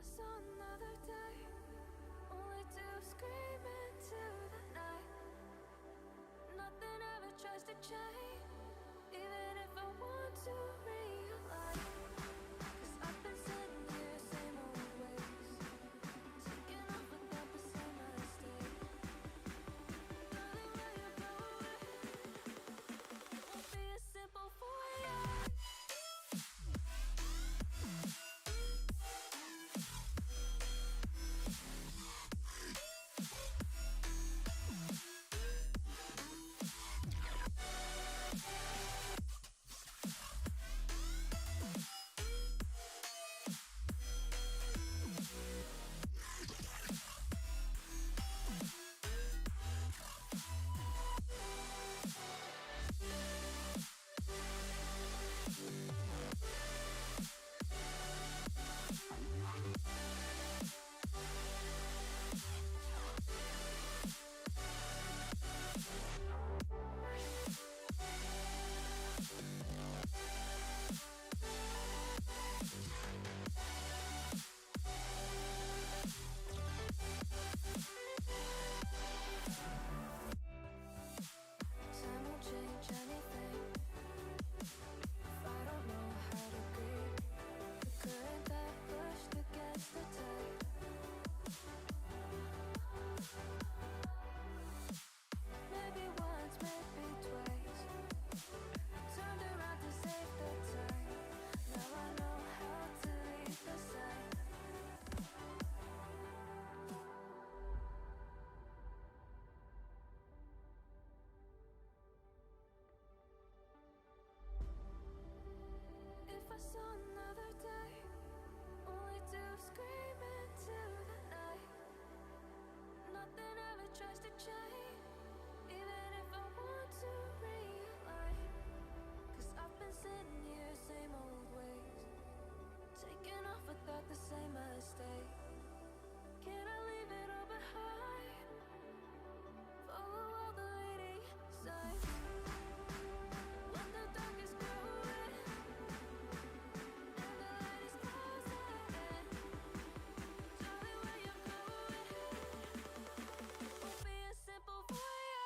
saw another day, only to scream into the night. Nothing ever tries to change, even if I want to realize. 'Cause I've been sitting here, same old ways, taking off without the same mistake. Darling, where you going? It won't be as simple for you. If I saw another day, only to scream into the night. Nothing ever tries to change, even if I want to realize. 'Cause I've been sitting here, same old ways, taking off without the same mistake. Can I leave it all behind? Follow all the leading signs. When the dark is growing and the light is closing in, darling, where you going? Won't be as simple for you.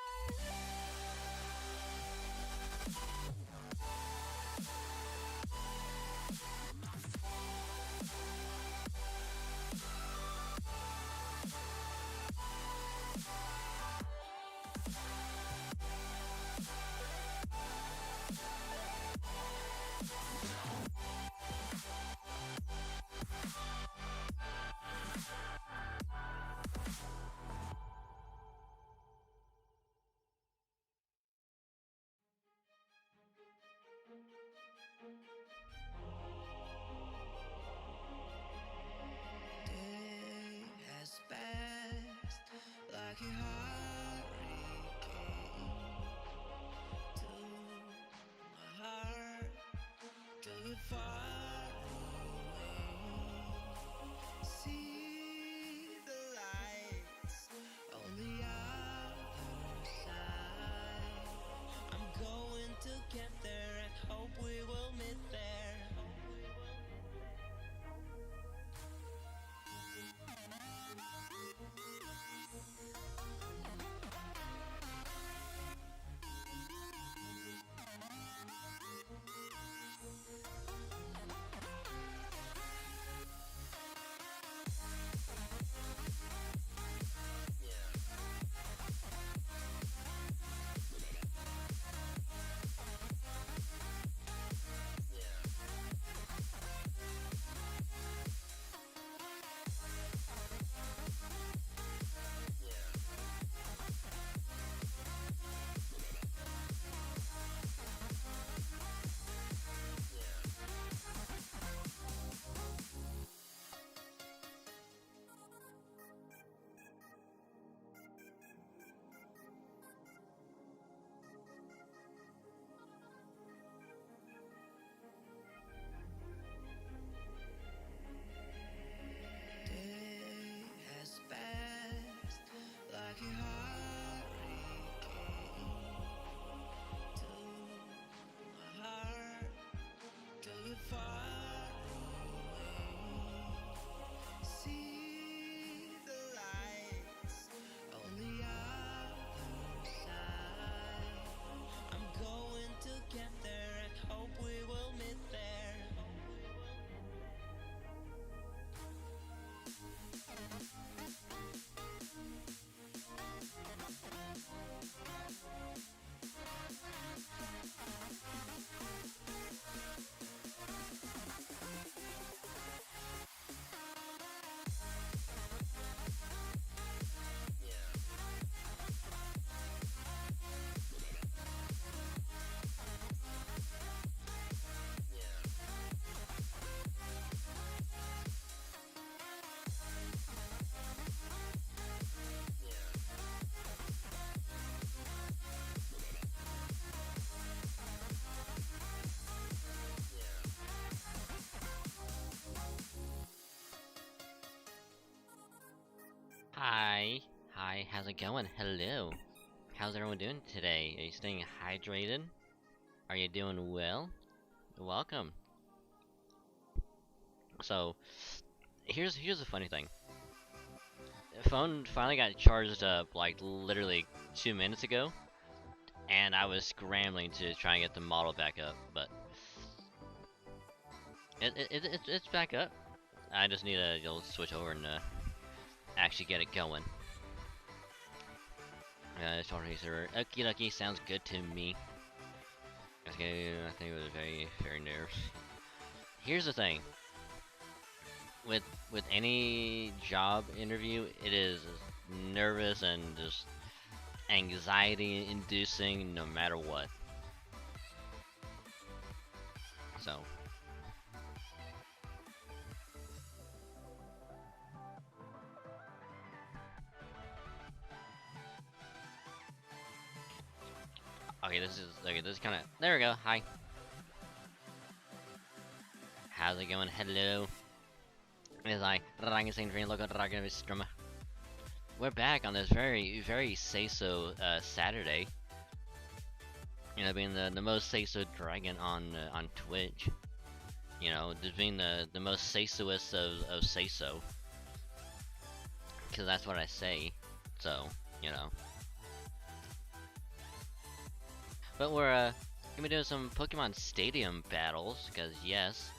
Day has passed like a hurricane to my heart, took it far away. See the lights on the other side. I'm going to get there and hope we will meet Hi. Hi, how's it going? Hello. How's everyone doing today? Are you staying hydrated? Are you doing well? Welcome. So, here's the funny thing. The phone finally got charged up like literally 2 minutes ago, and I was scrambling to try and get the model back up, but it's back up. I just need to switch over and actually get it going. Okie dokie, sounds good to me. Okay, I think it was very nervous. Here's the thing. With any job interview, it is nervous and just anxiety inducing no matter what. So this is kinda there we go, hi. How's it going? Hello. It's like VStreamer. We're back on this very Seiso Saturday. You know, being the most Seiso dragon on Twitch. You know, just being the most Seisoist of Seiso. Cause that's what I say. So, you know. But we're gonna be doing some Pokemon Stadium battles, cause yes.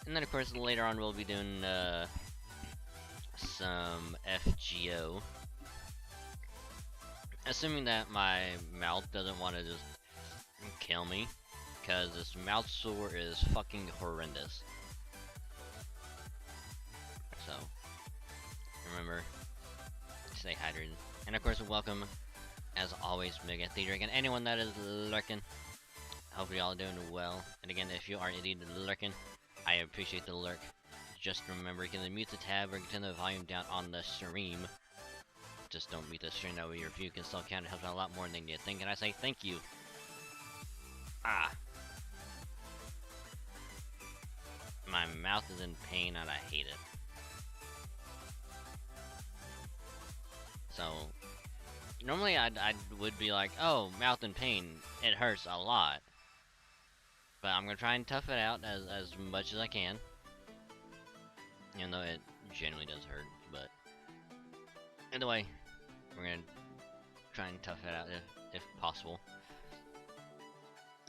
And then of course later on we'll be doing some FGO. Assuming that my mouth doesn't want to just kill me, cause this mouth sore is fucking horrendous. So remember, stay hydrated. And of course welcome, as always, Mega Theater, and anyone that is lurking. Hope you're all doing well. And again, if you are indeed lurking, I appreciate the lurk. Just remember, you can mute the tab or turn the volume down on the stream. Just don't mute the stream, that way your view can still count. It helps out a lot more than you think, and I say thank you. Ah. My mouth is in pain and I hate it. So, normally I would be like, oh, mouth in pain, it hurts a lot. But I'm gonna try and tough it out as much as I can. Even though it genuinely does hurt, but either way, we're gonna try and tough it out if possible.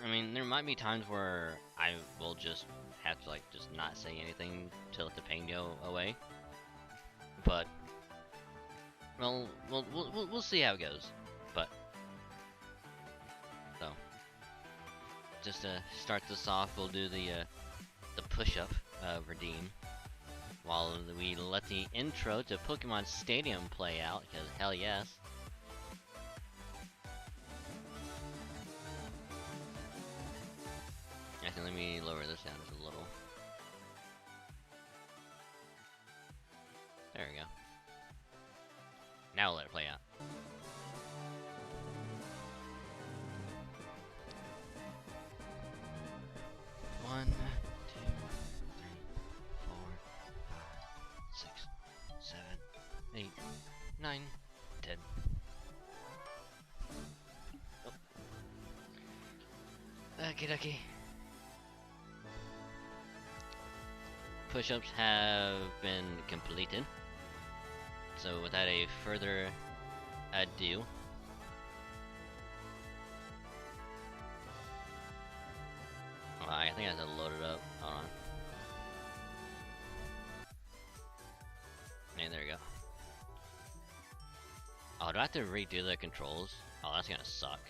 I mean, there might be times where I will just have to like just not say anything to let the pain go away. But well, we'll see how it goes. But so, just to start this off, we'll do the push-up redeem, while we let the intro to Pokemon Stadium play out, because hell yes. Actually, let me lower this down just a little. There we go. Now we'll let it play out. One, 2, 3, 4, 5, 6, 7, 8, 9, 10. Oh. Okie dokie. Push-ups have been completed. So without a further ado, I think I have to load it up. Hold on. And there we go. Oh, do I have to redo the controls? Oh, that's gonna suck.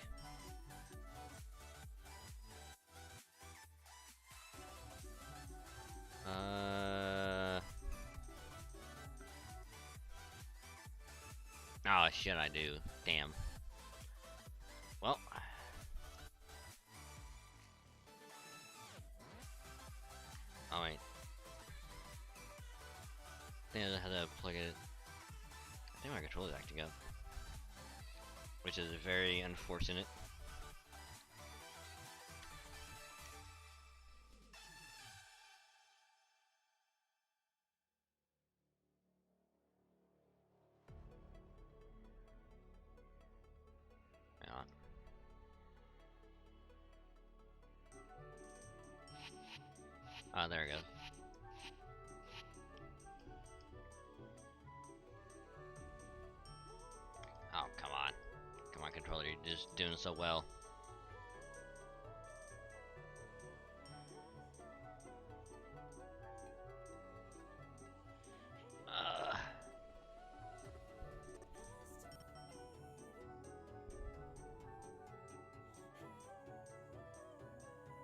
Oh shit, I do. Damn. Well. Oh wait. I think I have to plug it. I think my controller's acting up, which is very unfortunate. Oh, there it goes. Oh, come on. Come on, controller, you're just doing so well.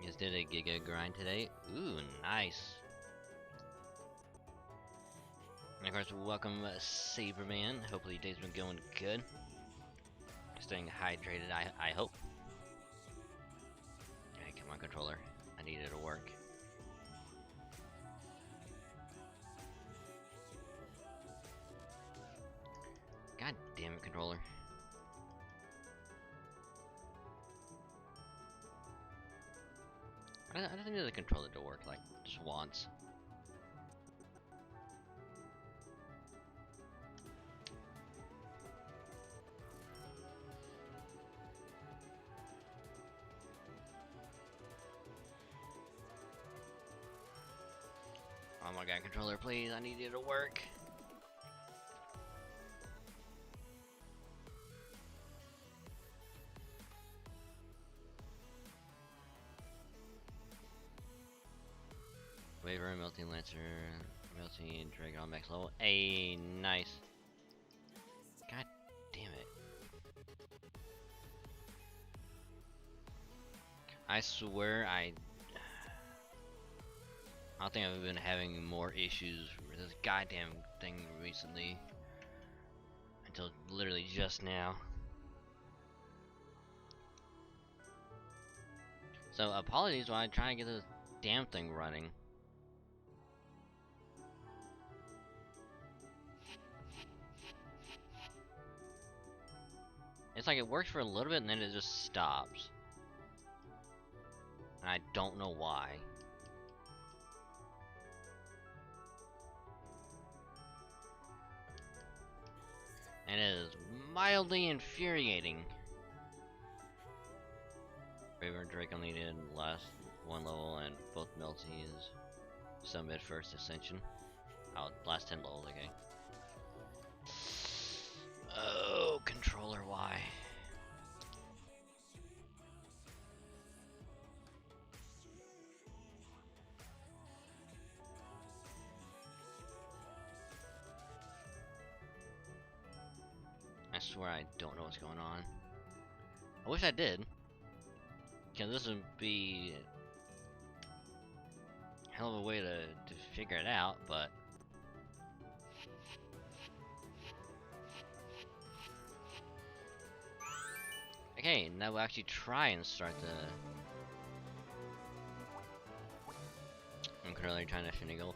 Just did a giga grind today. Ooh, nice. And of course, welcome Saberman. Hopefully your day's been going good. Staying hydrated, I hope. Hey, come on, controller. I need it to work. God damn it, controller. I just need the controller to work, like, just once. Oh my god, controller, please, I need it to work. Waver, Melting Lancer, Melting Dragon on max level. Hey, nice. God damn it. I swear I don't think I've been having more issues with this goddamn thing recently. Until literally just now. So apologies while I try to get this damn thing running. It's like it works for a little bit and then it just stops. And I don't know why. And it is mildly infuriating. Raven Drake only did last one level and both melties summit first ascension. Oh, last 10 levels, okay. Oh, controller, why? I swear I don't know what's going on. I wish I did. Because this would be a hell of a way to figure it out, but okay, now we'll actually try and start the... I'm currently trying to finagle.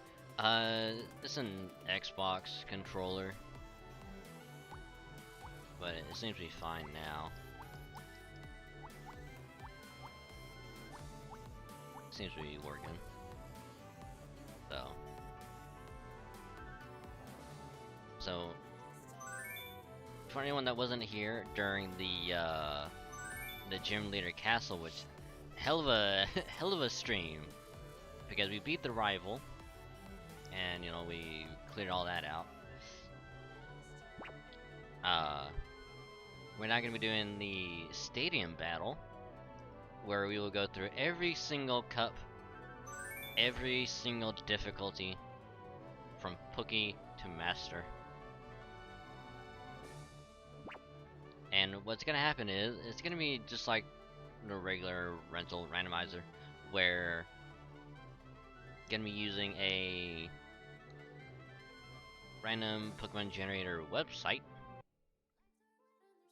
This is an Xbox controller, but it seems to be fine now. Seems to be working. So for anyone that wasn't here during the Gym Leader Castle, which hell of a stream, because we beat the rival, and you know we cleared all that out. We're not gonna be doing the stadium battle, where we will go through every single cup, every single difficulty, from Pookie to Master. And what's gonna happen is, it's gonna be just like the regular rental randomizer, where gonna be using a random Pokemon generator website,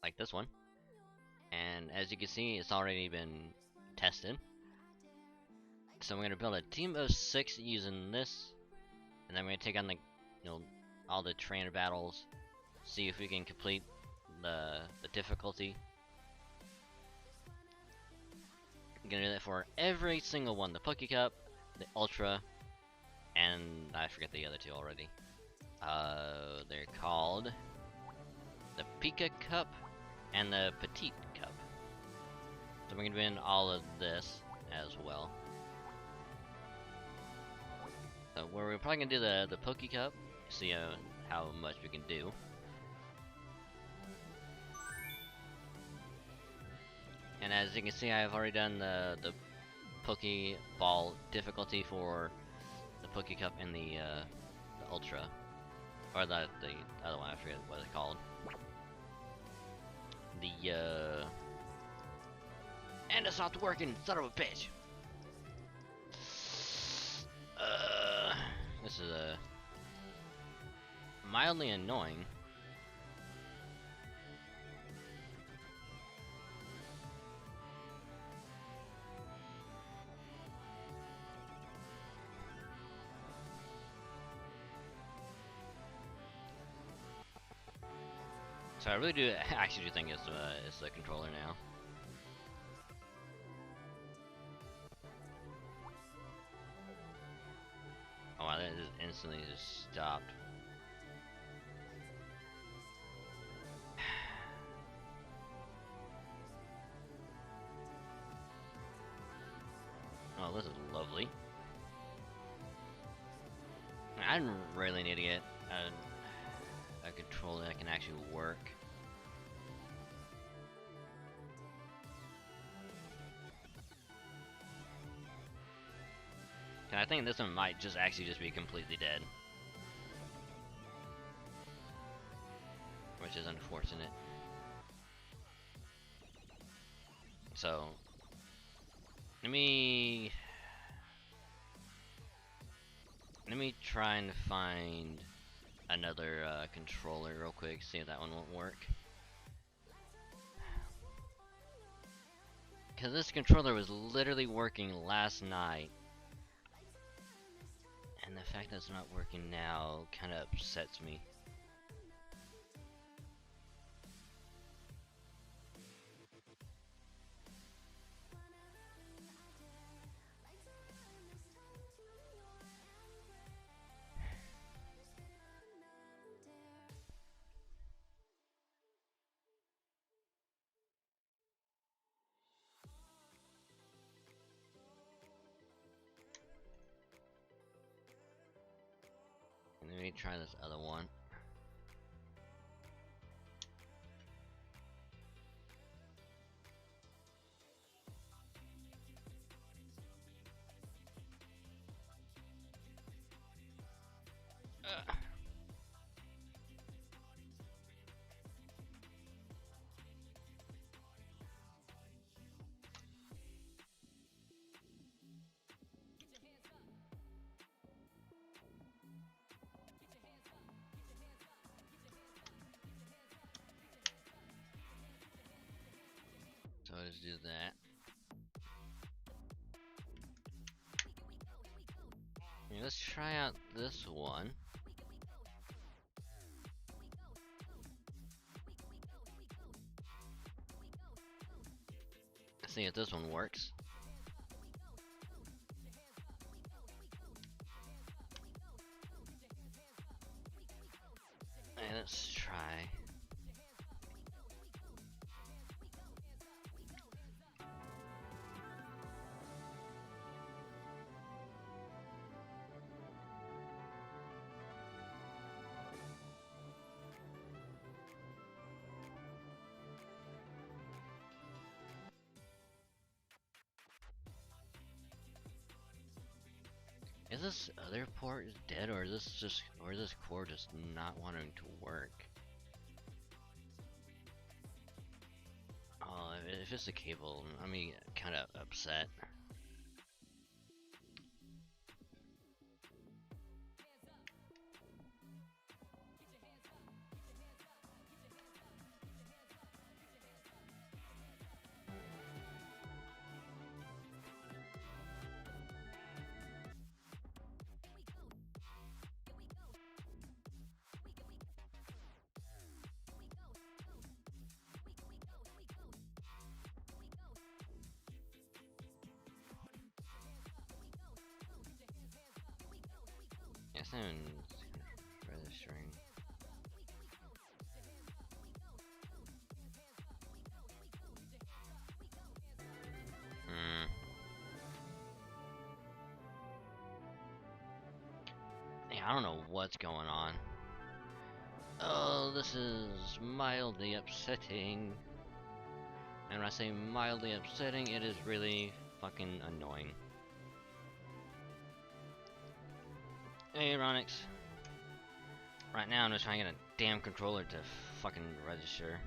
like this one. And as you can see, it's already been tested. So we're gonna build a team of 6 using this, and then we're gonna take on the, all the trainer battles, see if we can complete the difficulty. I'm gonna do that for every single one: the Poke Cup, the Ultra, and I forget the other 2 already. They're called the Pika Cup and the Petite Cup. So we're gonna win all of this as well. So we're probably gonna do the Poke Cup, see how much we can do. And as you can see, I've already done the Pokeball difficulty for the Poke Cup and the Ultra, or the other one. I forget what it's called. The and it's not working, son of a bitch. This is mildly annoying. So I really do actually do think it's the controller now. Oh wow, that just instantly just stopped. Oh, this is lovely. I really need to get a controller that can actually work. And I think this one might just actually just be completely dead, which is unfortunate. So let me try and find another controller real quick, see if that one won't work. Because this controller was literally working last night, and the fact that it's not working now kind of upsets me. Let me try this other one. So let's do that. Yeah, let's try out this one. See if this one works. Hey, let's try. Is this other port dead, or is this core just not wanting to work? Oh, if it's the cable, I'm kind of upset. It's not even registering. I don't know what's going on. Oh, this is mildly upsetting. And when I say mildly upsetting, it is really fucking annoying. Hey, Ronix. Right now, I'm just trying to get a damn controller to fucking register.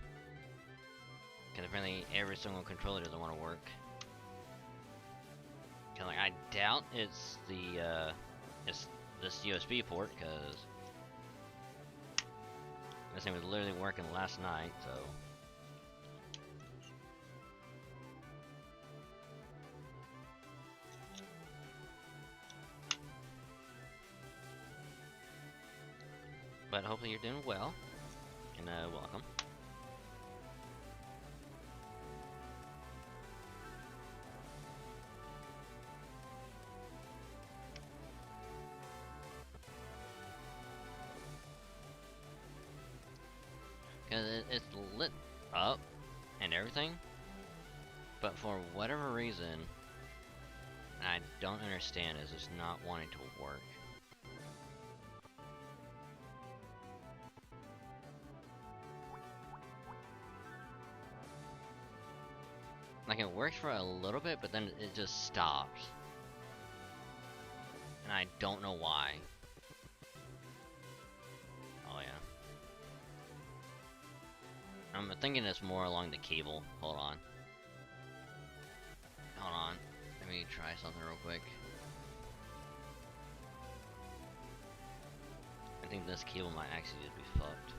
Because apparently every single controller doesn't want to work. Cause like, I doubt it's the, it's this USB port, because this thing was literally working last night, so. But hopefully you're doing well, and welcome. Because it's lit up and everything, but for whatever reason, I don't understand, is just not wanting to work. Like, it works for a little bit, but then it just stops. And I don't know why. Oh yeah. I'm thinking it's more along the cable. Hold on. Hold on. Let me try something real quick. I think this cable might actually just be fucked.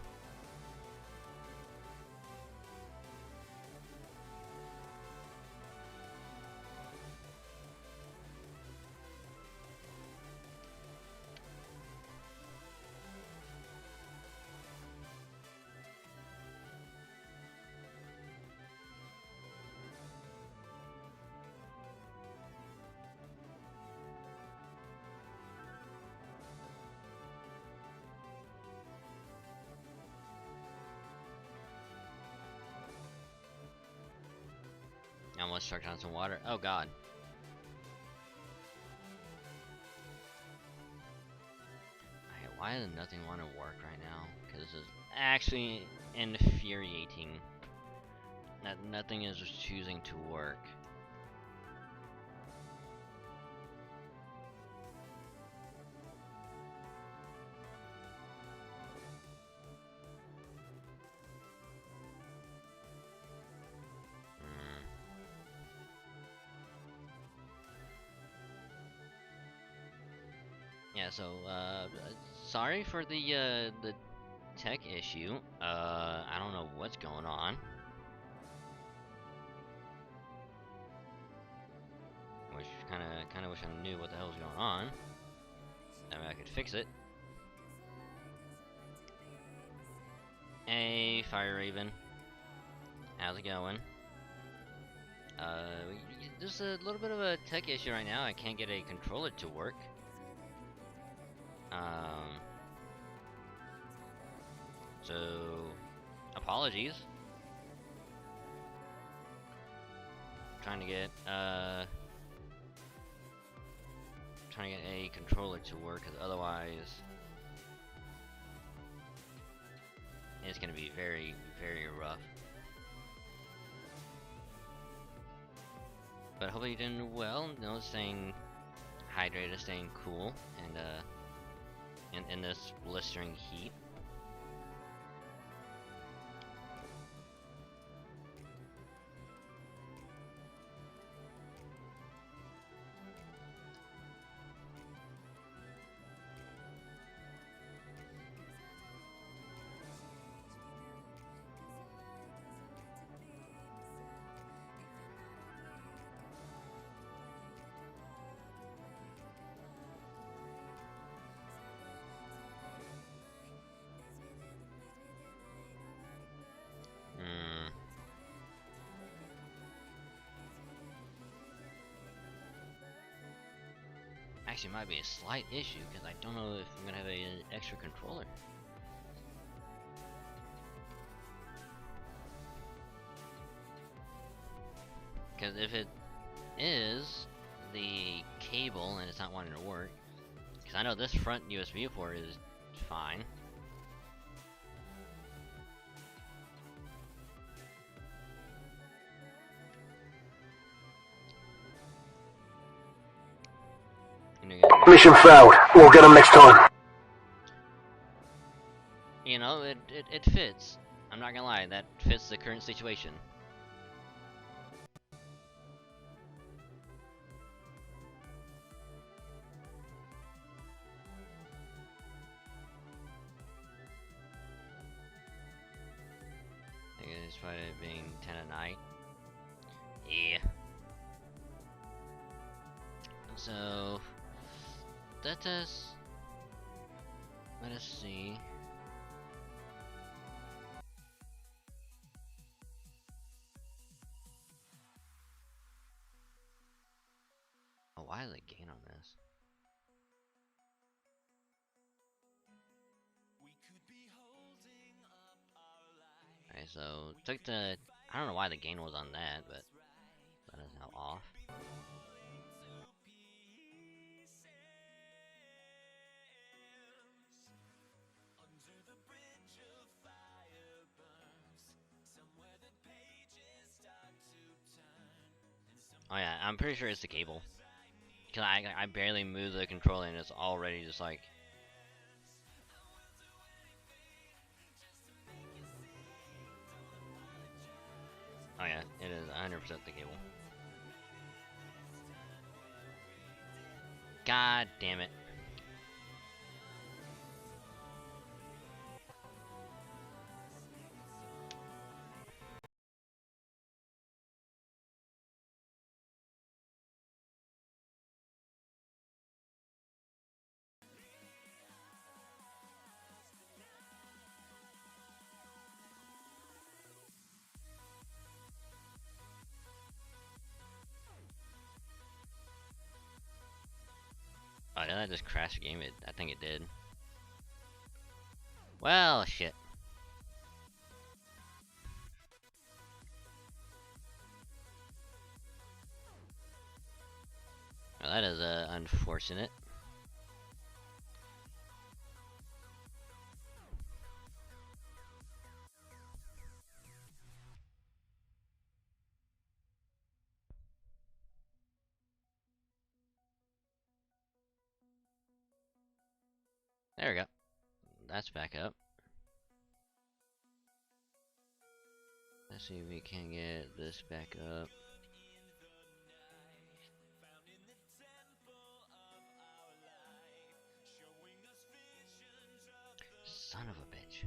I almost struck on some water. Oh god. Okay, why does nothing want to work right now? Because this is actually infuriating. That nothing is just choosing to work. Yeah, so, sorry for the tech issue. I don't know what's going on. Kinda wish I knew what the hell was going on. That way I could fix it. Hey, Fire Raven. How's it going? There's a little bit of a tech issue right now. I can't get a controller to work. So, apologies. Trying to get a controller to work, because otherwise it's gonna be very, very rough. But hopefully you're doing well. You know, staying hydrated, staying cool, and in this blistering heat. Actually, might be a slight issue, because I don't know if I'm gonna have an extra controller. Because if it is the cable and it's not wanting to work, because Cause I know this front USB port is fine. Mission failed. We'll get them next time. You know, it fits. I'm not gonna lie, that fits the current situation. I think despite it being 10 at night. Yeah. So let us see. Oh, why is the gain on this? Okay, so took the, I don't know why the gain was on that, but that is now off. Oh yeah, I'm pretty sure it's the cable. Cause I barely move the controller and it's already just like. Oh yeah, it is 100% the cable. God damn it. Oh, did I just crash the game? I think it did. Well, shit. Well, that is unfortunate. There we go. That's back up. Let's see if we can get this back up. Son of a bitch.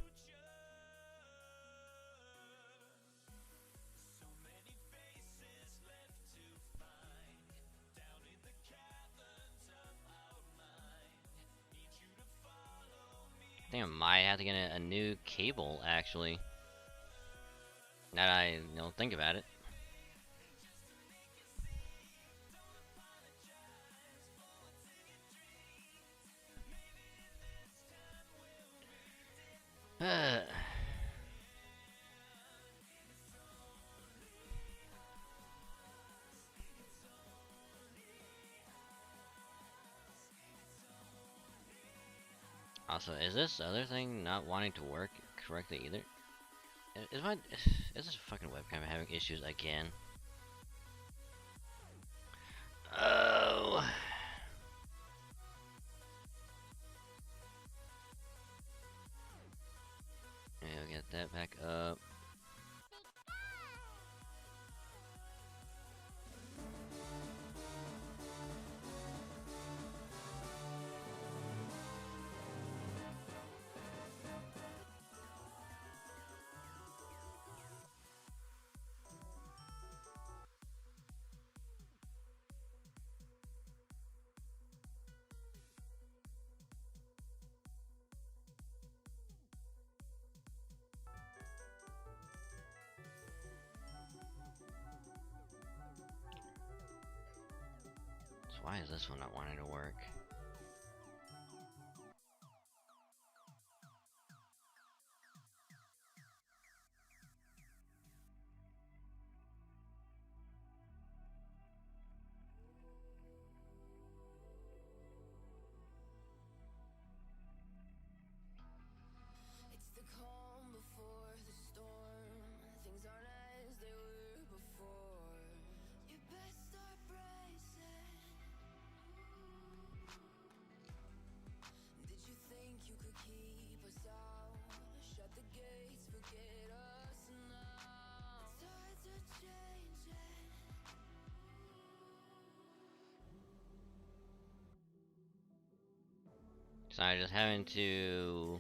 I think I might have to get a new cable, actually. Now that I think about it. Also, is this other thing not wanting to work correctly either? Is this fucking webcam having issues again? Oh. Yeah, we'll get that back up. So why is this one not wanting to work? So I'm just having to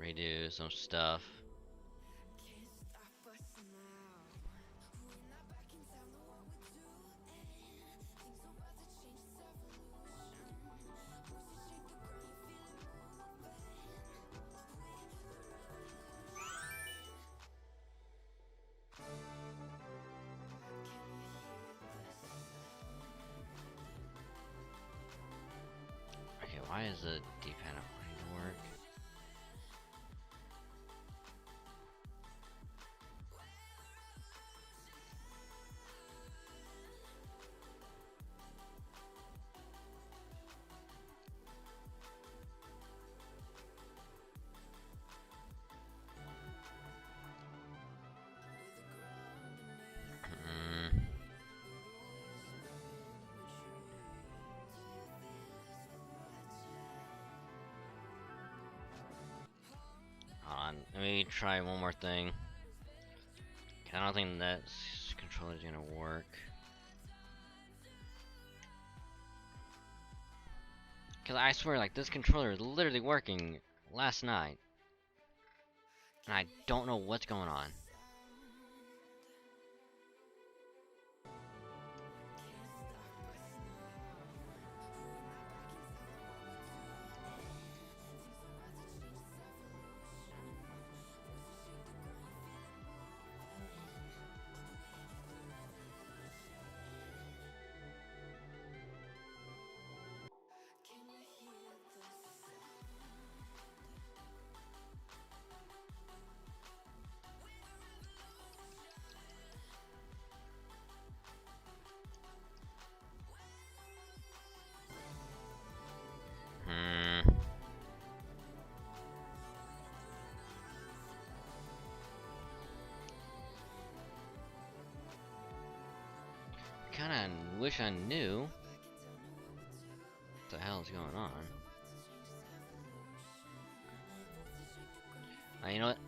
redo some stuff. Okay, why is the D-pad not wanting to work? Hold on, let me try one more thing. I don't think that controller is gonna work. Cause I swear, like, this controller is literally working last night, and I don't know what's going on. Kinda wish I knew what the hell is going on. You know what?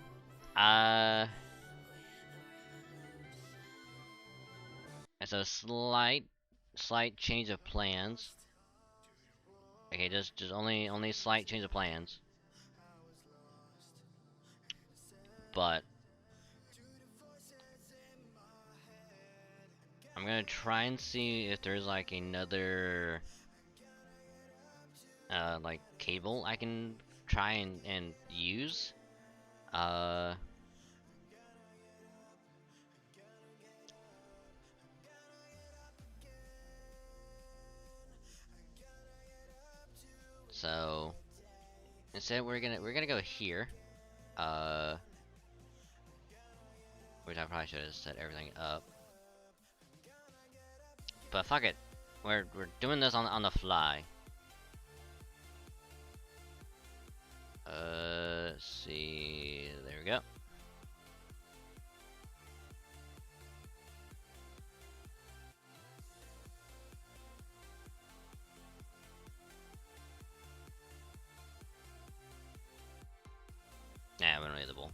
It's a slight change of plans. Okay, just only slight change of plans. But I'm gonna try and see if there's like another like cable I can try and use. So instead we're gonna go here. Which I probably should have set everything up. But fuck it. We're doing this on the fly. Let's see. There we go. Yeah, unreadable.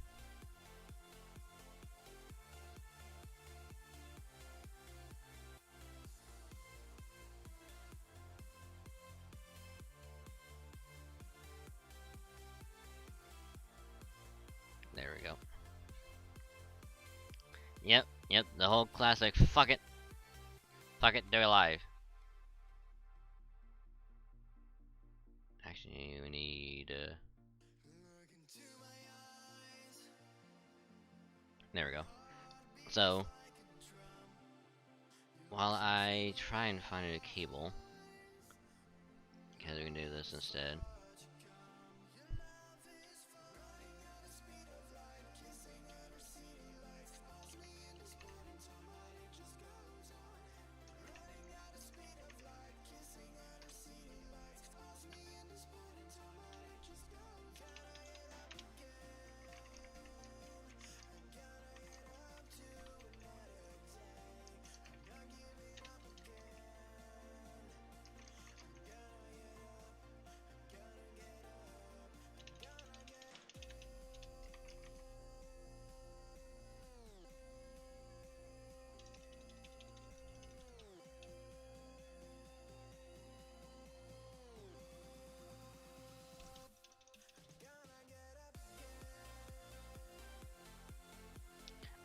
There we go. Yep, the whole classic fuck it, do it live. Actually, we need there we go. So while I try and find a cable, because we can do this instead.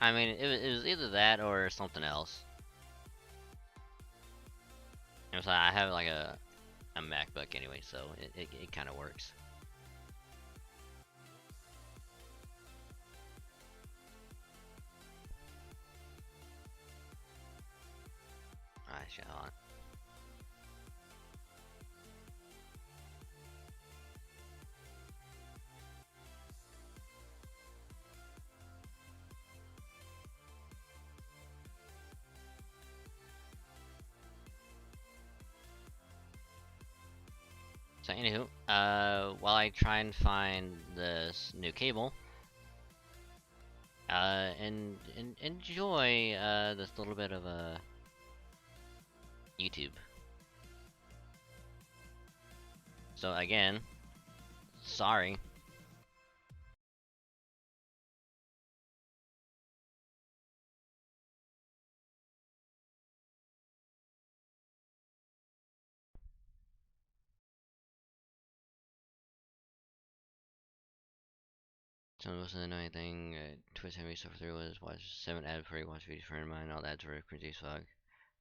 I mean, it was either that or something else. And so I have like a MacBook anyway, so it kind of works. Alright, shut on. So anywho, while I try and find this new cable, and enjoy this little bit of YouTube. So again, sorry. So the most annoying thing Twitch had me suffer through was watch 7 ad free watch videos for mine. All the ads were cringy as fuck.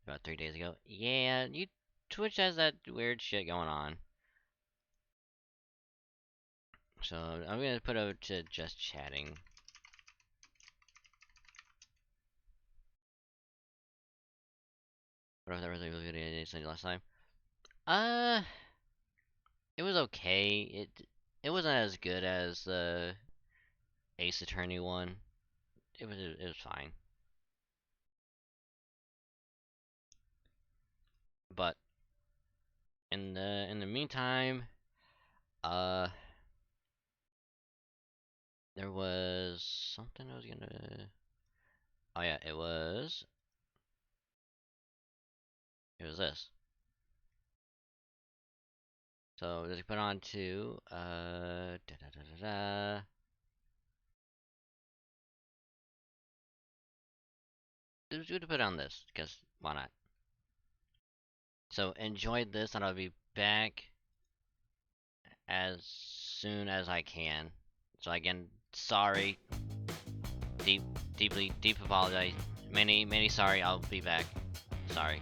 About 3 days ago. Yeah, Twitch has that weird shit going on. So I'm gonna put over to just chatting. What if that was a video I sent you last time? It was okay. It wasn't as good as the Ace Attorney one. It was fine. But in the meantime, uh, there was something I was gonna. Oh yeah, it was this. So let's put on to da da da da da. Let's put on this because why not? So enjoy this, and I'll be back as soon as I can. So again, sorry, deep apologize. Many sorry. I'll be back. Sorry.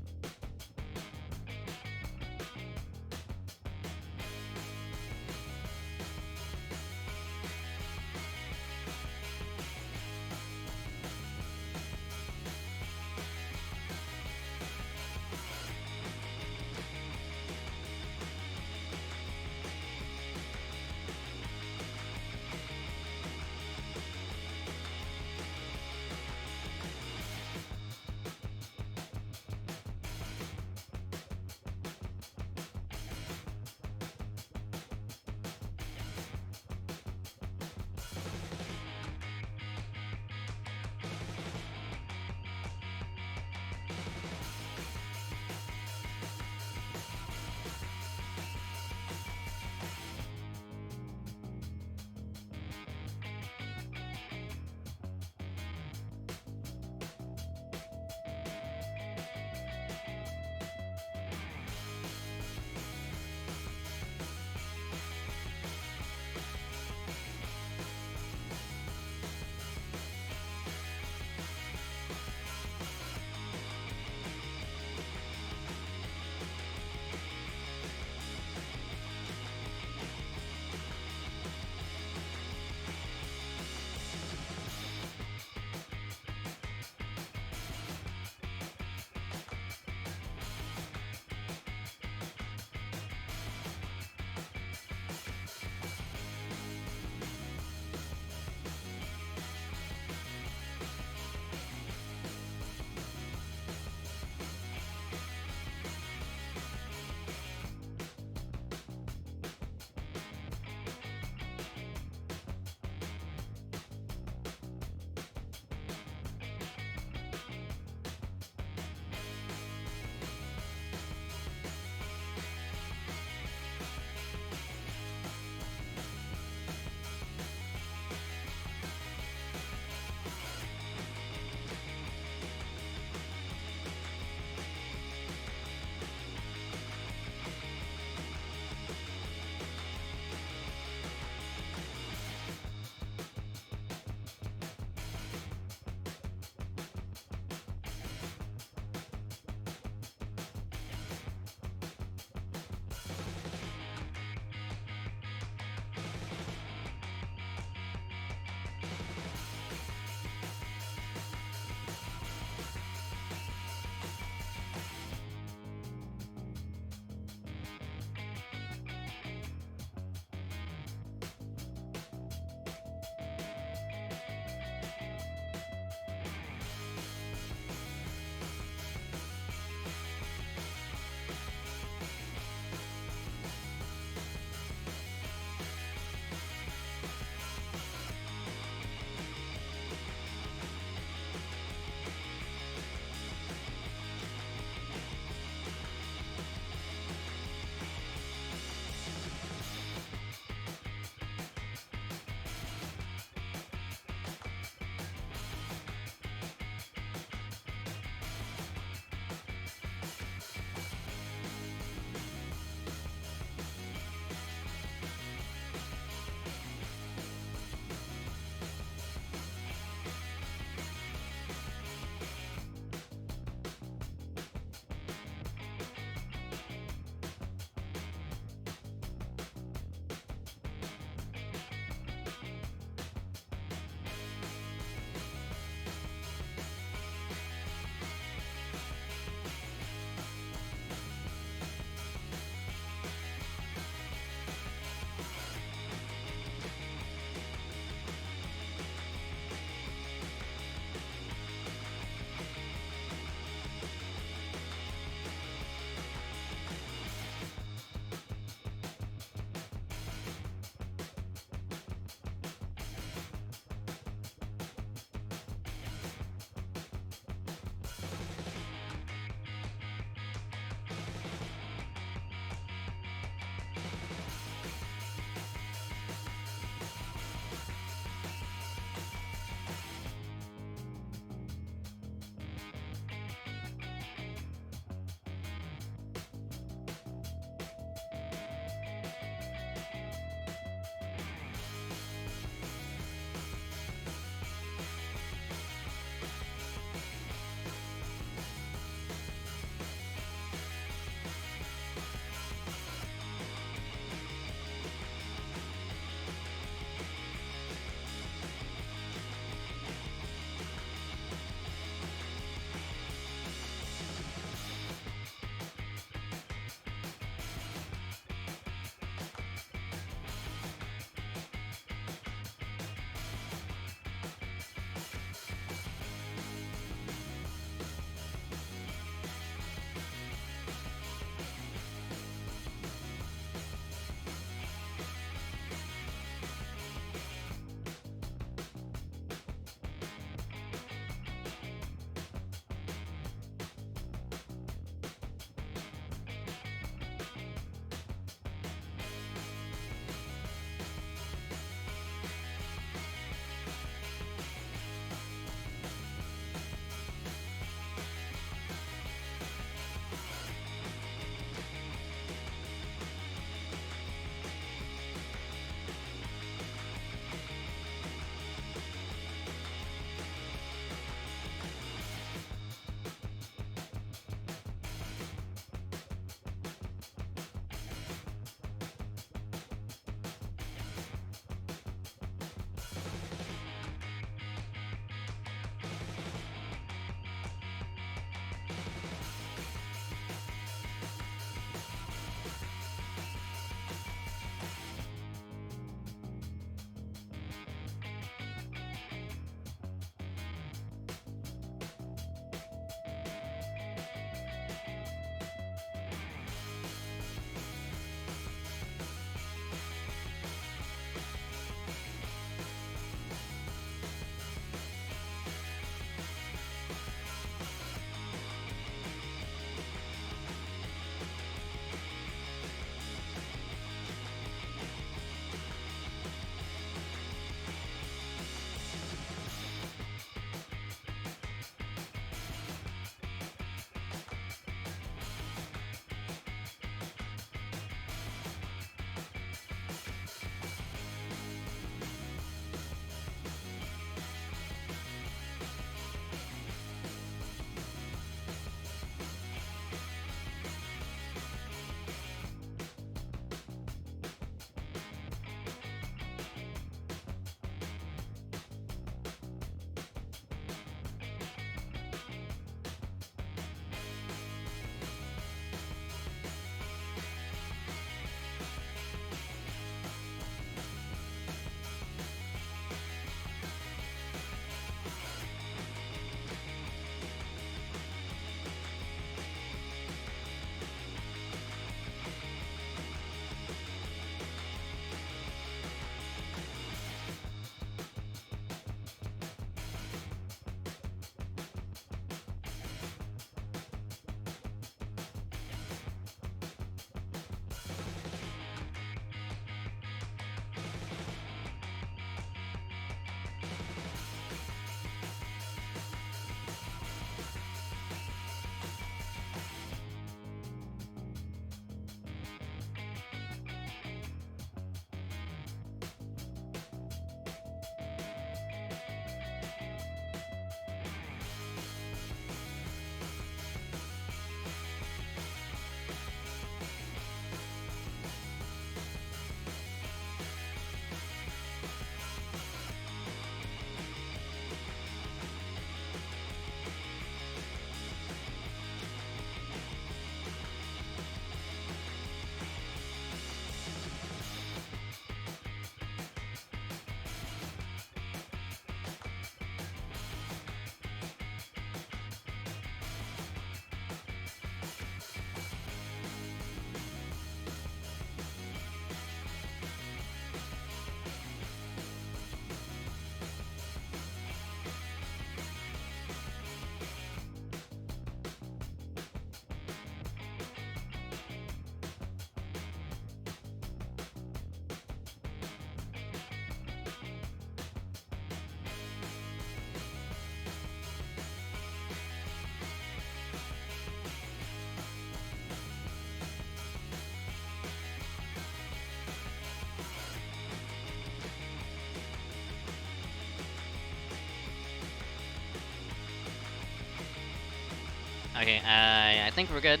Okay, I think we're good.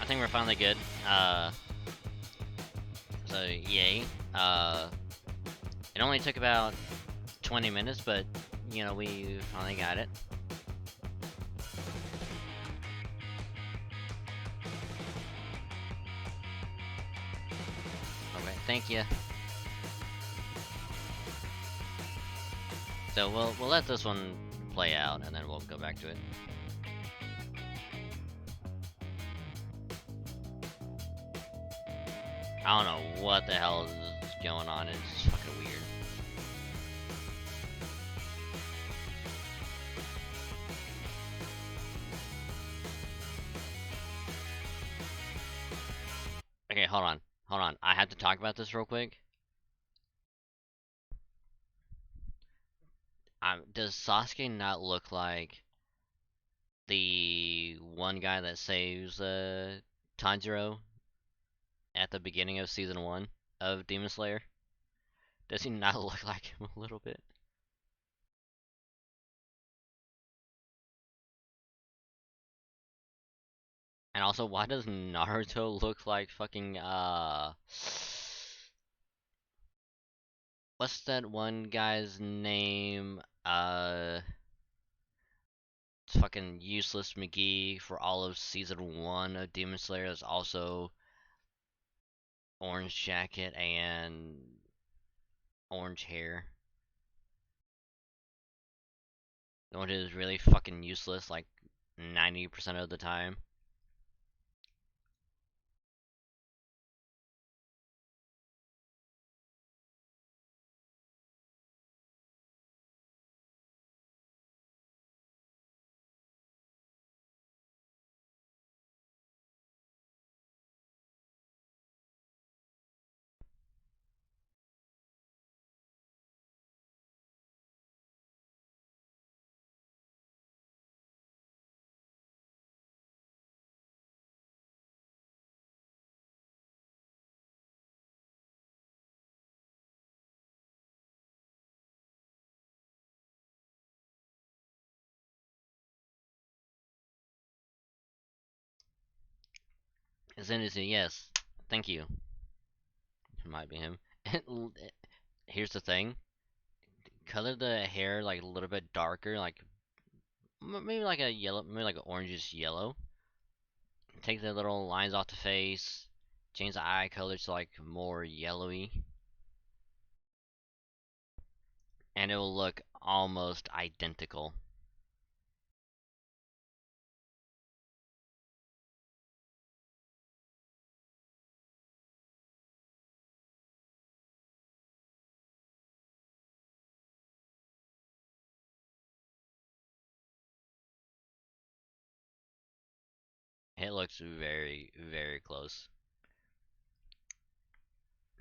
I think we're finally good. So yay. It only took about 20 minutes, but you know, we finally got it. Okay, thank you. So we'll let this one play out, and then we'll go back to it. I don't know what the hell is going on. It's fucking weird. Okay, hold on. Hold on. I have to talk about this real quick. Does Sasuke not look like the one guy that saves Tanjiro at the beginning of season 1 of Demon Slayer? Does he not look like him a little bit? And also, why does Naruto look like fucking what's that one guy's name? It's fucking useless McGee for all of season 1 of Demon Slayer. Is also orange jacket and orange hair. The one who's really fucking useless like 90% of the time. Zenitsu, yes. Thank you. It might be him. Here's the thing. Color the hair like a little bit darker, like maybe like a yellow, maybe like an orangish yellow. Take the little lines off the face. Change the eye color to like more yellowy. And it will look almost identical. It looks very, very close.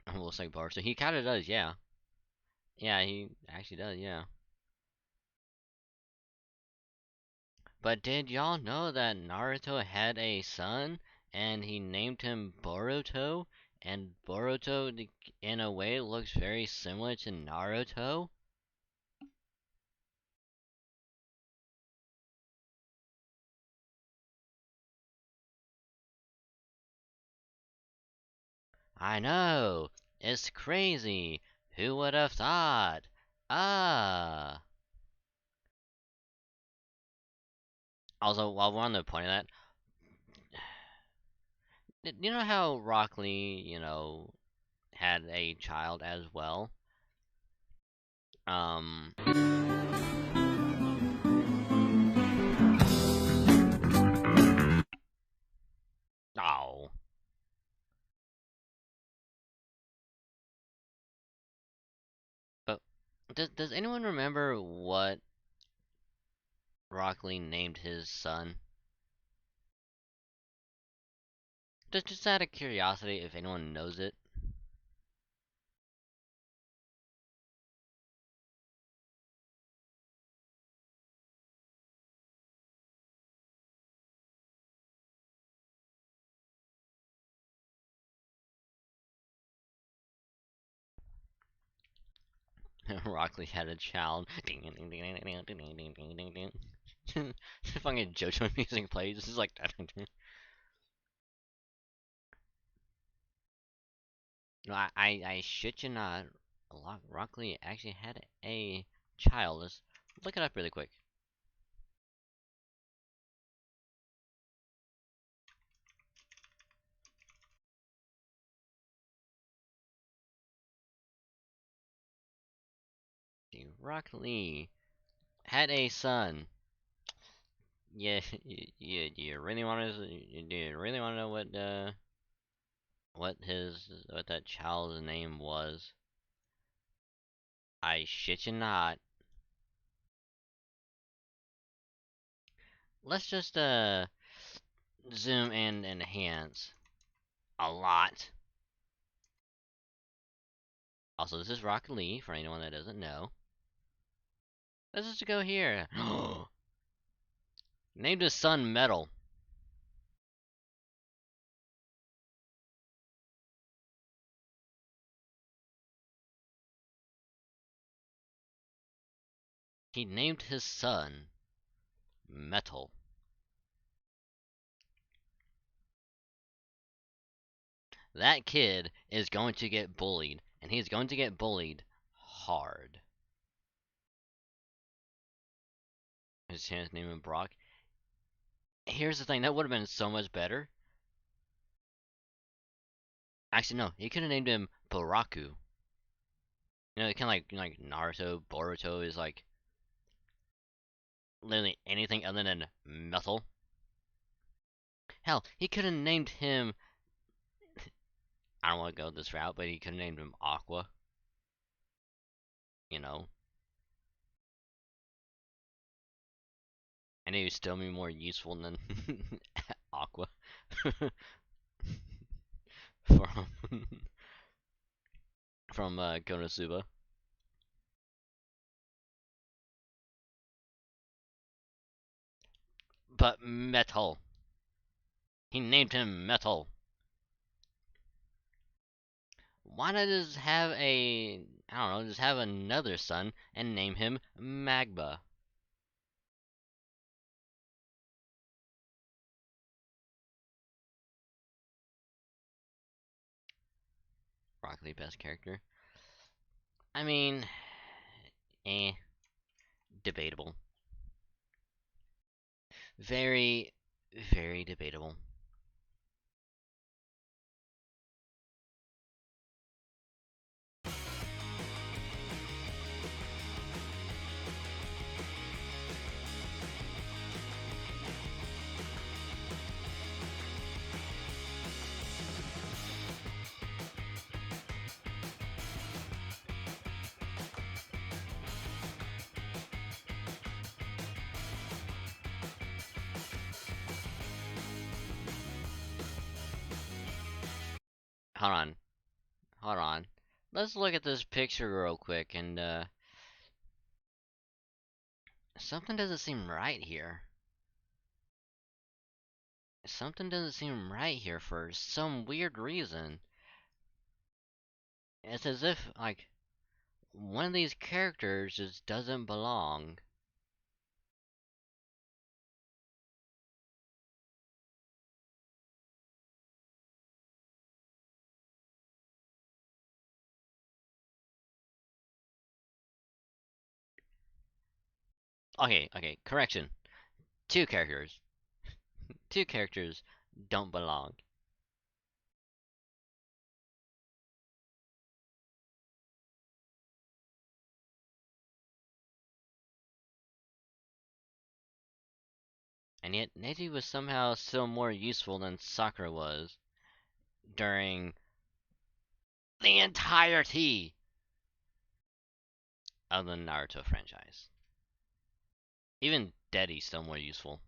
I will say bar. So he kind of does, yeah. Yeah, he actually does, yeah. But did y'all know that Naruto had a son and he named him Boruto? And Boruto, in a way, looks very similar to Naruto? I know! It's crazy! Who would have thought? Ah! Also, while we're on the point of that, you know how Rock Lee, you know, had a child as well? Um, oh. But does anyone remember what Rock Lee named his son? Just out of curiosity, if anyone knows it. Rock Lee had a child. Fucking JoJo music plays. This is like no, I shit you not. Rock Lee actually had a child. Let's look it up really quick. Rock Lee had a son. Yeah, you really want to? Do you really want to know what that child's name was? I shit you not. Let's just zoom and enhance a lot. Also, this is Rocket Lee for anyone that doesn't know. Let's just go here. Named his son Metal. He named his son Metal. That kid is going to get bullied, and he's going to get bullied hard. His name is Brock. Here's the thing, that would have been so much better. Actually, no, he could have named him Boraku. You know, kind of like Naruto, Boruto is like literally anything other than metal. Hell, he could have named him. I don't want to go this route, but he could have named him Aqua. You know, and he would still be more useful than Aqua from Konosuba. But Metal. He named him Metal. Why not just have I don't know, just have another son and name him Magba? Rock Lee best character. I mean, eh, debatable. Very, very debatable. Hold on. Hold on. Let's look at this picture real quick and something doesn't seem right here. Something doesn't seem right here for some weird reason. It's as if like one of these characters just doesn't belong. Okay, correction. Two characters. Two characters don't belong. And yet Neji was somehow still more useful than Sakura was during the entirety of the Naruto franchise. Even Dedi's still more useful.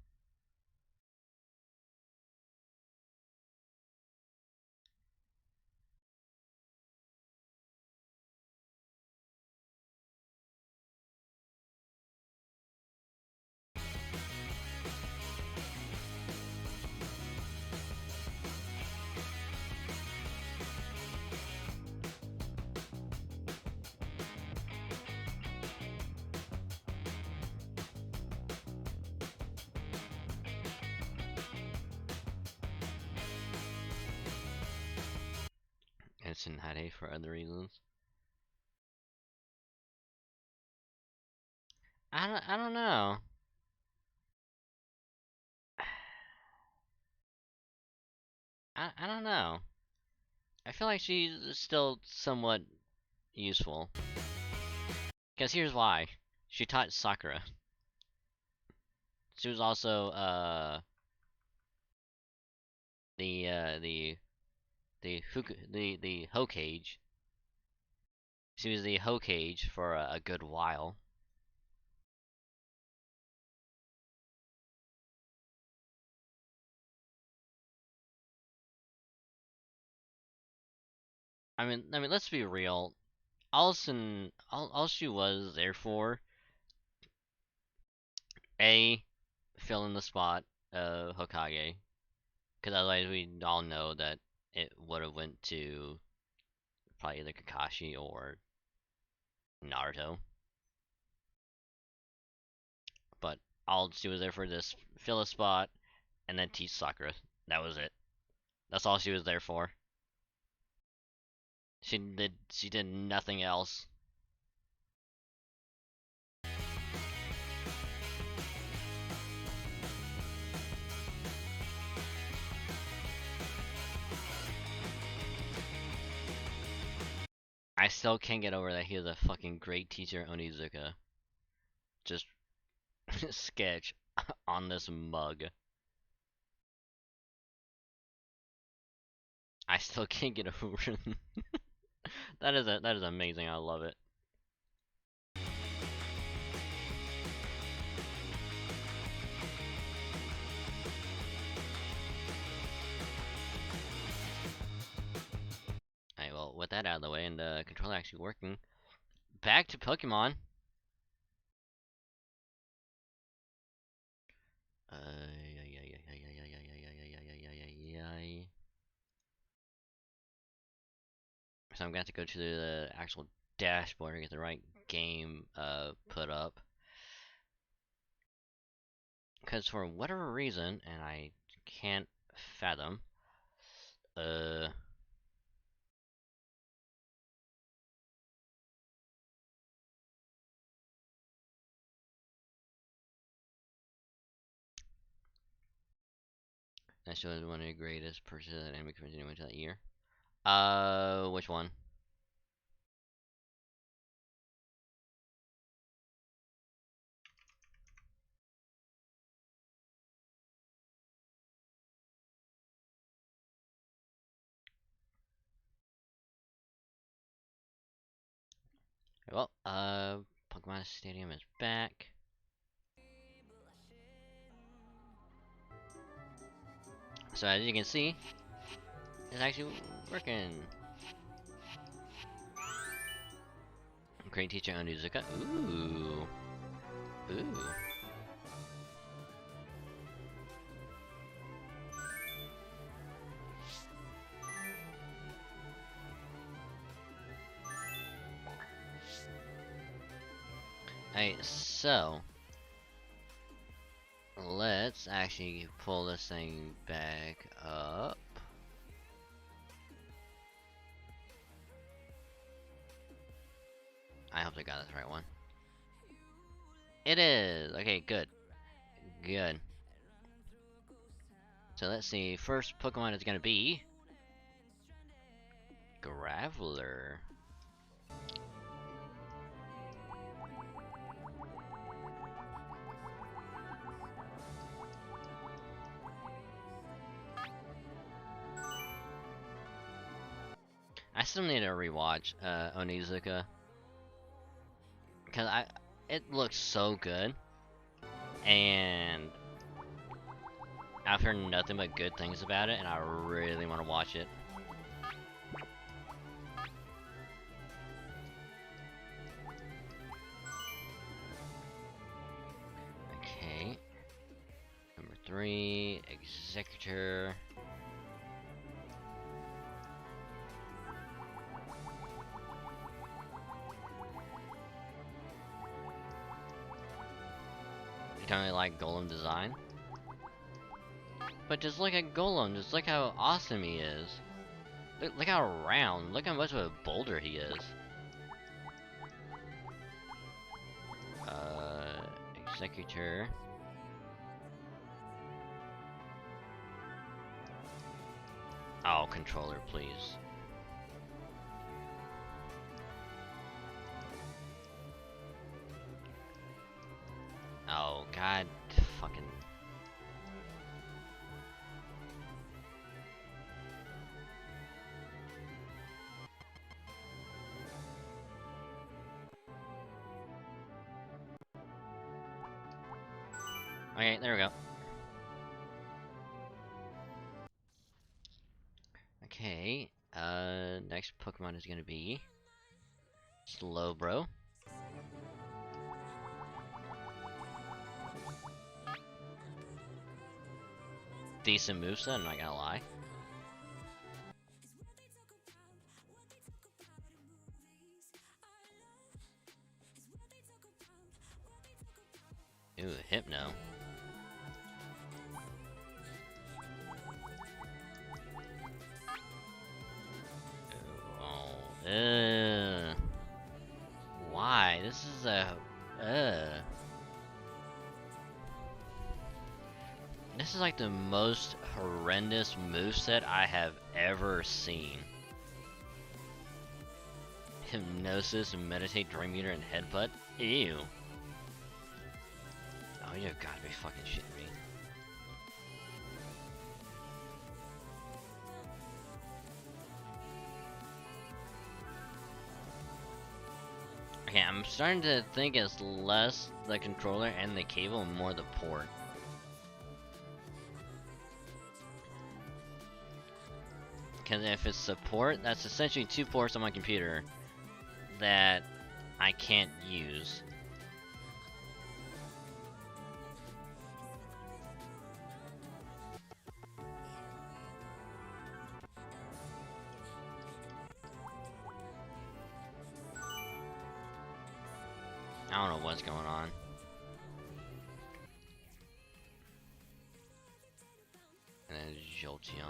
Tsunade for other reasons. I don't know. I don't know. I feel like she's still somewhat useful. Because here's why. She taught Sakura. She was also the Hokage. She was the Hokage for a good while. I mean, let's be real. All she was there for, A, fill in the spot of Hokage, because otherwise we all know that it would have went to probably either Kakashi or Naruto. But all she was there for this fill a spot and then teach Sakura. That was it. That's all she was there for. She did nothing else. I still can't get over that he was a fucking great teacher, Onizuka. Just sketch on this mug. I still can't get over it. that is amazing. I love it. Alright, well, with that out of the way and the controller actually working, back to Pokemon. So I'm gonna have to go to the actual dashboard and get the right game put up. Because for whatever reason, and I can't fathom, that shows one of the greatest purchases that anime community went to that year. Which one? Well, Pokemon Stadium is back. So as you can see, it's actually working. Great teacher Onizuka. Ooh. Ooh. Alright, so let's actually pull this thing back up. I hope I got this right one. It is! Okay, good. Good. So let's see, first Pokemon is gonna be Graveler. I still need to rewatch Onizuka. Because it looks so good. And I've heard nothing but good things about it, and I really want to watch it. Okay. Number 3, Executor. I kind of like Golem design. But just look at Golem, just look how awesome he is. Look how round. Look how much of a boulder he is. Executor. Oh, controller, please. Oh, god, fucking. Okay, there we go. Okay, next Pokemon is gonna be Slowbro. Decent moveset, I'm not gonna lie. Ooh, Hypno. Oh, why? This is a, This is like the most horrendous moveset I have ever seen. Hypnosis, Meditate, Dream Eater, and Headbutt? Ew. Oh, you've gotta be fucking shitting me. Okay, I'm starting to think it's less the controller and the cable and more the port. Because if it's support, that's essentially 2 ports on my computer that I can't use. I don't know what's going on. And then Jolteon.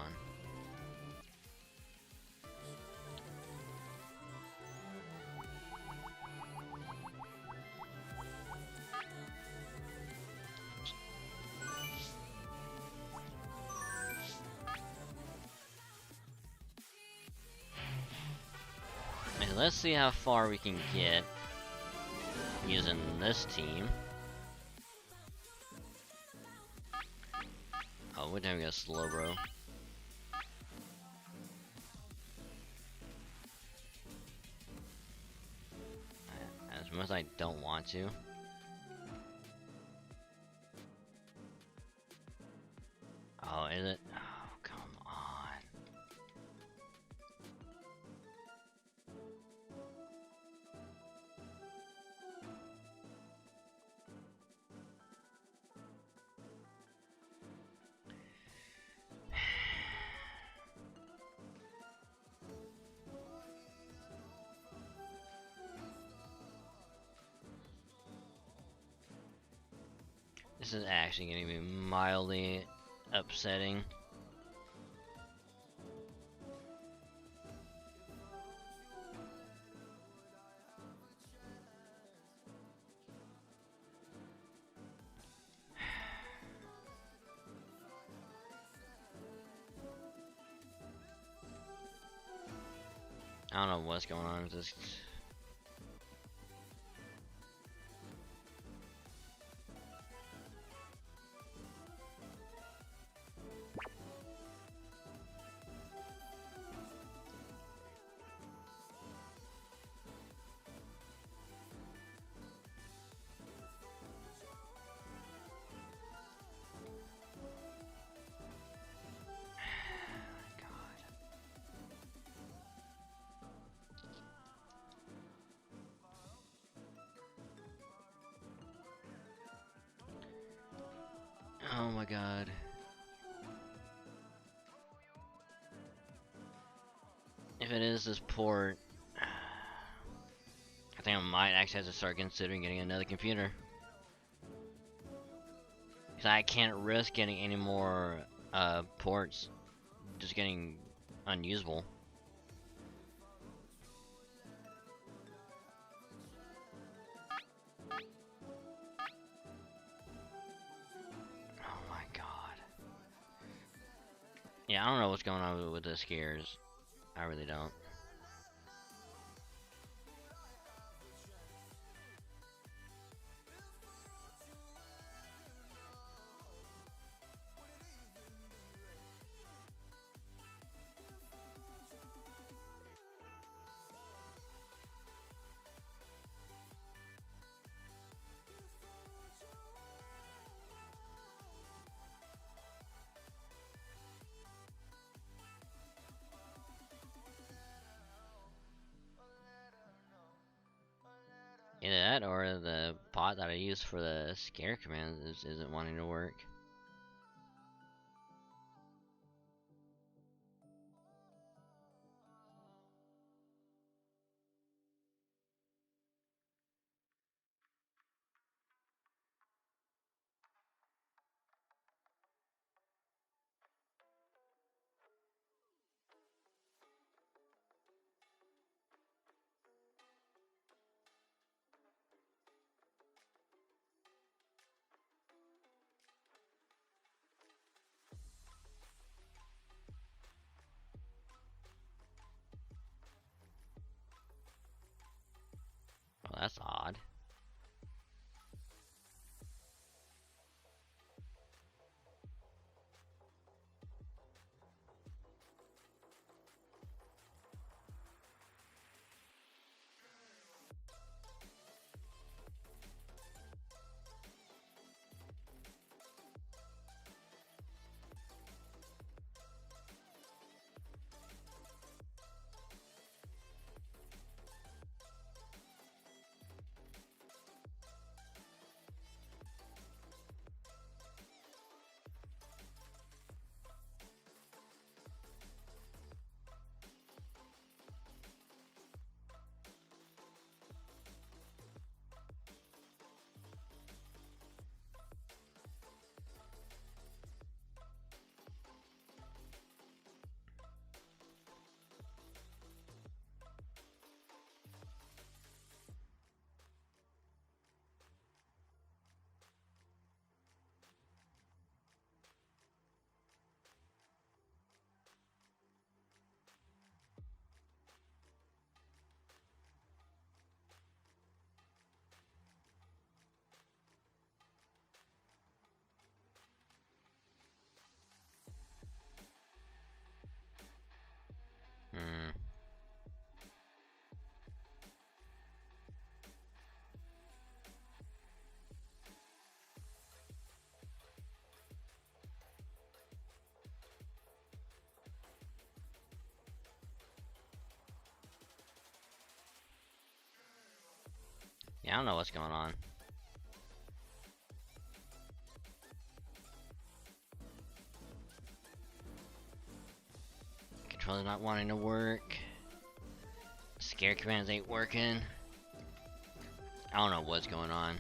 And let's see how far we can get using this team. Oh, what time we got Slowbro? As much as I don't want to. Oh, is it? Oh, come on. This is actually going to be mildly upsetting. I don't know what's going on with this. Oh my god. If it is this port, I think I might actually have to start considering getting another computer. Because I can't risk getting any more ports just getting unusable. Yeah, I don't know what's going on with the scares. I really don't. Either that or the bot that I use for the scare commands isn't wanting to work. Well, that's odd. Hmm. Yeah, I don't know what's going on. Controller's not wanting to work. Scare commands ain't working. I don't know what's going on.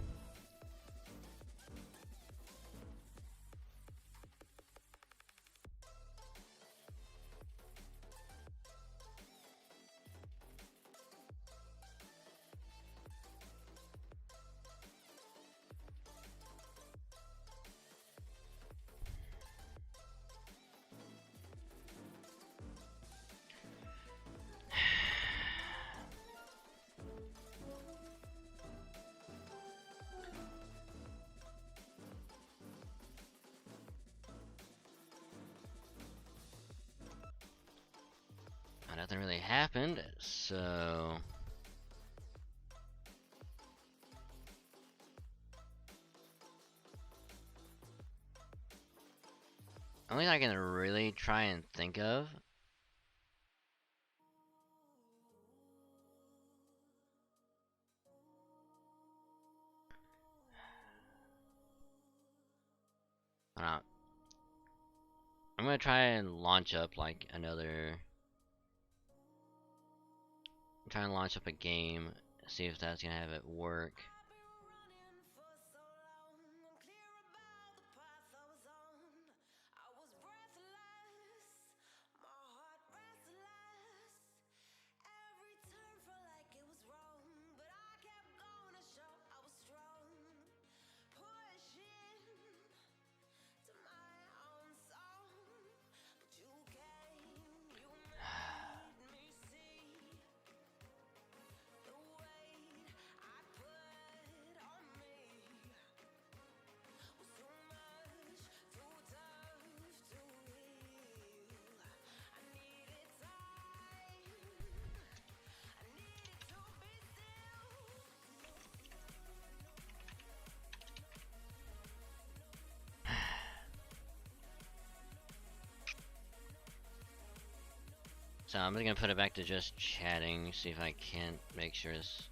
Nothing really happened, so only thing I can really try and think of I I'm gonna try and launch up like another try and launch up a game, see if that's gonna have it work. So I'm gonna put it back to just chatting, see if I can't make sure this.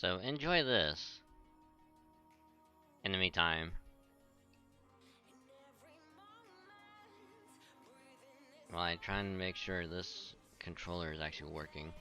So enjoy this. In the meantime, while I try and make sure this controller is actually working.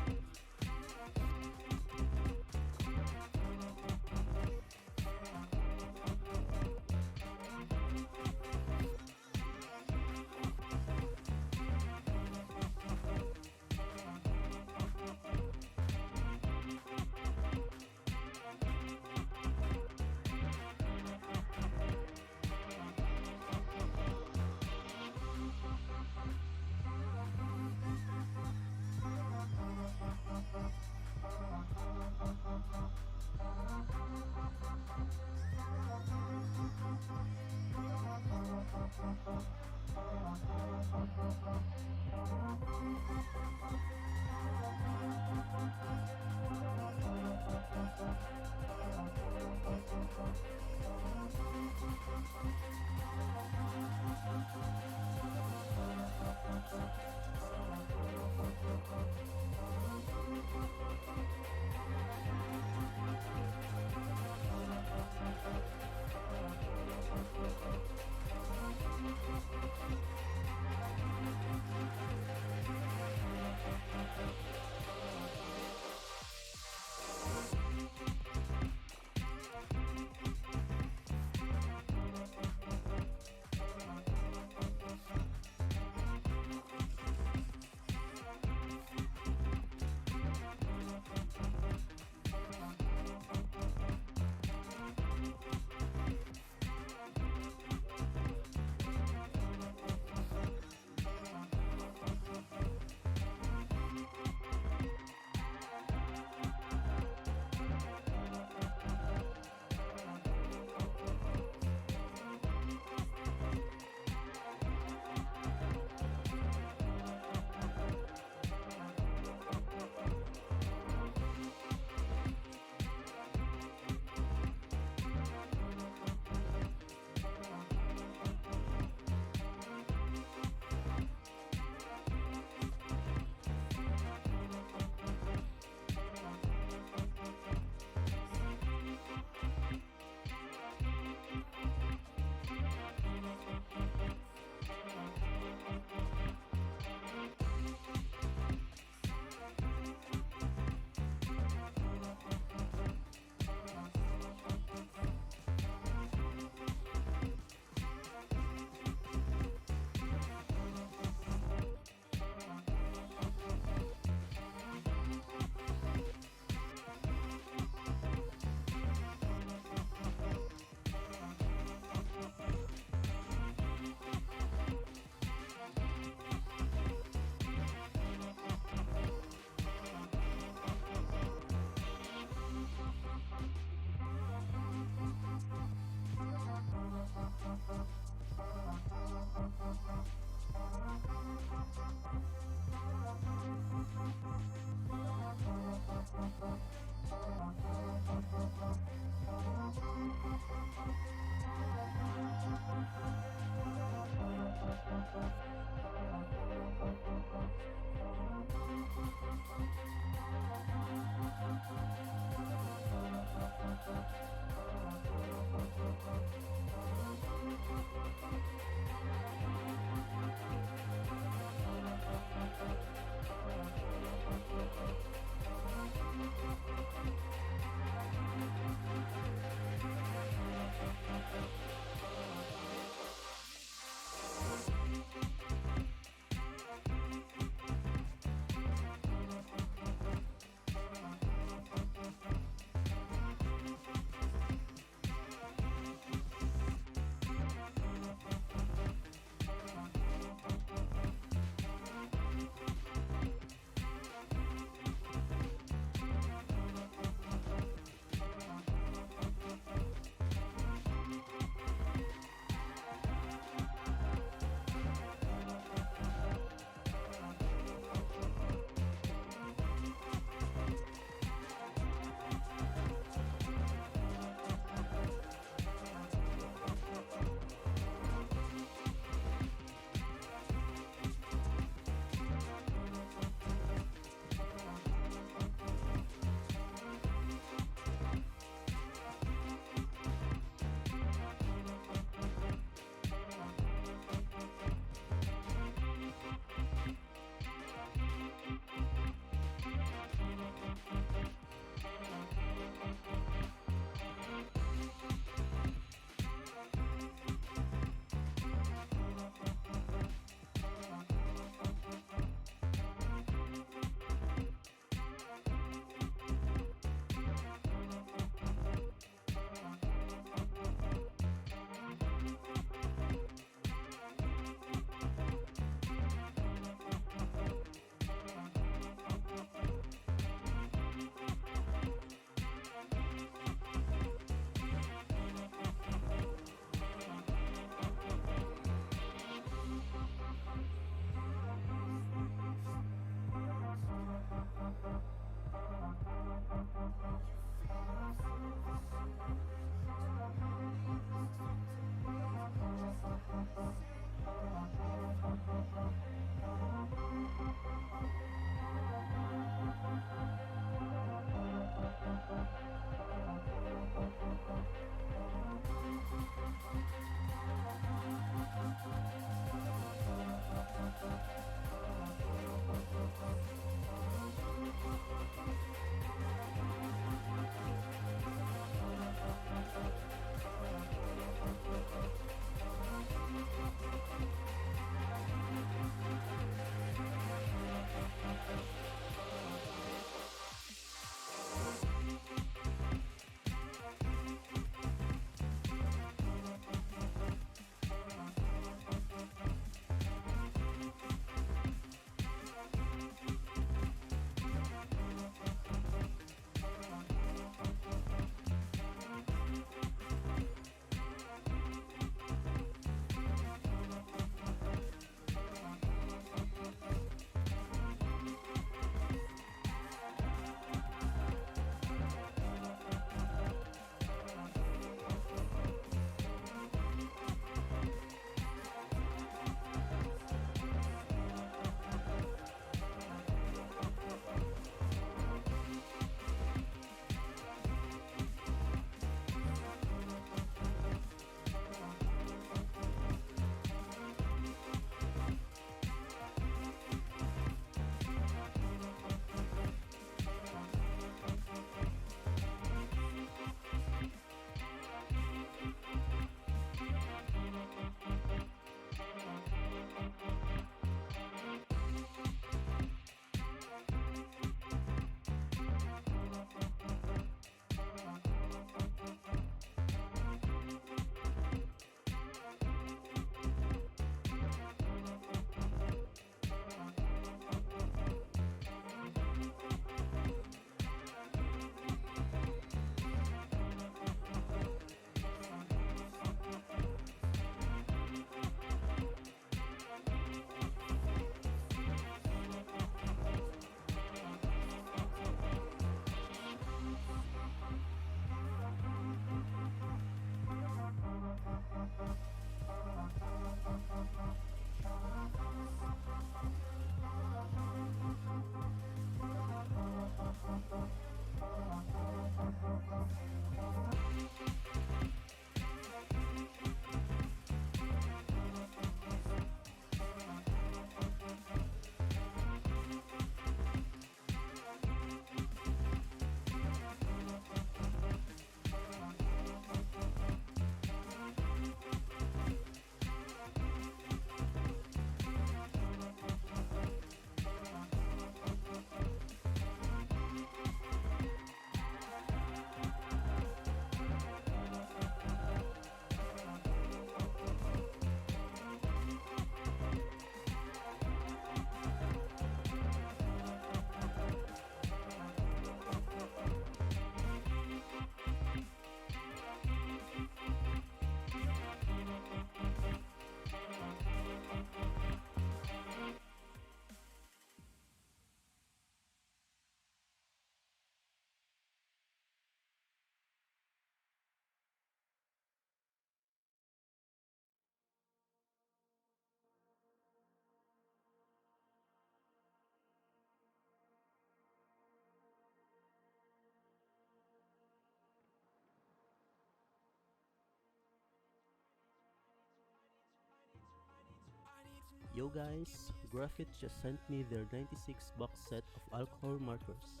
Yo guys, Graphit just sent me their 96 box set of alcohol markers.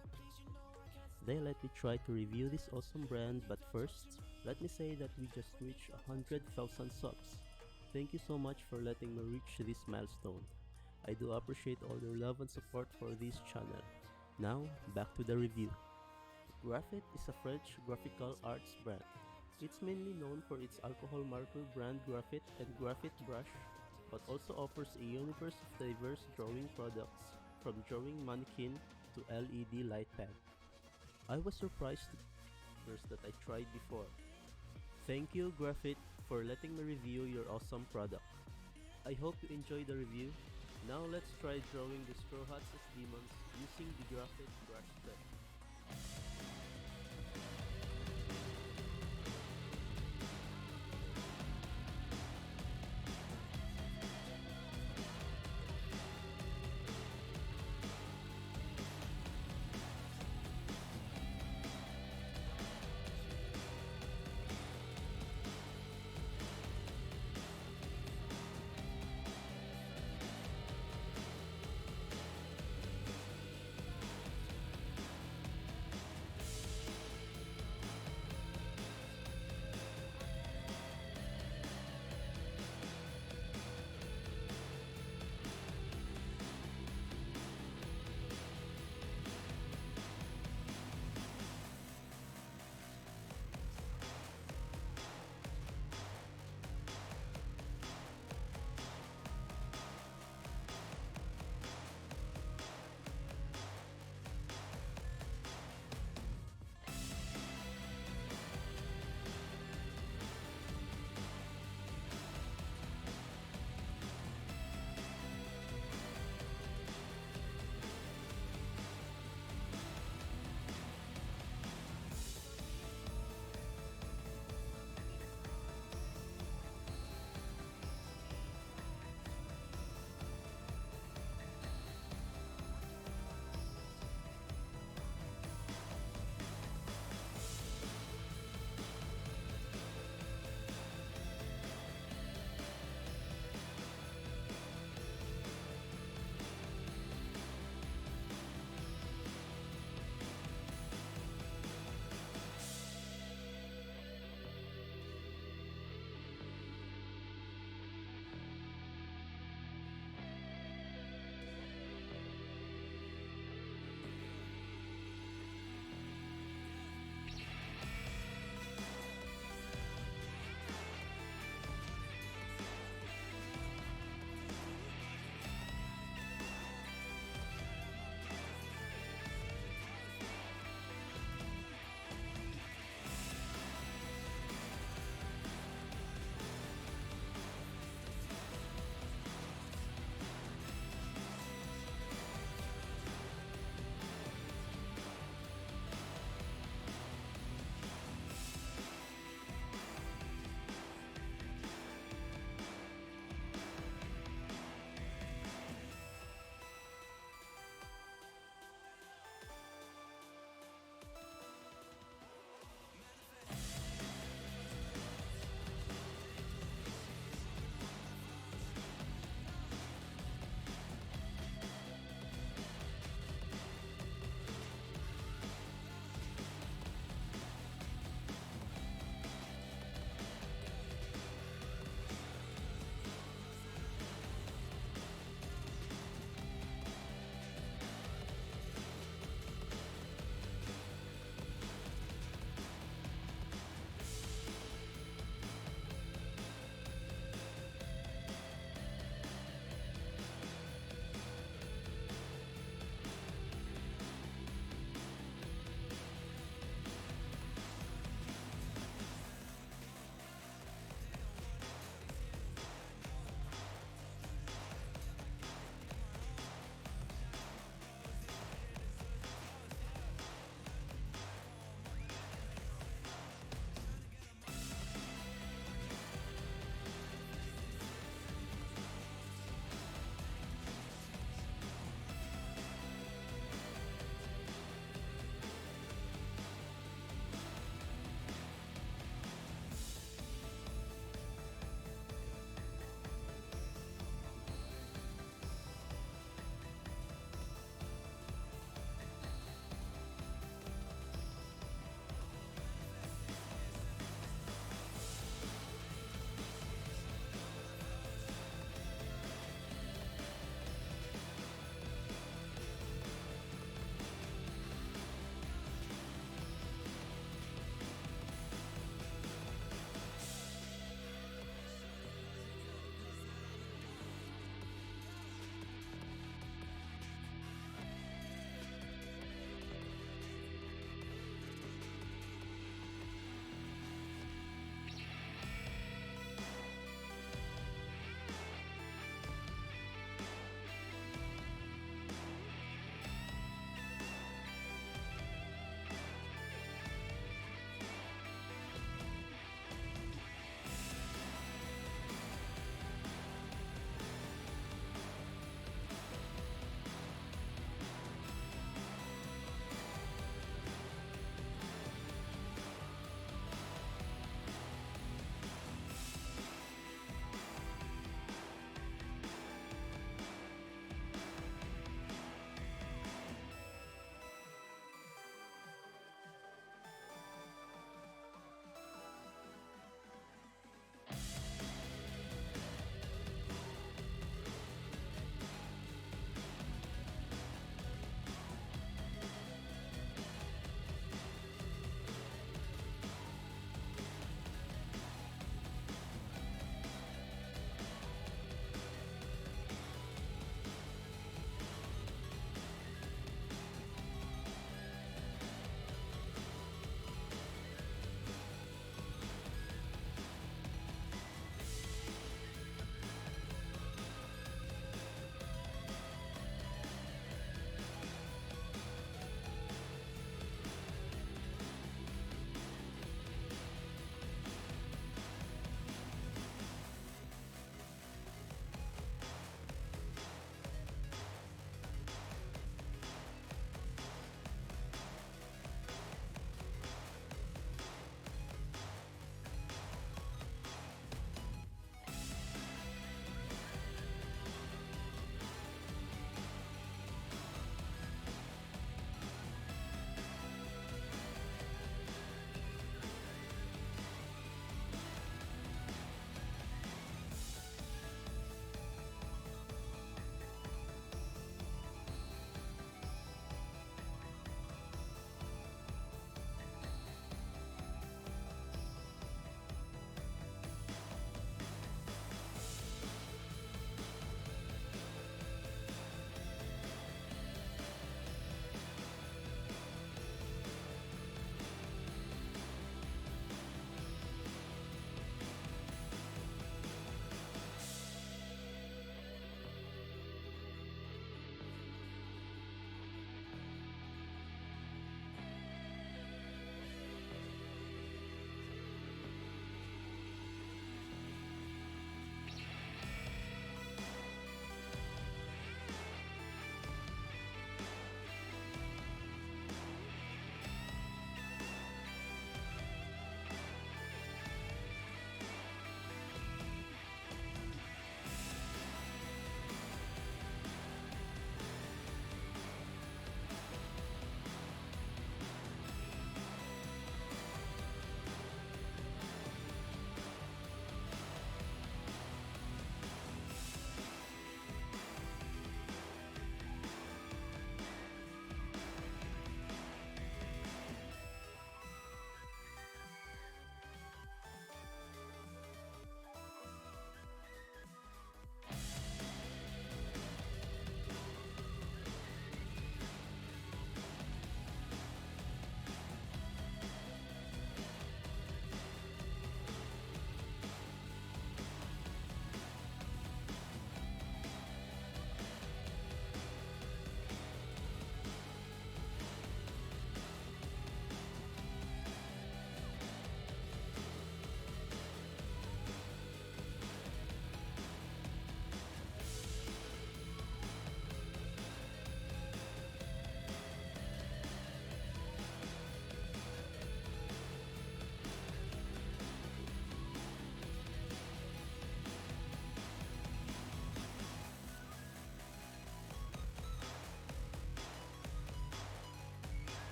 They let me try to review this awesome brand, but first, let me say that we just reached 100,000 subs. Thank you so much for letting me reach this milestone. I do appreciate all your love and support for this channel. Now, back to the review. Graphit is a French graphical arts brand. It's mainly known for its alcohol marker brand Graphit and Graphit brush, but also offers a universe of diverse drawing products, from drawing mannequin to LED light pad. I was surprised to first that I tried before. Thank you Graphit for letting me review your awesome product. I hope you enjoy the review. Now let's try drawing the Straw Hats as demons using the Graphit brush set.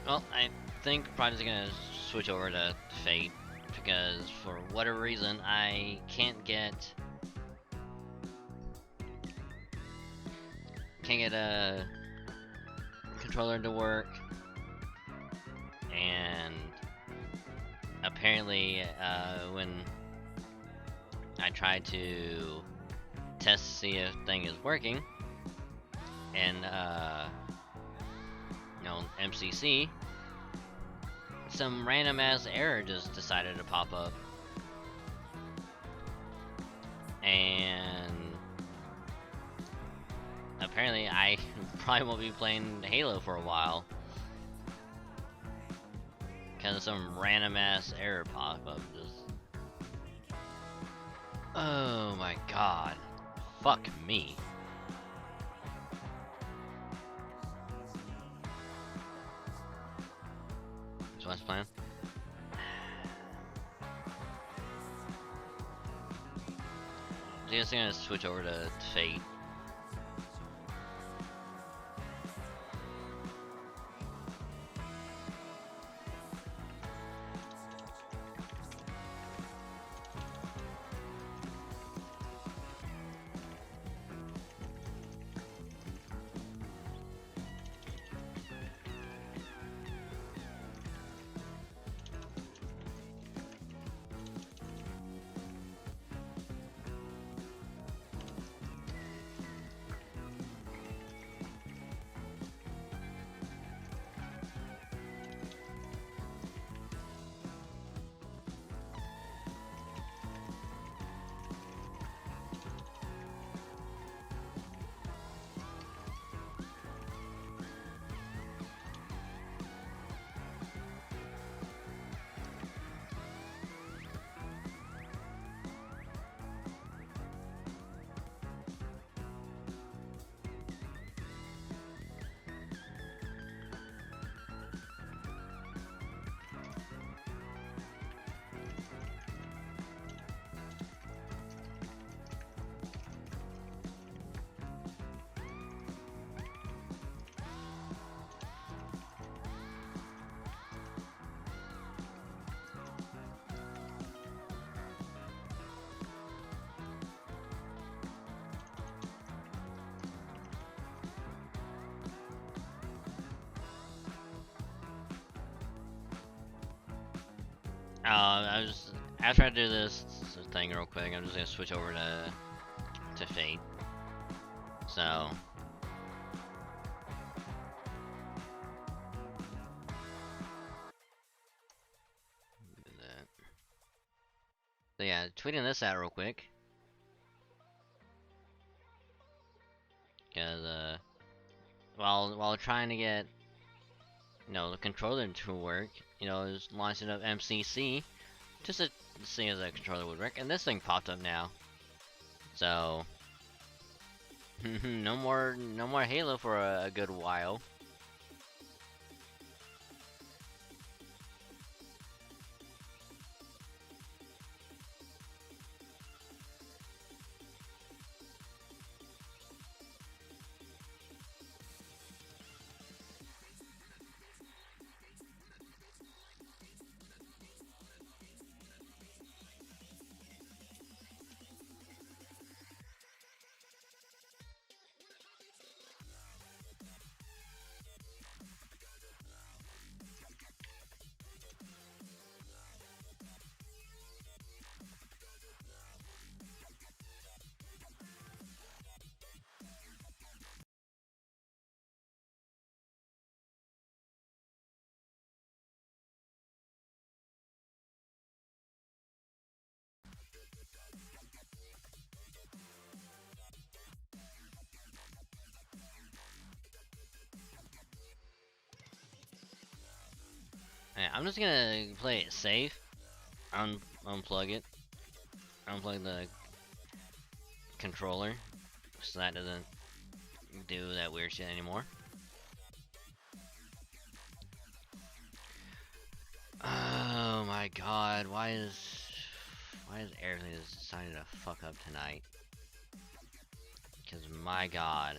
Well, I think probably just gonna switch over to Fate because for whatever reason I can't get a controller to work, and apparently when I tried to test to see if thing is working and MCC, some random ass error just decided to pop up, and apparently I probably won't be playing Halo for a while because of some random ass error pop up. Just, oh my god, fuck me. So what's the plan? I'm just gonna switch over to Fate. I was after I do this thing real quick, I'm just gonna switch over to Fate. So do that. So yeah, tweeting this out real quick, because while trying to get the controller to work, just launching up MCC just to see if the controller would work, and this thing popped up now. So no more Halo for a good while. Yeah, I'm just gonna play it safe. Unplug it. Unplug the controller so that doesn't do that weird shit anymore. Oh my god, why is everything just deciding to fuck up tonight? Because my god.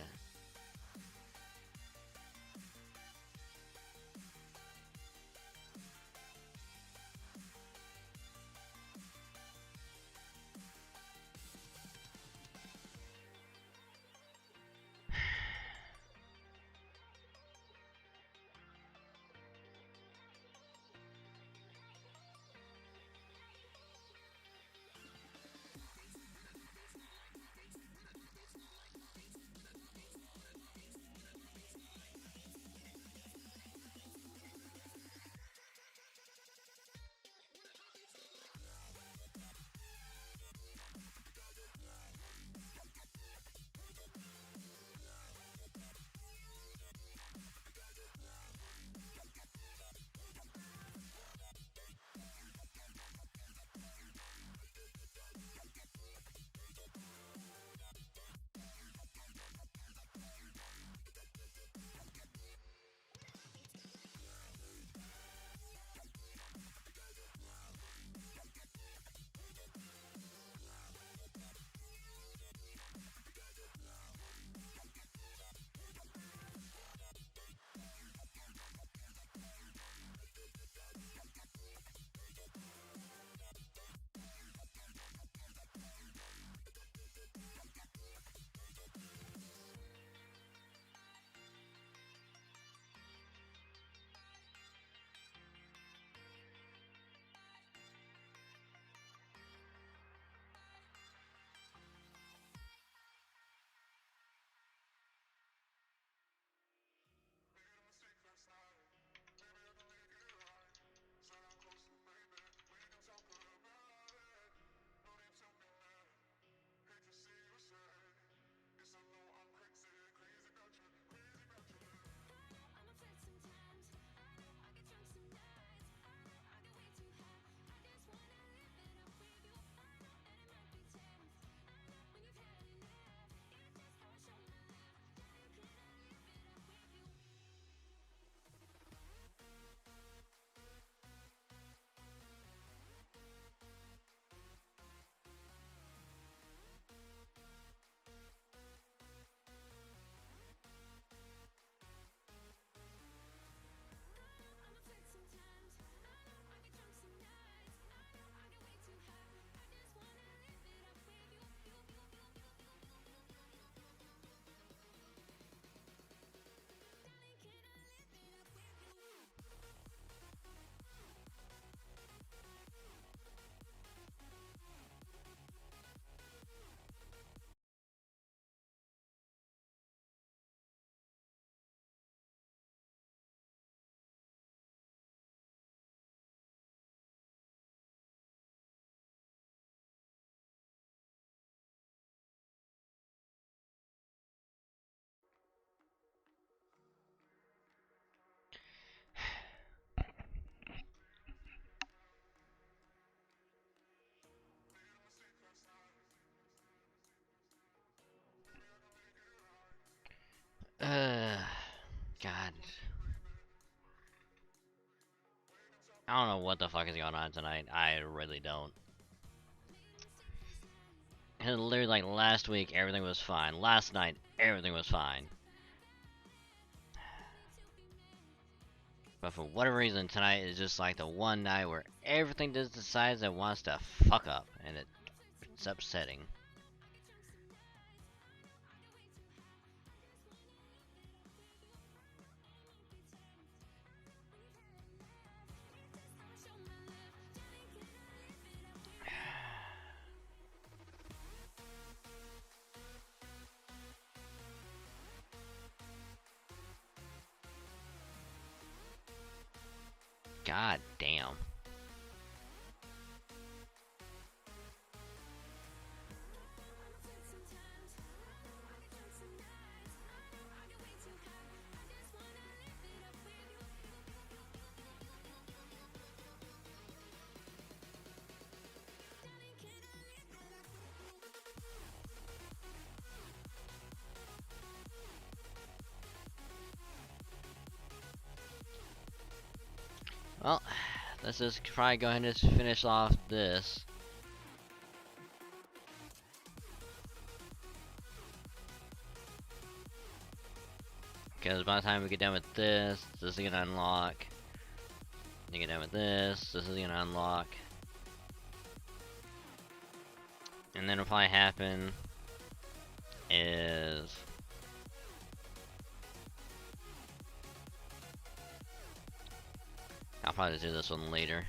I don't know what the fuck is going on tonight. I really don't. And literally, like last week, everything was fine. Last night, everything was fine. But for whatever reason, tonight is just like the one night where everything just decides it wants to fuck up, and it's upsetting. God damn. Well, let's just probably go ahead and just finish off this. Because by the time we get done with this, this is gonna unlock. Then get done with this is gonna unlock. And then what'll probably happen is I'll probably do this one later.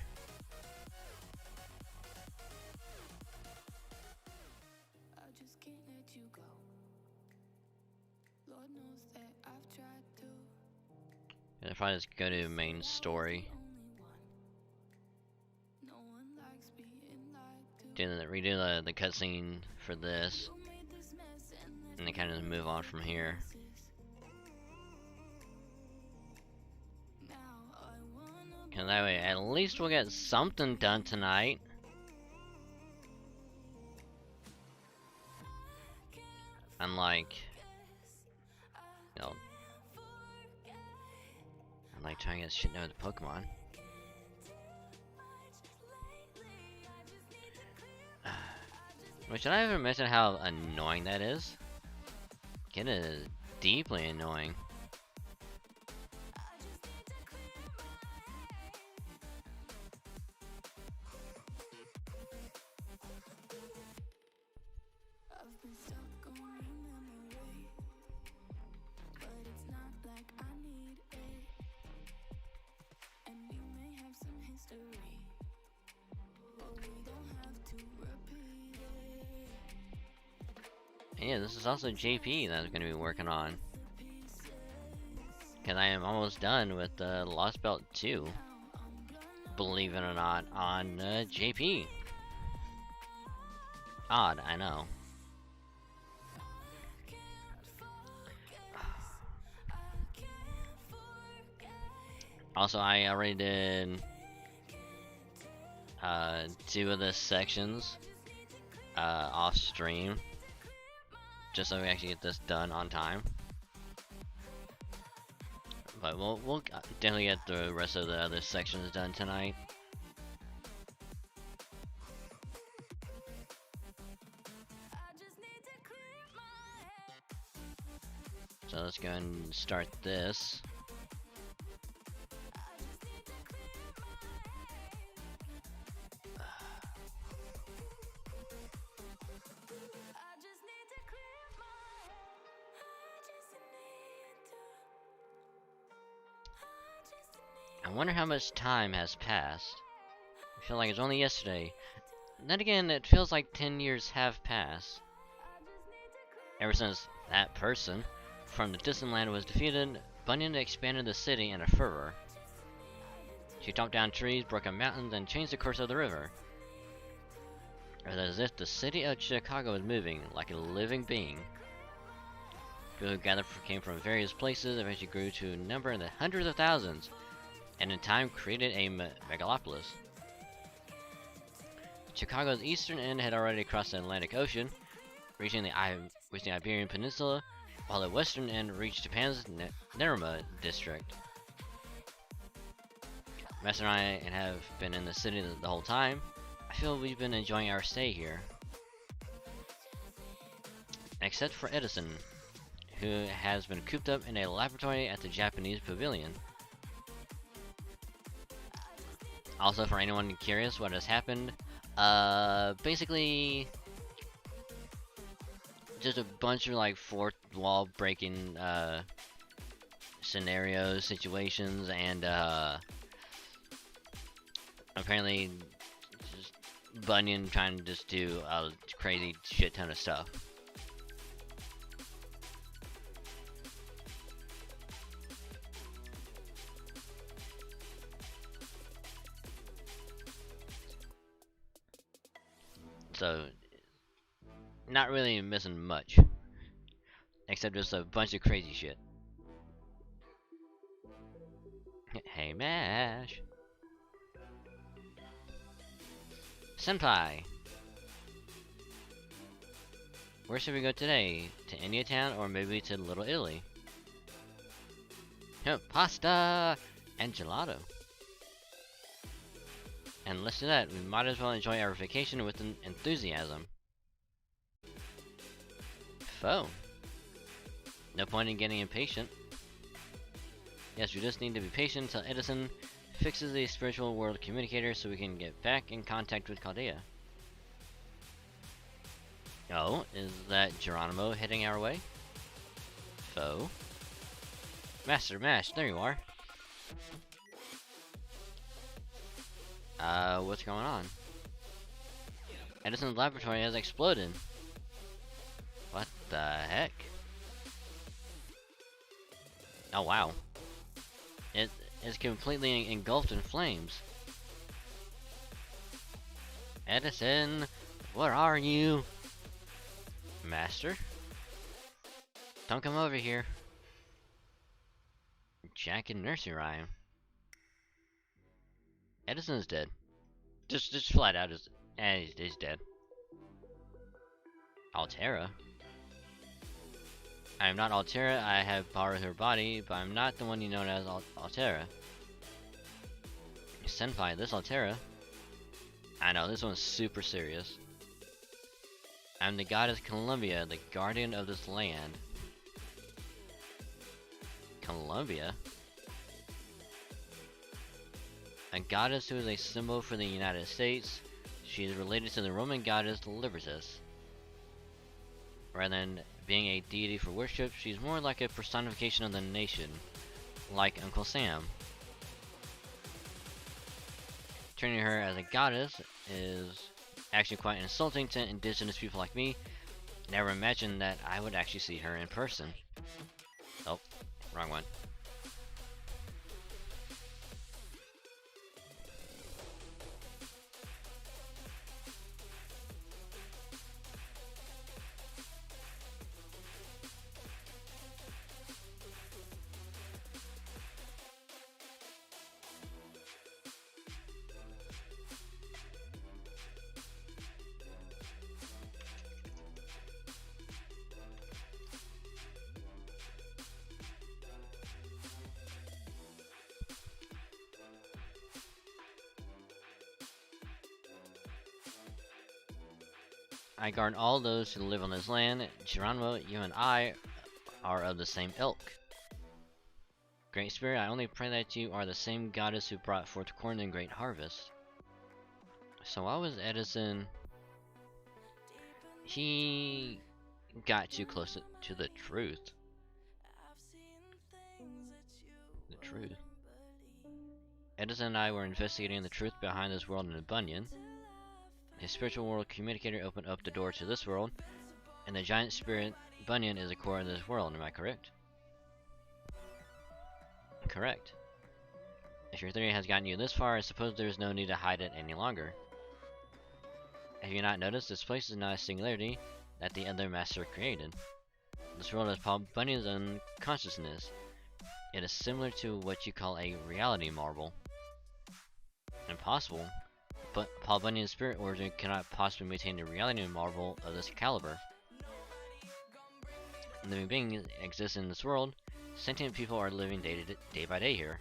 I just can't let you go. Lord knows that I've tried to. And I'll probably just go to main story. No one likes being lied to. Redo the cutscene for this, You made this mess and then kind of move on from here. now I wanna Cause that way, at least we'll get something done tonight. Unlike, you know, unlike trying to get shit done with Pokemon. Wait, should I ever mention how annoying that is? It is deeply annoying. I've been stuck on your memory, but it's not like I need it. And we may have some history, but we don't have to repeat it. And yeah, this is also JP that I'm going to be working on. Because I am almost done with Lost Belt 2. Believe it or not, on JP. Odd, I know. Also, I already did 2 of the sections off stream, just so we actually get this done on time. But we'll definitely get the rest of the other sections done tonight. So let's go and start this. I wonder how much time has passed. I feel like it's only yesterday. Then again, it feels like 10 years have passed. Ever since that person from the distant land was defeated, Bunyan expanded the city in a fervor. She chopped down trees, broke up mountains, and changed the course of the river. It was as if the city of Chicago was moving like a living being. People who came from various places, eventually grew to a number in the hundreds of thousands, and in time created a megalopolis. Chicago's eastern end had already crossed the Atlantic Ocean, reaching the Iberian Peninsula, while the western end reached Japan's Nerima district. Master and I have been in the city the whole time. I feel we've been enjoying our stay here. Except for Edison, who has been cooped up in a laboratory at the Japanese pavilion. Also, for anyone curious what has happened, basically just a bunch of like fourth wall breaking scenarios, situations, and apparently just Bunyan trying to just do a crazy shit ton of stuff. So, not really missing much, except just a bunch of crazy shit. Hey, Mash! Senpai! Where should we go today? To India Town or maybe to Little Italy? Pasta! And gelato. And listen to that, we might as well enjoy our vacation with enthusiasm. Foe. No point in getting impatient. Yes, we just need to be patient until Edison fixes the spiritual world communicator so we can get back in contact with Chaldea. Oh, is that Geronimo heading our way? Foe. Master Mash, there you are. What's going on? Edison's laboratory has exploded. What the heck? Oh wow. It is completely engulfed in flames. Edison, where are you? Master? Don't come over here. Jack and nursery rhyme. Edison is dead. Just flat out is, he's dead. Altera? I am not Altera, I have borrowed her body, but I'm not the one you know as Altera. Senpai, this Altera? I know, this one's super serious. I'm the goddess Columbia, the guardian of this land. Columbia? A goddess who is a symbol for the United States. She is related to the Roman goddess Libertas. Rather than being a deity for worship, she's more like a personification of the nation, like Uncle Sam. Treating her as a goddess is actually quite insulting to indigenous people like me. Never imagined that I would actually see her in person. Oh, wrong one. I guard all those who live on this land. Geronimo, you and I are of the same ilk. Great Spirit, I only pray that you are the same goddess who brought forth corn and great harvest. So why was Edison... He got too close to the truth. The truth. Edison and I were investigating the truth behind this world in a Bunyan. His spiritual world communicator opened up the door to this world, and the giant spirit Bunyan is the core of this world, am I correct? Correct. If your theory has gotten you this far, I suppose there is no need to hide it any longer. Have you not noticed this place is not a singularity that the other master created? This world is Paul Bunyan's own consciousness. It is similar to what you call a reality marble. Impossible. But Paul Bunyan's spirit origin cannot possibly maintain a reality marble of this caliber. Living beings exist in this world. Sentient people are living day by day here.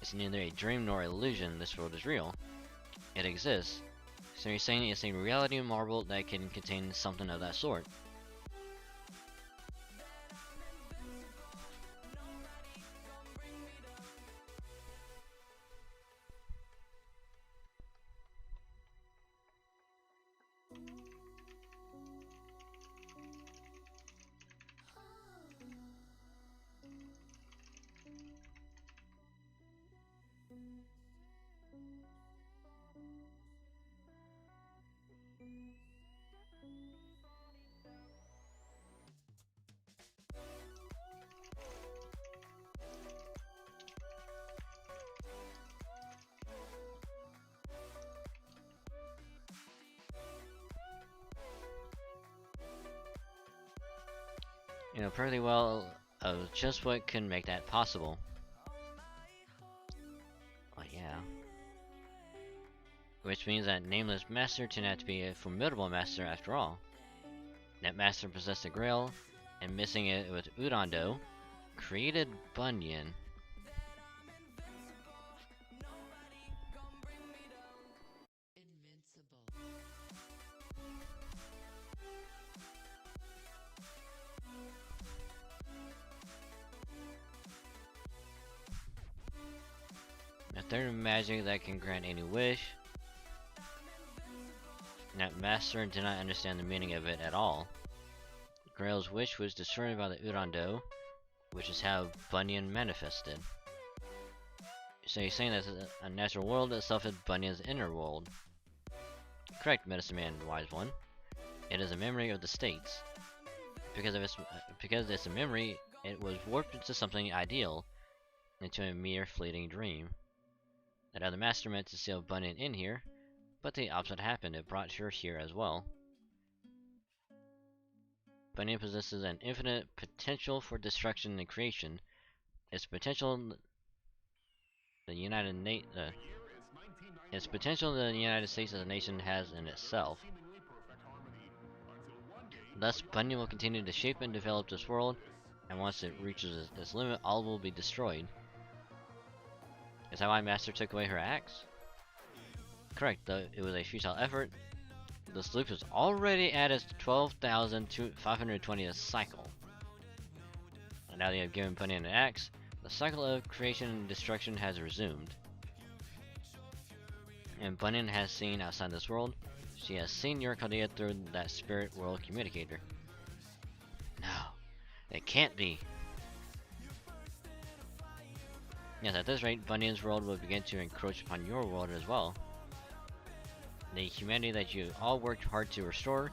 It's neither a dream nor illusion. This world is real. It exists. So you're saying it's a reality marble that can contain something of that sort. You know perfectly well of just what can make that possible. Oh yeah. Which means that Nameless Master turned out to be a formidable master after all. That master possessed a grail, and missing it with udon dough, created Bunyan. A third magic that can grant any wish. That master did not understand the meaning of it at all. Grail's wish was destroyed by the udon dough, which is how Bunyan manifested. So you're saying that a natural world itself is Bunyan's inner world. Correct, Medicine Man, Wise One. It is a memory of the states. Because it's a memory, it was warped into something ideal, into a mere fleeting dream. That other master meant to seal Bunyan in here, but the opposite happened. It brought her here as well. Bunyan possesses an infinite potential for destruction and creation. Its potential, the United States as a nation has in itself. Thus, Bunyan will continue to shape and develop this world, and once it reaches its limit, all will be destroyed. Is that why Master took away her axe? Correct, though it was a futile effort. This loop is already at its 12,520th cycle. And now that you have given Bunyan an axe, the cycle of creation and destruction has resumed. And Bunyan has seen outside this world. She has seen your Chaldea through that spirit world communicator. No, it can't be. Yes, at this rate, Bunyan's world will begin to encroach upon your world as well. The humanity that you all worked hard to restore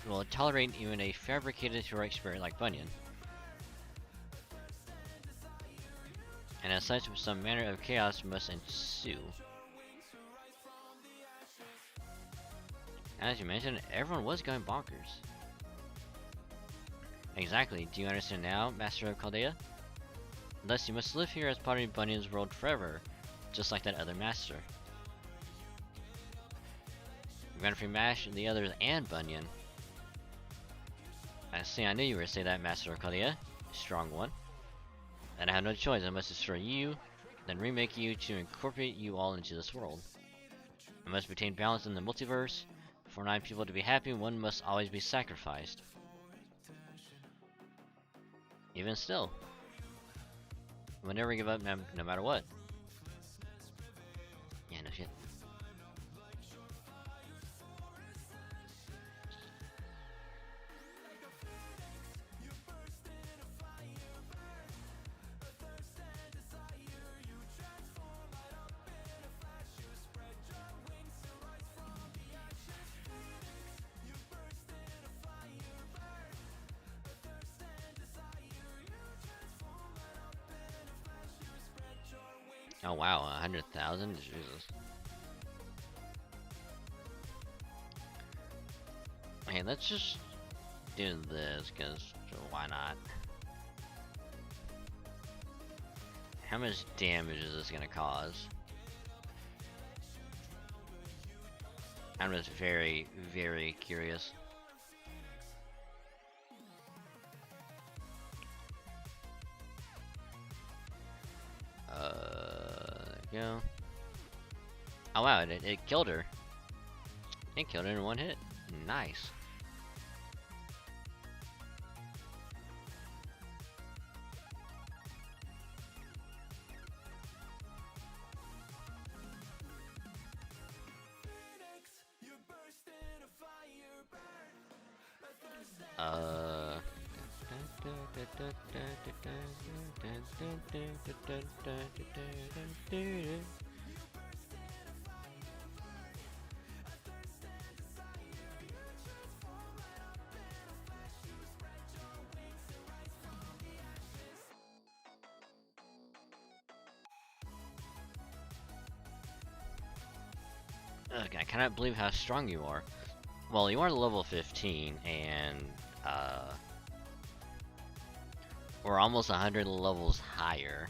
will tolerate even a fabricated heroic spirit like Bunyan. And as such, some manner of chaos must ensue. As you mentioned, everyone was going bonkers. Exactly, do you understand now, Master of Chaldea? Thus, you must live here as part of Bunyan's world forever, just like that other master. You're gonna free Mash, the others, and Bunyan. I see, I knew you were gonna say that, Master of Chaldea. Strong one. And I have no choice, I must destroy you, then remake you to incorporate you all into this world. I must retain balance in the multiverse. For 9 people to be happy, one must always be sacrificed. Even still. We'll never give up no matter what. Yeah, no shit. Oh wow, 100,000? Jesus. Hey, let's just do this, cause why not? How much damage is this gonna cause? I'm just very, very curious. go. Oh wow, it killed her. It killed her in one hit. Nice. Ugh, I cannot believe how strong you are. Well, you are level 15, and we're almost 100 levels higher.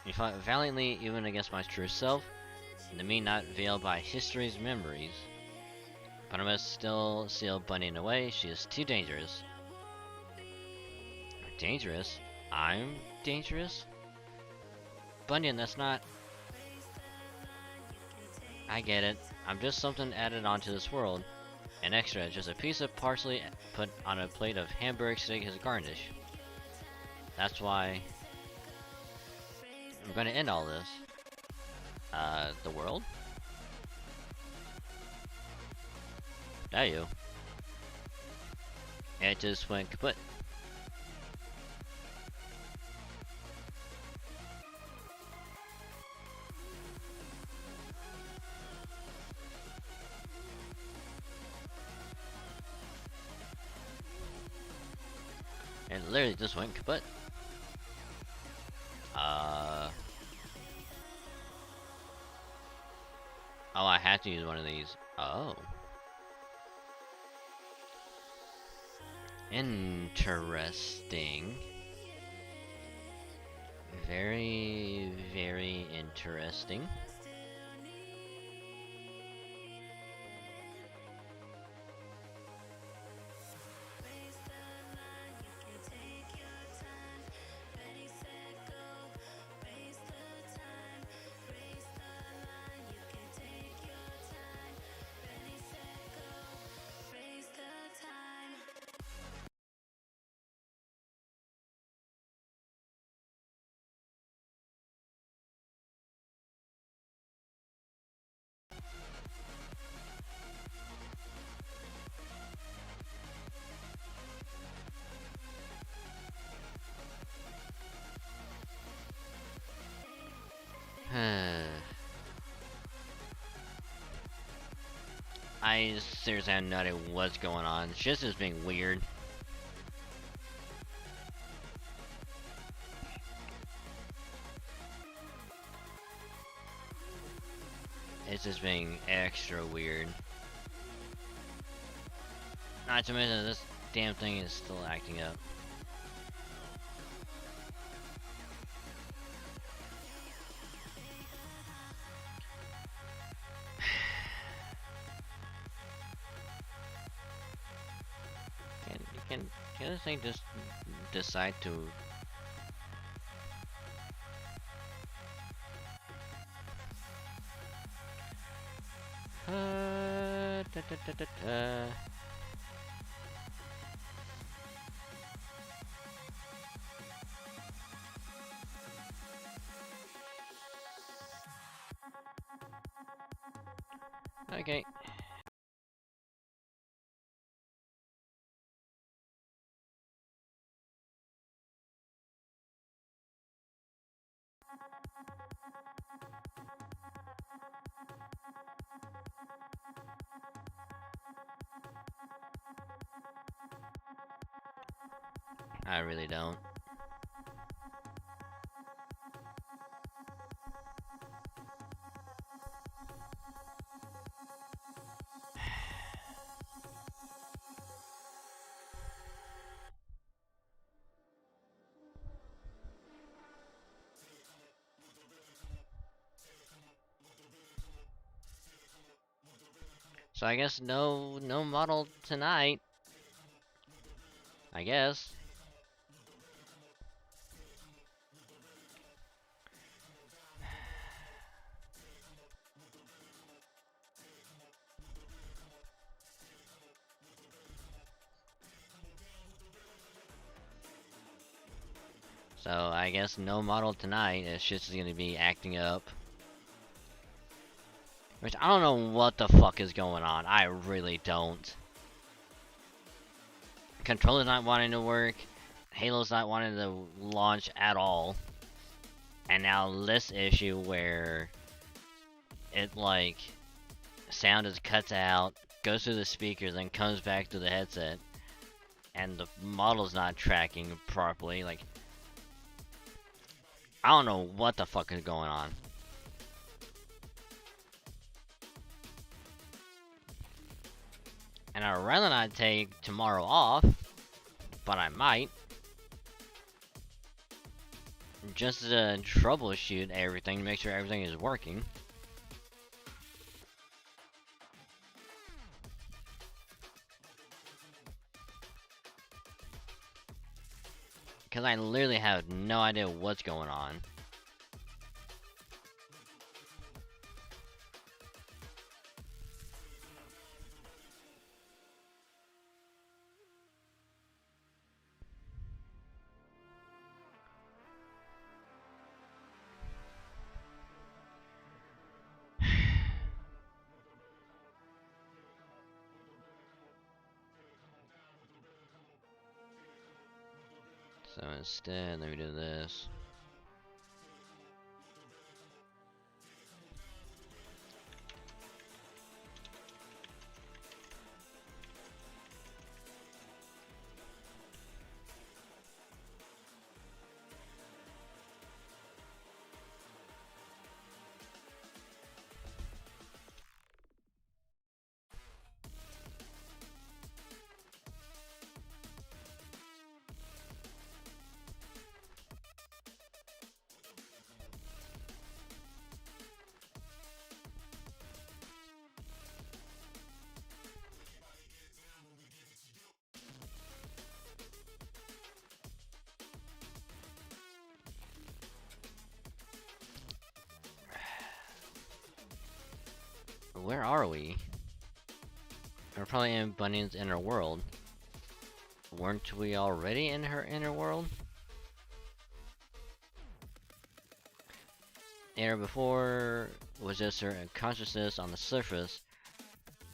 You fought valiantly even against my true self, the me not veiled by history's memories. But I must still seal Bunyan away. She is too dangerous. Dangerous? I'm dangerous? Bunyan, that's not... I get it. I'm just something added onto this world. An extra, just a piece of parsley put on a plate of hamburg steak as a garnish. That's why... I'm gonna end all this. The world? There you. It just went kaput. It literally just went kaput. Oh, I had to use one of these. Oh. Interesting. Very, very interesting. I seriously have no idea what's going on. It's just being weird. It's just being extra weird. Not to mention this damn thing is still acting up. Can this thing just decide to... Okay. I really don't. So I guess no model tonight. I guess. So I guess no model tonight. It's just gonna be acting up. Which I don't know what the fuck is going on. I really don't. Controller's not wanting to work. Halo's not wanting to launch at all. And now this issue where it like sound just cuts out, goes through the speakers, then comes back to the headset, and the model's not tracking properly. Like, I don't know what the fuck is going on. And I'd rather not take tomorrow off, but I might. Just to troubleshoot everything, to make sure everything is working. Because I literally have no idea what's going on. So instead, let me do this. Where are we? We're probably in Bunny's inner world. Weren't we already in her inner world? Era before was just her consciousness on the surface,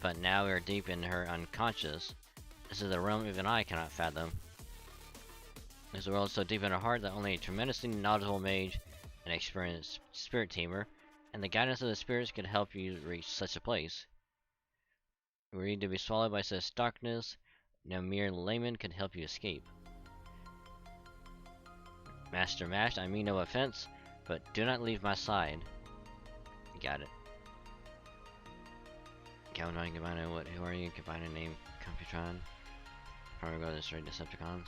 but now we are deep in her unconscious. This is a realm even I cannot fathom. This world is so deep in her heart that only a tremendously knowledgeable mage and experienced spirit tamer and the guidance of the spirits could help you reach such a place. Were you to be swallowed by such darkness, no mere layman could help you escape. Master Mash, I mean no offense, but do not leave my side. Got it. Go knowing combine what? Who are you? Combine a name, Computron. Probably go to straight Decepticons.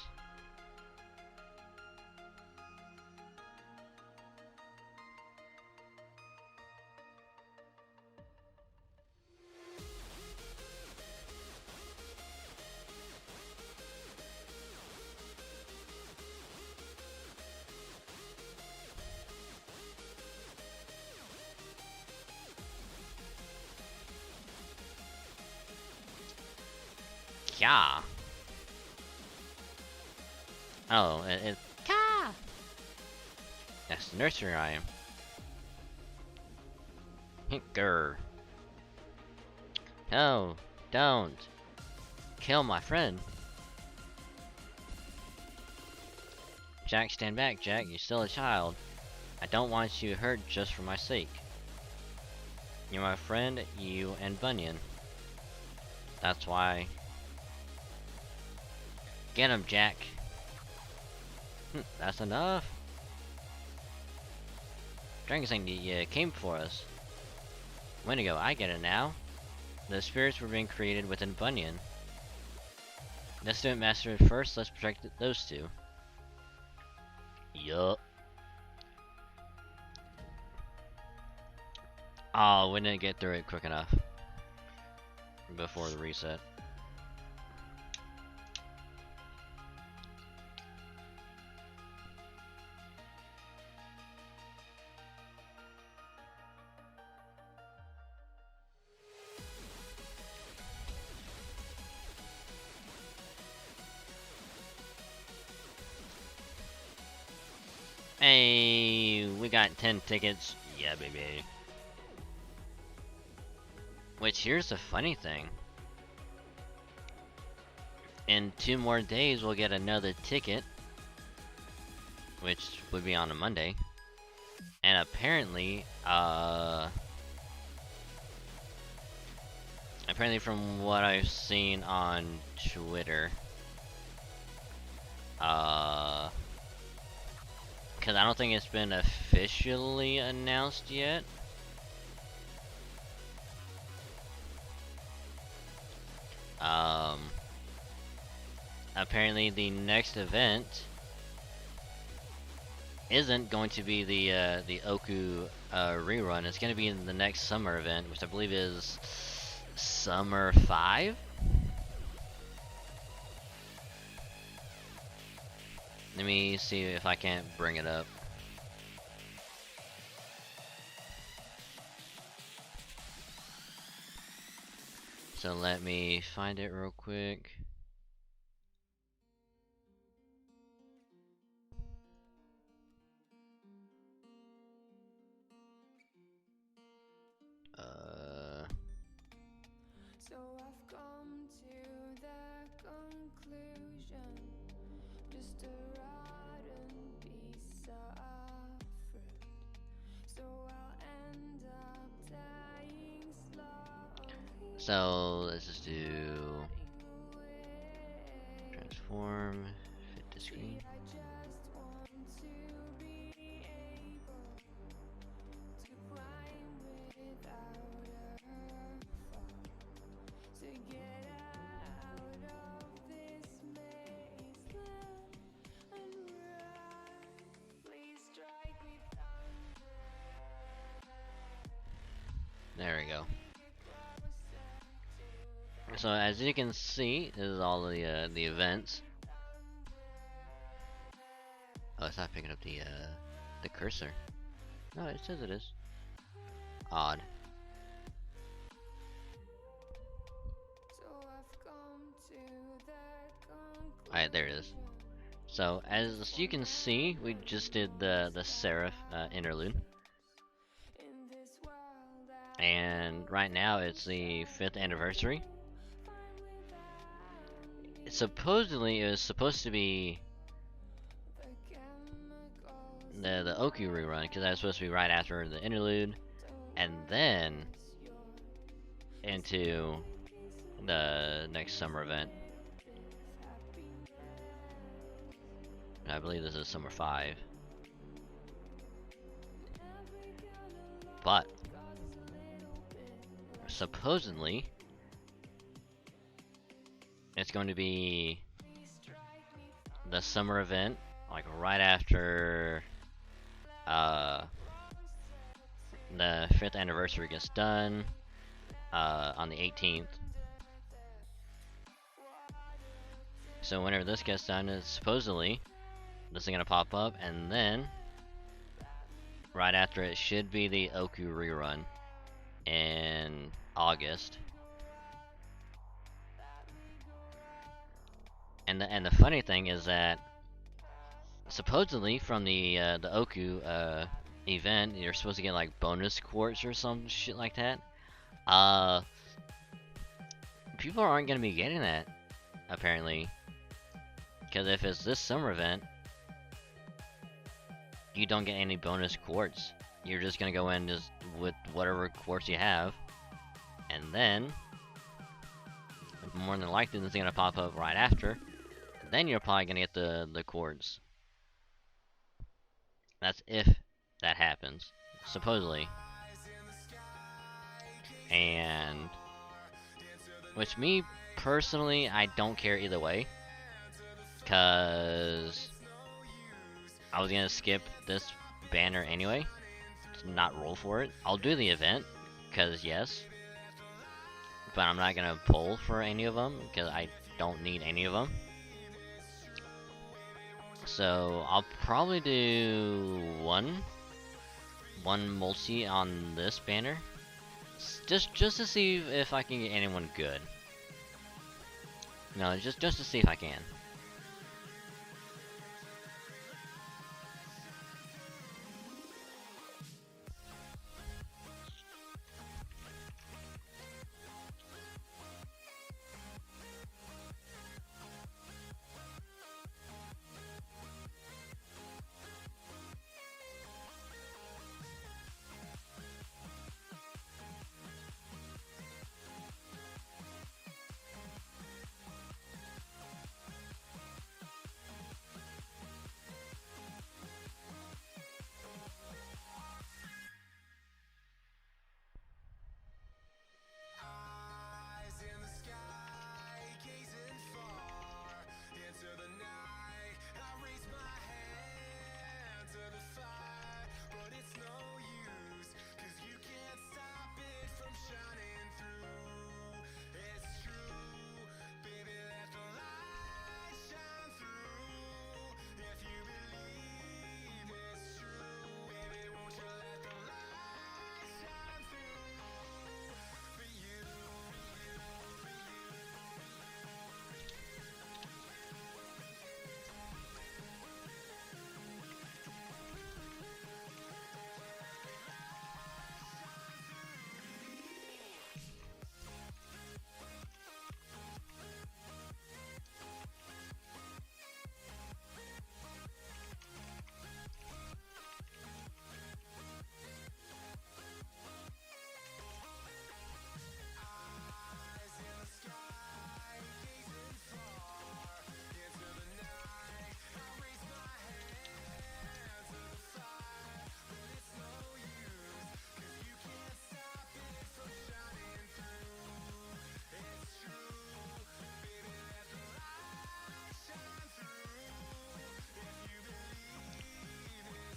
Yeah. Oh, it's Ka. Yes, nursery rhyme. Grr. No, don't kill my friend. Jack, stand back, Jack. You're still a child. I don't want you hurt just for my sake. You're my friend, you and Bunyan. That's why. Get him, Jack. That's enough. Dragon saying you came for us. Wendigo, I get it now. The spirits were being created within Bunyan. Let's do it, Master. First, let's protect those two. Yup. Oh, we didn't get through it quick enough. before the reset. Hey, we got 10 tickets. Yeah, baby. Which, here's the funny thing. In 2 more days, we'll get another ticket. Which would be on a Monday. And apparently, apparently from what I've seen on Twitter, because I don't think it's been officially announced yet. Apparently the next event isn't going to be the Oku rerun. It's going to be in the next summer event, which I believe is Summer 5. Let me see if I can't bring it up. So let me find it real quick. So I've come to the conclusion, just a rotten piece of fruit. So I'll end up dying slowly. So let's just do transform, fit the screen. I just want to be able to climb without a fall, to get out of this maze and run. Please strike me thunder. There we go. So as you can see, this is all the events. Oh, it's not picking up the cursor. No, it says it is. Odd. Alright, there it is. So as you can see, we just did the Seraph interlude. And right now it's the 5th anniversary. Supposedly it was supposed to be the Oku rerun, because that was supposed to be right after the interlude, and then into the next summer event. I believe this is Summer 5. But supposedly it's going to be the summer event, like right after the 5th anniversary gets done on the 18th. So whenever this gets done, it's supposedly this is gonna pop up, and then right after it should be the Oku rerun in August. And the funny thing is that supposedly from the Oku event, you're supposed to get like bonus quartz or some shit like that. People aren't gonna be getting that apparently, because if it's this summer event, you don't get any bonus quartz. You're just gonna go in just with whatever quartz you have, and then more than likely this is gonna pop up right after. Then you're probably gonna get the quartz. That's if that happens, supposedly. And which me personally, I don't care either way, cause I was gonna skip this banner anyway, to not roll for it. I'll do the event, cause yes, but I'm not gonna pull for any of them because I don't need any of them. So I'll probably do one multi on this banner, just to see if I can get anyone good. No, just to see if I can.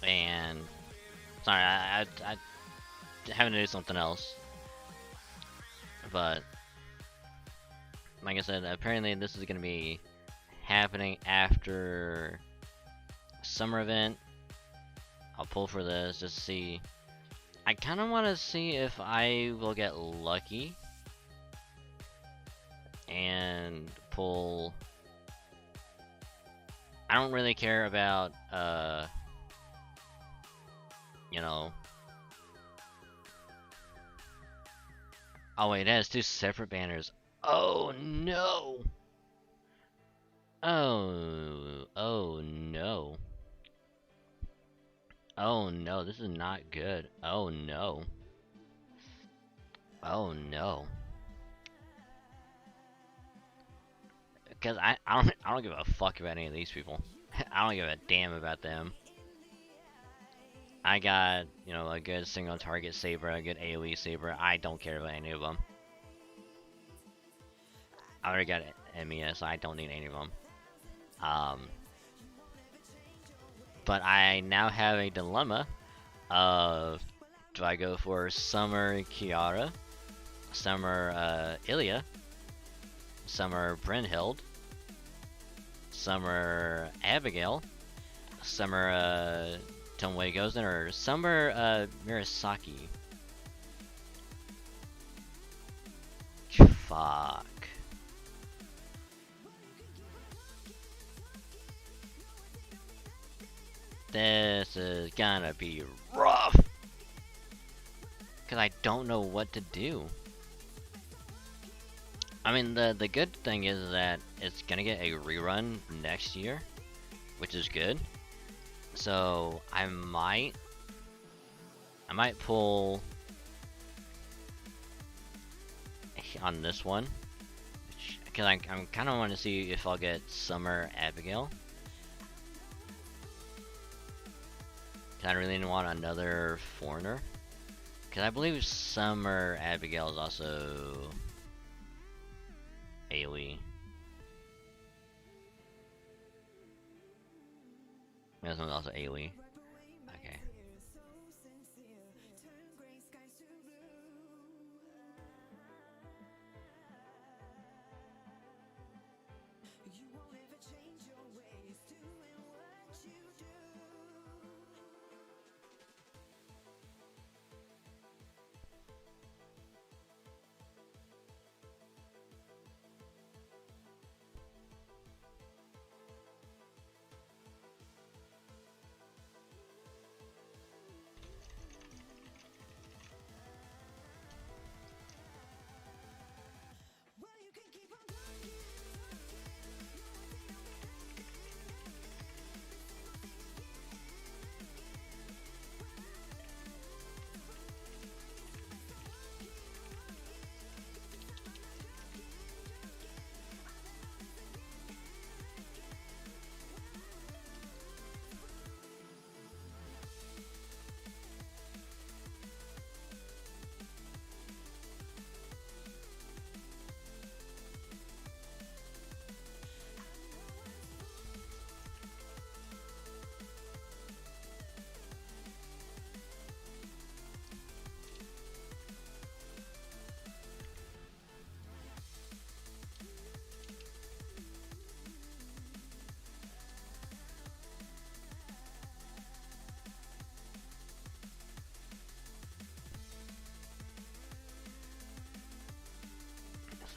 And sorry, I having to do something else. But like I said, apparently this is gonna be happening after summer event. I'll pull for this just to see. I kind of want to see if I will get lucky and pull. I don't really care about you know. Oh wait, it has two separate banners. Oh no! Oh no. Oh no, this is not good. Oh no. Oh no. Because I don't give a fuck about any of these people. I don't give a damn about them. I got, you know, a good single target saber, a good AoE saber. I don't care about any of them. I already got MES, so I don't need any of them. But I now have a dilemma of, do I go for Summer Kiara, Summer Ilya, Summer Brynhild, Summer Abigail, Summer Tomoe Gozen, or Summer Murasaki? Fuck. This is gonna be rough. Cause I don't know what to do. I mean, the good thing is that it's gonna get a rerun next year, which is good. So I might pull on this one, because I'm kind of want to see if I'll get Summer Abigail. Cause I really want another foreigner, because I believe Summer Abigail is also AoE. This one's also AoE. Okay.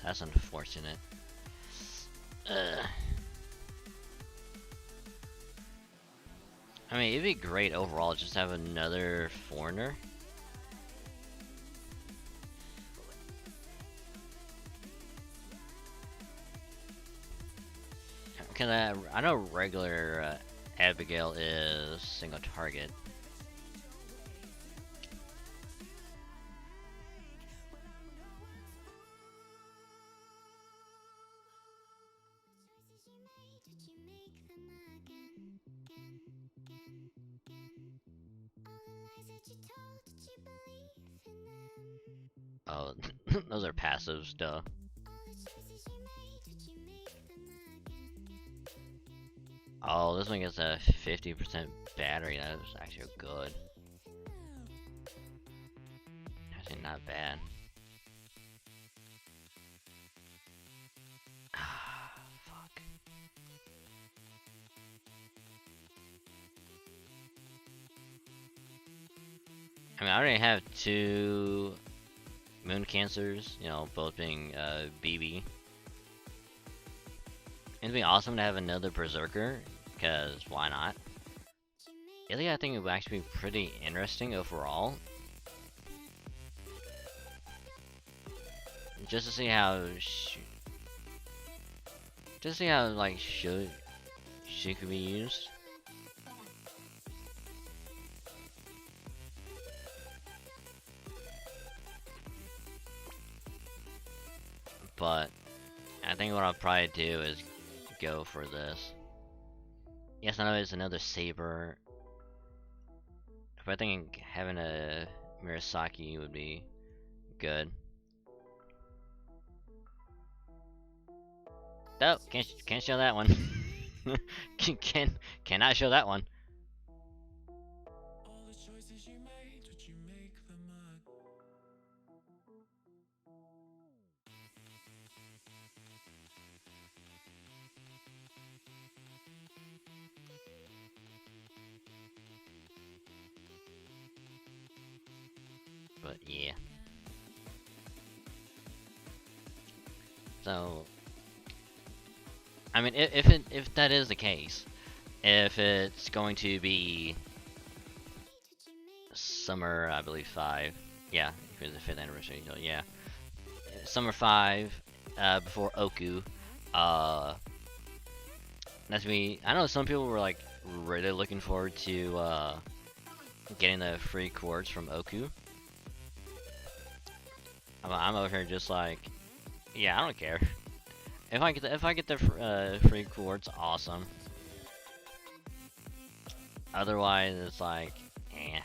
That's unfortunate. I mean, it'd be great overall just to have another foreigner. Cause I know regular Abigail is single target. Oh, those are passives, duh. Oh, this one gets a 50% battery. That is actually good. Actually, not bad. Ah, fuck. I mean, I already have 2 moon cancers, you know, both being BB. It'd be awesome to have another berserker, because why not? Really, I think it would actually be pretty interesting overall. Just to see how like she could be used. But I think what I'll probably do is go for this. Yes, I know it's another saber, but I think having a Murasaki would be good. Oh, can't show that one. Cannot show that one. But yeah. So, I mean, if that is the case, if it's going to be summer, I believe 5, yeah, because the 5th anniversary, so yeah, summer 5, before Oku, that's me. I know some people were like really looking forward to getting the free quartz from Oku. I'm over here just like, yeah, I don't care. If I get the free quartz, awesome. Otherwise, it's like, eh.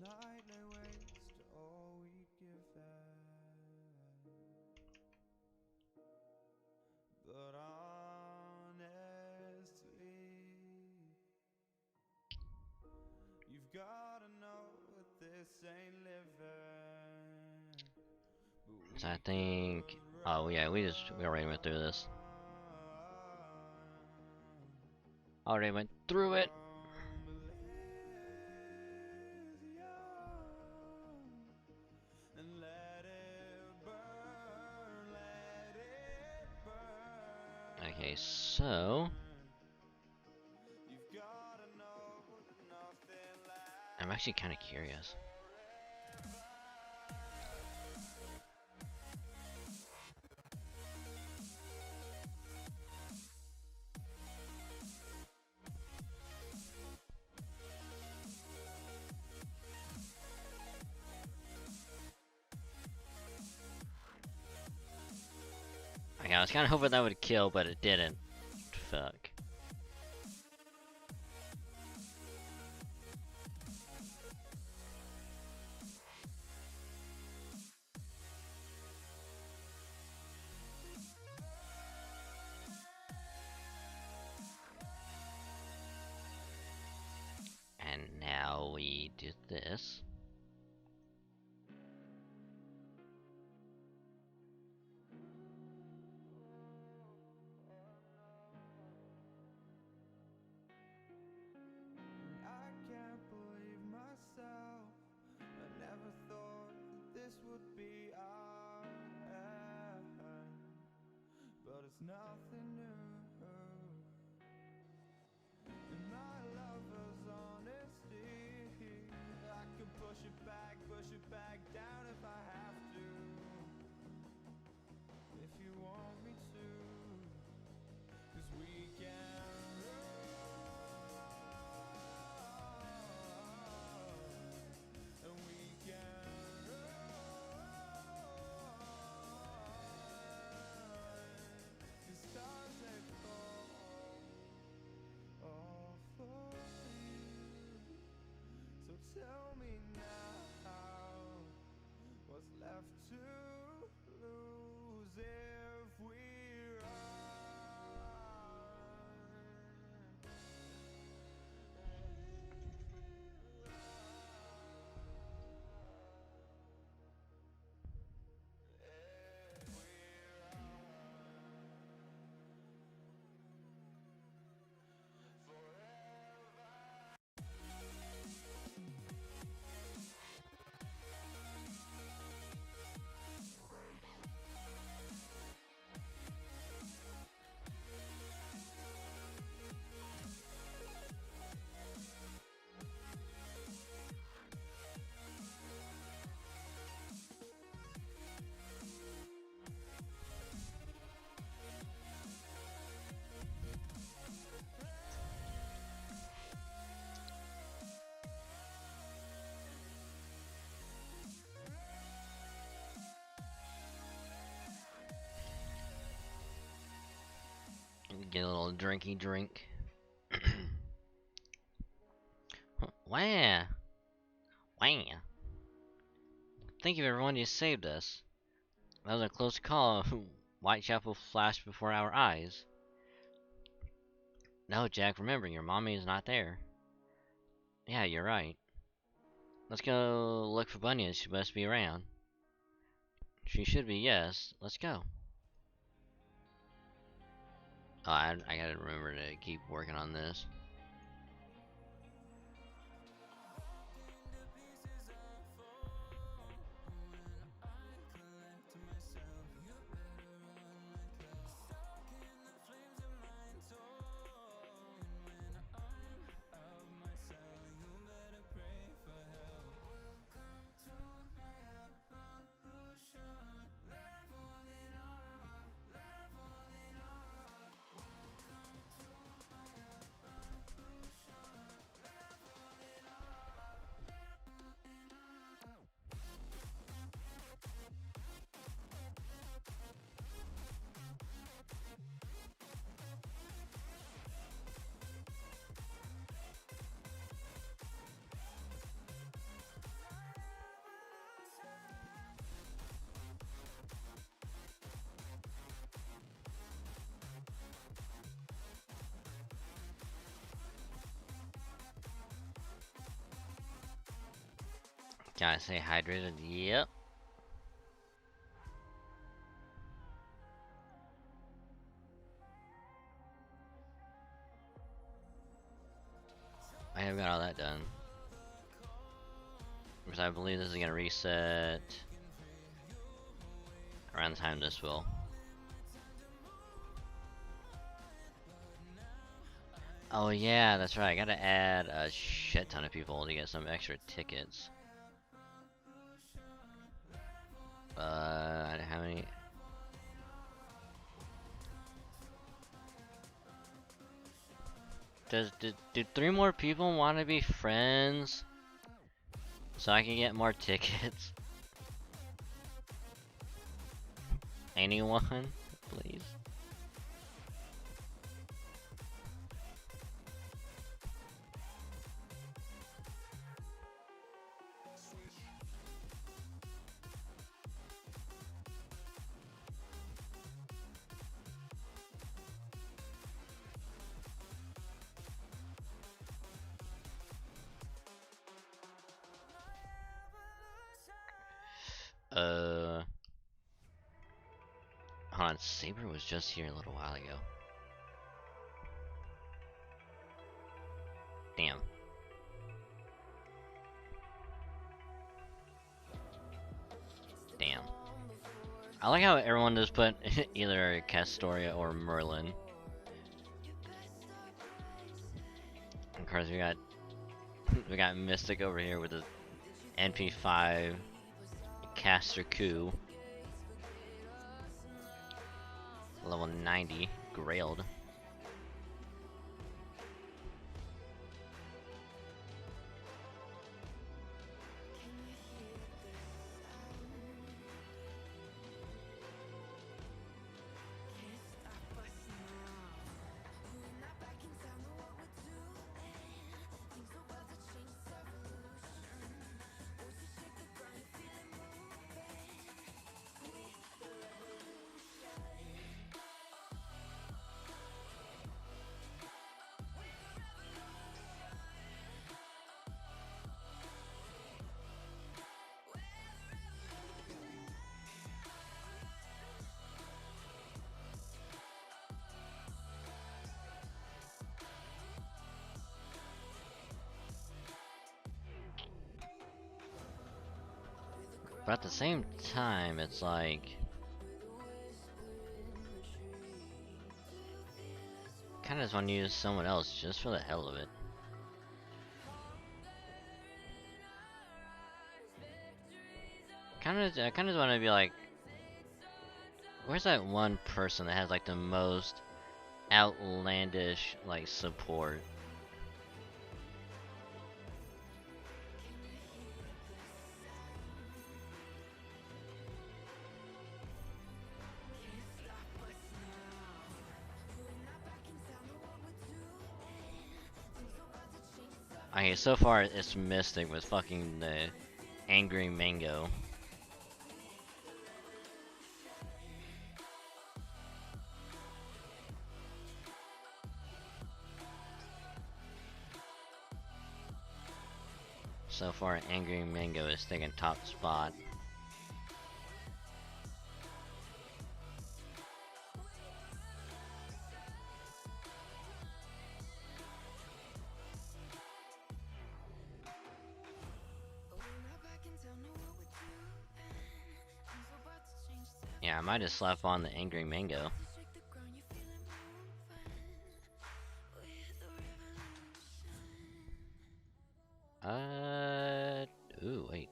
Nightly waste all we given, but honestly, you've gotta know that this ain't living. So I think, oh yeah, we already went through this. Already went through it. Okay, so I'm actually kind of curious. I was kind of hoping that would kill, but it didn't. Fuck. And now we do this. I can't believe myself. I never thought that this would be our end, but it's nothing new. And my lover's honesty, I can push it back down if I have to. If you want me to, 'cause we can and we can the stars they fall all for you. So tell me now, what's left to lose if we run? Get a little drinky drink. Wow. Wow. Thank you everyone, you saved us. That was a close call. Whitechapel flashed before our eyes. No, Jack, remember, your mommy is not there. Yeah, you're right. Let's go look for Bunyan. She must be around. She should be, yes. Let's go. Oh, I gotta remember to keep working on this. Gotta stay hydrated, yep. I have got all that done. Because I believe this is gonna reset around the time this will. Oh yeah, that's right, I gotta add a shit ton of people to get some extra tickets. How many? Do 3 more people want to be friends? So I can get more tickets? Anyone? please. Hold on, Saber was just here a little while ago. Damn. Damn. I like how everyone just put either Castoria or Merlin. Of course, we got Mystic over here with the NP5 Caster Coup. Level 90, Grailed. But at the same time, it's like kinda just want to use someone else just for the hell of it. I kinda want to be like, where's that one person that has like the most outlandish like support? Okay, so far it's Mystic with fucking the Angry Mango. So far, Angry Mango is taking top spot. Yeah, I might just slap on the Angry Mango. Ooh, wait.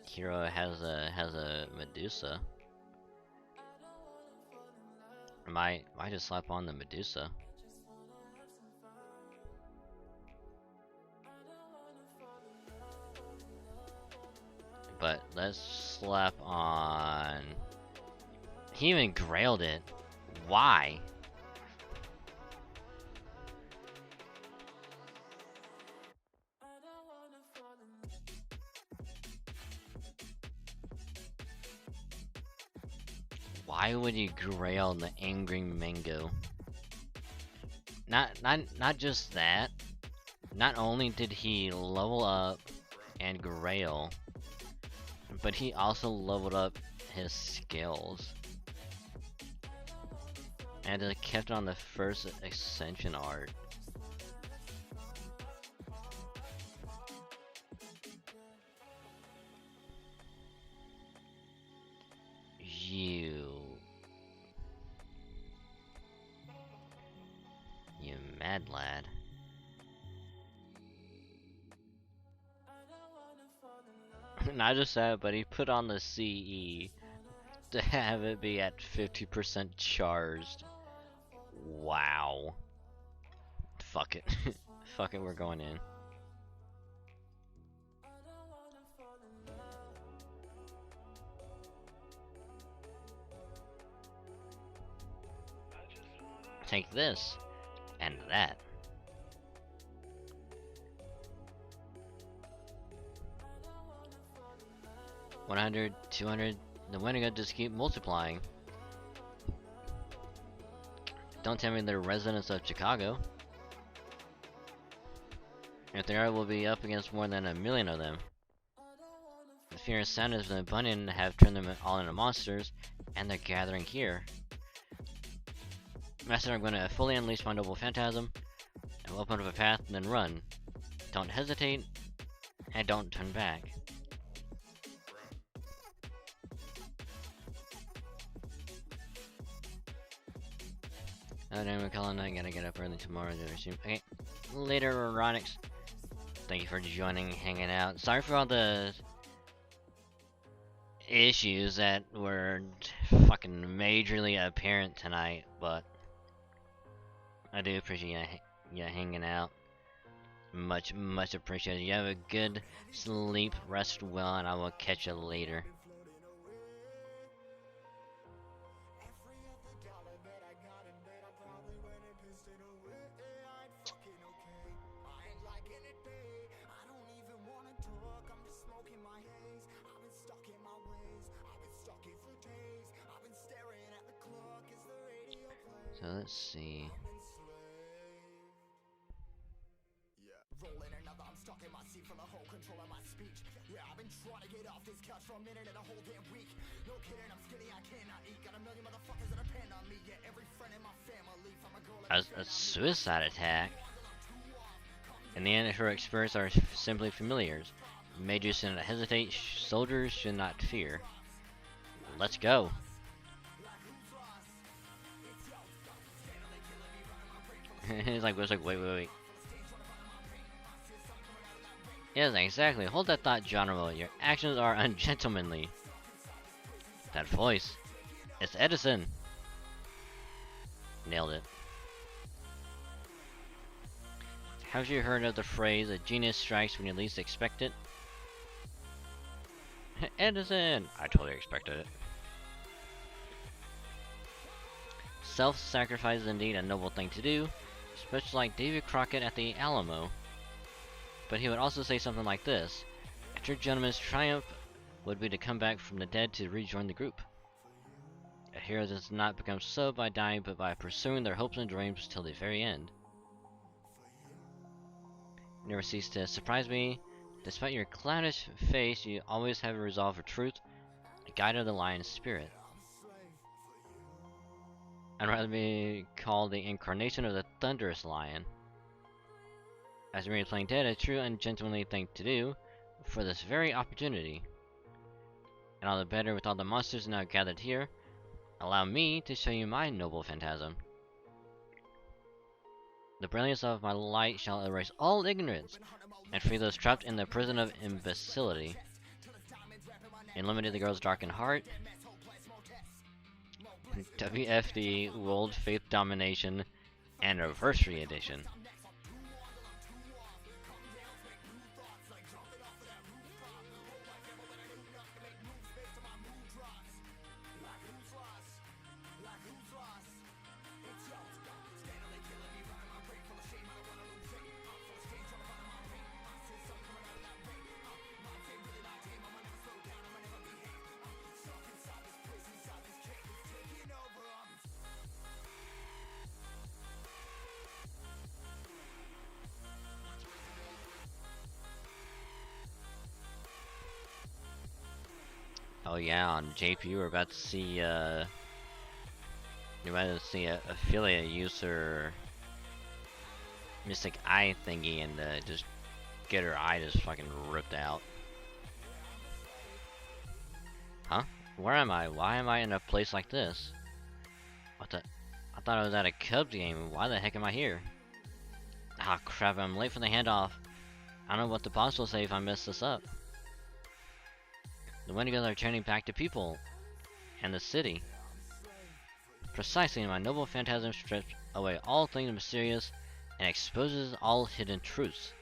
Hero has a Medusa. Might just slap on the Medusa. But let's slap on. He even grailed it. Why? Why would you grail the Angry Mango? Not just that. Not only did he level up and grail, but he also leveled up his skills. And it kept on the first Ascension art. You mad lad. Not just that, but he put on the CE to have it be at 50% charged. Wow. Fuck it. Fuck it, we're going in. take this and that. $100, $200, the winning just keep multiplying. Don't tell me they're residents of Chicago. If they are, we'll be up against more than 1 million of them. The fear and sadness of the abundant have turned them all into monsters, and they're gathering here. Master, I'm going to fully unleash my noble phantasm, and we'll open up a path and then run. Don't hesitate, and don't turn back. Anyway, Colin, I gotta get up early tomorrow to resume. Okay, later, Erotics. Thank you for joining, hanging out. Sorry for all the issues that were fucking majorly apparent tonight, but I do appreciate you hanging out. Much appreciated. You have a good sleep, rest well, and I will catch you later. So let's see. A suicide attack. In the end, her experts are simply familiars. Majors should not hesitate. Soldiers should not fear. Let's go. It's like, wait. Yes, exactly. Hold that thought, Geronimo. Your actions are ungentlemanly. That voice. It's Edison. Nailed it. Have you heard of the phrase, a genius strikes when you least expect it? Edison! I totally expected it. Self-sacrifice is indeed a noble thing to do, especially like David Crockett at the Alamo. But he would also say something like this: a true gentleman's triumph would be to come back from the dead to rejoin the group. A hero does not become so by dying, but by pursuing their hopes and dreams till the very end. You never cease to surprise me. Despite your clownish face, you always have a resolve for truth, a guide of the lion's spirit. I'd rather be called the incarnation of the thunderous lion. As merely playing dead, a true and gentlemanly thing to do, for this very opportunity. And all the better with all the monsters now gathered here, allow me to show you my noble phantasm. The brilliance of my light shall erase all ignorance, and free those trapped in the prison of imbecility. Illuminate the girl's darkened heart. WFD World Faith Domination Anniversary Edition. Oh yeah, on JP we're about to see you're about to see a affiliate user Mystic Eye thingy and just get her eye just fucking ripped out. Huh? Where am I? Why am I in a place like this? What the? I thought I was at a Cubs game. Why the heck am I here? Ah crap, I'm late for the handoff. I don't know what the boss will say if I mess this up. The Wendigos are turning back to people and the city. Precisely, my noble phantasm strips away all things mysterious and exposes all hidden truths.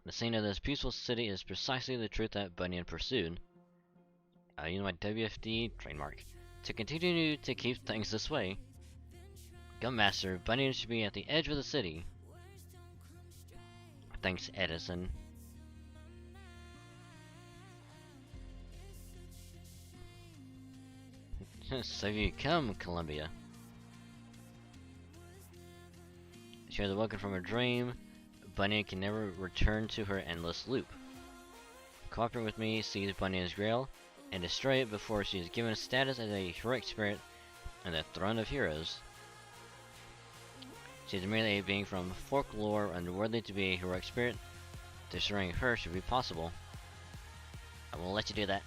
The scene of this peaceful city is precisely the truth that Bunyan pursued. I use my WFD trademark to continue to keep things this way. Gum Master, Bunny should be at the edge of the city. Thanks, Edison. So you come, Columbia. She was awoken from a dream. Bunny can never return to her endless loop. Cooperate with me, seize Bunny's Grail, and destroy it before she is given status as a heroic spirit on the throne of heroes. She is merely a being from folklore, unworthy to be a heroic spirit. Destroying her should be possible. I will let you do that.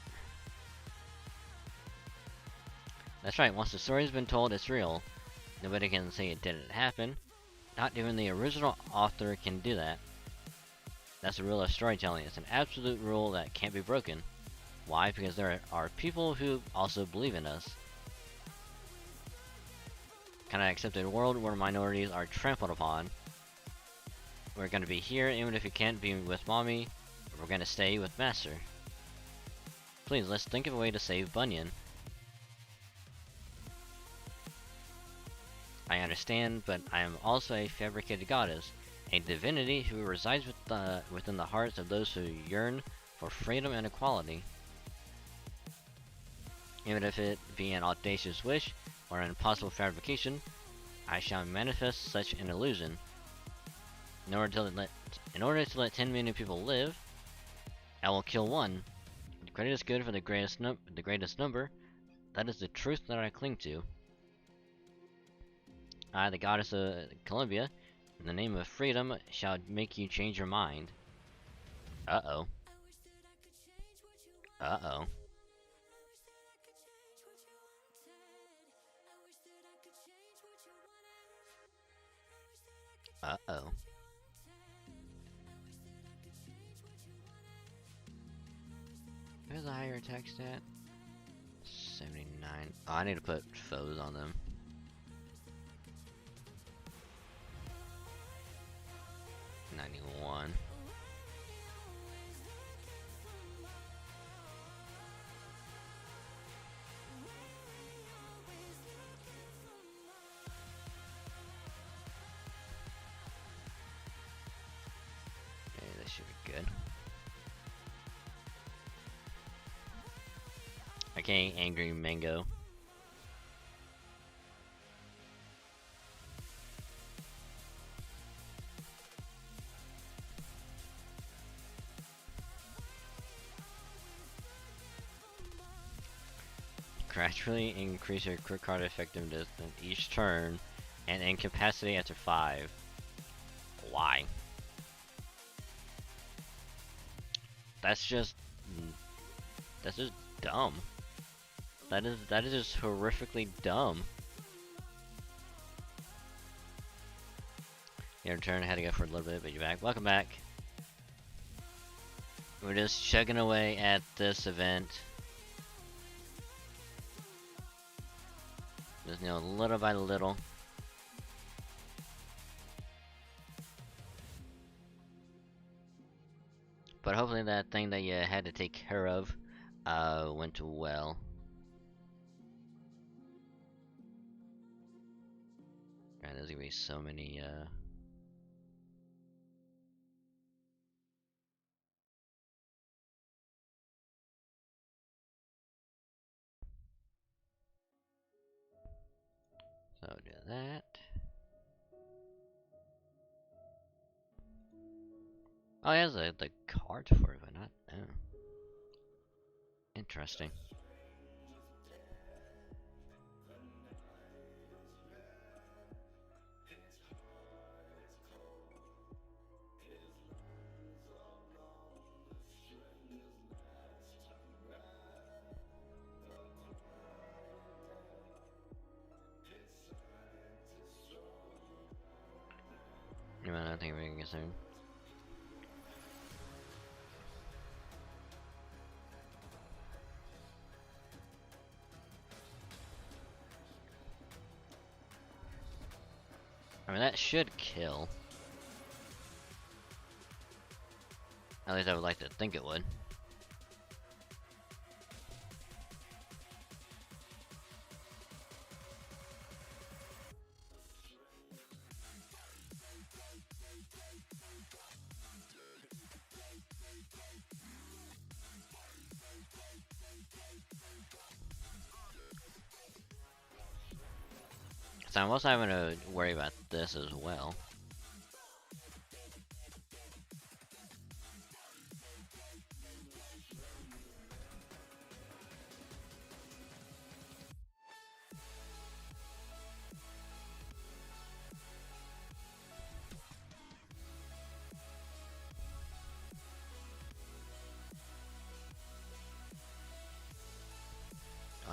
That's right, once the story has been told, it's real. Nobody can say it didn't happen. Not even the original author can do that. That's the rule of storytelling. It's an absolute rule that can't be broken. Why? Because there are people who also believe in us. Can I accept a world where minorities are trampled upon? We're gonna be here even if you can't be with Mommy. We're gonna stay with Master. Please, let's think of a way to save Bunyan. I understand, but I am also a fabricated goddess, a divinity who resides within the hearts of those who yearn for freedom and equality. Even if it be an audacious wish or an impossible fabrication, I shall manifest such an illusion. In order to let 10 million people live, I will kill one. The greatest good for the greatest number. That is the truth that I cling to. I, the goddess of Columbia, in the name of freedom, shall make you change your mind. Uh-oh. Uh-oh. Uh-oh. Where's the higher attack stat? 79. Oh, I need to put foes on them. $91. Okay, this should be good. Okay, Angry Mango. Gradually increase your quick card effectiveness in each turn and incapacity after 5. Why? That's just dumb. That is just horrifically dumb. Your turn, I had to go for a little bit, but you're back. Welcome back. We're just chugging away at this event. Just, you know, little by little. But hopefully that thing that you had to take care of went well. God, there's gonna be so many so do that. Oh, he has the card for it, but not. Oh. Interesting. You know, I think we can get soon. I mean, that should kill. At least I would like to think it would. So I'm also having to worry about this as well.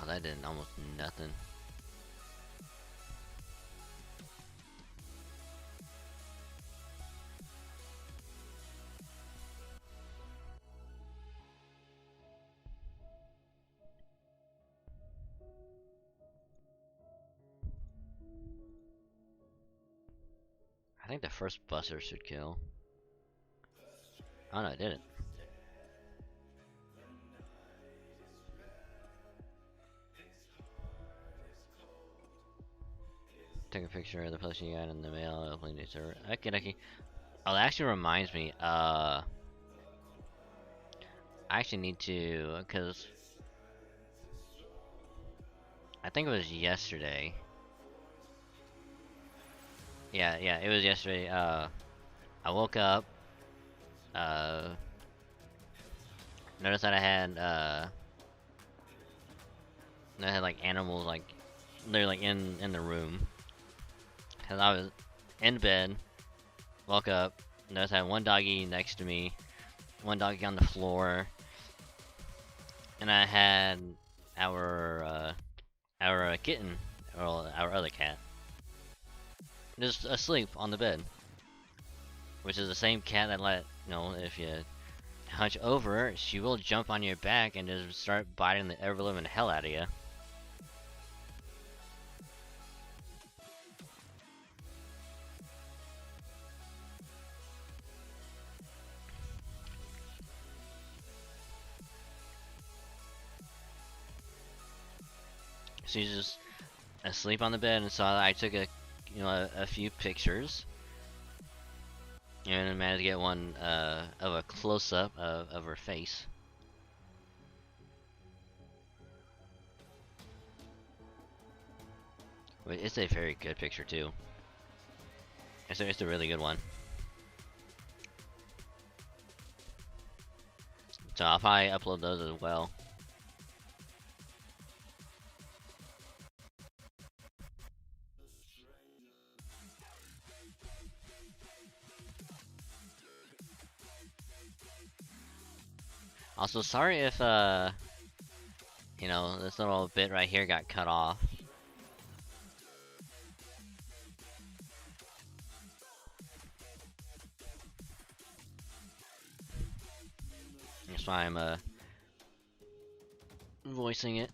Oh, that did almost nothing. I think the first buster should kill. Oh no, it didn't. Take a picture of the posting you got in the mail. Hopefully new server. Okay. Oh, that actually reminds me. I actually need to, cause I think it was yesterday. Yeah, it was yesterday. I woke up. Noticed that I had like animals like literally in the room. Cause I was in bed, woke up, noticed I had one doggy next to me, one doggy on the floor, and I had our kitten, or our other cat, just asleep on the bed. Which is the same cat that if you hunch over, she will jump on your back and just start biting the ever-living hell out of you. She's just asleep on the bed, and so I took a few pictures, and I managed to get one of a close-up of her face. But it's a very good picture too. It's a really good one. So I'll probably upload those as well. Also, sorry if this little bit right here got cut off. That's why I'm voicing it.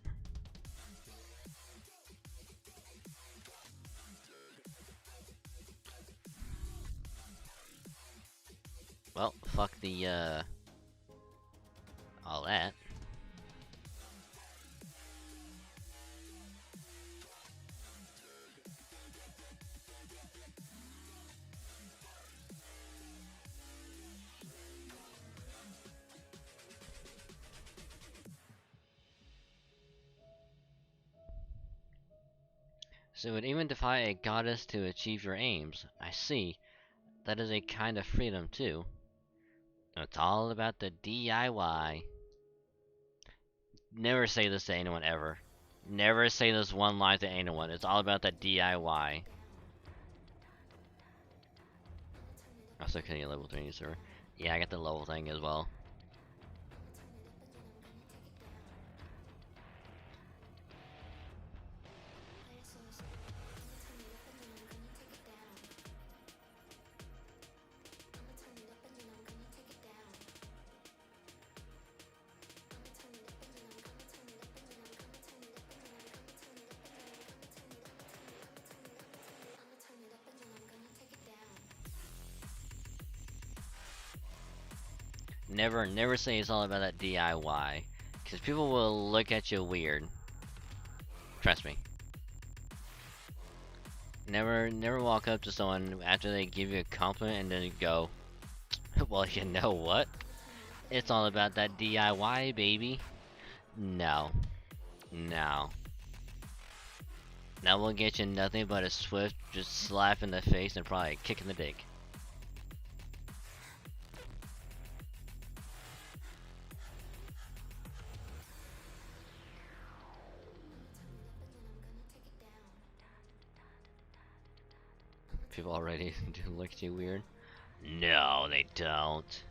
Well, fuck the all that. So it would even defy a goddess to achieve your aims. I see. That is a kind of freedom too. It's all about the DIY. Never say this to anyone ever. Never say this one line to anyone. It's all about the DIY. Also, can you level 3 server? Yeah, I got the level thing as well. Never say it's all about that DIY, because people will look at you weird. Trust me. Never walk up to someone after they give you a compliment and then go, well, you know what? It's all about that DIY, baby. No. That will get you nothing but a swift just slap in the face and probably a kick in the dick. People already do look at you weird. No, they don't.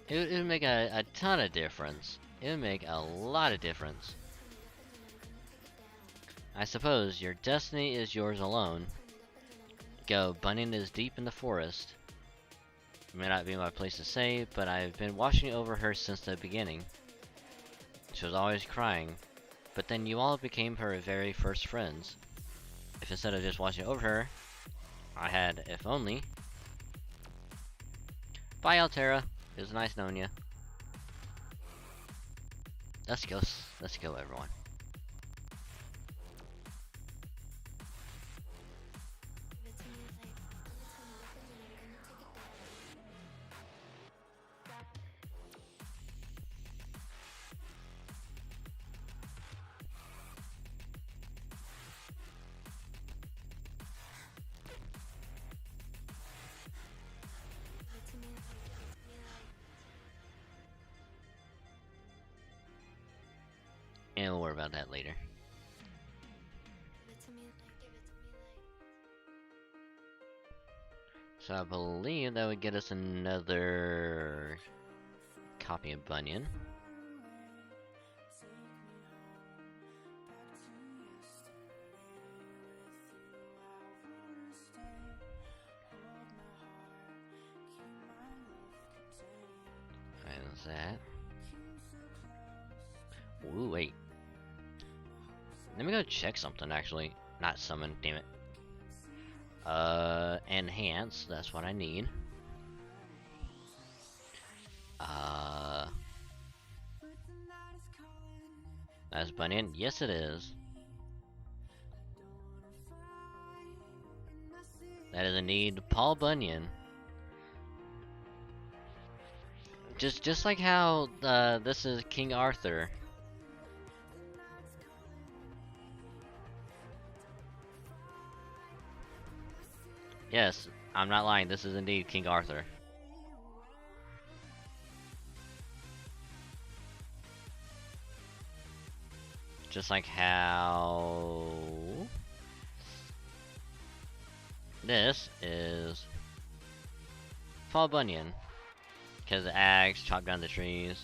It would make a ton of difference. It would make a lot of difference. I suppose your destiny is yours alone. Go, Bunyan is deep in the forest. It may not be my place to say, but I've been watching over her since the beginning. She was always crying, but then you all became her very first friends. If instead of just watching over her, I had if only. Bye, Altera. It was nice knowing you. Let's go, everyone. And we'll worry about that later. So I believe that would get us another copy of Bunyan. And that. Ooh, wait. Let me go check something actually. Not summon, damn it. Enhance, that's what I need. That's Bunyan? Yes it is. That is indeed Paul Bunyan. Just like how this is King Arthur. Yes, I'm not lying, this is indeed King Arthur. Just like how this is Paul Bunyan. Because the axe chopped down the trees.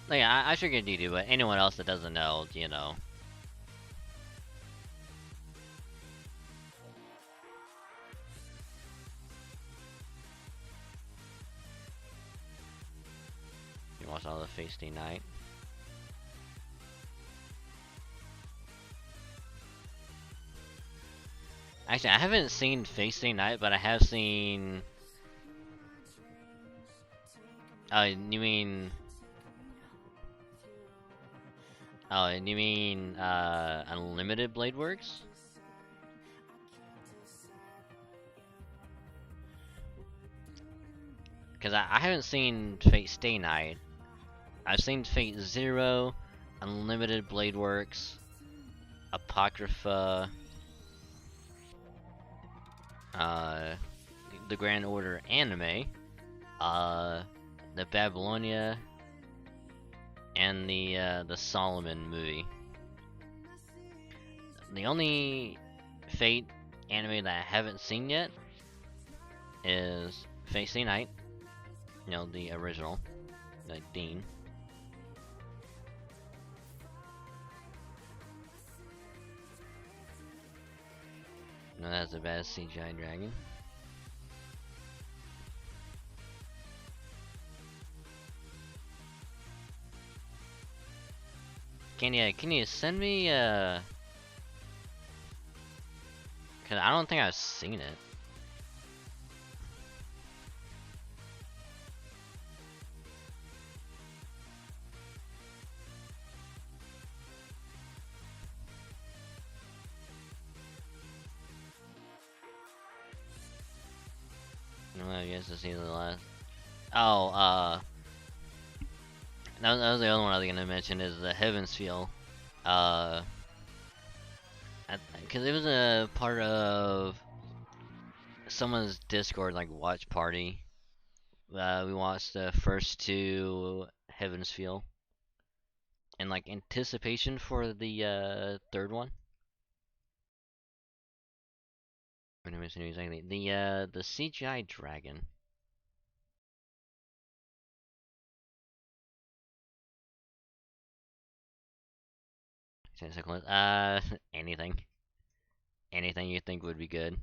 Like, I figured you do, but anyone else that doesn't know, you know. You watch all the Feisty Night. Actually, I haven't seen Feisty Night, but I have seen. Oh, you mean? Oh, you mean Unlimited Blade Works? Because I haven't seen Fate Stay Night. I've seen Fate Zero, Unlimited Blade Works, Apocrypha, the Grand Order anime, the Babylonia, and the Solomon movie. The only Fate anime that I haven't seen yet is Fate Stay Night. You know, the original, like Dean. No, that's the best CGI dragon. Can you send me cause I don't think I've seen it. guys to see the last. Oh, that was the other one I was gonna mention is the Heaven's Feel. Because it was a part of someone's Discord like watch party. We watched the first two Heaven's Feel in like anticipation for the third one. What am I saying exactly? The CGI dragon. Anything. Anything you think would be good.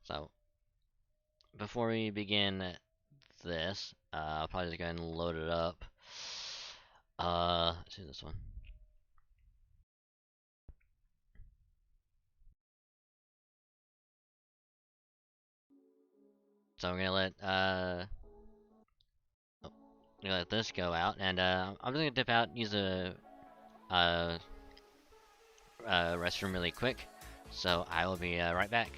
So, before we begin this, I'll probably just go ahead and load it up. Let's do this one. So I'm gonna let this go out, and I'm just gonna dip out, use a restroom really quick. So I will be right back.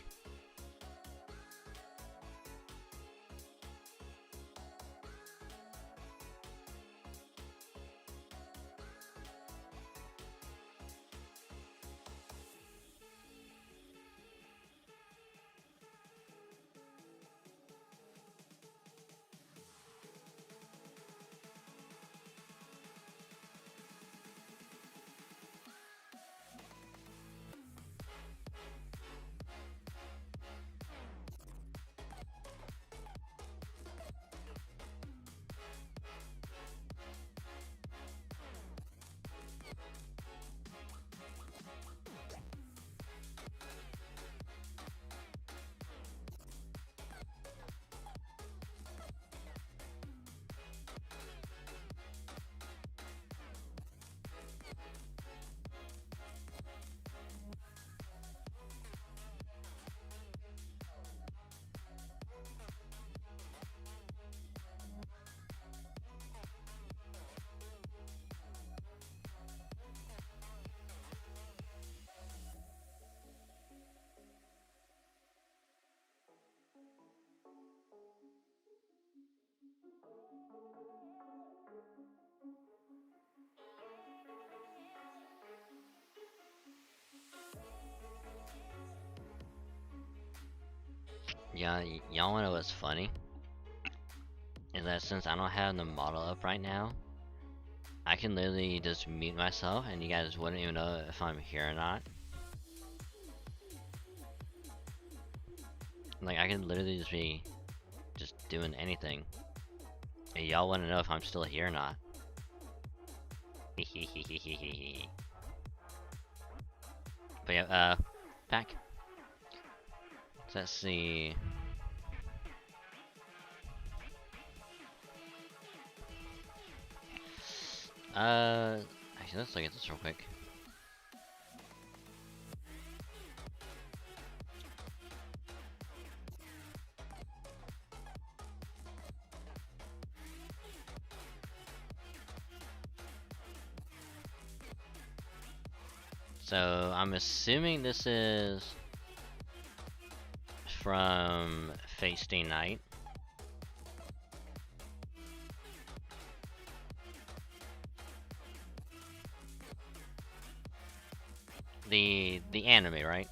Yeah, y'all wanna know what's funny? Is that since I don't have the model up right now, I can literally just mute myself and you guys wouldn't even know if I'm here or not. Like, I could literally just be doing anything. And y'all wanna know if I'm still here or not. But yeah, back. So let's see. Actually, let's look at this real quick. So I'm assuming this is from Face Day Night. The anime, right?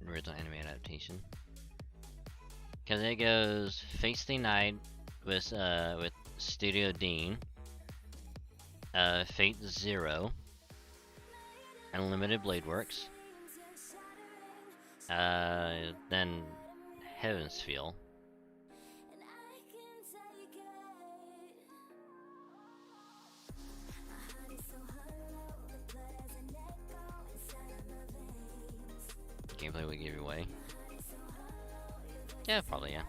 Original anime adaptation. Cause it goes Face Day Night with Studio Dean, Fate Zero, Unlimited Blade Works, then Heaven's Feel. Gameplay will give you away. Yeah, probably, yeah.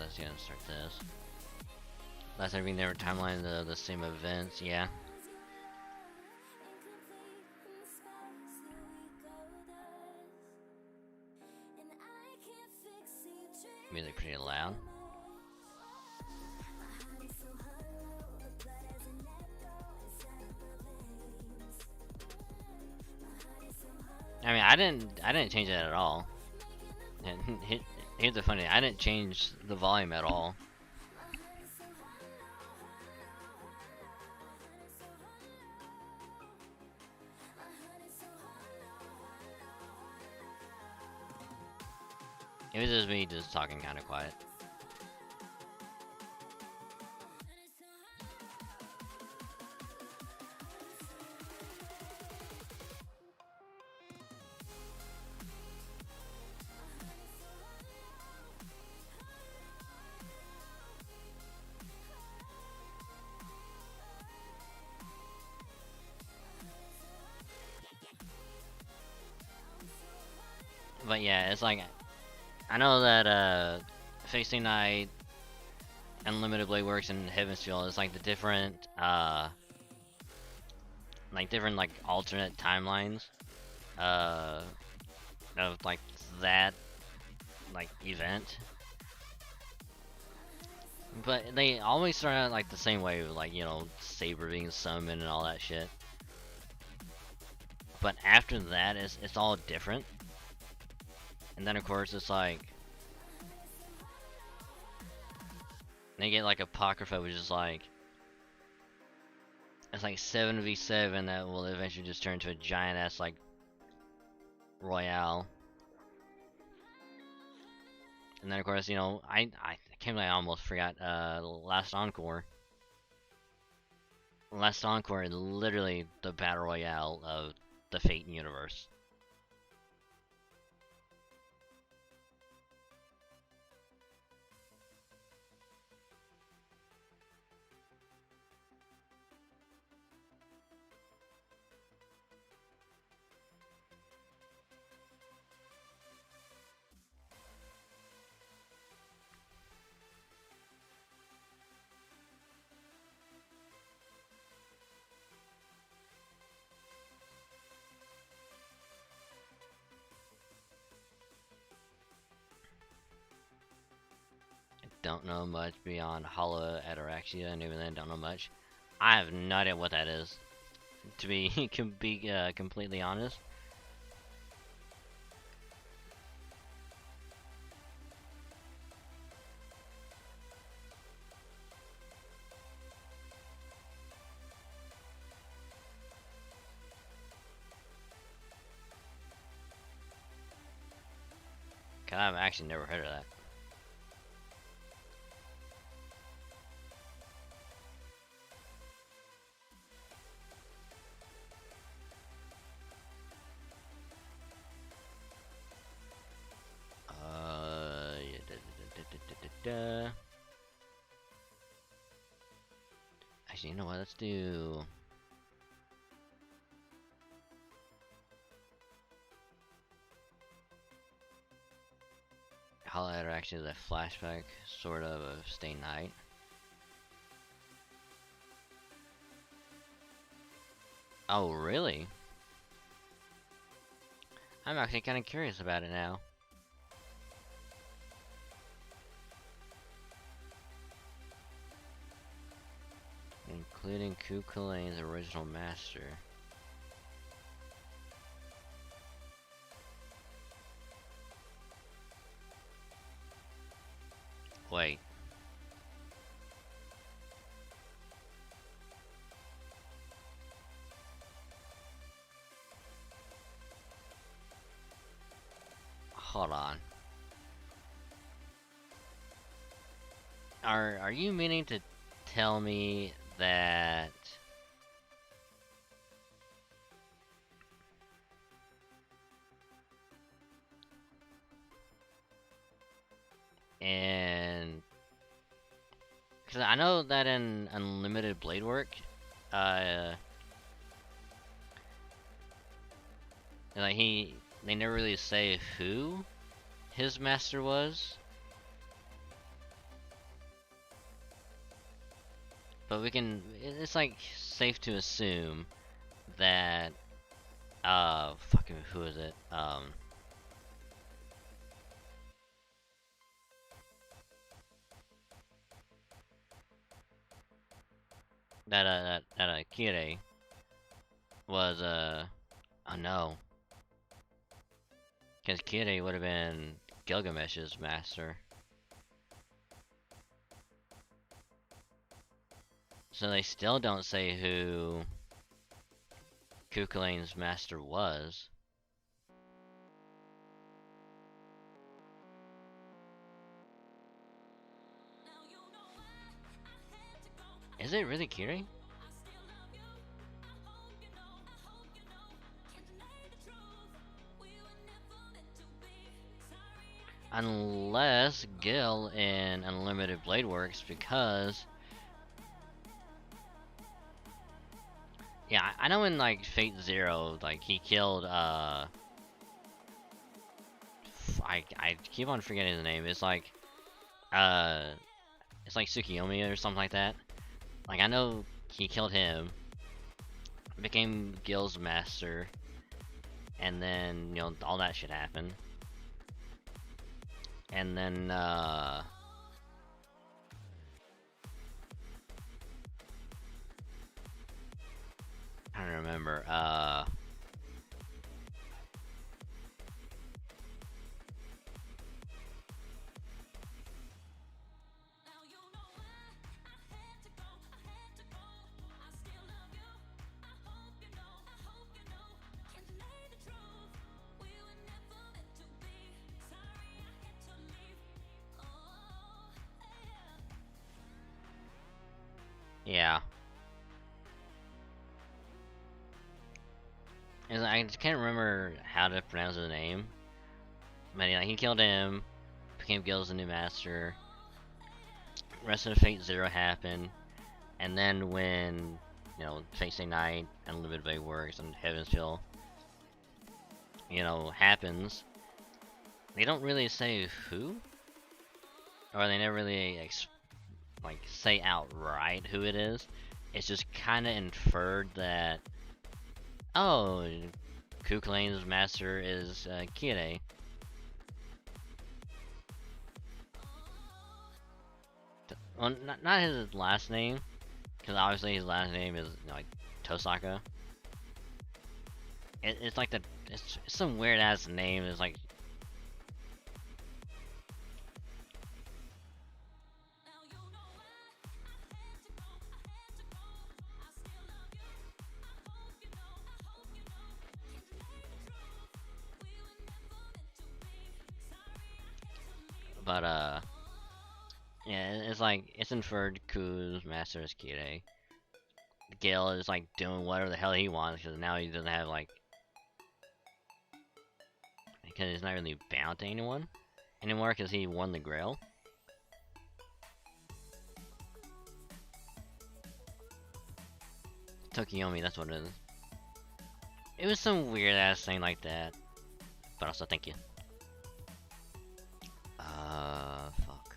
let's go and start this. Last time we never timeline the same events, yeah. Music pretty loud. I mean, I didn't change it at all. And here's the funny, I didn't change the volume at all. It was just me just talking kind of quiet. But yeah, it's like, I know that Facing Night, Unlimited Blade Works, and Heaven's Feel is like the different like alternate timelines of like that like event. But they always start out like the same way, with, like, you know, Saber being summoned and all that shit. But after that, it's all different. And then of course it's like they get like Apocrypha, which is like, it's like 7v7 that will eventually just turn into a giant ass like Royale. And then of course, you know, I can't believe I almost forgot Last Encore. Last Encore is literally the battle royale of the Fate universe. Don't know much beyond Hollow Ataraxia, and even then don't know much. I have no idea what that is, to be completely honest. Cause I've actually never heard of that. Actually, you know what? Let's do. Highlighter actually is a flashback, sort of Stay Night. Oh, really? I'm actually kind of curious about it now. Including Kukulane's original master. Wait. Hold on. Are you meaning to tell me that and because I know that in Unlimited Blade Work, like they never really say who his master was. But we can. It's like safe to assume that. Fucking who is it? That Kire was oh no, because Kire would have been Gilgamesh's master. So they still don't say who Kukulain's master was. Is it really Kire? Unless Gil in Unlimited Blade Works, because yeah, I know in like Fate Zero, like he killed I keep on forgetting the name. It's like Tsukiyomi or something like that. Like I know he killed him, became Gil's master, and then you know all that shit happened. And then I don't remember. Yeah. And I just can't remember how to pronounce his name. But yeah, he killed him, became Gil's new master. Rest of Fate Zero happened, and then when you know Fate Stay Night and Unlimited Blade Works and Heaven's Feel, you know, happens, they don't really say who, or they never really like say outright who it is. It's just kind of inferred that, oh, Kukulain's master is Kire. Well, not his last name, because obviously his last name is you know, like Tosaka. It's like it's some weird ass name. It's like but yeah, it's like it's inferred Ku's master is Kire. Gale is like doing whatever the hell he wants because now he doesn't have like because he's not really bound to anyone anymore because he won the Grail. Tokiyomi, that's what it is. It was some weird ass thing like that. But also thank you. Fuck.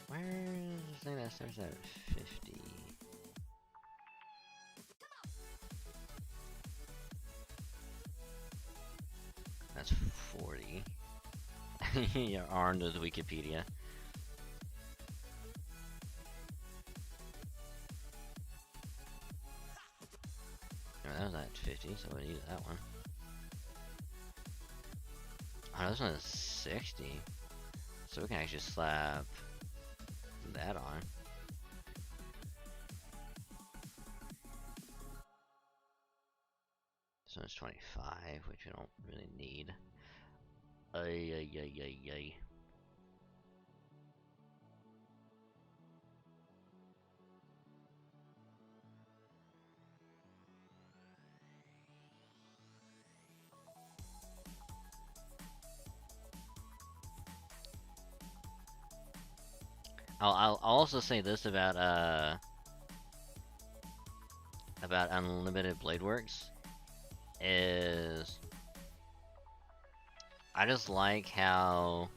Where is the thing that starts at 50? That's 40. You're armed with Wikipedia. Oh, that was at 50, so we'll use that one. Oh, this one is 60. So we can actually slap that on. This one's 25, which we don't really need. Ay. I'll also say this about about Unlimited Blade Works is I just like how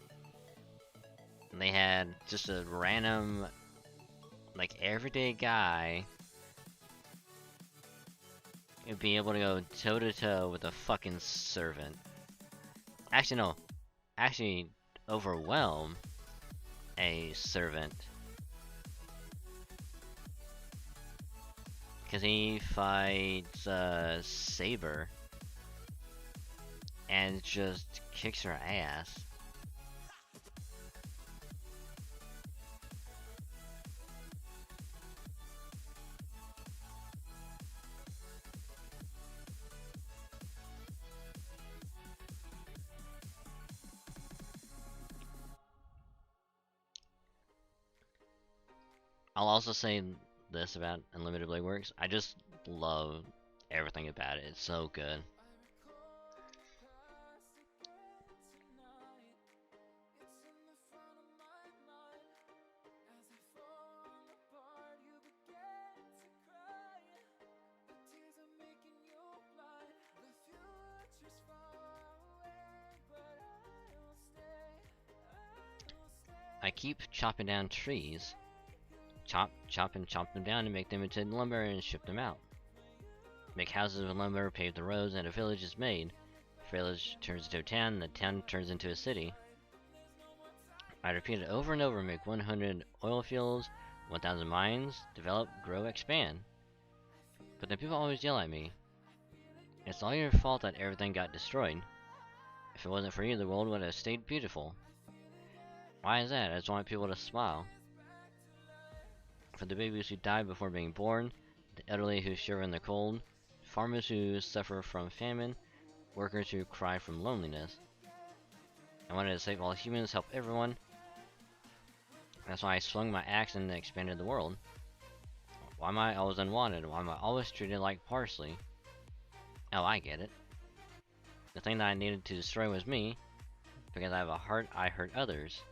they had just a random, like, everyday guy would be able to go toe to toe with a fucking servant. Actually, no. Actually, overwhelm a servant. Because he fights Saber and just kicks her ass. I'll also say this about Unlimited Blade Works. I just love everything about it. It's so good. I keep chopping down trees. Chop them down and make them into lumber and ship them out. Make houses with lumber, pave the roads, and a village is made. The village turns into a town, and the town turns into a city. I repeat it over and over, make 100 oil fields, 1,000 mines, develop, grow, expand. But then people always yell at me. It's all your fault that everything got destroyed. If it wasn't for you, the world would have stayed beautiful. Why is that? I just want people to smile. For the babies who die before being born, the elderly who shiver in the cold, farmers who suffer from famine, workers who cry from loneliness. I wanted to save all humans, help everyone. That's why I swung my axe and expanded the world. Why am I always unwanted? Why am I always treated like parsley? Oh, I get it. The thing that I needed to destroy was me. Because I have a heart, I hurt others.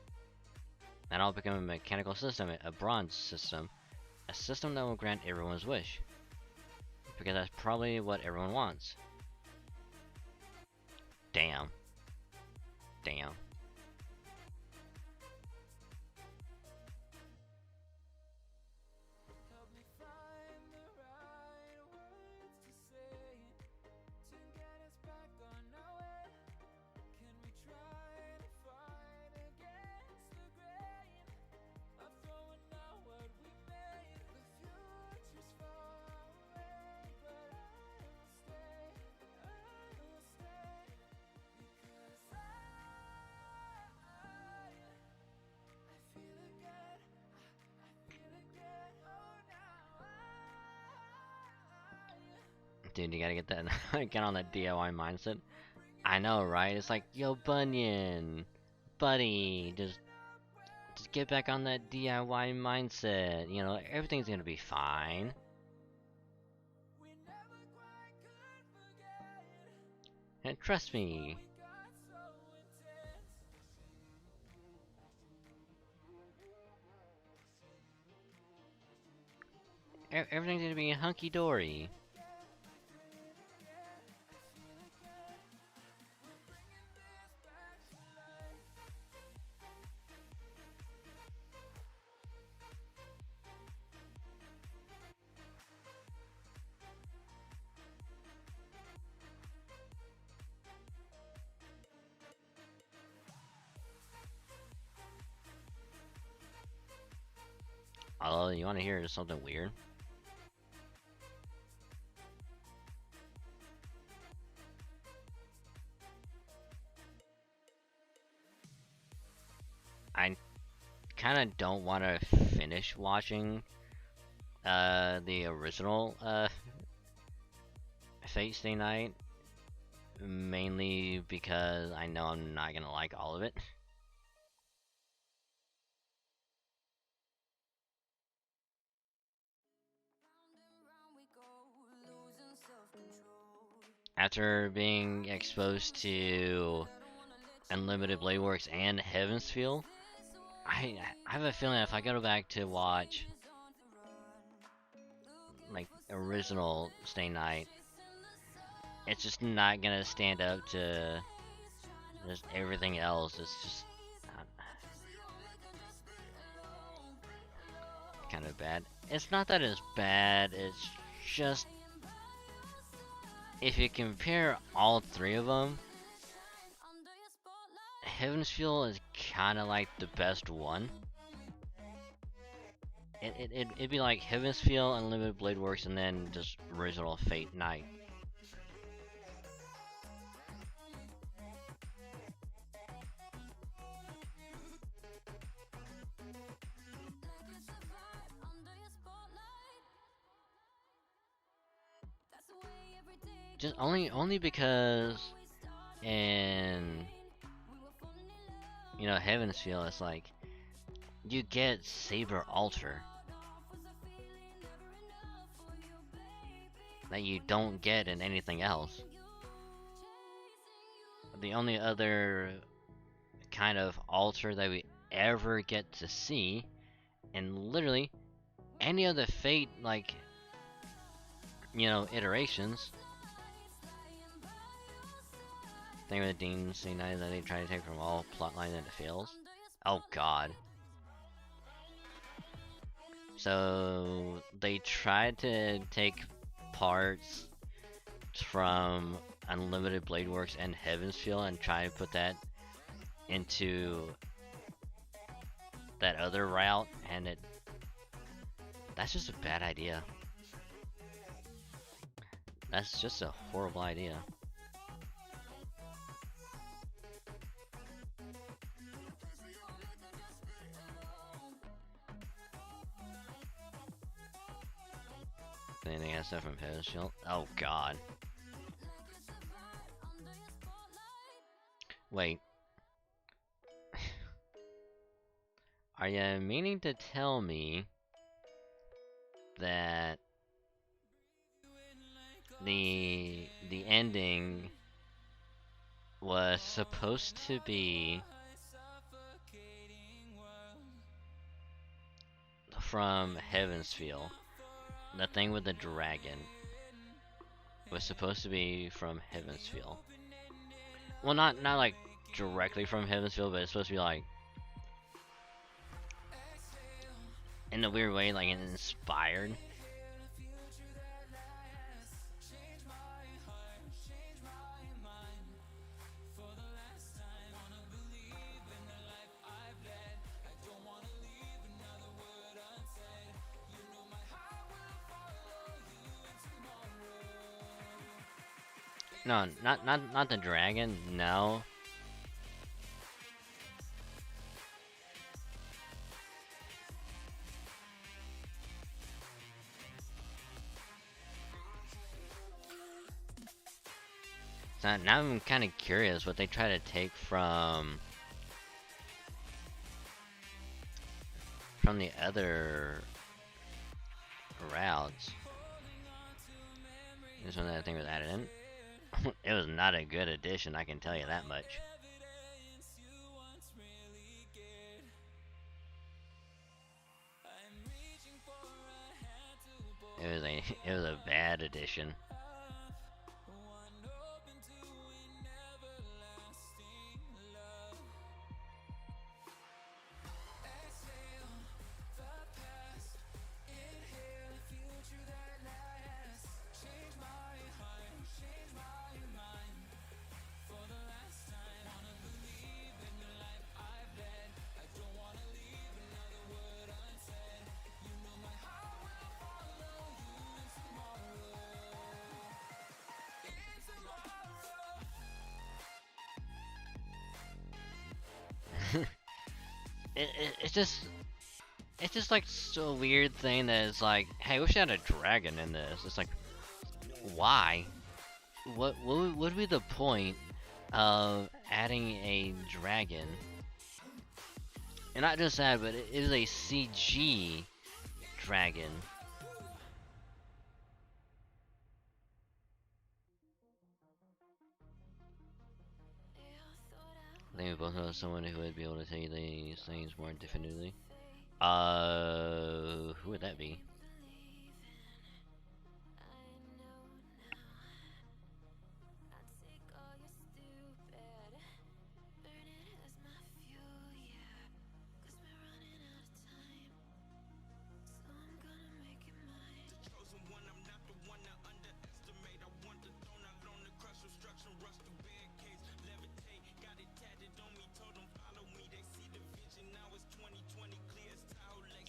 And I'll become a mechanical system, a bronze system. A system that will grant everyone's wish. Because that's probably what everyone wants. Damn. Damn. Dude, you gotta get that, get on that DIY mindset. I know, right? It's like, yo, Bunyan, buddy, just get back on that DIY mindset. You know, everything's gonna be fine. And trust me. Everything's gonna be hunky-dory. Although, you wanna hear something weird? I kinda don't wanna finish watching the original Fate Stay Night, mainly because I know I'm not gonna like all of it. After being exposed to Unlimited Blade Works and Heaven's Feel, I have a feeling if I go back to watch like original Stay Night, it's just not gonna stand up to just everything else. It's just kind of bad. It's not that it's bad, it's just if you compare all three of them, Heaven's Feel is kind of like the best one. It'd be like Heaven's Feel, Unlimited Blade Works, and then just original Fate Night. Just only because in Heaven's Feel, it's like you get Saber Alter that you don't get in anything else. The only other kind of alter that we ever get to see in literally any other Fate, like, iterations. Thing with the Dean C9 that they try to take from all plotline and it fails. Oh god. So they tried to take parts from Unlimited Blade Works and Heaven's Feel and try to put that into that other route, and that's just a bad idea. That's just a horrible idea. Anything else from Heaven's Feel? Oh god. Wait. Are you meaning to tell me that the ending was supposed to be from Heaven's Feel? The thing with the dragon was supposed to be from Heaven's Feel. Well, not like directly from Heaven's Feel, but it's supposed to be like in a weird way, like inspired. No, not the dragon, no. So now I'm kind of curious what they try to take from the other routes. This one that I think was added in. It was not a good addition, I can tell you that much. It was a bad addition. It's just like so weird thing that it's like, hey, we should have a dragon in this. It's like, why? What would be the point of adding a dragon? And not just that, but it is a CG dragon. I think we both know someone who would be able to tell you these things more definitively. Who would that be?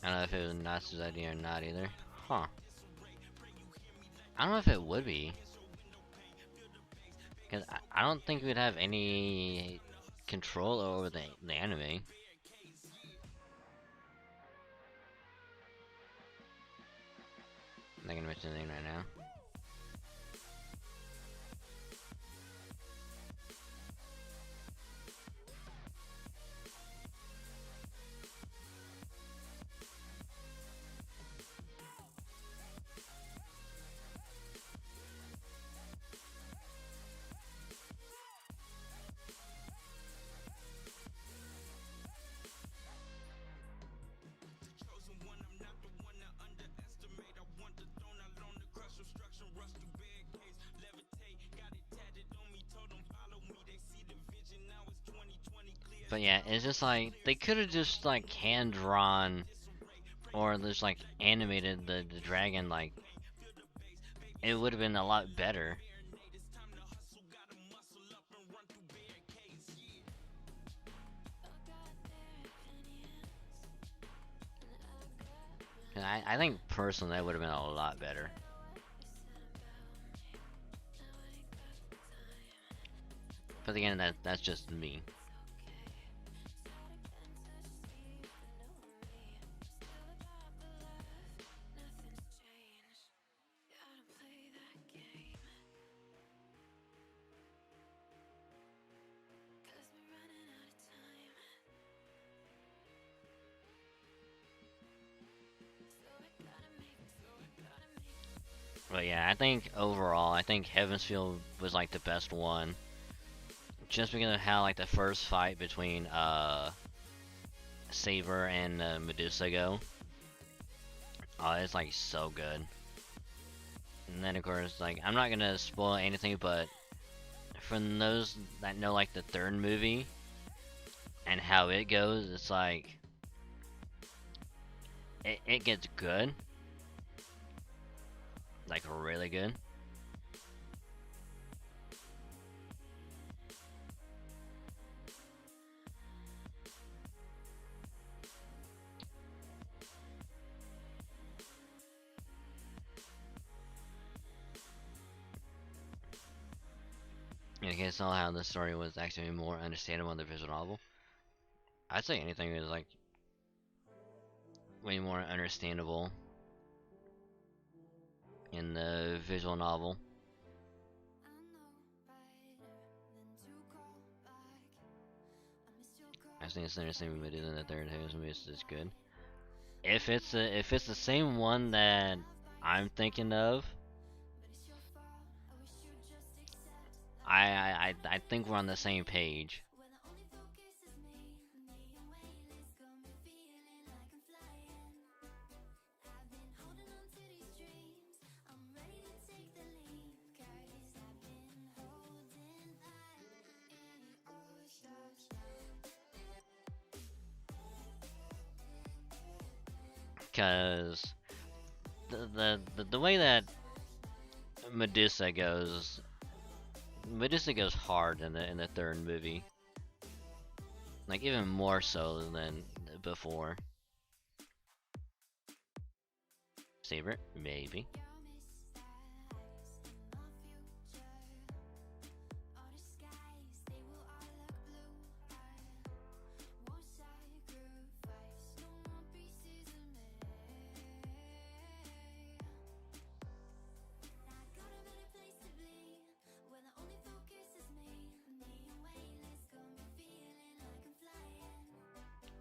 I don't know if it was Natsu's idea or not either. Huh. I don't know if it would be. Because I don't think we'd have any control over the anime. I'm not gonna mention the name right now. But yeah, it's just like they could have just like hand drawn or just like animated the dragon, like it would have been a lot better. I think personally that would have been a lot better. But again, that's just me. But yeah, I think overall, I think Heaven's Feel was like the best one. Just because of how like the first fight between Saber and Medusa go. Oh, it's like so good. And then of course, like I'm not gonna spoil anything, but for those that know like the third movie and how it goes, it's like it gets good. Like really good. You can tell how the story was actually more understandable in the visual novel. I'd say anything is like way more understandable in the visual novel. I think it's understandable, but in the third movie is good. If it's the same one that I'm thinking of, I think we're on the same page. Cause the way that Medusa goes hard in the third movie. Like even more so than before. Saber, maybe.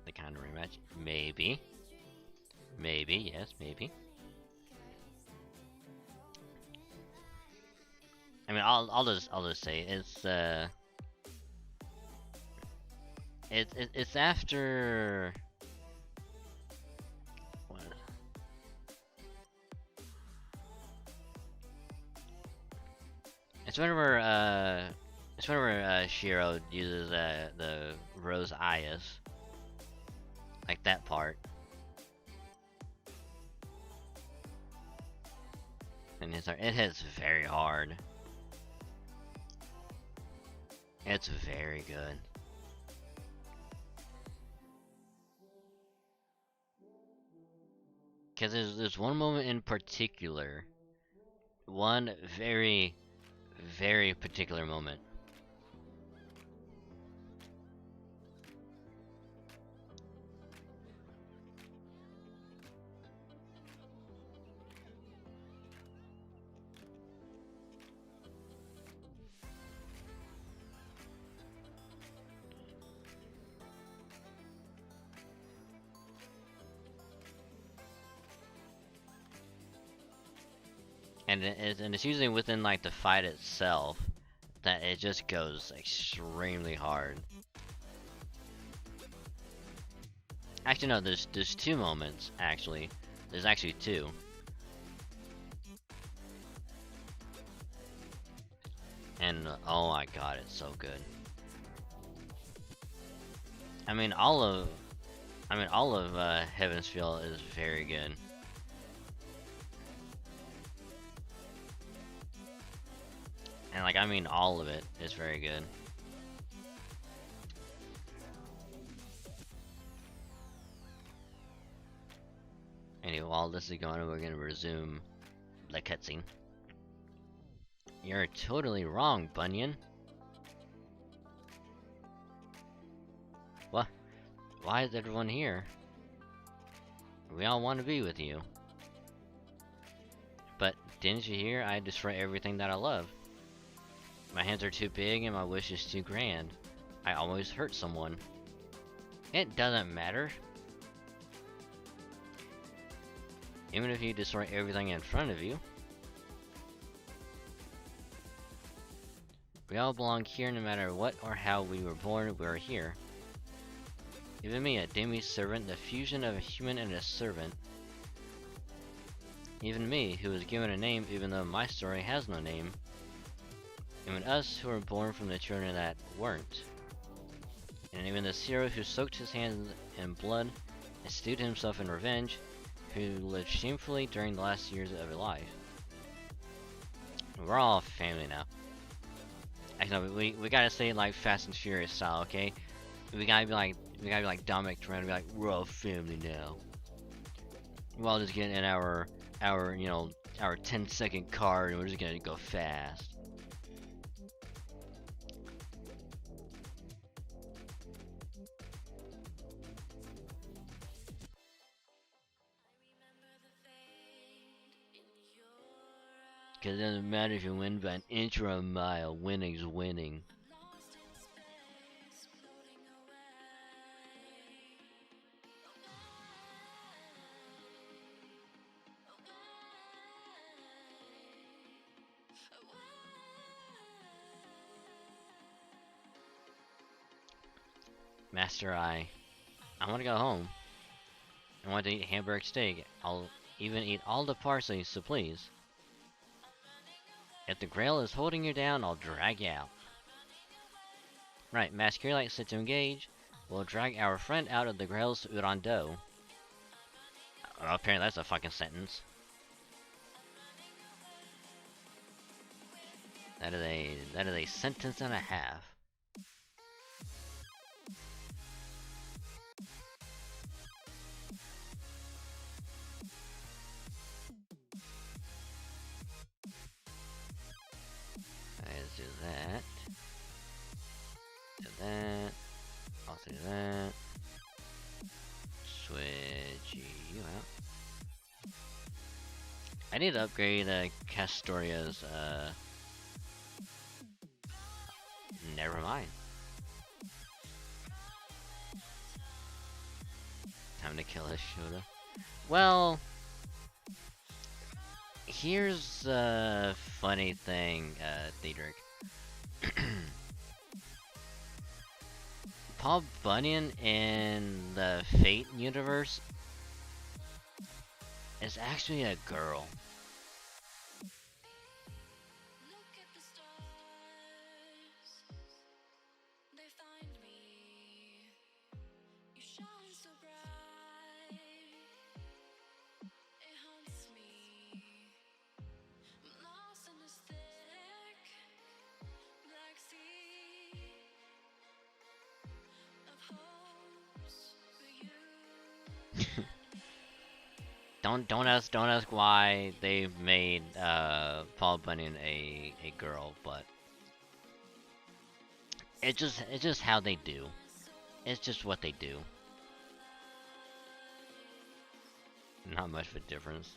The kind of rematch, maybe. Maybe, yes, maybe. I mean, I'll just say it's after what? It's whenever Shiro uses the Rose Eyes, like that part. And it hits very hard. It's very good. Because there's one moment in particular, one very, very particular moment. And it's usually within like the fight itself that it just goes extremely hard. Actually, no, there's two moments actually. There's actually two. And oh my god, it's so good. I mean, all of Heaven's Feel is very good. And like, I mean, all of it is very good. Anyway, while this is going on, we're gonna resume the cutscene. You're totally wrong, Bunyan. What? Why is everyone here? We all want to be with you. But didn't you hear? I destroy everything that I love. My hands are too big and my wish is too grand. I always hurt someone. It doesn't matter. Even if you destroy everything in front of you. We all belong here no matter what or how we were born, we're here. Even me, a demi-servant, the fusion of a human and a servant. Even me, who was given a name even though my story has no name. Even us who were born from the children that weren't. And even this hero who soaked his hands in blood and stewed himself in revenge, who lived shamefully during the last years of his life. We're all family now. Actually, we gotta say it like Fast and Furious style, okay? We gotta be like Dominic Toretto and be like, we're all family now. We're all just getting in our 10-second card and we're just gonna go fast. Cause it doesn't matter if you win by an inch or a mile, winning's winning. Master, I want to go home. I want to eat hamburger steak. I'll even eat all the parsley, so please. If the Grail is holding you down, I'll drag you out. Right, Masquerade set to engage. We'll drag our friend out of the Grail's Urando. Well, apparently that's a fucking sentence. That is a sentence and a half. Let's do that. Do that. Also do that. Switch you out. I need to upgrade Castoria's never mind. Time to kill his Shoda. Well, here's the funny thing, Theodric. Paul Bunyan in the Fate universe is actually a girl. Look at the stars, they find me. You shine so bright, it haunts me. I'm lost in this thick black sea of hopes for you and me. don't ask why they've made Paul Bunyan a girl, but it's just how they do. It's just what they do. Not much of a difference.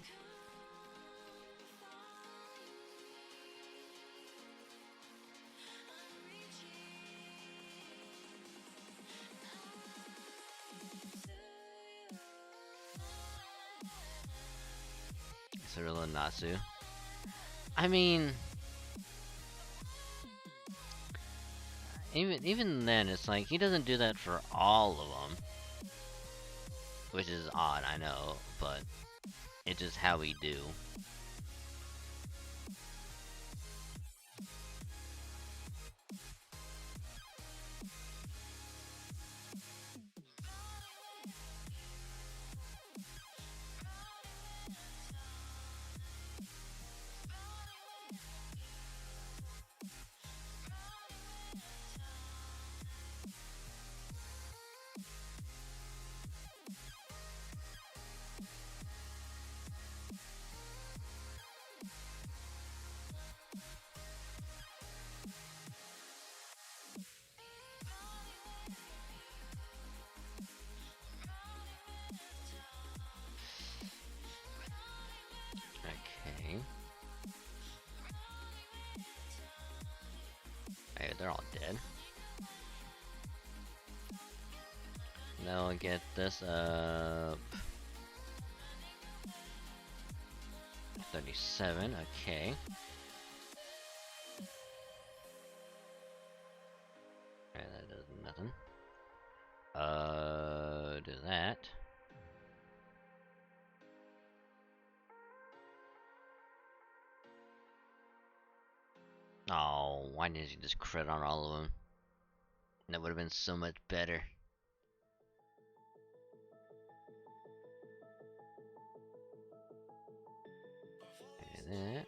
Cirilla Natsu. I mean, even then, it's like he doesn't do that for all of them, which is odd, I know, but it's just how we do. Okay. Hey, they're all dead. Now I'll get this up. 37, okay. Alright, that does nothing. Do that. Oh, why did you just crit on all of them? That would have been so much better. That.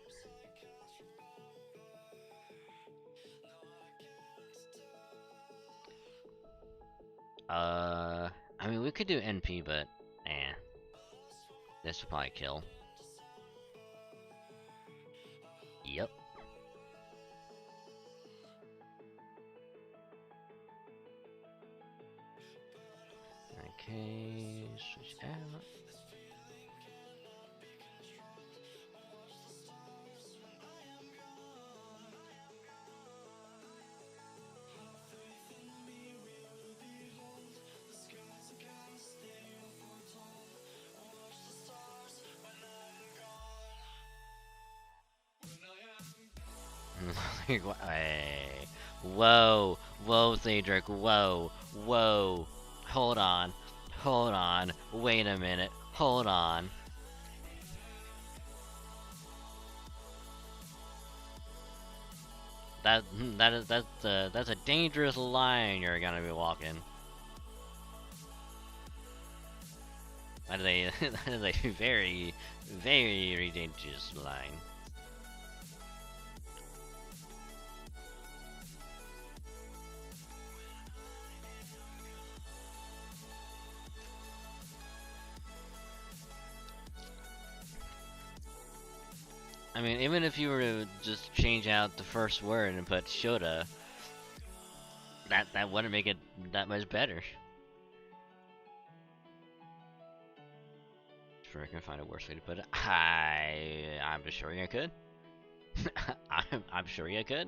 I mean, we could do NP, but this would probably kill. Yep. Okay, switch out. Hey. Whoa, whoa, Cedric, whoa, whoa. Hold on, wait a minute, hold on. That's a dangerous line you're gonna be walking. That is a that is a very, very dangerous line. I mean, even if you were to just change out the first word and put shoulda, that wouldn't make it that much better. Sure, I can find a worse way to put it. I'm sure you could. I'm sure you could.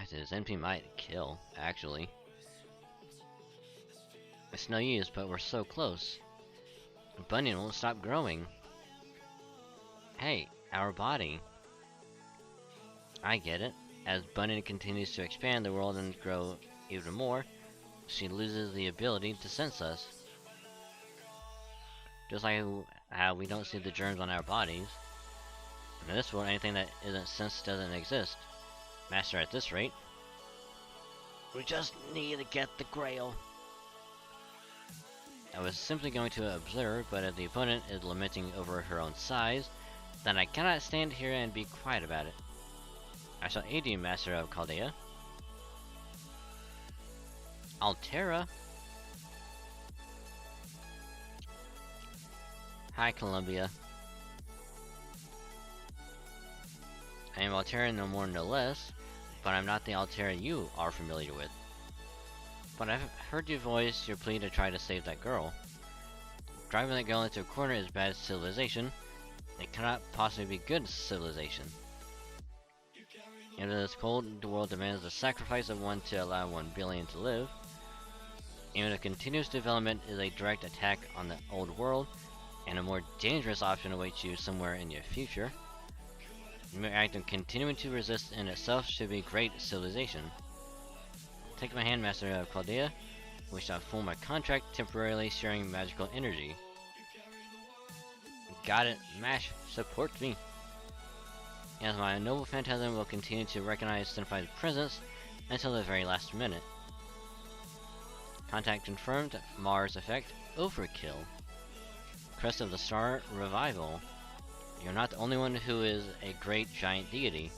His NP might kill, actually. It's no use, but we're so close. Bunyan won't stop growing. Hey, our body. I get it. As Bunyan continues to expand the world and grow even more, she loses the ability to sense us. Just like how we don't see the germs on our bodies. In this world, anything that isn't sensed doesn't exist. Master, at this rate, we just need to get the Grail. I was simply going to observe, but if the opponent is lamenting over her own size, then I cannot stand here and be quiet about it. I shall aid you, Master of Chaldea. Altera? Hi, Columbia. I am Altera no more no less, but I'm not the Altera you are familiar with. But I've heard you voice your plea to try to save that girl. Driving that girl into a corner is bad civilization. It cannot possibly be good civilization. Even this cold world demands the sacrifice of one to allow 1 billion to live. Even if continuous development is a direct attack on the old world, and a more dangerous option awaits you somewhere in your future, the mere act of continuing to resist in itself should be great civilization. Take my hand, Master of Chaldea. We shall form a contract temporarily sharing magical energy. Got it. Mash, support me. Yes, my noble phantasm will continue to recognize Senpai's presence until the very last minute. Contact confirmed. Mars effect. Overkill. Crest of the Star. Revival. You're not the only one who is a great giant deity.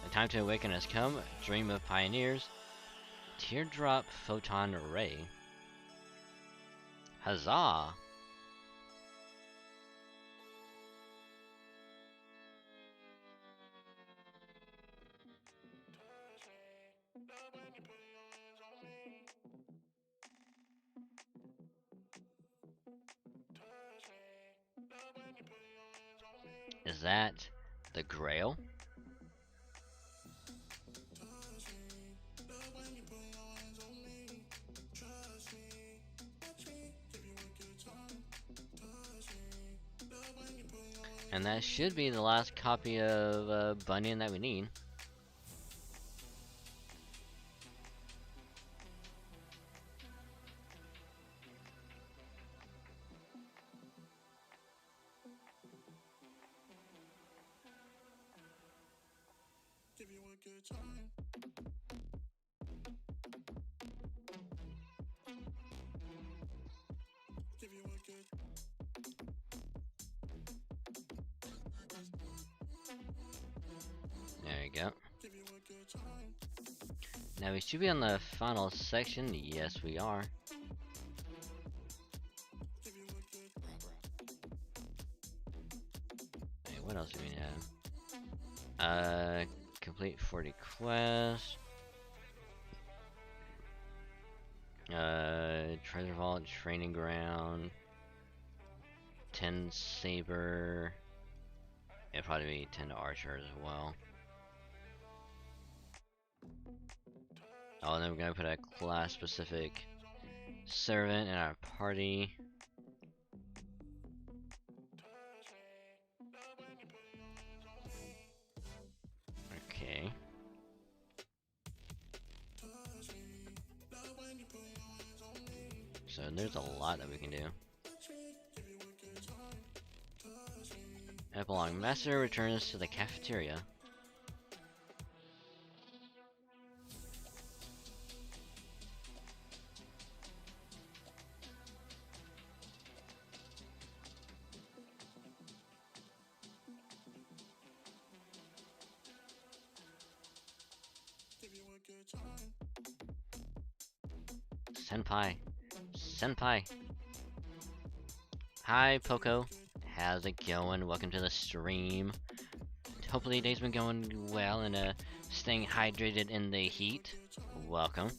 The time to awaken has come. Dream of pioneers. Teardrop Photon Ray. Huzzah! Is that the Grail? And that should be the last copy of Bunyan that we need. There you go. Now we should be on the final section. Yes, we are. Hey, what else do we have? Complete 40 quests. Treasure Vault, Training Ground. 10 Saber. It'll probably be 10 Archer as well. Oh, and then we're gonna put a class-specific servant in our party. Okay. So there's a lot that we can do. Epilogue. Master returns to the cafeteria. Senpai. Senpai. Hi, Poco. How's it going? Welcome to the stream. Hopefully your day's been going well and staying hydrated in the heat. Welcome.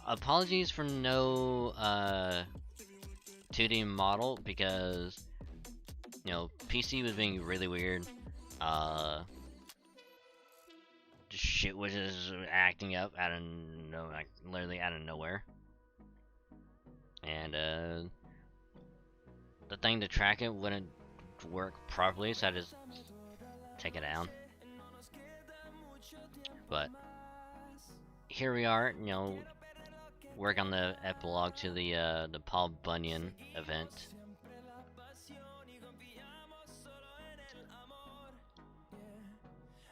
Apologies for no 2D model because, you know, PC was being really weird. Shit was just acting up out of like literally out of nowhere. And the thing to track it wouldn't work properly, so I just take it down. But here we are, you know, work on the epilogue to the Paul Bunyan event.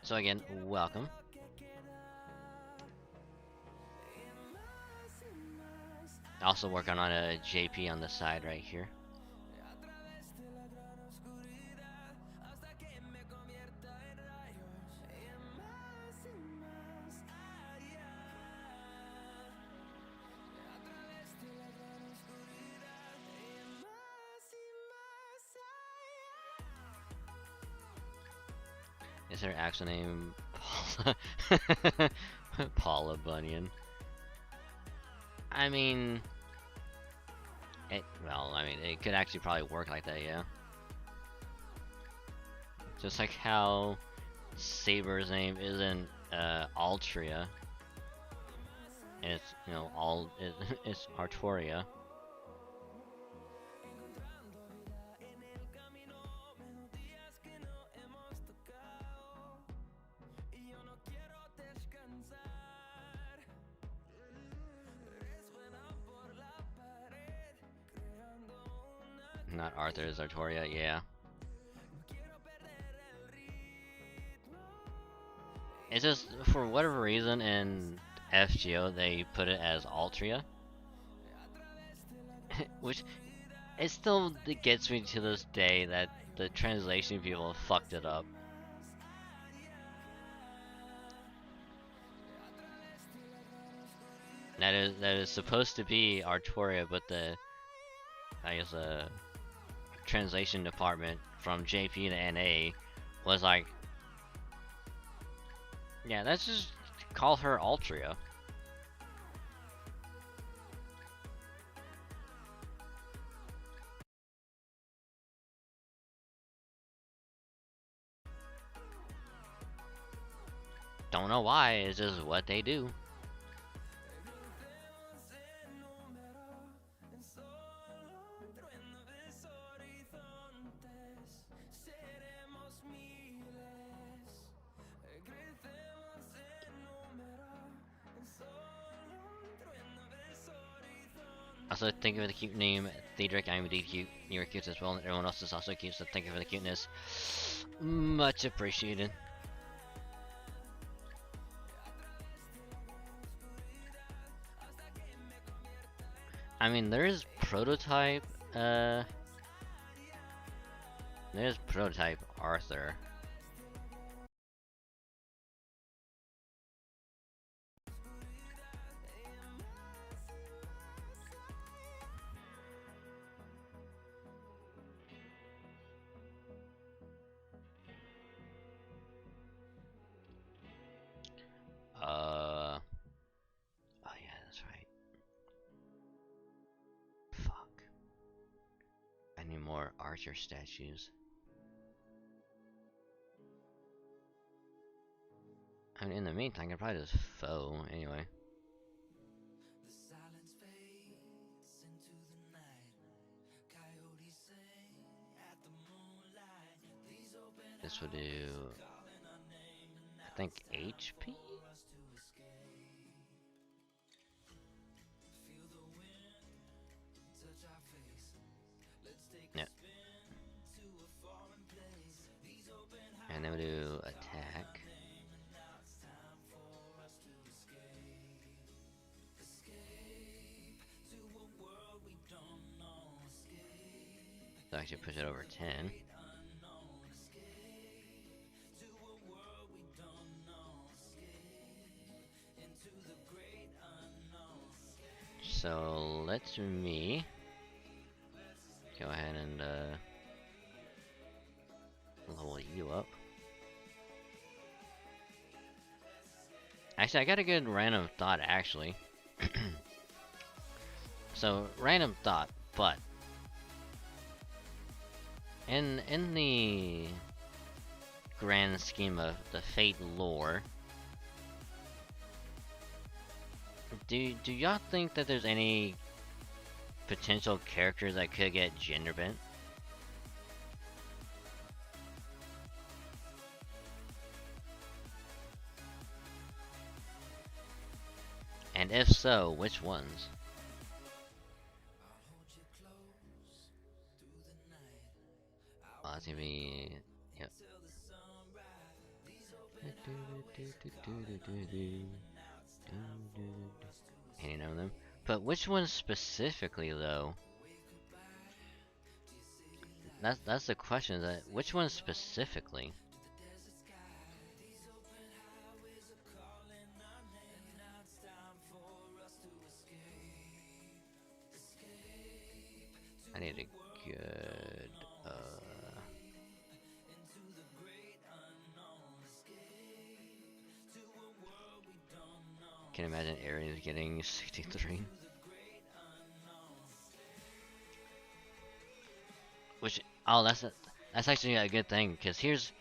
So again, welcome. Also working on a JP on the side right here. Is her actual name Paula? Paula Bunyan? I mean, it could actually probably work like that, yeah. Just like how Saber's name isn't Altria, and it's, you know, it's Artoria. Not Arthur, it's Artoria, yeah. It's just, for whatever reason, in FGO they put it as Altria. Which, it gets me to this day that the translation people fucked it up. That is supposed to be Artoria, but I guess translation department from JP to NA was like, yeah, let's just call her Altria. Don't know why, it's just what they do. Also, thank you for the cute name, Thedric. I'm indeed cute. You're cute as well, and everyone else is also cute, so thank you for the cuteness. Much appreciated. I mean, there's prototype Arthur. Oh yeah, that's right. Fuck. I need more Archer statues. I mean, in the meantime, I can probably just foe anyway. This would do, I think, HP? Yep. And then we do attack. So I should push it over 10. So let me go ahead and level you up. Actually, I got a good random thought, actually. So, random thought, but in the grand scheme of the Fate lore, do y'all think that there's any potential characters that could get gender bent? if so, which ones? Oh, that's gonna be... Yep. Any of them. But which ones specifically, though? That's the question. Is that which ones specifically? I need a good. Can imagine Arians getting 63. Which that's actually a good thing, because here's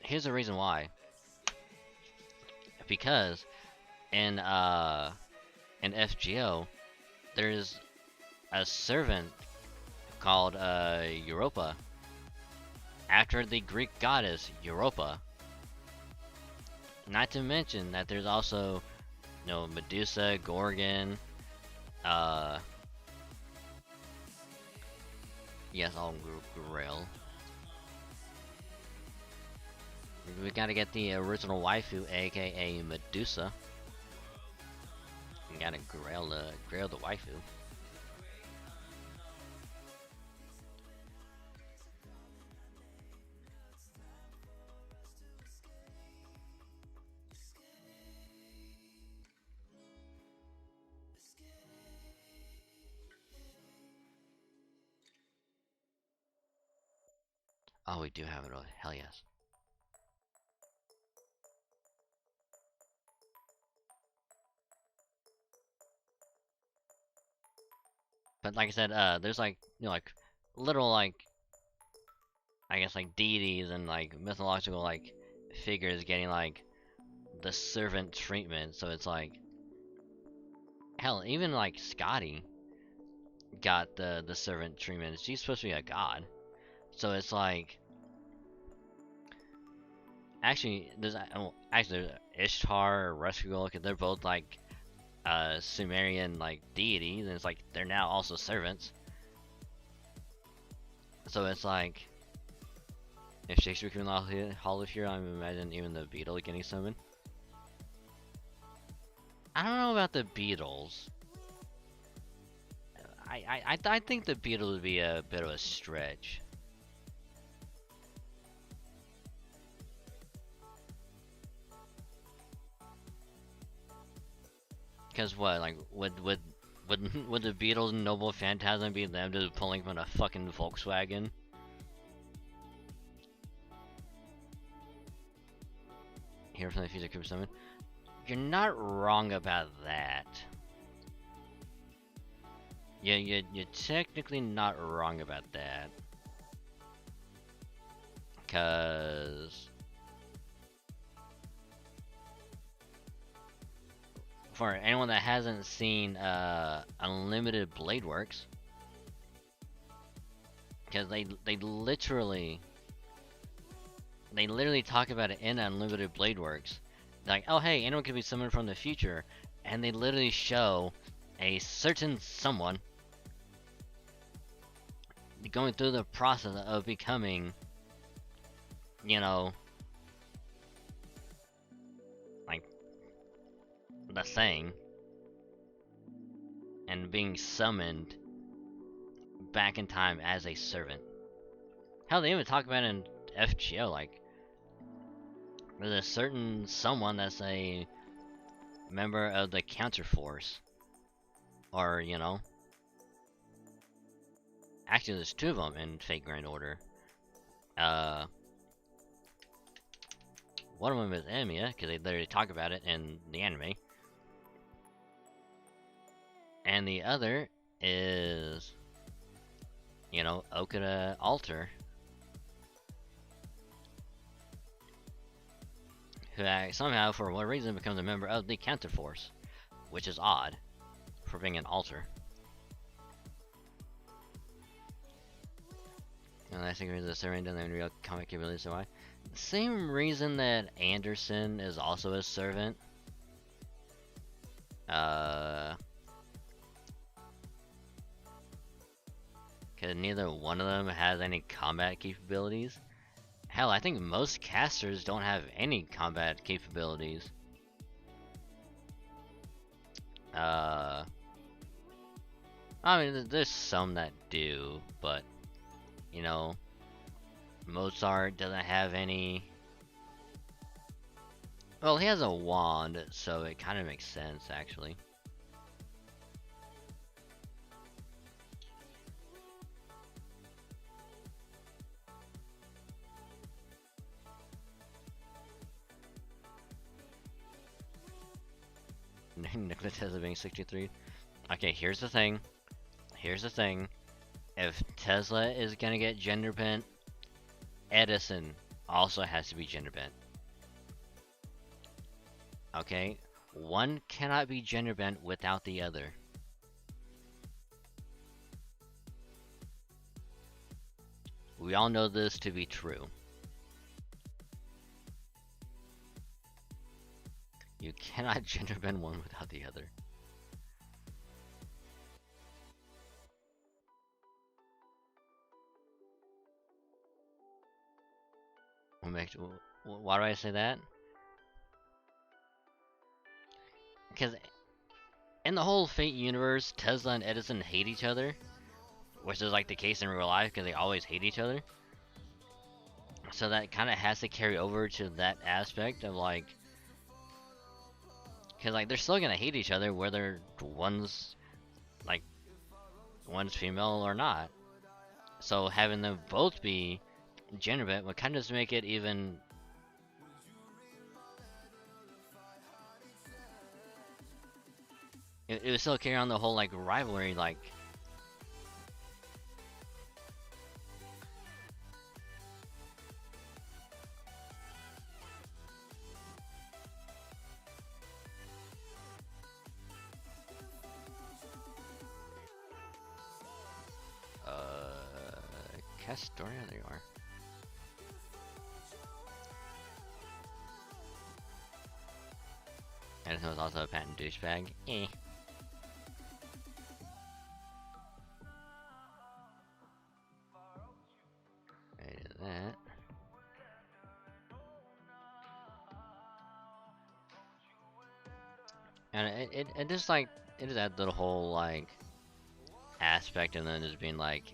the reason why. Because in FGO there's a servant called Europa, after the Greek goddess Europa. Not to mention that there's also, you know, Medusa, Gorgon, yes, all Grail. We gotta get the original waifu, aka Medusa. We gotta grail the waifu. Oh, we do have it. Hell yes. But like I said, there's like, you know, like little, like, I guess, like deities and like mythological like figures getting like the servant treatment. So it's like, hell, even like Scotty got the servant treatment. She's supposed to be a god. So it's like, actually there's Ishtar or Rescugul, because they're both like Sumerian like deities, and it's like they're now also servants. So it's like, if Shakespeare can Hall of here, I'm imagining even the beetle getting summoned. I don't know about the Beatles. I think the Beatles would be a bit of a stretch. Cause what, like, would the Beatles' Noble Phantasm be them just pulling from a fucking Volkswagen? Here from the future could be summon. You're not wrong about that. Yeah, you're technically not wrong about that. Cause for anyone that hasn't seen Unlimited Blade Works, because they literally talk about it in Unlimited Blade Works. Like, oh hey, anyone can be summoned from the future, and they literally show a certain someone going through the process of becoming, you know, like the thing, and being summoned back in time as a servant. Hell, they even talk about it in FGO, like, there's a certain someone that's a member of the counterforce, or, you know, actually there's two of them in Fate Grand Order. One of them is Emiya, because they literally talk about it in the anime, and the other is, you know, Okuda Alter, who somehow, for what reason, becomes a member of the counterforce, which is odd for being an alter. And I think the servant doesn't have real comic capability, so why? Same reason that Anderson is also a servant. Cause neither one of them has any combat capabilities. Hell, I think most casters don't have any combat capabilities. I mean, there's some that do, but you know, Mozart doesn't have any. Well, he has a wand, so it kind of makes sense, actually. Nikola Tesla being 63. Okay, here's the thing. Here's the thing. If Tesla is gonna get gender bent, Edison also has to be gender bent. Okay? One cannot be gender bent without the other. We all know this to be true. You cannot gender bend one without the other. Why do I say that? Because in the whole Fate universe, Tesla and Edison hate each other, which is like the case in real life because they always hate each other. So that kind of has to carry over to that aspect of like, because like they're still gonna hate each other whether one's female or not. So having them both be gender bent would kind of just make it even. It would still carry on the whole like rivalry, like. Castoria, there you are. Edison was also a patent douchebag. Eh. That. And it just like it just adds the whole like aspect and then just being like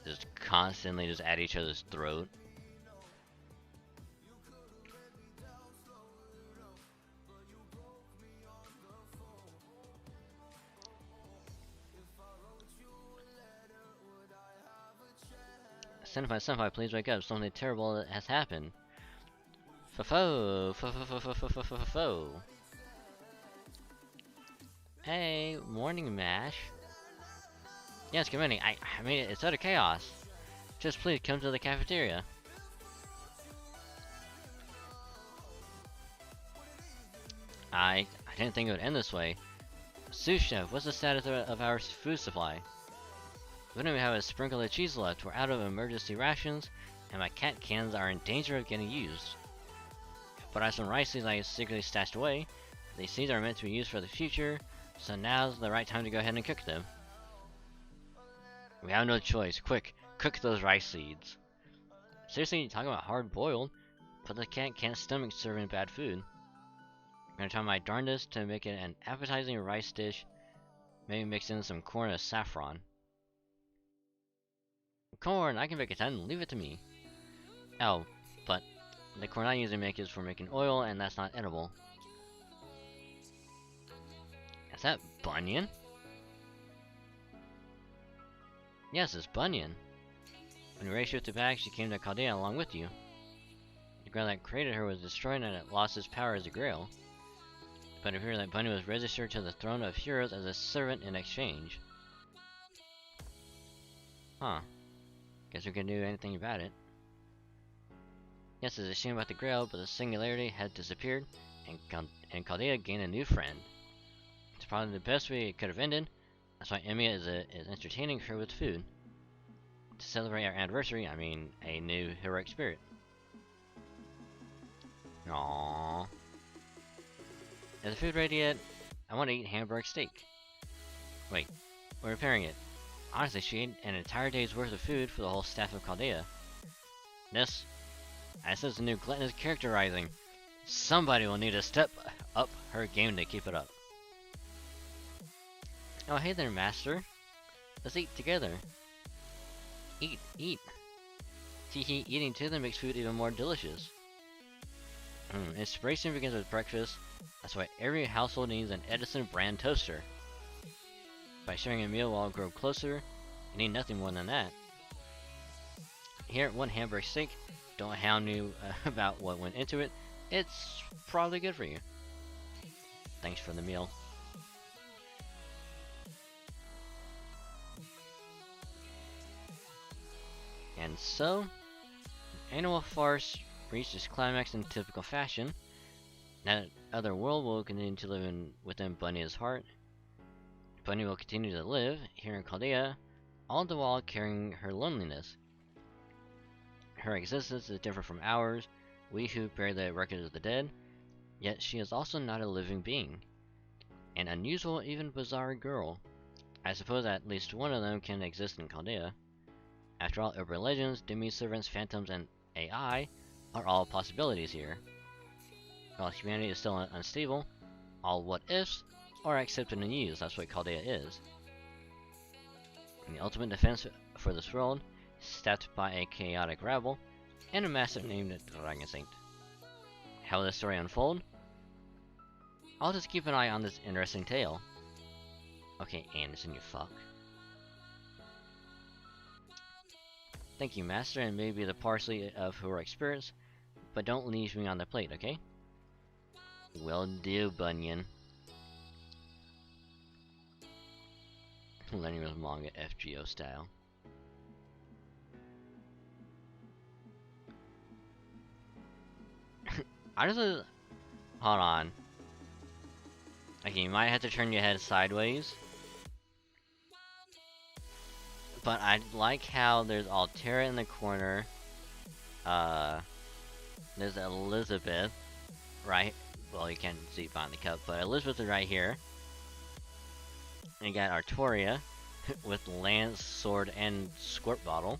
just constantly just at each other's throat. Senpai, please wake up. Something terrible has happened. Fo. Hey, morning, Mash. Yes, come in. I mean, it's utter chaos. Just please come to the cafeteria. I didn't think it would end this way. Sous chef, what's the status of our food supply? We don't even have a sprinkle of cheese left. We're out of emergency rations, and my cat cans are in danger of getting used. But I have some rice seeds I secretly stashed away. These seeds are meant to be used for the future, so now's the right time to go ahead and cook them. We have no choice. Quick, cook those rice seeds. Seriously, talking about hard-boiled? But the cat can't stomach serving bad food. I'm gonna try my darndest to make it an appetizing rice dish. Maybe mix in some corn and saffron. Corn! I can make a ton. Leave it to me. Oh, but the corn I usually make is for making oil, and that's not edible. Is that Bunyan? Yes, it's Bunyan. When you raised her back, she came to Chaldea along with you. The grail that created her was destroyed and it lost its power as a grail. But it appears that Bunyan was registered to the throne of heroes as a servant in exchange. Huh. Guess we can do anything about it. Yes, it's a shame about the grail, but the singularity had disappeared, and Chaldea gained a new friend. It's probably the best way it could have ended. That's why Emiya is entertaining her with food. To celebrate our anniversary, I mean, a new heroic spirit. Aww. Is the food ready yet? I want to eat hamburger steak. Wait, we're repairing it. Honestly, she ate an entire day's worth of food for the whole staff of Chaldea. This is a new gluttonous characterizing. Somebody will need to step up her game to keep it up. Oh, hey there, master. Let's eat together. Eat, eat. Teehee, eating together makes food even more delicious. Inspiration begins with breakfast. That's why every household needs an Edison brand toaster. By sharing a meal, we'll all grow closer. You need nothing more than that. Here, one hamburger steak. Don't hound me about what went into it. It's probably good for you. Thanks for the meal. And so, annual farce reached its climax in typical fashion. That other world will continue to live within Bunny's heart. Bunny will continue to live here in Chaldea, all the while carrying her loneliness. Her existence is different from ours, we who bear the record of the dead, yet she is also not a living being. An unusual, even bizarre girl. I suppose at least one of them can exist in Chaldea. After all, urban legends, demi-servants, phantoms, and AI are all possibilities here. While humanity is still unstable, all what-ifs are accepted and used. That's what Chaldea is. And the ultimate defense for this world, staffed by a chaotic rabble, and a master named Dragon Saint. How will this story unfold? I'll just keep an eye on this interesting tale. Okay, Anderson, you fuck. Thank you, Master, and maybe the parsley of heroic spirits, but don't leave me on the plate, okay? Will do, Bunyan. Learning with manga FGO style. I just hold on. Okay, you might have to turn your head sideways. But I like how there's Altera in the corner. There's Elizabeth, right? Well, you can't see behind the cup, but Elizabeth is right here. And you got Artoria with lance, sword, and squirt bottle.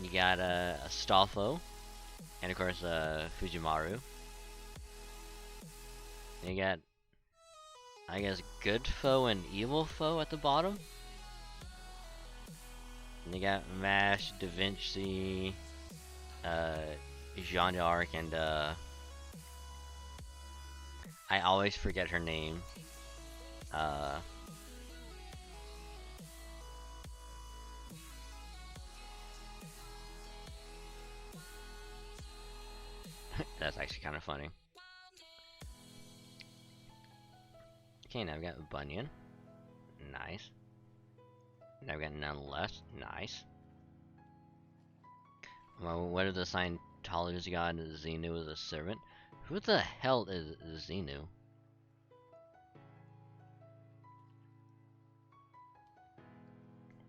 You got Astolfo, and of course Fujimaru. And you got, I guess, good foe and evil foe at the bottom. And you got Mash, Da Vinci, Jeanne d'Arc, and I always forget her name. That's actually kind of funny. Okay, now we got Bunyan. Nice. Now we got none left. Nice. Well, what if the Scientologist god Xenu is a servant? Who the hell is Xenu?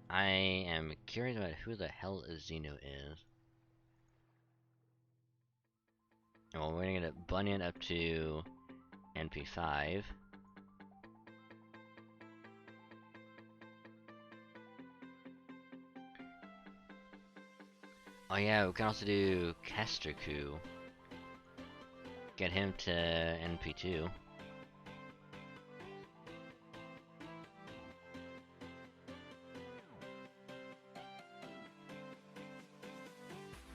I am curious about who the hell Xenu is. Well, we're gonna get Bunyan up to NP5. Oh yeah, we can also do Casterku. Get him to NP2.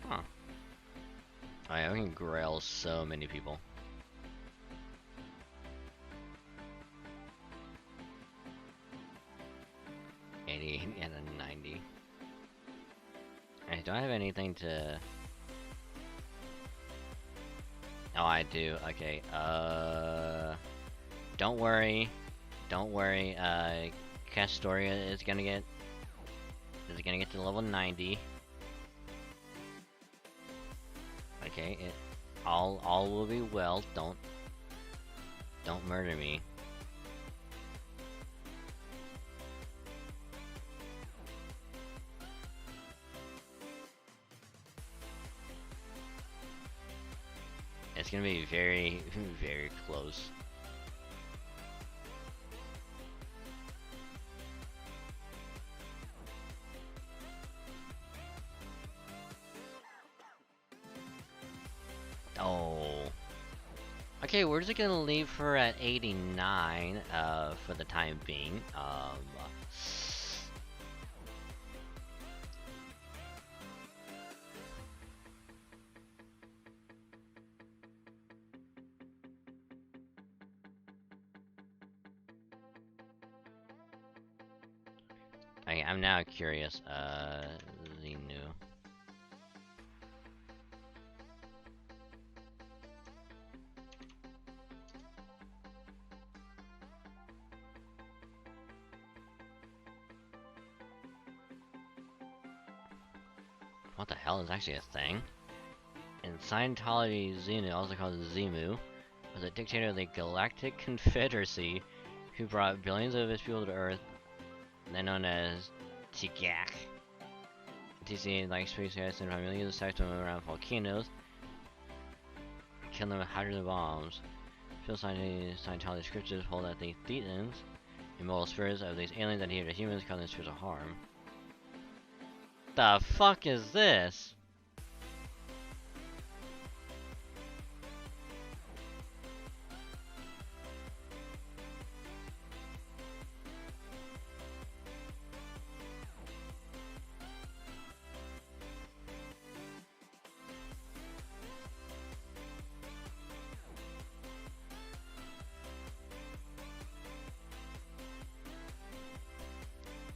Huh. Oh yeah, we can grail so many people. And a 90. Do I have anything to... Oh, I do. Okay, don't worry. Don't worry, Castoria is gonna get to level 90. Okay, all will be well. Don't murder me. It's gonna be very, very close. Okay, we're just gonna leave her at 89 for the time being. I'm now curious. Xenu. What the hell is actually a thing? In Scientology, Xenu, also called Zemu, was a dictator of the Galactic Confederacy who brought billions of his people to Earth, then known as Tigak. TC like space gas and millions of sites around volcanoes, killing them with hydrogen bombs. Phil Scientology scriptures hold that the Thetans, immortal spirits of these aliens adhere to humans, causing spiritual harm. The fuck is this?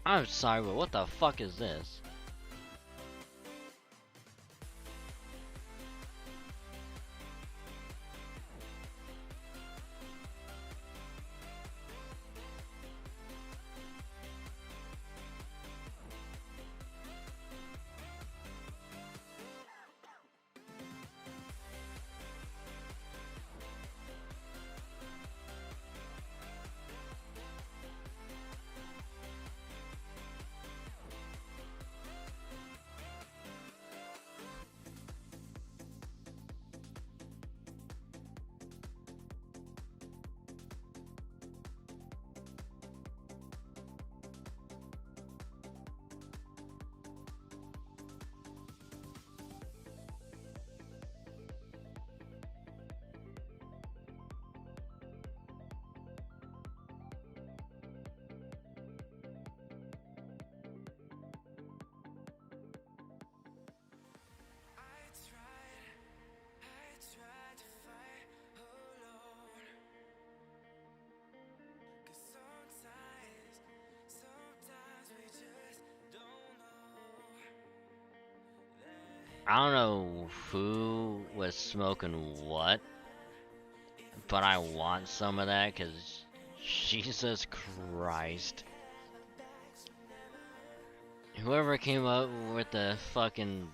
I'm sorry, but what the fuck is this? I don't know who was smoking what, but I want some of that, cause Jesus Christ. Whoever came up with the fucking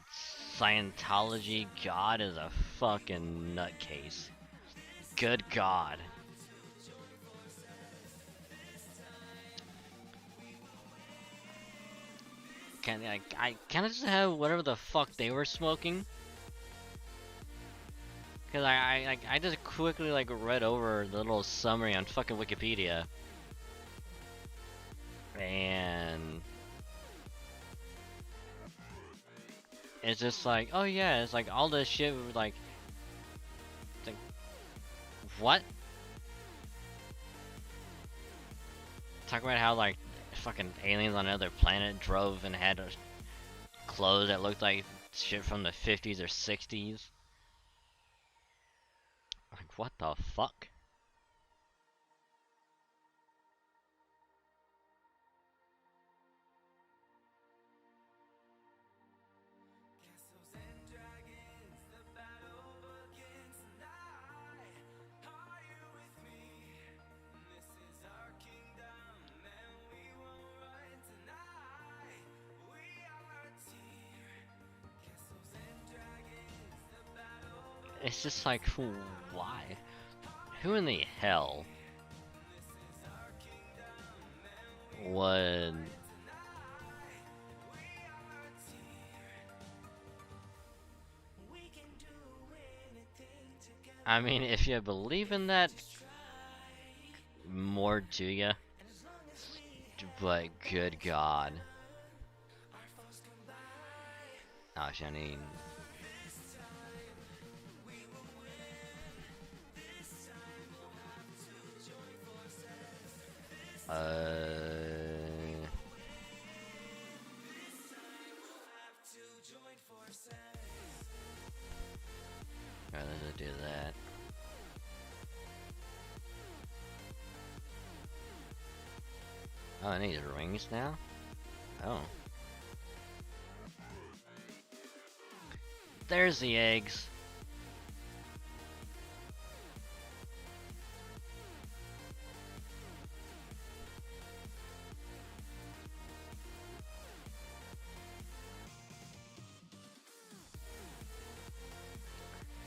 Scientology god is a fucking nutcase. Good God. Can I just have whatever the fuck they were smoking? Cause I just quickly like read over the little summary on fucking Wikipedia, and it's just like, oh yeah, it's like all this shit like, it's like what? Talk about how like fucking aliens on another planet drove and had clothes that looked like shit from the 50s or 60s. Like, what the fuck? It's just like, why? Who in the hell would... I mean, if you believe in that, more to ya. But good God. Oh, Janine. Rather than do that. Oh, I need rings now? Oh. There's the eggs.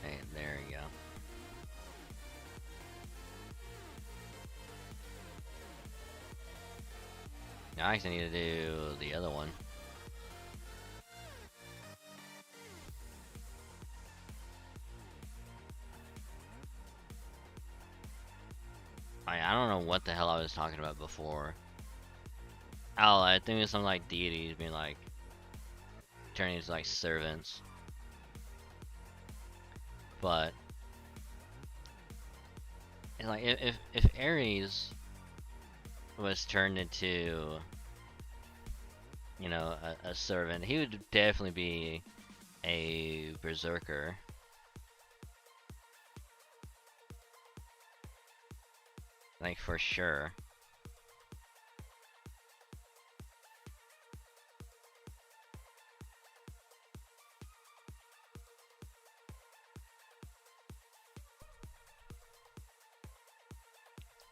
Hey, there you go. Now I actually need to do the other one. I don't know what the hell I was talking about before. Oh, I think it's some like deities being like turning into like servants. But it's like if Ares was turned into, you know, a servant, he would definitely be a berserker. Like for sure.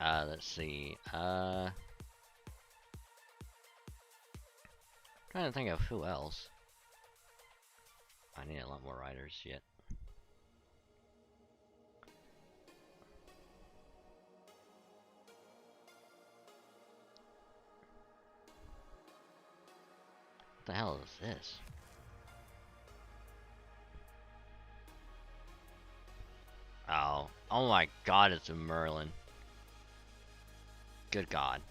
Let's see. Trying to think of who else. I need a lot more writers yet. What the hell is this? Oh my god, it's a Merlin. Good god.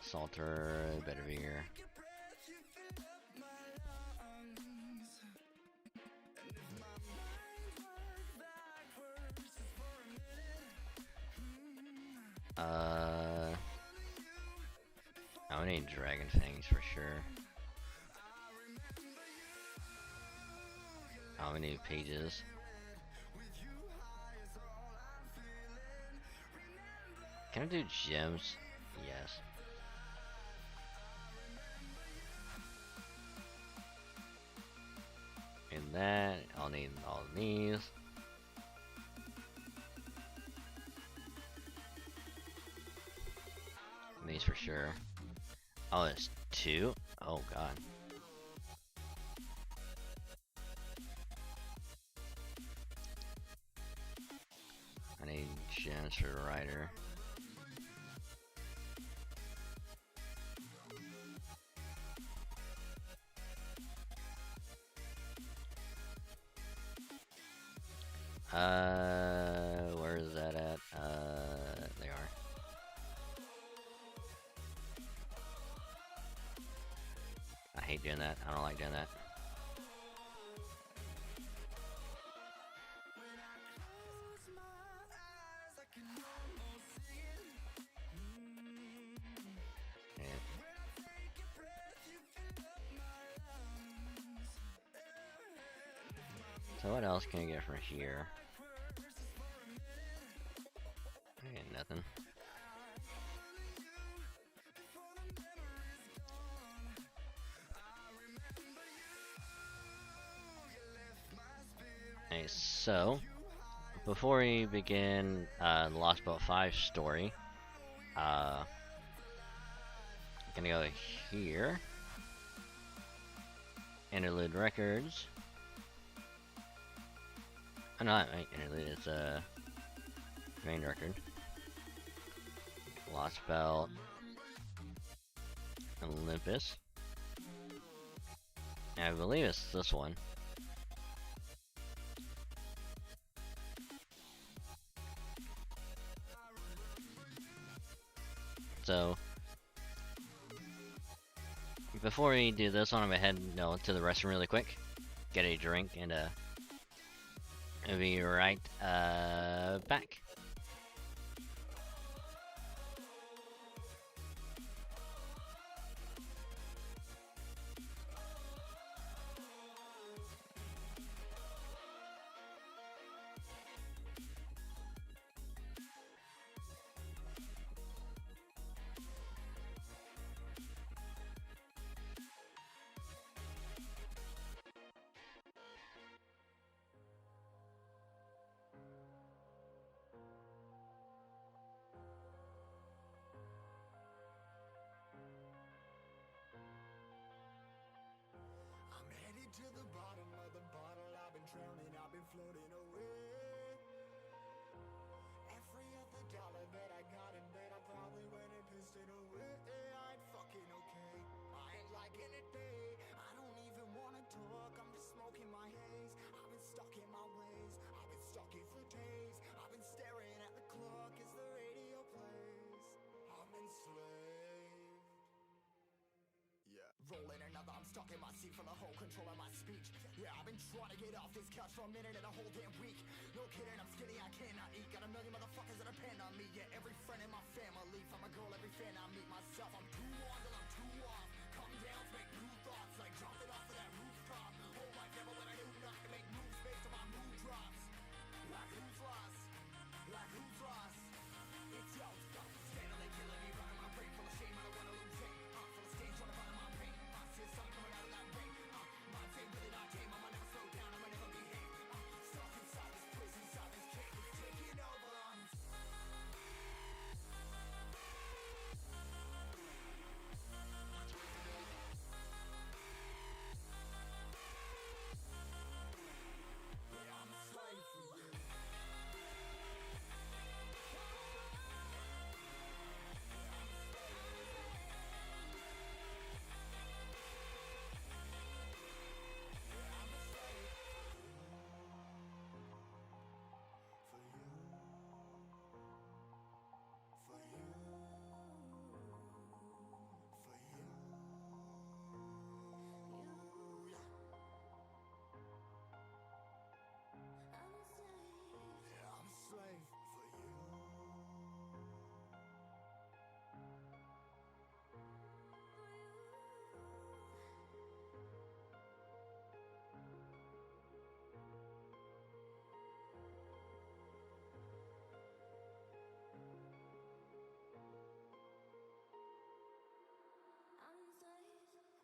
Salter, better be here. I need dragon fangs for sure. Oh, we need pages. Can I do gems? Yes. And that, I'll need all of these. These for sure. Oh, it's 2? Oh god. I need gems for the writer. Where is that at? They are. I hate doing that. I don't like doing that. So what else can I get from here? I get nothing. Okay, so before we begin the Lost Boat 5 story, I'm gonna go here. Interlude records. Oh, no, interlude, it's a main record. Lost Belt. Olympus. I believe it's this one. So before we do this one, I'm gonna head to the restroom really quick, get a drink and I'll be right back. I'm headed to the bottom of the bottle. I've been drowning, I've been floating away. Every other dollar that I got in bed, I probably went and pissed it away. I ain't fucking okay, I ain't liking it, babe. I don't even wanna talk, I'm just smoking my haze. I've been stuck in my ways, I've been stuck here for days. I've been staring at the clock as the radio plays. I'm enslaved. Yeah. Rolling another, I'm stuck in my seat for the whole control of my speech. Yeah, I've been trying to get off this couch for a minute and a whole damn week. No kidding, I'm skinny, I cannot eat. Got a million motherfuckers that depend on me. Yeah, every friend in my family, from a girl, every fan I meet myself. I'm too on till I'm too off. Come down, make new thoughts, like jumping off of that rooftop. Whole life never when I knew not to make moves based on my mood drops. Like who's lost? Like who's lost? It's yo, stop standing, killing me, running my brain full of shame. I don't wanna lose it. Full of stage, trying to find my pain. I see the sun coming out of that rain. Mind saying really not tame. I'ma never slow down. I'ma never behave. Stuck inside this prison, inside this cage. It's taking over. Yeah, I'm a slave for you.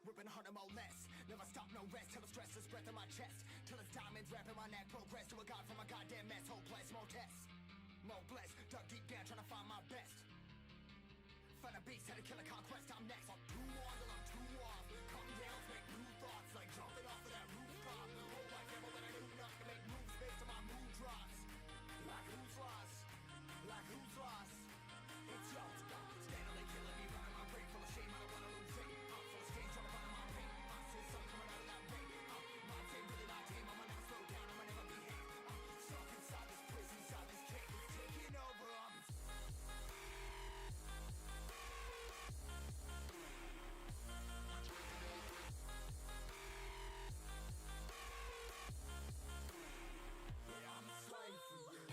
Ripping harder, more less. Never stop, no rest. Till the stress is breath in my chest. Till it's diamonds wrapping my neck. Progress to a god from a goddamn mess. Hopeless, more tests. More blessed. Dug deep down trying to find my best. Find a beast, had to kill a conquest. I'm next. I'm too on till I'm too off. Come down, make new thoughts. Like jumping off of that rooftop. Whole life never when I knew not to make moves based on my mood drops. Like who's lost? Like who's lost? It's yo, stop. Standing, killing me, running my brain full of shame. I don't wanna lose it. I'm full of stage, trying to find my pain. I see the sun coming out of that rain. Mind saying really not tame. I'ma never slow down. I'ma never behave. Stuck inside this prison, inside this cage. It's taking over. Yeah, I'm a slave for you.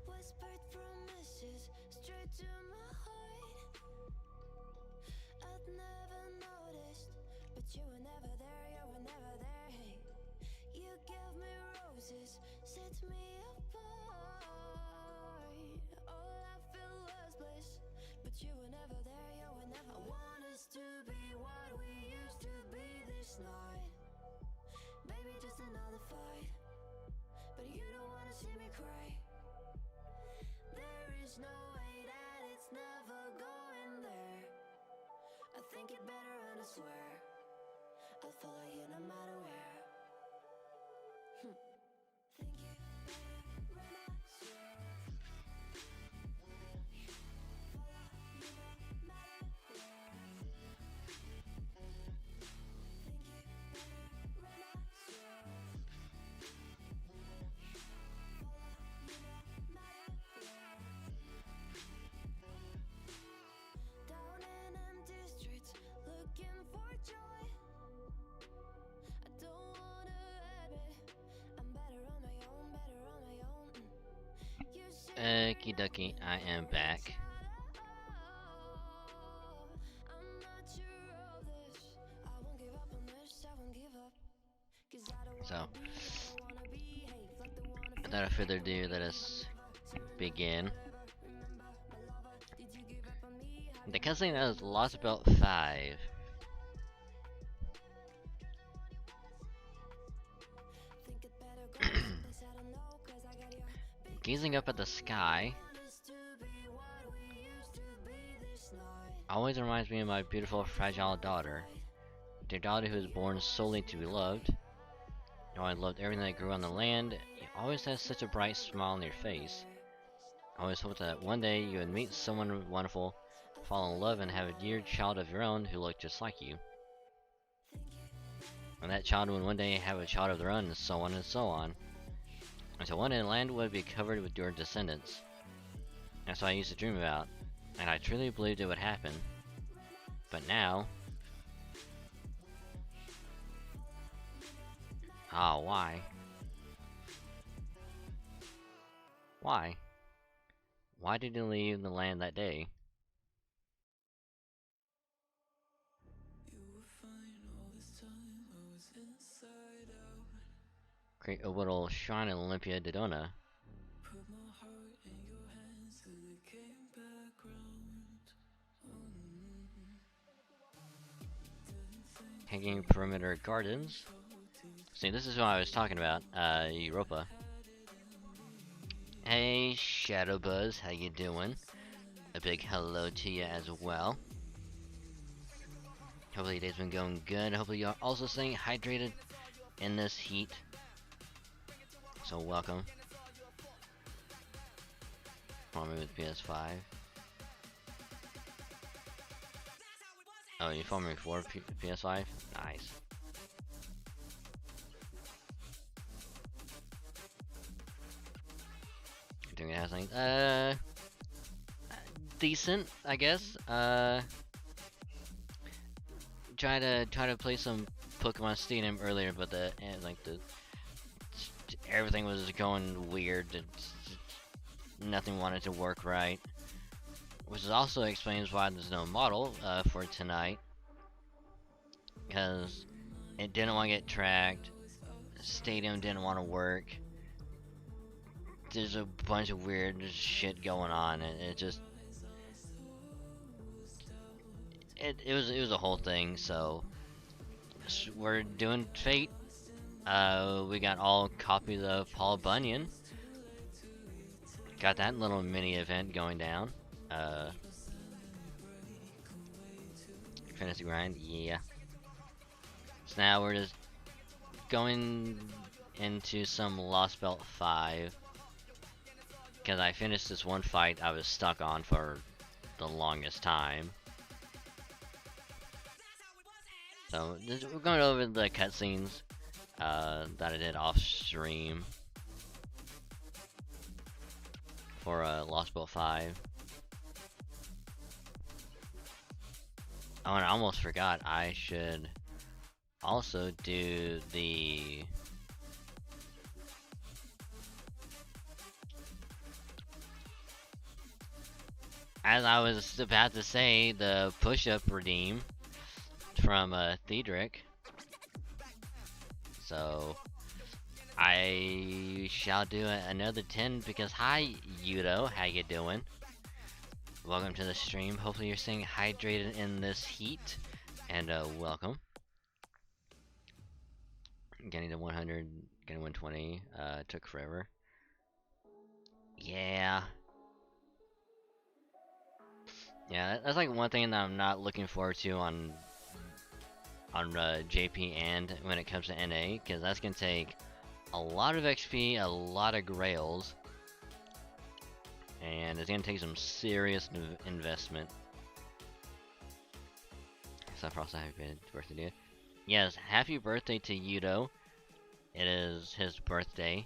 Whispered promises straight to my heart. I'd never noticed, but you were never there, you were never there. Hey, you gave me roses, set me apart. All I feel was bliss, but you were never there, you were never. I want us to be what we used to this night. Baby, just another fight, but you don't wanna see me cry. There is no way that it's never going there. I think it better and I swear I'll follow you no matter where. Think it better and I swear follow you no matter where. Think it better and I swear follow you no matter where. Down in empty streets, looking for joy. I don't wanna admit I'm better on my own, better on my own. You say Okie dokie, I am back. I'm not sure of this. I won't give up on this, I won't give up. 'Cause I don't So, wanna be, I don't wanna behave like the one without further ado, let us begin. The cutscene that was Lost Belt 5. think it better go someplace I don't know. 'Cause I got your big Gazing up at the sky honest to be what we used to be this night. always reminds me of my beautiful, fragile daughter. Dear daughter who was born solely to be loved. You always loved everything that grew on the land. You always had such a bright smile on your face. I always hoped that one day you would meet someone wonderful, fall in love, and have a dear child of your own who looked just like you. And that child would one day have a child of their own, and so on and so on. Until one day the land would be covered with your descendants. That's what I used to dream about, and I truly believed it would happen. But now... why? Why? Why did you leave the land that day? Create a little shrine in Olympia, Dodona. Hanging perimeter gardens. See, this is what I was talking about, Europa. Hey, Shadowbuzz, how you doing? A big hello to you as well. Hopefully your day's been going good. Hopefully you're also staying hydrated in this heat. So welcome. Farming with PS5. Oh, you farming for PS5? Nice. Doing it decent, I guess. Try to play some Pokemon Stadium earlier, but everything was going weird. Nothing wanted to work right, which also explains why there's no model for tonight, because it didn't want to get tracked. Stadium didn't want to work. There's a bunch of weird shit going on, and it was a whole thing. So we're doing Fate. We got all copies of Paul Bunyan. Got that little mini event going down. Fantasy grind, yeah. So now we're just going into some Lost Belt 5. Because I finished this one fight I was stuck on for the longest time. So we're going over the cutscenes that I did off stream for Lost Belt 5. Oh, and I almost forgot, I should also do the as I was about to say, the push-up redeem from Thedric. So I shall do another 10 because hi Yudo, how you doing? Welcome to the stream. Hopefully you're staying hydrated in this heat, and welcome. Getting to 100, getting 120, took forever. Yeah. Yeah, that's like one thing that I'm not looking forward to on JP and when it comes to NA, because that's gonna take a lot of XP, a lot of grails, and it's gonna take some serious investment. So for also happy birthday to you. Yes, happy birthday to Yudo. It is his birthday.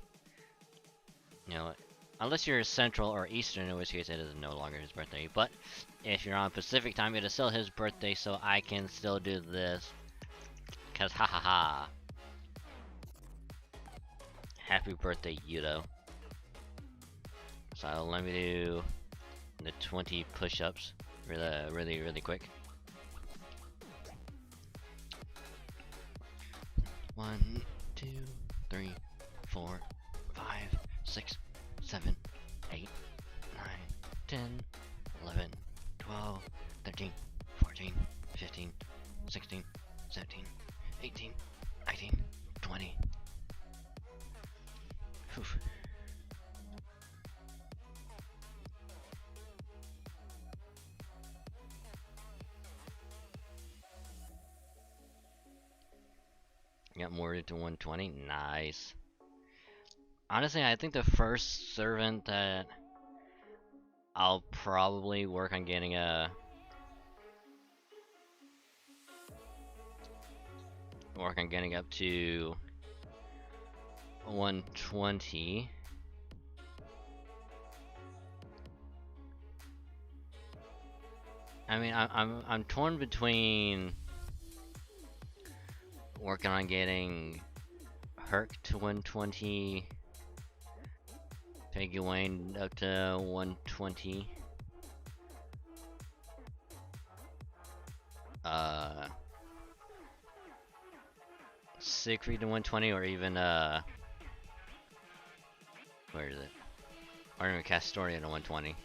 You know, unless you're Central or Eastern, in which case it is no longer his birthday. But if you're on Pacific time, it is still his birthday, so I can still do this. Cause ha ha ha. Happy birthday, Yudo. So let me do the 20 push-ups really quick. 1, 2, 3, 4, 5, 6, 7, 8, 9, 10, 11, 12, 13, 14, 15, 16, 17, 18, 19, 20. Whew. Got more to 120. Nice. Honestly, I think the first servant that I'll probably work on getting up to 120. I mean, I'm torn between working on getting Herc to 120, Peggy Wayne up to 120. Siegfried to 120, or even where is it? Or even Castoria to 120.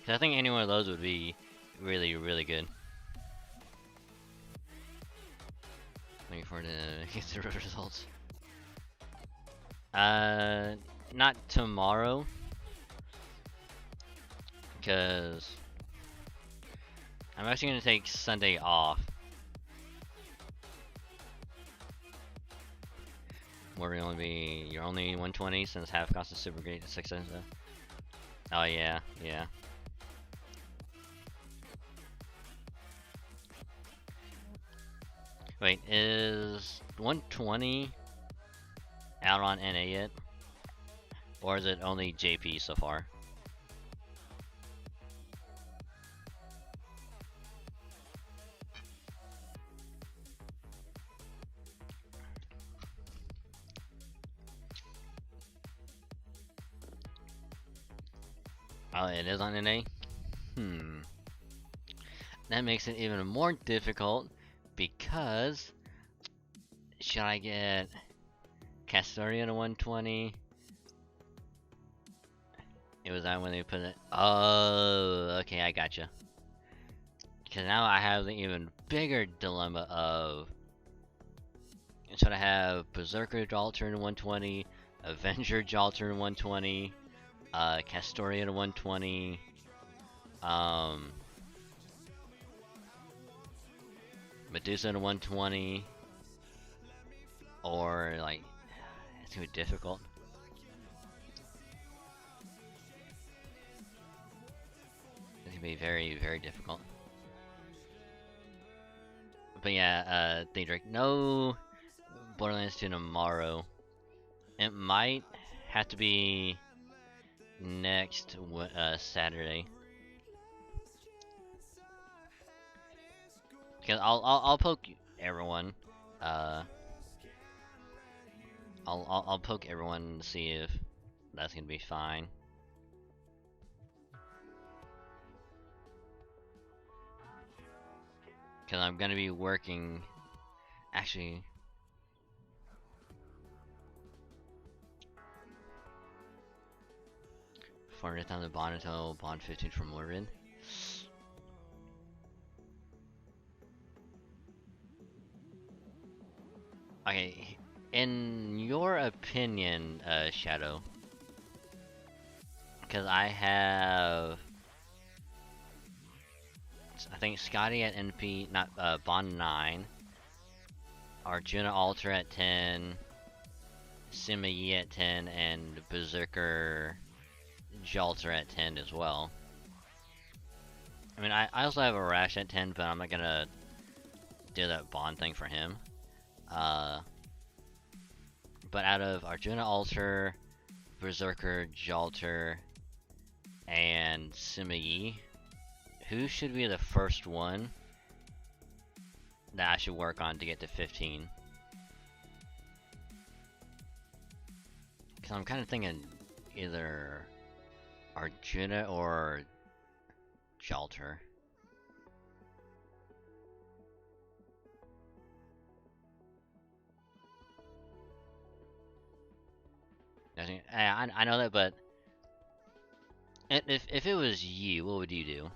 Cause I think any one of those would be really good. Looking forward to get the results. Not tomorrow, because I'm actually gonna take Sunday off. Where you're only 120 since half cost is super great at 6 cents. Oh yeah. Wait, is 120 out on NA yet? Or is it only JP so far? Oh, it is on NA? That makes it even more difficult, because should I get Castoria to 120? It was that when they put it. Oh, okay, I gotcha. Because now I have the even bigger dilemma of, should I have Berserker Jalter to 120, Avenger Jalter to 120, Castoria to 120, Medusa to 120, or like, it's gonna be difficult. It's gonna be very difficult. But yeah, Daedric, no Borderlands 2 tomorrow. It might have to be next Saturday. Because I'll poke everyone. I'll poke everyone to see if that's gonna be fine. Because I'm gonna be working. Actually, for time the bond until bond 15 from Lurid. Okay, In your opinion, Shadow, because I have, I think Scotty at NP, not Bond 9, Arjuna Alter at 10, Sima Yi at 10, and Berserker Jalter at 10 as well. I mean, I also have a Rash at 10, but I'm not gonna do that Bond thing for him. But out of Arjuna Alter, Berserker Jalter, and Sima Yi, who should be the first one that I should work on to get to 15? Because I'm kind of thinking either Arjuna or Jalter. I know that, but if it was you, what would you do?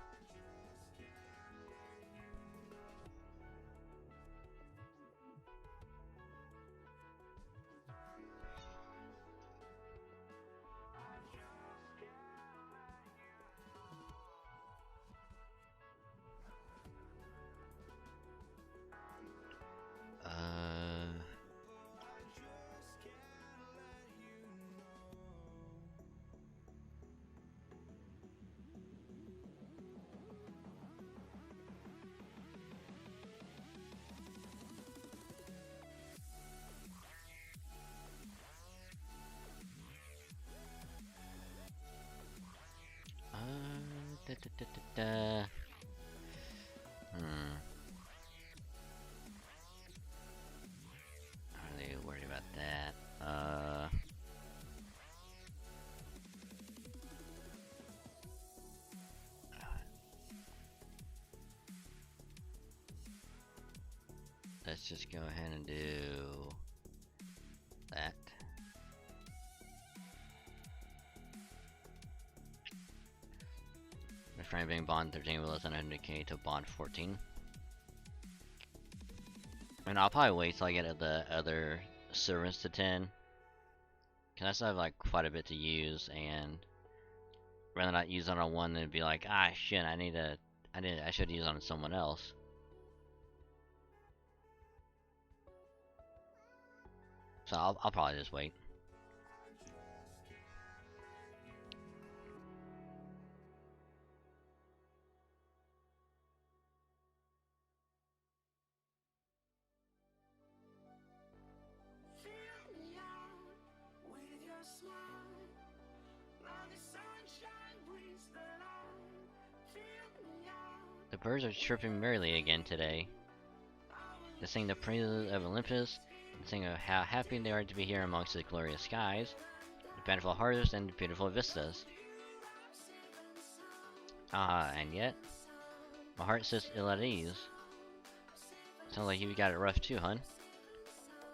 Not really worried about that. Let's just go ahead and do that. We're trying to bring Bond 13 with less than 100k to Bond 14. And I'll probably wait till I get the other servants to 10. Cause I still have like quite a bit to use, and rather not use on one than be like, ah shit, I should use on someone else. So I'll probably just wait. The birds are chirping merrily again today. They sing the praises of Olympus, and sing of how happy they are to be here amongst the glorious skies, the bountiful harvest, and the beautiful vistas. Ah, and yet, my heart sits ill at ease. Sounds like you got it rough too, hun.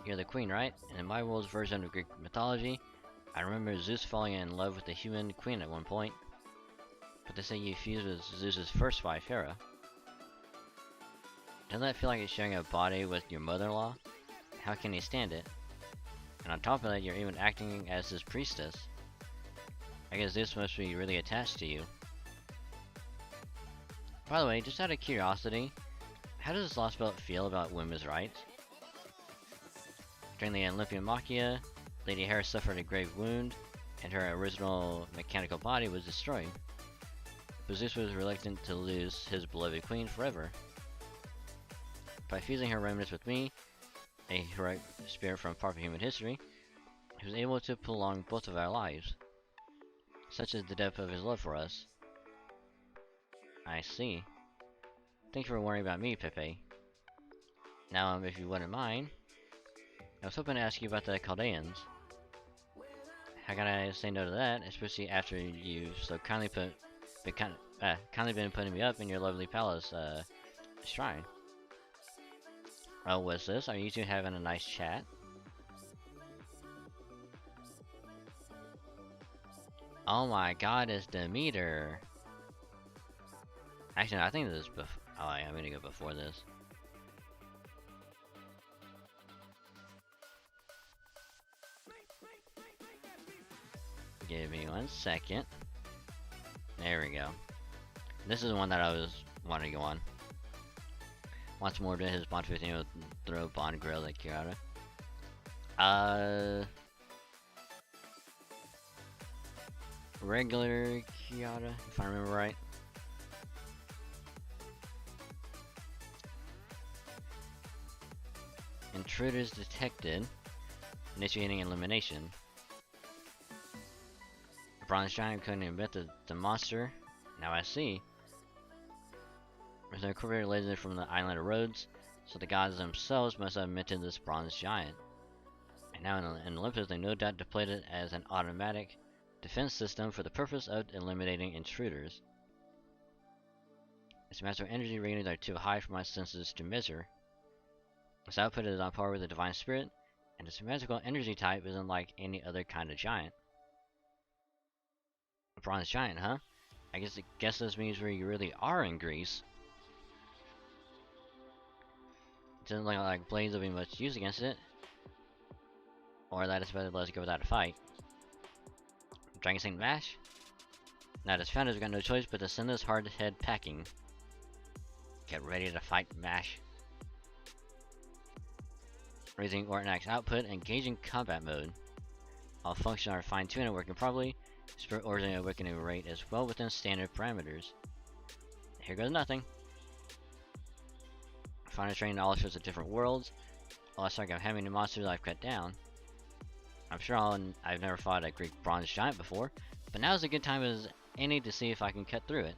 You're the queen, right? And in my world's version of Greek mythology, I remember Zeus falling in love with the human queen at one point. But they say you fused with Zeus's first wife, Hera. Doesn't that feel like it's sharing a body with your mother-in-law? How can you stand it? And on top of that, you're even acting as his priestess. I guess Zeus must be really attached to you. By the way, just out of curiosity, how does Lost Belt feel about women's rights? During the Olympiomachia, Lady Hera suffered a grave wound, and her original mechanical body was destroyed. But Zeus was reluctant to lose his beloved queen forever. By fusing her remnants with me, a heroic spirit from far from human history, he was able to prolong both of our lives. Such is the depth of his love for us. I see. Thank you for worrying about me, Pepe. Now, if you wouldn't mind, I was hoping to ask you about the Chaldeans. How can I say no to that, especially after you've so kindly been putting me up in your lovely palace, shrine? Oh, what's this? Are you two having a nice chat? Oh my god, it's Demeter! Actually, I think this is before. Oh, I'm gonna go before this. Give me 1 second. There we go. This is the one that I was wanting to go on. Once more to his Bond 15 will throw Bond Grill at Kiara. Regular Kiara, if I remember right. Intruders detected. Initiating elimination. Bronze Giant couldn't invent the monster. Now I see. There's an incorporated legend from the island of Rhodes, so the gods themselves must have invented this Bronze Giant. And now in Olympus, they no doubt deployed it as an automatic defense system for the purpose of eliminating intruders. Its master energy ratings are too high for my senses to measure. Its output is on par with the Divine Spirit, and its magical energy type isn't like any other kind of giant. A Bronze Giant, huh? I guess this means we really are in Greece. It doesn't look like blades will be much use against it. Or that it's better to let us go without a fight. Dragon Saint Mash? Now as founders we got no choice but to send this hard head packing. Get ready to fight, Mash. Raising Ortonac's output, engaging combat mode. All functions are fine-tuned and working properly. Spirit Origin awakening rate is well within standard parameters. Here goes nothing. Finally training all sorts of different worlds. Lost track of how many monsters I've cut down. I'm sure I've never fought a Greek Bronze Giant before, but now's a good time as any to see if I can cut through it.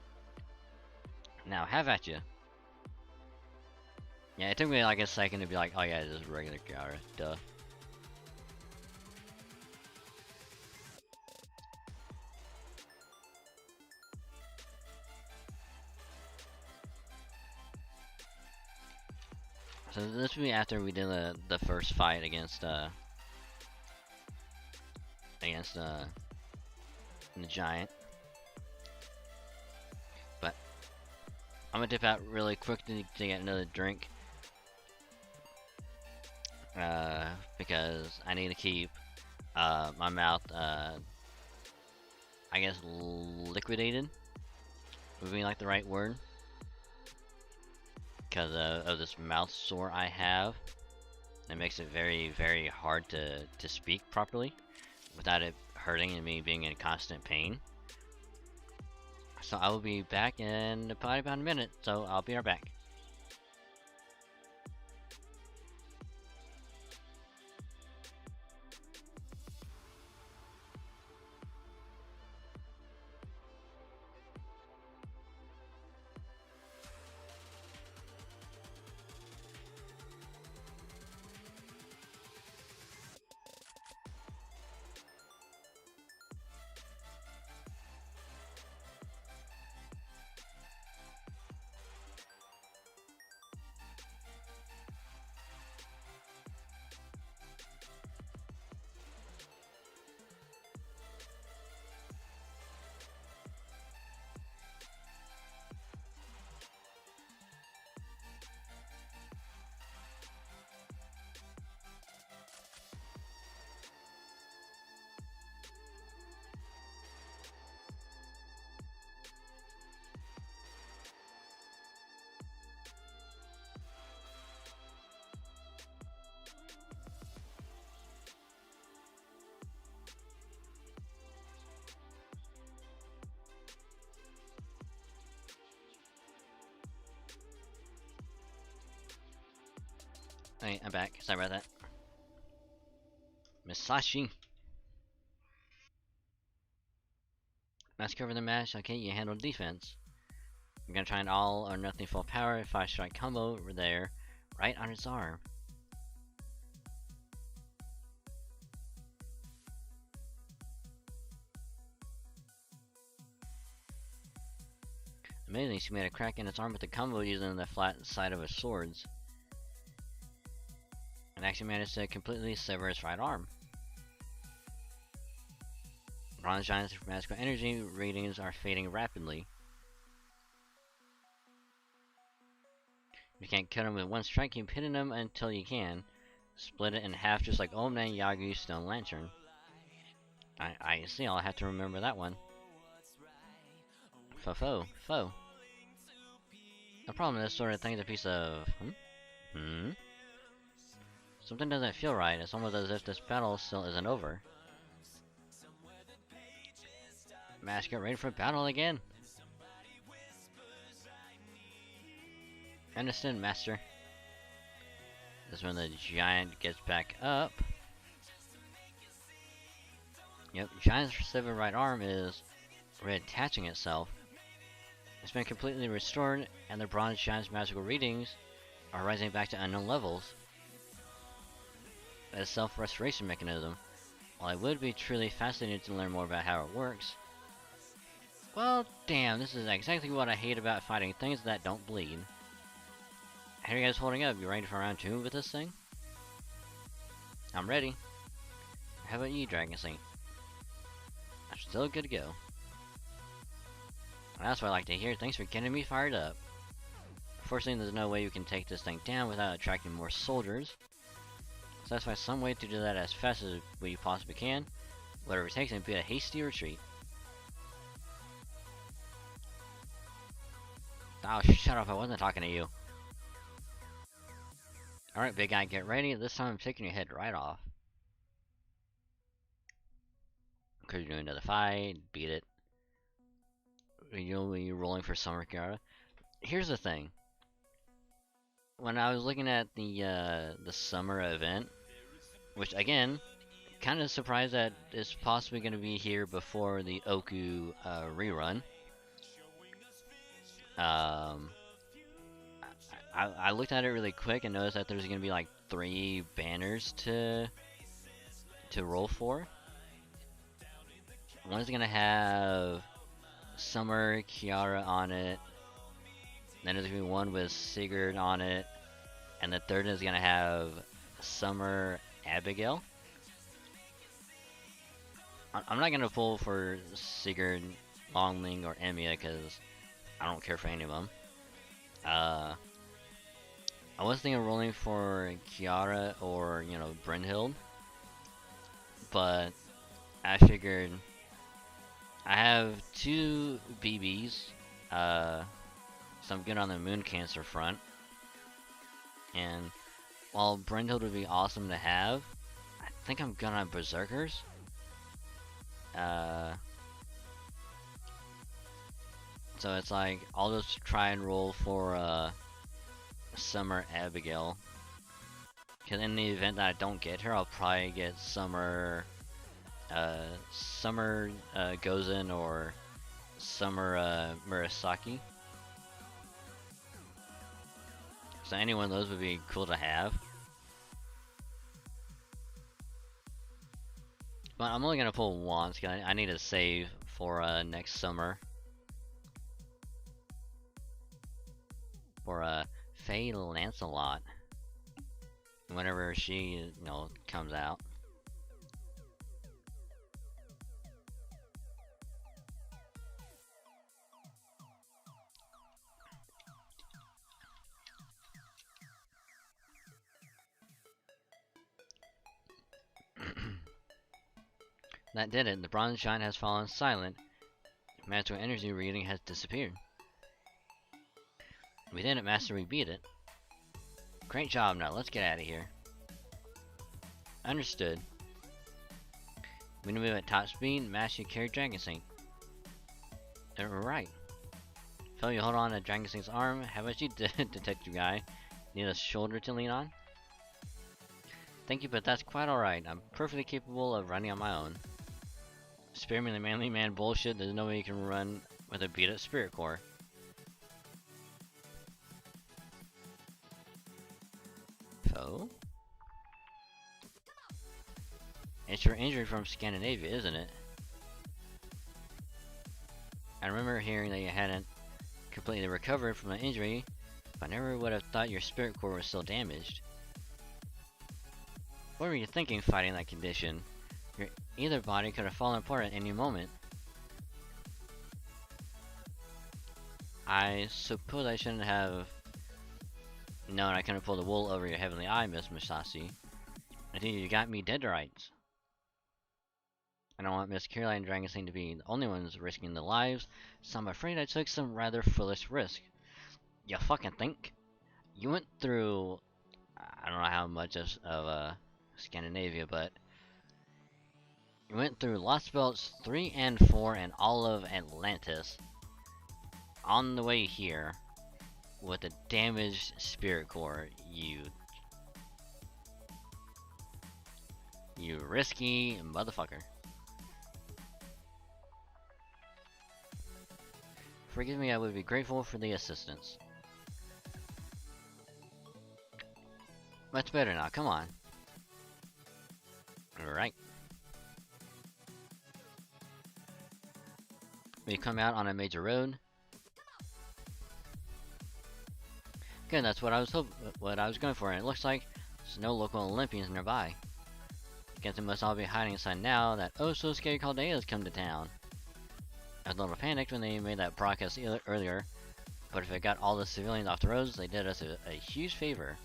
Now, have at you. Yeah, it took me like a second to be like, oh yeah, this is regular Kiara, duh. So this will be after we did the first fight against the giant. But I'm gonna dip out really quick to get another drink. Because I need to keep my mouth I guess liquidated would be like the right word, because of this mouth sore I have. It makes it very hard to speak properly without it hurting and me being in constant pain. So I will be back in probably about a minute, so I'll be right back. Alright, I'm back. Sorry about that. Masashi. Let's cover the match. Okay, you handle defense. I'm gonna try an all or nothing full power 5-strike combo over there, right on his arm. Amazing, she made a crack in its arm with the combo using the flat side of his swords. And actually managed to completely sever his right arm. Bronze Giant's magical energy ratings are fading rapidly. You can't cut him with one strike, keep hitting him until you can. Split it in half just like Old Man Yagu's Stone Lantern. I see, I'll have to remember that one. Fo. The problem is this sort of thing is a piece of... Something doesn't feel right. It's almost as if this battle still isn't over. Mask, get ready for battle again. Understood, Master. This is when the giant gets back up. Yep, Giant's severed right arm is reattaching itself. It's been completely restored, and the bronze giant's magical readings are rising back to unknown levels. A self-restoration mechanism. While I would be truly fascinated to learn more about how it works. Well, damn, this is exactly what I hate about fighting things that don't bleed. How are you guys holding up? You ready for round 2 with this thing? I'm ready. How about you, Dragon Saint? I'm still good to go. Well, that's what I like to hear. Thanks for getting me fired up. Unfortunately, there's no way you can take this thing down without attracting more soldiers. So let's find some way to do that as fast as we possibly can. Whatever it takes, and be a hasty retreat. Oh, shut up, I wasn't talking to you. Alright, big guy, get ready. This time I'm taking your head right off. Because you're doing another fight, beat it. You're rolling for Summer Kiara. Here's the thing. When I was looking at the summer event, which again, kind of surprised that it's possibly going to be here before the Oku rerun. I looked at it really quick and noticed that there's going to be like 3 banners to roll for. One is going to have Summer Kiara on it. Then there's going to be one with Sigurd on it. And the third is going to have Summer Abigail. I'm not going to pull for Sigurd, Longling, or Emiya because I don't care for any of them. I was thinking of rolling for Kiara or, you know, Brynhild. But I figured I have 2 BBs. So I'm good on the Moon Cancer front. And while Brynhild would be awesome to have, I think I'm good on Berserkers. So it's like, I'll just try and roll for Summer Abigail. Because in the event that I don't get her, I'll probably get Summer Gozen or Summer Murasaki. So any one of those would be cool to have. But I'm only gonna pull once because I need to save for next summer. For Faye Lancelot. Whenever she, you know, comes out. That did it. The bronze giant has fallen silent. Magical energy reading has disappeared. We did it, Master. We beat it. Great job. Now let's get out of here. Understood. We need to move at top speed. Master, you carry Dragon Saint. Right. Phil, you hold on to Dragon Saint's arm. How about you, detective guy? Need a shoulder to lean on? Thank you, but that's quite alright. I'm perfectly capable of running on my own. Spare me the manly man bullshit. There's no way you can run with a beat up spirit core. So? It's your injury from Scandinavia, isn't it? I remember hearing that you hadn't completely recovered from the injury, but I never would have thought your spirit core was still damaged. What were you thinking fighting that condition? Your either body could have fallen apart at any moment. I suppose I shouldn't have known I couldn't pull the wool over your heavenly eye, Miss Musashi. I think you got me dead to rights. I don't want Miss Caroline and Dragon Sling to be the only ones risking their lives, so I'm afraid I took some rather foolish risk. You fucking think? You went through, I don't know how much of Scandinavia, but you went through Lost Belts 3 and 4 and all of Atlantis on the way here with a damaged spirit core. You risky motherfucker. Forgive me, I would be grateful for the assistance. Much better now, come on. Alright. We come out on a major road. Good, that's what I was going for, and it looks like there's no local Olympians nearby. Guess they must all be hiding inside now that oh so scary Caldea's come to town. I was a little panicked when they made that broadcast earlier, but if it got all the civilians off the roads, they did us a huge favor.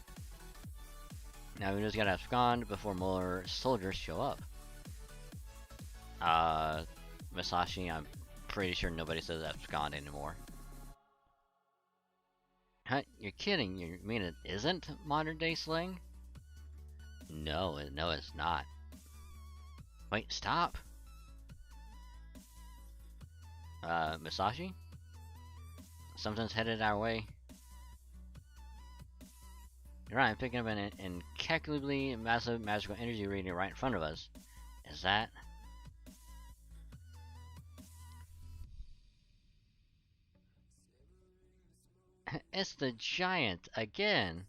Now we just gotta abscond before more soldiers show up. Masashi, I'm pretty sure nobody says abscond anymore. Huh? You're kidding? You mean it isn't modern day slang? No, it's not. Wait, stop! Masashi? Something's headed our way. You're right, I'm picking up an incalculably massive magical energy reading right in front of us. Is that? It's the giant again!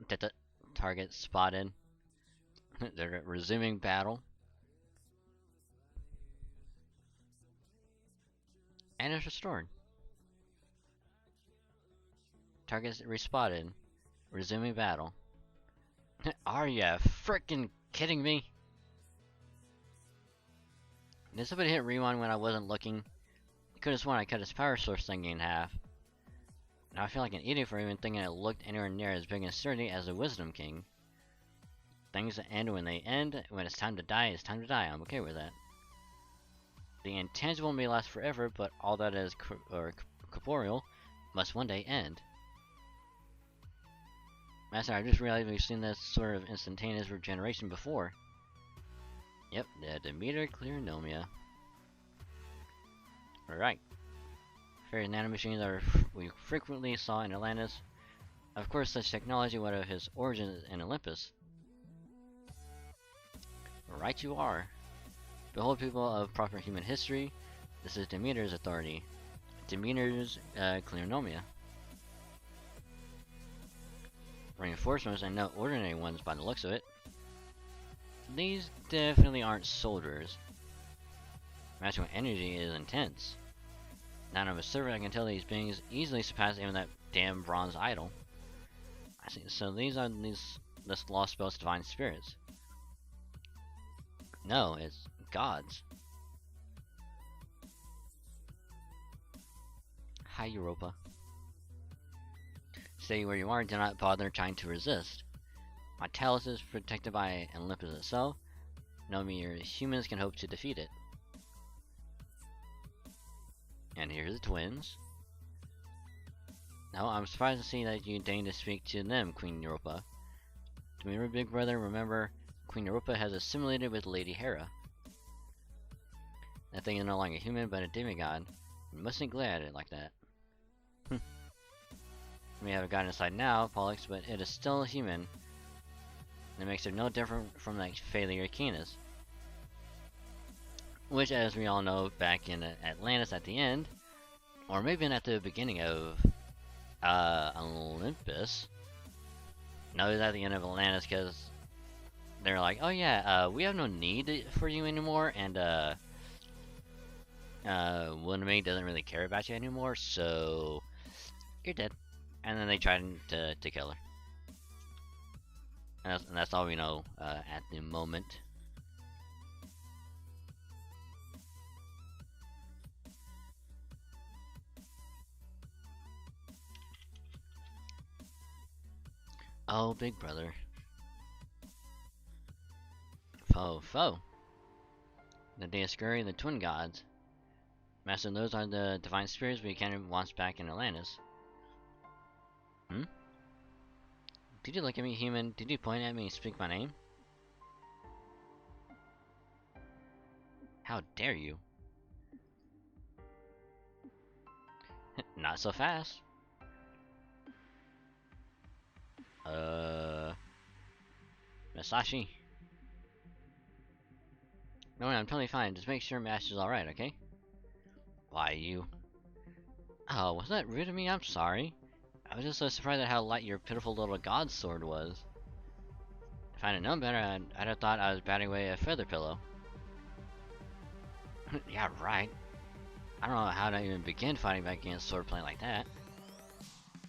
The target spotted. They're resuming battle. And it's restored. Targets respotted. Resuming battle. Are ya frickin' kidding me? Did somebody hit rewind when I wasn't looking? Could've sworn I cut his power source thing in half. Now I feel like an idiot for even thinking it looked anywhere near as big and sturdy as the Wisdom King. Things that end when they end. When it's time to die, it's time to die. I'm okay with that. The intangible may last forever, but all that is corporeal must one day end. Master, I just realized we've seen this sort of instantaneous regeneration before. Yep, the Demeter Clearnomia. Alright. Various nanomachines we frequently saw in Atlantis. Of course, such technology would have its origins in Olympus. Right you are. Behold, people of proper human history, this is Demeter's authority. Demeter's Clearnomia. Reinforcements, and no ordinary ones by the looks of it. These definitely aren't soldiers. Magical energy is intense. Now I'm a servant, I can tell these beings easily surpass even that damn bronze idol. I see, so these are this lost spells divine spirits. No, it's gods. Hi, Europa. Stay where you are, do not bother trying to resist. My talus is protected by Olympus itself. No mere humans can hope to defeat it. And here's the twins. Now, I'm surprised to see that you deign to speak to them, Queen Europa. To me, big brother, remember, Queen Europa has assimilated with Lady Hera. That thing is no longer human, but a demigod. You mustn't glare at it like that. We have a god inside now, Pollux, but it is still human. It makes it no different from that failure Canis. Which, as we all know, back in Atlantis at the end, or maybe at the beginning of Olympus. No, it was at the end of Atlantis because they're like, oh yeah, we have no need for you anymore, and Winnemade doesn't really care about you anymore, so you're dead. And then they tried to kill her. And that's all we know at the moment. Oh, big brother. Foe. The Dioscuri and the Twin Gods. Master, those are the divine spirits we encountered once back in Atlantis. Hmm? Did you look at me, human? Did you point at me and speak my name? How dare you? Not so fast. Masashi. No, I'm totally fine. Just make sure Master's alright, okay? Why, you... Oh, was that rude of me? I'm sorry. I was just so surprised at how light your pitiful little god sword was. If I'd have known better, I'd have thought I was batting away a feather pillow. Yeah, right. I don't know how to even begin fighting back against swordplay like that.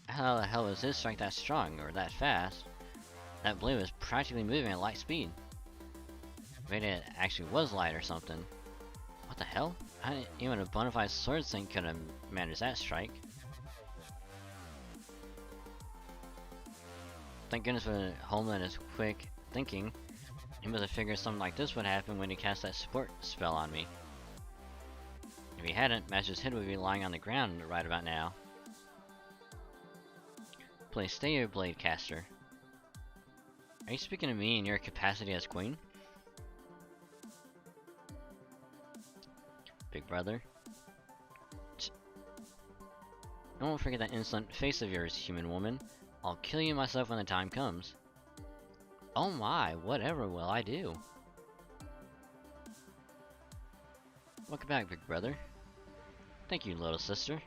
How the hell was his strike that strong, or that fast? That blade was practically moving at light speed. Maybe it actually was light or something. What the hell? Even a bona fide sword thing could have managed that strike. Thank goodness for Holman and his quick thinking. He must have figured something like this would happen when he cast that support spell on me. If he hadn't, Master's head would be lying on the ground right about now. Please stay your blade caster. Are you speaking to me in your capacity as queen? Big brother. I won't forget that insolent face of yours, human woman. I'll kill you myself when the time comes. Oh my, whatever will I do? Welcome back, big brother. Thank you, little sister.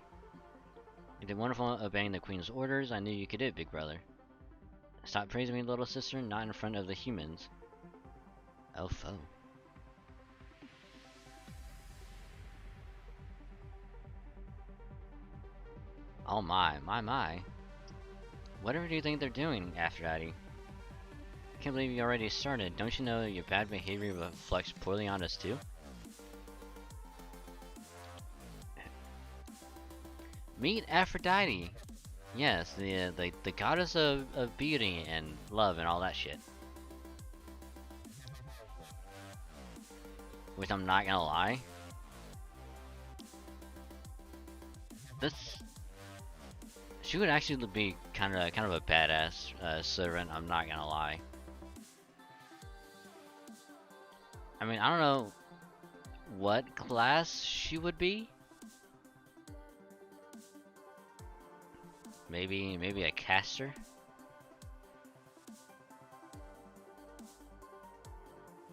You did wonderful obeying the queen's orders. I knew you could do it, big brother. Stop praising me, little sister, not in front of the humans. Oh, foe. Oh my. Whatever do you think they're doing, Aphrodite? I can't believe you already started. Don't you know your bad behavior reflects poorly on us too? Meet Aphrodite! Yes, the goddess of beauty and love and all that shit. Which I'm not gonna lie. She would actually be kind of a badass servant. I'm not gonna lie. I mean, I don't know what class she would be. Maybe a caster.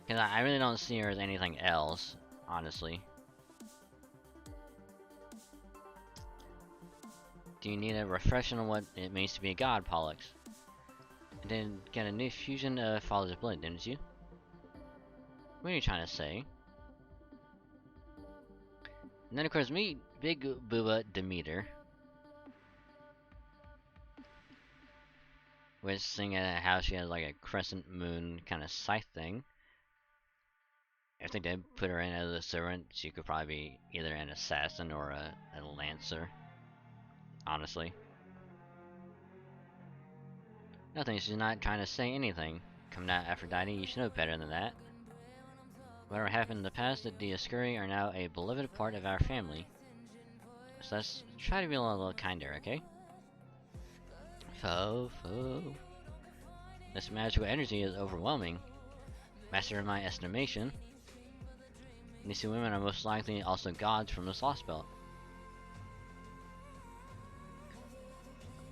Cause I really don't see her as anything else, honestly. Do you need a refresher on what it means to be a god, Pollux? And then get a new fusion of Father's blood, didn't you? What are you trying to say? And then of course meet Big Booba Demeter. Which seeing how she has like a crescent moon kind of scythe thing. If they did put her in as a servant, she could probably be either an assassin or a lancer. Honestly. Nothing, she's not trying to say anything. Come now, Aphrodite, you should know better than that. Whatever happened in the past, the Dioscuri are now a beloved part of our family. So let's try to be a little kinder, okay? Foe. This magical energy is overwhelming. Master in my estimation. These two women are most likely also gods from this lost belt.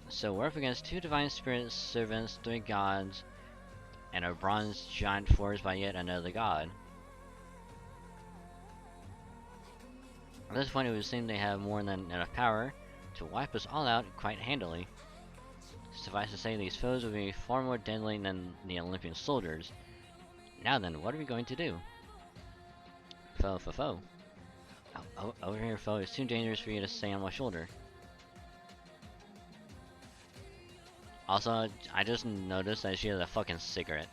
So we're up against two divine spirits, servants, three gods, and a bronze giant forged by yet another god. At this point it would seem they have more than enough power to wipe us all out quite handily. Suffice to say, these foes will be far more deadly than the Olympian soldiers. Now then, what are we going to do? Foe. Oh, over here, foe. It's too dangerous for you to stay on my shoulder. Also, I just noticed that she has a fucking cigarette.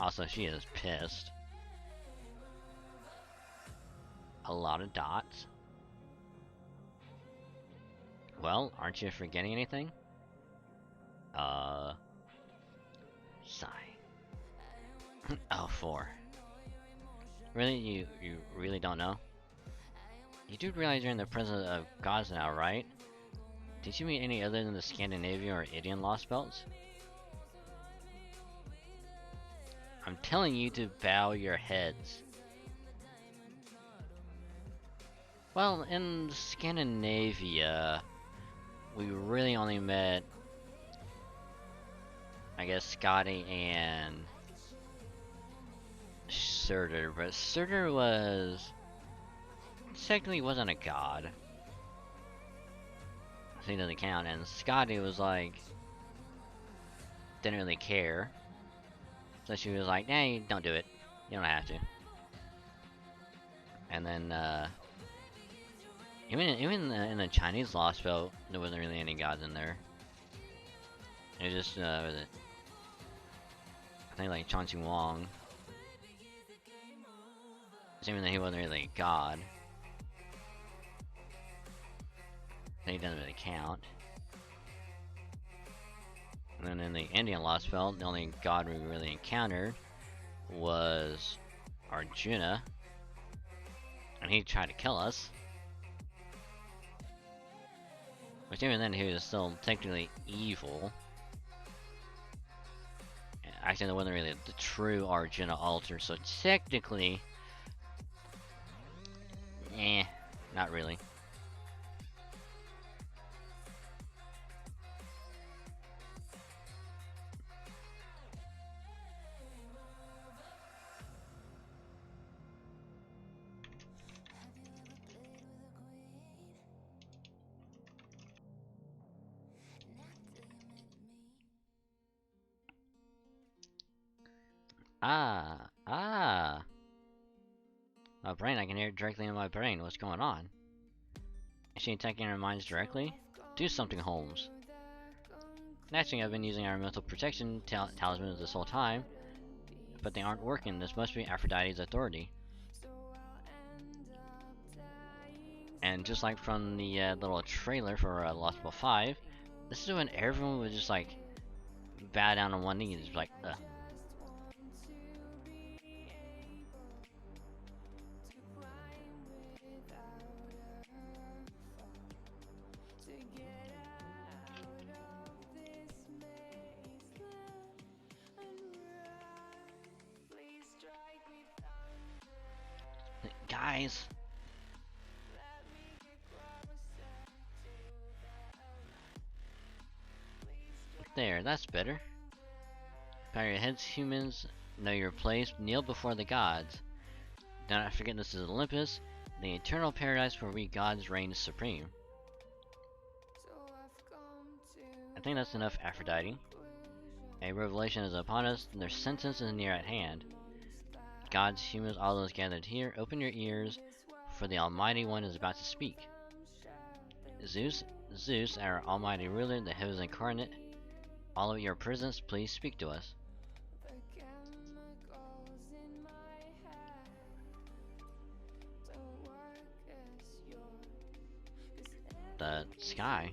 Also, she is pissed. A lot of dots. Well, aren't you forgetting anything? Sigh. Oh, 4. Really? You really don't know? You do realize you're in the presence of gods now, right? Did you meet any other than the Scandinavian or Indian lost belts? I'm telling you to bow your heads. Well, in Scandinavia, we really only met, I guess, Scotty and Surtur, but Surtur was technically wasn't a god. So he doesn't count, and Scotty was like didn't really care. So she was like, nah, you don't do it. You don't have to. And then even in the Chinese lost belt, there wasn't really any gods in there. It was just was it? I think like Chong Chi Wong. Even though he wasn't really a god, he doesn't really count. And then in the Indian lost belt, the only god we really encountered was Arjuna, and he tried to kill us. Which even then he was still technically evil. Actually, there wasn't really the true Arjuna altar, so technically, not really. Ah. My brain, I can hear it directly in my brain. What's going on? Is she attacking our minds directly? Do something, Holmes. Naturally, I've been using our mental protection talismans this whole time, but they aren't working. This must be Aphrodite's authority. And just like from the little trailer for Lost Ball 5, this is when everyone would just like bow down on one knee and just like, ugh. Guys. There, that's better. Bow your heads, humans. Know your place. Kneel before the gods. Do not forget this is Olympus, the eternal paradise where we gods reign supreme. I think that's enough, Aphrodite. A revelation is upon us, and their sentence is near at hand. Gods, humans, all those gathered here, open your ears, for the Almighty One is about to speak. Zeus, our almighty ruler, the heavens incarnate, all of your presence, please speak to us. The sky.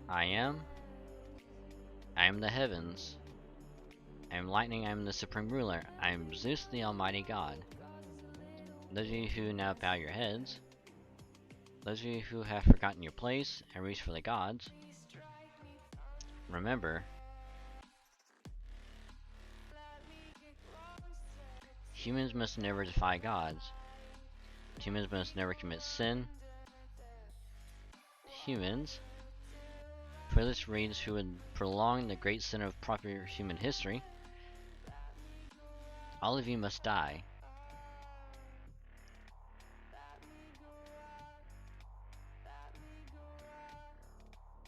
I am the heavens. I am lightning, I am the supreme ruler. I am Zeus, the almighty god. Those of you who now bow your heads, those of you who have forgotten your place and reach for the gods, remember, humans must never defy gods. Humans must never commit sin. Humans, fearless reeds who would prolong the great sin of proper human history, all of you must die.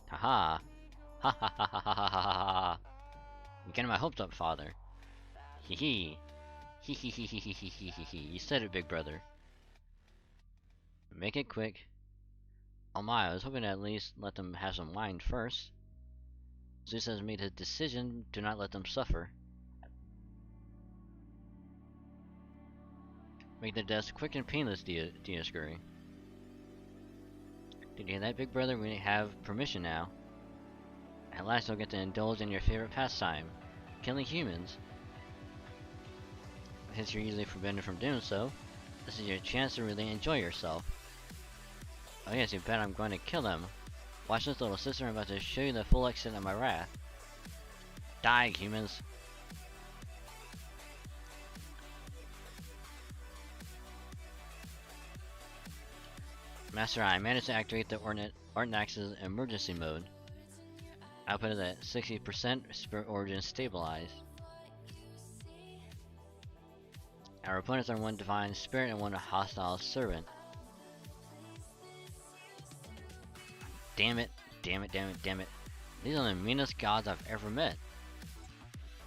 Haha. Ha ha ha ha ha ha ha ha. You're getting my hopes up, father. Hee hee. Hee hee hee hee hee hee hee hee hee. You said it, big brother. Make it quick. Oh my, I was hoping to at least let them have some wine first. Zeus has made his decision. Do not let them suffer. Make their deaths quick and painless, Dioscuri. Did you hear that, big brother? We have permission now. At last you'll get to indulge in your favorite pastime, killing humans. Since you're usually forbidden from doing so, this is your chance to really enjoy yourself. Oh yes, you bet I'm going to kill them. Watch this, little sister, I'm about to show you the full extent of my wrath. Die, humans. Master, I managed to activate the Ortnax's emergency mode. I'll put it at 60% Spirit Origin stabilized. Our opponents are one divine spirit and one hostile servant. Damn it, damn it, damn it, damn it. These are the meanest gods I've ever met.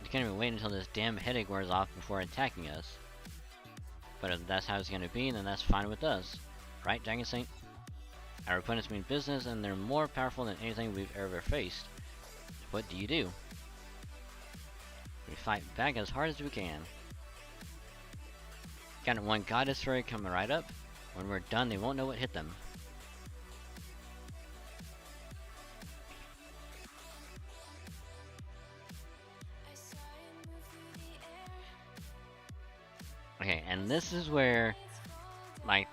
You can't even wait until this damn headache wears off before attacking us. But if that's how it's gonna be, then that's fine with us. Right, Dragon Saint? Our opponents mean business and they're more powerful than anything we've ever faced. What do? We fight back as hard as we can. Got one goddess fairy coming right up. When we're done, they won't know what hit them. Okay, and this is where, like,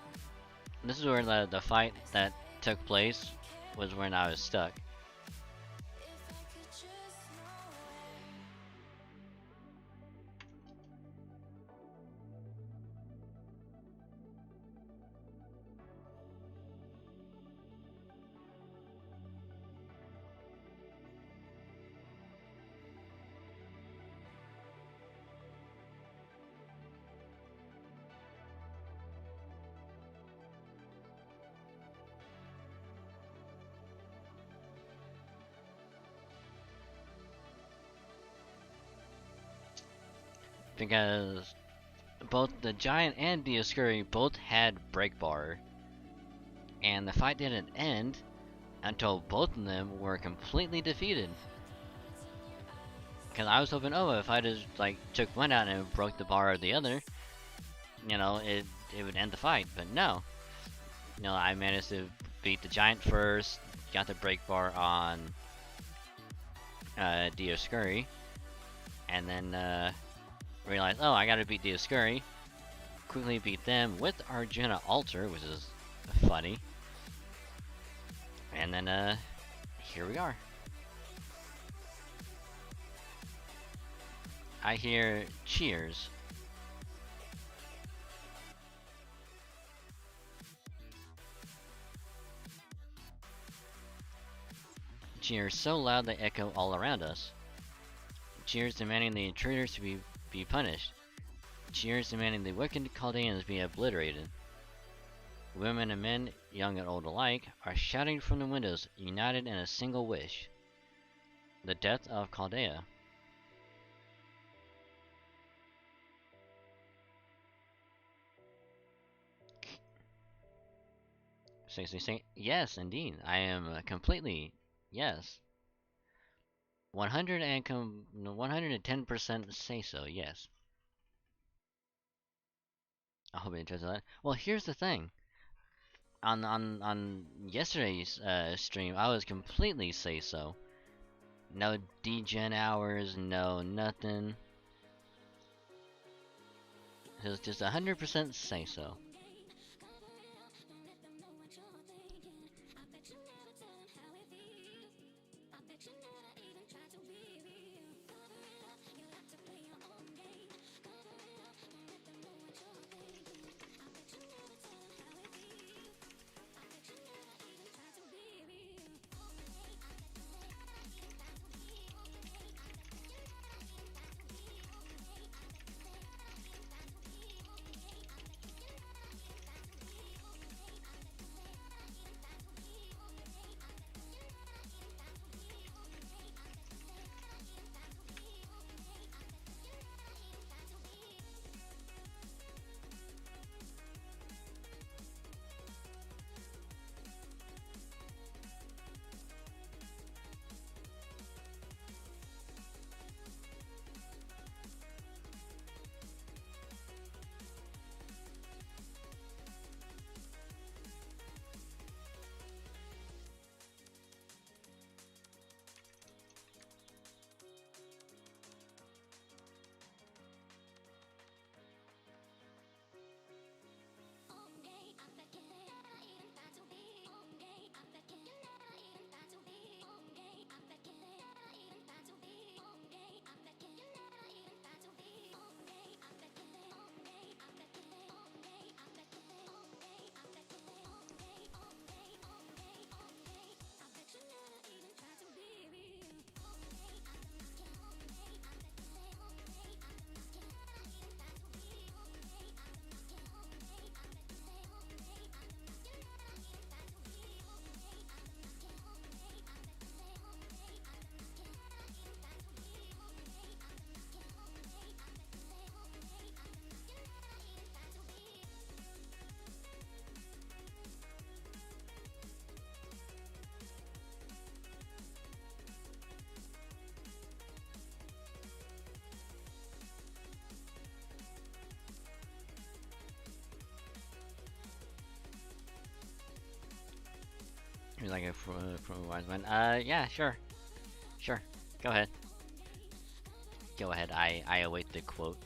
this is where the fight that took place was when I was stuck. Because both the Giant and Dioscuri both had break bar, and the fight didn't end until both of them were completely defeated. Because I was hoping, oh, if I just like took one out and broke the bar of the other, you know, it would end the fight. But no, you know, I managed to beat the Giant first, got the break bar on Dioscuri, and then realized, oh, I gotta beat Dioscuri. Quickly beat them with Argenta Altar, which is funny. And then, here we are. I hear cheers. Cheers so loud they echo all around us. Cheers demanding the intruders to be punished. Cheers demanding the wicked Chaldeans be obliterated. Women and men, young and old alike, are shouting from the windows, united in a single wish. The death of Chaldea. Seiso saying, yes, indeed, I am completely, yes. 110% Seiso, yes. I hope you enjoyed that. Well, here's the thing. On yesterday's stream, I was completely Seiso. No degen hours, no nothing. It was just 100% Seiso. Seems like a wise man. Yeah, sure. Sure. Go ahead. Go ahead. I await the quote.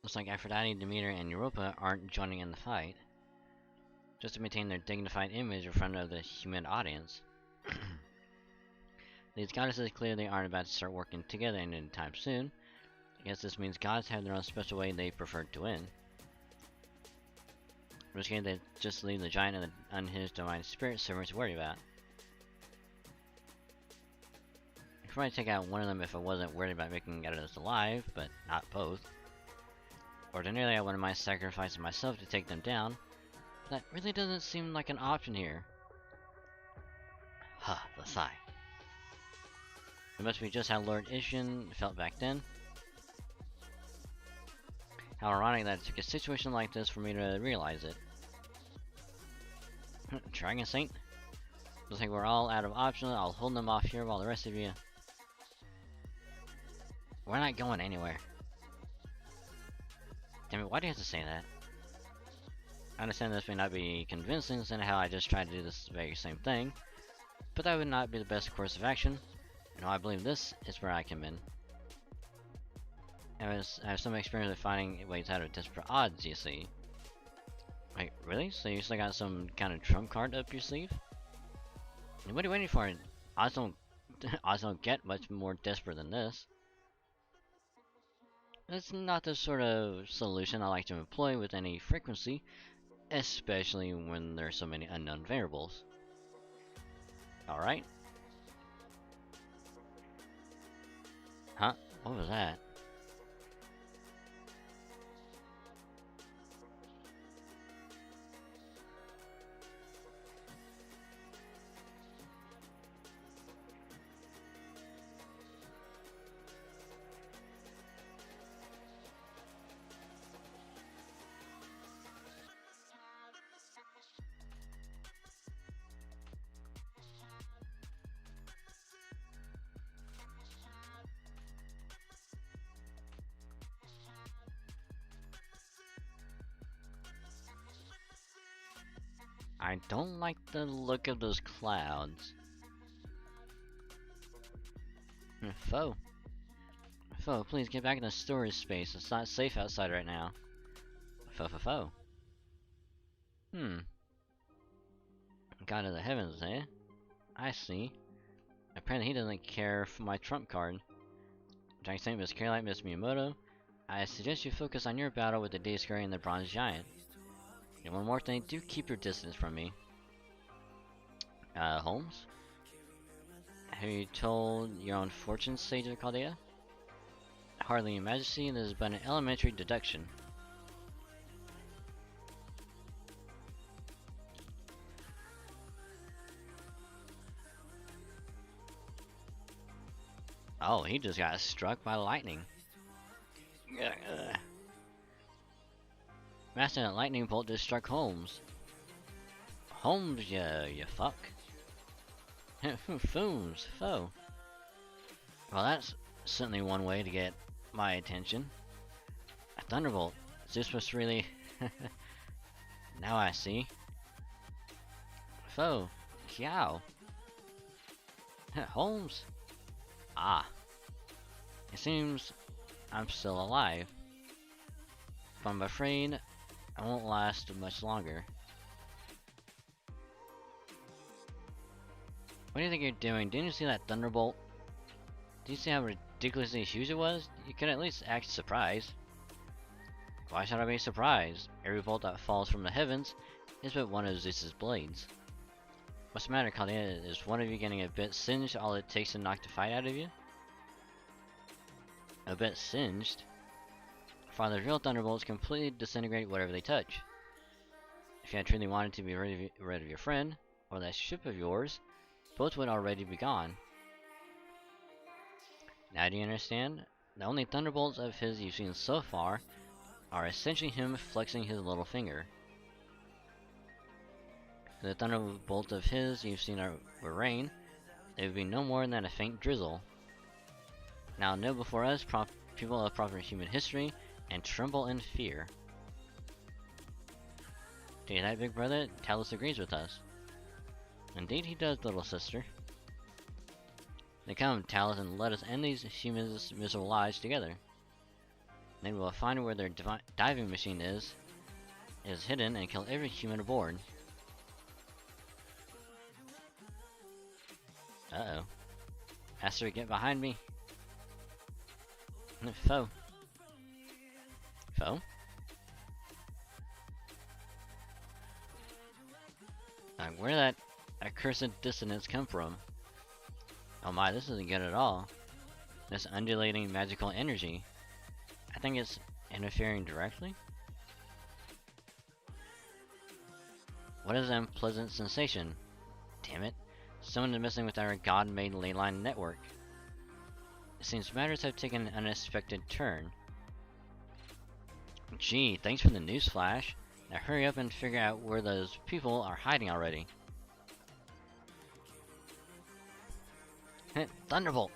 Looks like Aphrodite, Demeter, and Europa aren't joining in the fight, just to maintain their dignified image in front of the human audience. These goddesses clearly aren't about to start working together anytime soon. I guess this means gods have their own special way they prefer to win. In which case, they just leave the giant and the unhinged divine spirit servant to worry about. I could probably take out one of them if I wasn't worried about making others alive, but not both. Ordinarily, I wouldn't mind sacrificing myself to take them down, but that really doesn't seem like an option here. Huh, the sigh. It must be just how Lord Ishin felt back then. How ironic that it took a situation like this for me to realize it. Dragon Saint? Looks like we're all out of options. I'll hold them off here while the rest of you... We're not going anywhere. Damn it, why do you have to say that? I understand this may not be convincing, seeing how I just tried to do this very same thing, but that would not be the best course of action. And I believe this is where I come in. I have some experience with finding ways out of desperate odds, you see. Wait, really? So you still got some kind of trump card up your sleeve? And what are you waiting for? Odds don't get much more desperate than this. It's not the sort of solution I like to employ with any frequency, especially when there are so many unknown variables. Alright. Huh? What was that? I don't like the look of those clouds. Foe. Foe, please get back in the storage space. It's not safe outside right now. Foe. God of the heavens, eh? I see. Apparently he doesn't care for my trump card. Dragon Saint, Miss Caroline, Miss Miyamoto, I suggest you focus on your battle with the D-Scurry and the Bronze Giant. And one more thing, do keep your distance from me. Holmes? Have you told your own fortune, Sage of Chaldea? Hardly your majesty, this is but an elementary deduction. Oh, he just got struck by lightning. Master, that lightning bolt just struck Holmes. Holmes, you fuck. Fooms, foe. Well, that's certainly one way to get my attention. A thunderbolt. Is this supposed to really... Now I see. Foe. Kiao. Holmes. Ah. It seems I'm still alive. But I'm afraid I won't last much longer. What do you think you're doing? Didn't you see that thunderbolt? Did you see how ridiculously huge it was? You could at least act surprised. Why should I be surprised? Every bolt that falls from the heavens is but one of Zeus's blades. What's the matter, Chaldea? Is one of you getting a bit singed all it takes to knock the fight out of you? A bit singed? Father's real thunderbolts completely disintegrate whatever they touch. If you had truly wanted to be rid of your friend, or that ship of yours, both would already be gone. Now do you understand? The only thunderbolts of his you've seen so far are essentially him flexing his little finger. The thunderbolt of his you've seen with rain, it would be no more than a faint drizzle. Now know before us, people of proper human history, and tremble in fear. Do you that, big brother? Talus agrees with us. Indeed he does, little sister. Then come, Talus, and let us end these humans' miserable lives together. Then we'll find where their diving machine is hidden, and kill every human aboard. Uh-oh. Aster, get behind me. Foe. Foe? Where that accursed dissonance come from? Oh my, this isn't good at all. This undulating magical energy. I think it's interfering directly? What is that unpleasant sensation? Damn it. Someone is messing with our god-made ley line network. It seems matters have taken an unexpected turn. Gee, thanks for the news flash. Now hurry up and figure out where those people are hiding already. Thunderbolt!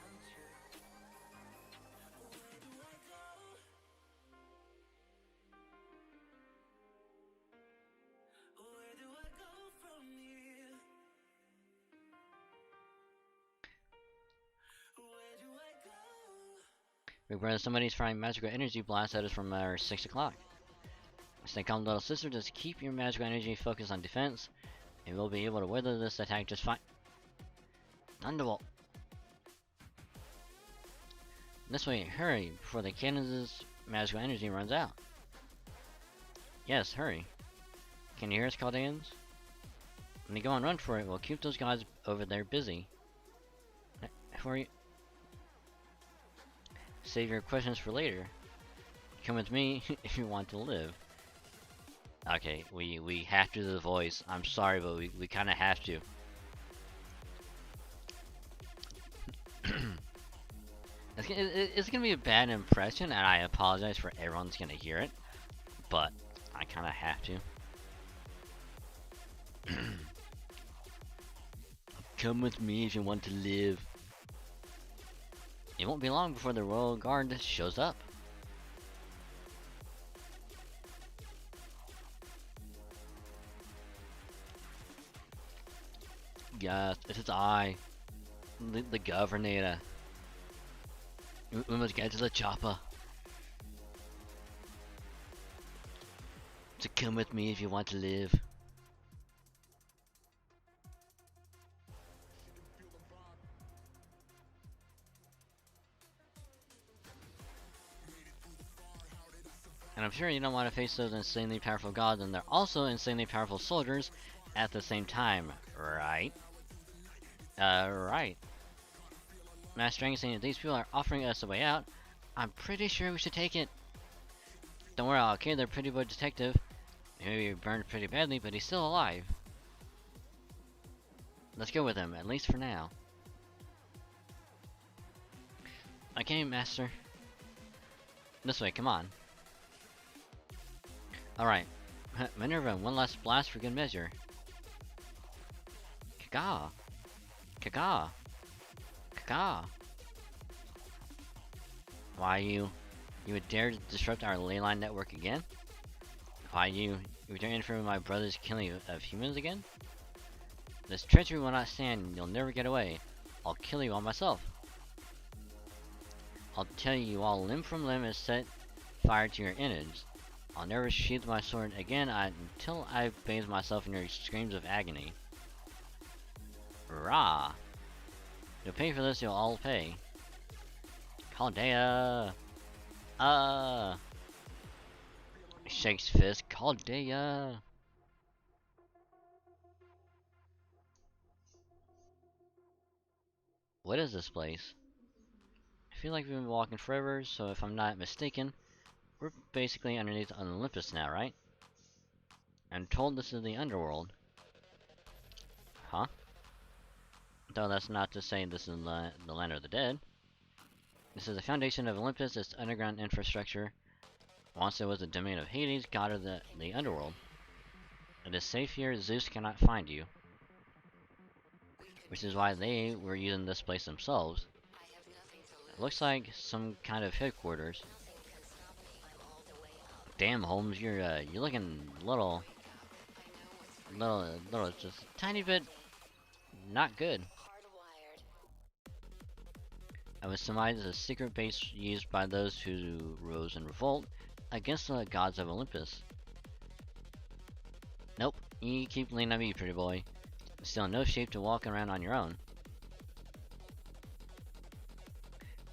Big brother, somebody's firing magical energy blasts at us from our 6 o'clock. Stay calm, little sister. Just keep your magical energy focused on defense, and we'll be able to weather this attack just fine. Thunderbolt! This way, hurry, before the cannon's magical energy runs out. Yes, hurry. Can you hear us, Chaldeans? When you go and run for it, we'll keep those guys over there busy. Who are you? Save your questions for later. Come with me if you want to live. Okay, we have to do the voice. I'm sorry, but we kind of have to. It's gonna be a bad impression, and I apologize for everyone's gonna hear it, but I kind of have to. Come with me if you want to live. It won't be long before the Royal Guard shows up. Yes, it is I, the Governor. We must get to the chopper. So come with me if you want to live. And I'm sure you don't want to face those insanely powerful gods, and they're also insanely powerful soldiers at the same time, right? Right. Master Strang saying that these people are offering us a way out. I'm pretty sure we should take it. Don't worry, I'll kill their pretty boy detective. Maybe he burned pretty badly, but he's still alive. Let's go with him, at least for now. Okay, Master. This way, come on. Alright. Minerva, one last blast for good measure. Kaga! Kaga! Kaga! Why you would dare to disrupt our ley line network again? Why you would dare interfere with my brother's killing of humans again? This treachery will not stand, you'll never get away. I'll kill you all myself. I'll tell you all limb from limb is set fire to your innards. I'll never sheathe my sword again until I bathe myself in your screams of agony. Rah! You'll pay for this, you'll all pay. Chaldea! Shakes fist, Chaldea! What is this place? I feel like we've been walking forever, so if I'm not mistaken, we're basically underneath Olympus now, right? I'm told this is the underworld. Huh? Though that's not to say this is the land of the dead. This is the foundation of Olympus, its underground infrastructure. Once it was the domain of Hades, god of the underworld. It is safe here, Zeus cannot find you. Which is why they were using this place themselves. It looks like some kind of headquarters. Damn, Holmes, you're looking little, just a tiny bit not good. I would surmise a secret base used by those who rose in revolt against the gods of Olympus. Nope, you keep leaning on me, pretty boy. Still in no shape to walk around on your own.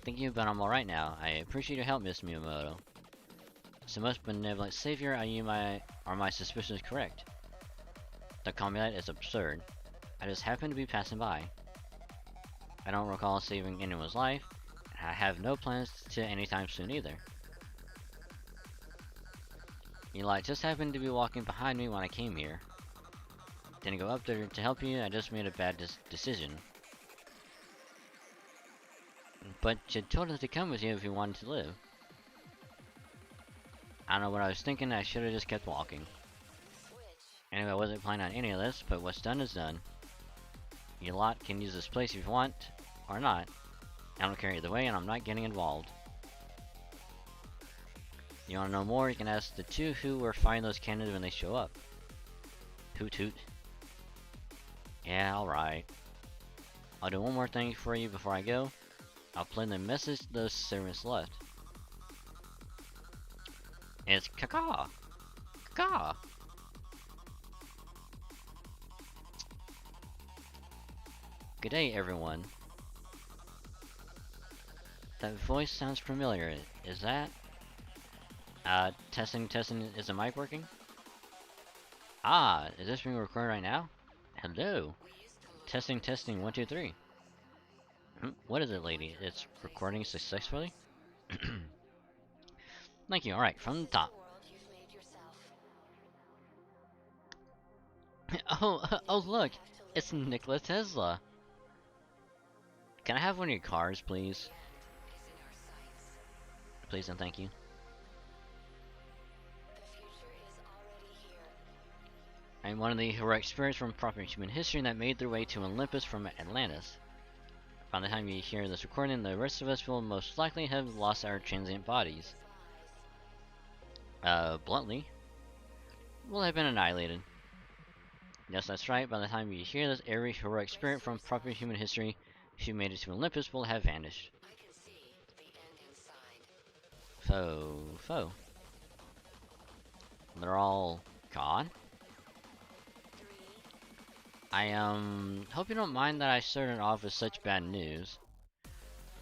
Thank you, but I'm alright now. I appreciate your help, Miss Miyamoto. As the most benevolent savior, are my suspicions correct? To call me that is absurd. I just happened to be passing by. I don't recall saving anyone's life, and I have no plans to anytime soon either. Eli just happened to be walking behind me when I came here. Didn't go up there to help you, I just made a bad decision. But you told us to come with you if you wanted to live. I don't know what I was thinking, I should have just kept walking. Anyway, I wasn't planning on any of this, but what's done is done. You lot can use this place if you want, or not. I don't care either way, and I'm not getting involved. You wanna know more, you can ask the two who were firing those cannons when they show up. Hoot hoot. Yeah, alright. I'll do one more thing for you before I go. I'll play the message those servants left. It's caca! Caca! Good day, everyone. That voice sounds familiar. Is that? Testing, is the mic working? Ah, is this being recorded right now? Hello? Testing, 1, 2, 3. What is it, lady? It's recording successfully? Thank you, alright, from the top. Oh look! It's Nikola Tesla! Can I have one of your cars, please? Please and thank you. I'm one of the heroic spirits from proper human history that made their way to Olympus from Atlantis. By the time you hear this recording, the rest of us will most likely have lost our transient bodies. Bluntly, we'll have been annihilated. Yes, that's right, by the time you hear this, every heroic spirit from proper human history who made it to Olympus will have vanished. Foe. They're all gone? I hope you don't mind that I started off with such bad news.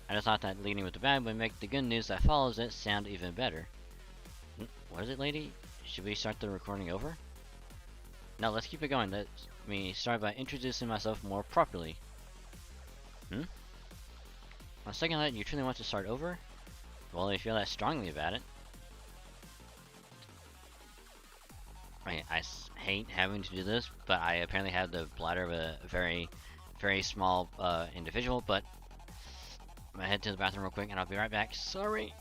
I just thought that leading with the bad would make the good news that follows it sound even better. What is it, lady? Should we start the recording over? No, let's keep it going. Let me start by introducing myself more properly. On second thought, you truly want to start over? Well, if you feel that strongly about it. I hate having to do this, but I apparently have the bladder of a very, very small individual, but I'm gonna head to the bathroom real quick and I'll be right back. Sorry!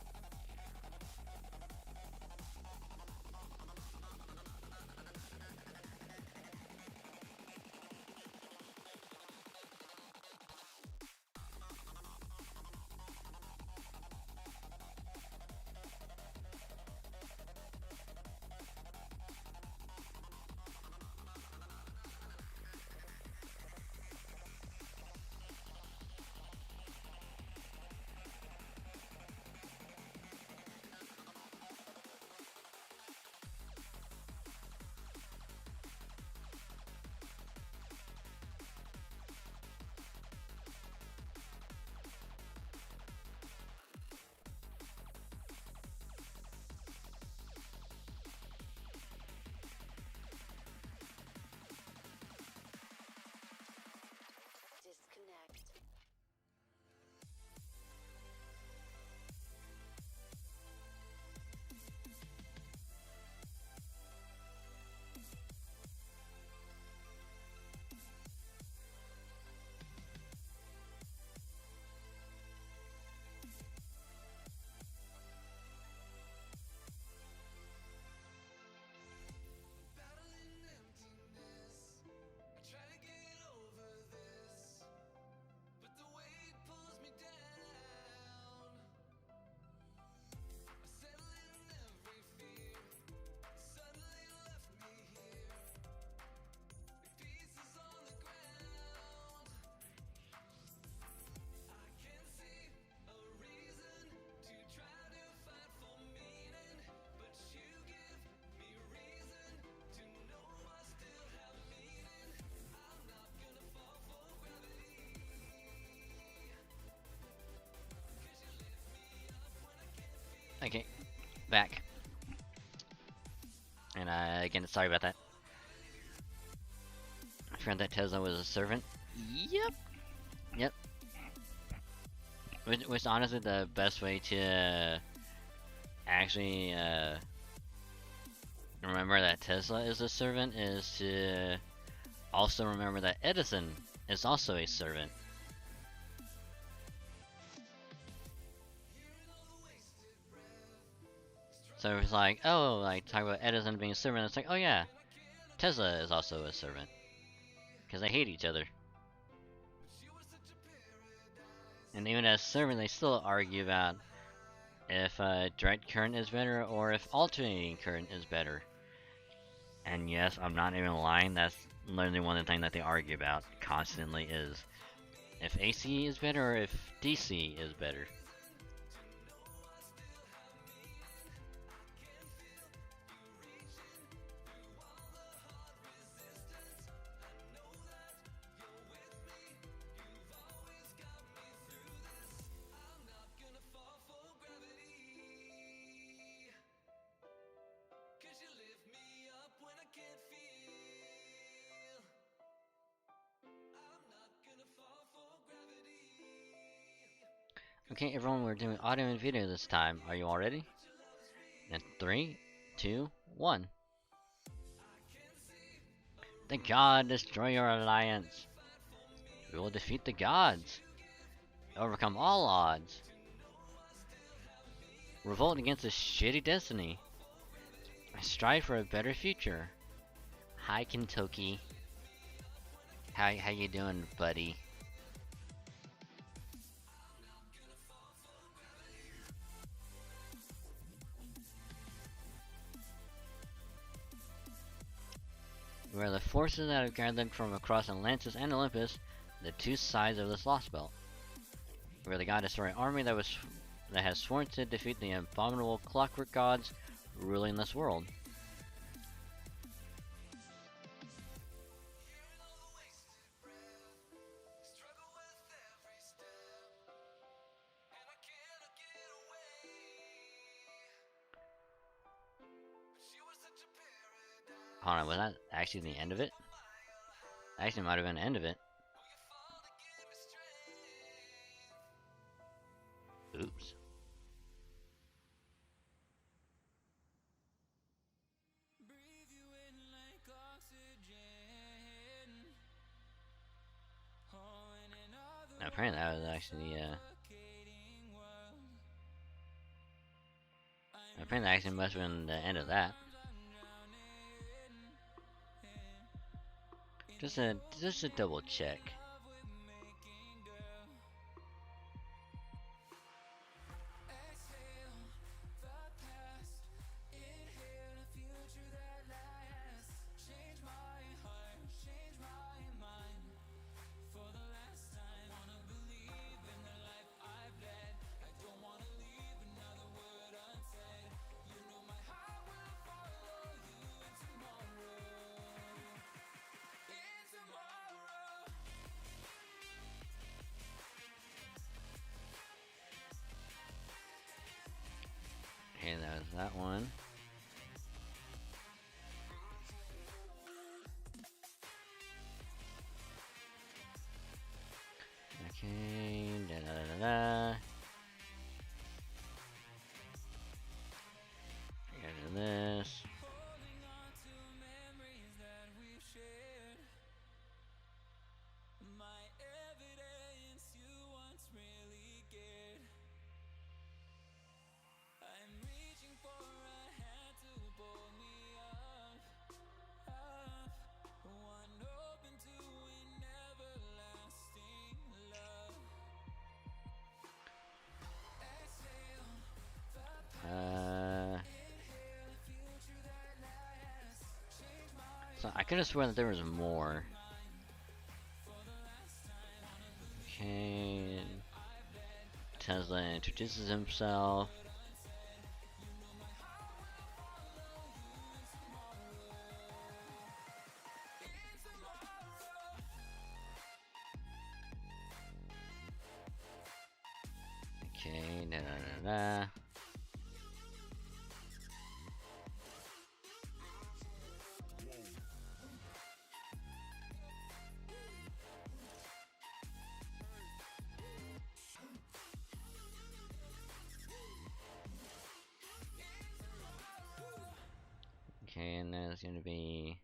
Okay, back. And again, sorry about that. I forgot that Tesla was a servant. Yep. Yep. Which honestly the best way to actually remember that Tesla is a servant is to also remember that Edison is also a servant. So it's like, oh, like talk about Edison being a servant, it's like, oh yeah, Tesla is also a servant. Because they hate each other. And even as servant, they still argue about if direct current is better or if alternating current is better. And yes, I'm not even lying, that's literally one of the things that they argue about constantly is if AC is better or if DC is better. Okay, everyone, we're doing audio and video this time. Are you all ready? In 3, 2, 1. The God Destroyer Alliance. We will defeat the gods. Overcome all odds. Revolt against this shitty destiny. I strive for a better future. Hi, Kentucky. How you doing, buddy? We are the forces that have gathered from across Atlantis and Olympus, the two sides of this lost belt. We are the God Destroyer army that has sworn to defeat the abominable clockwork gods ruling this world. Hold on, was that actually the end of it? Actually, might have been the end of it. Oops. Apparently that was actually apparently that actually must have been the end of that. Just a double check. Okay, that was that one. Okay, da da da da. Go to this. So I could have sworn that there was more. Okay. Tesla introduces himself. Okay, da da da da. It's gonna be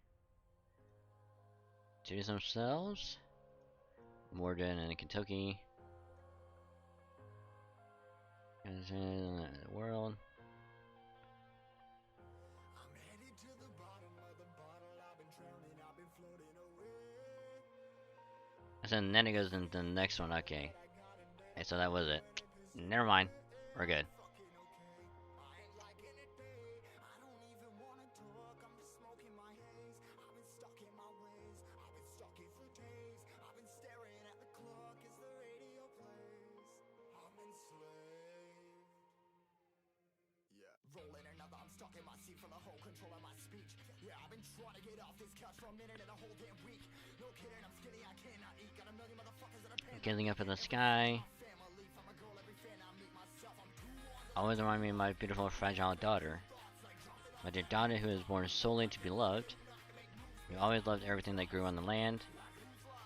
choose themselves. Morden and Kentucky. The world. And then it goes into the next one. Okay. Okay, so that was it. Never mind. We're good. Rolling another, I'm stuck in my seat for the whole control of my speech. Yeah, I've been trying to get off this couch for a minute and a whole damn week. No kidding, I'm skinny, I cannot eat. Got a million motherfuckers that are paying. Getting up in the sky. Always remind me of my beautiful fragile daughter. My dear daughter who was born solely to be loved. You always loved everything that grew on the land.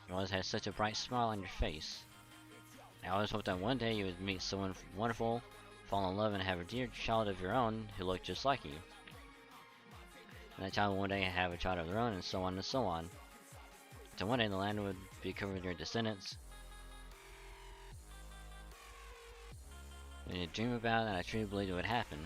You always had such a bright smile on your face. I always hoped that one day you would meet someone wonderful, fall in love, and have a dear child of your own who looked just like you. And that child would one day have a child of their own, and so on and so on. So one day the land would be covered with your descendants. When you dream about it, I truly believe it would happen.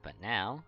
But now,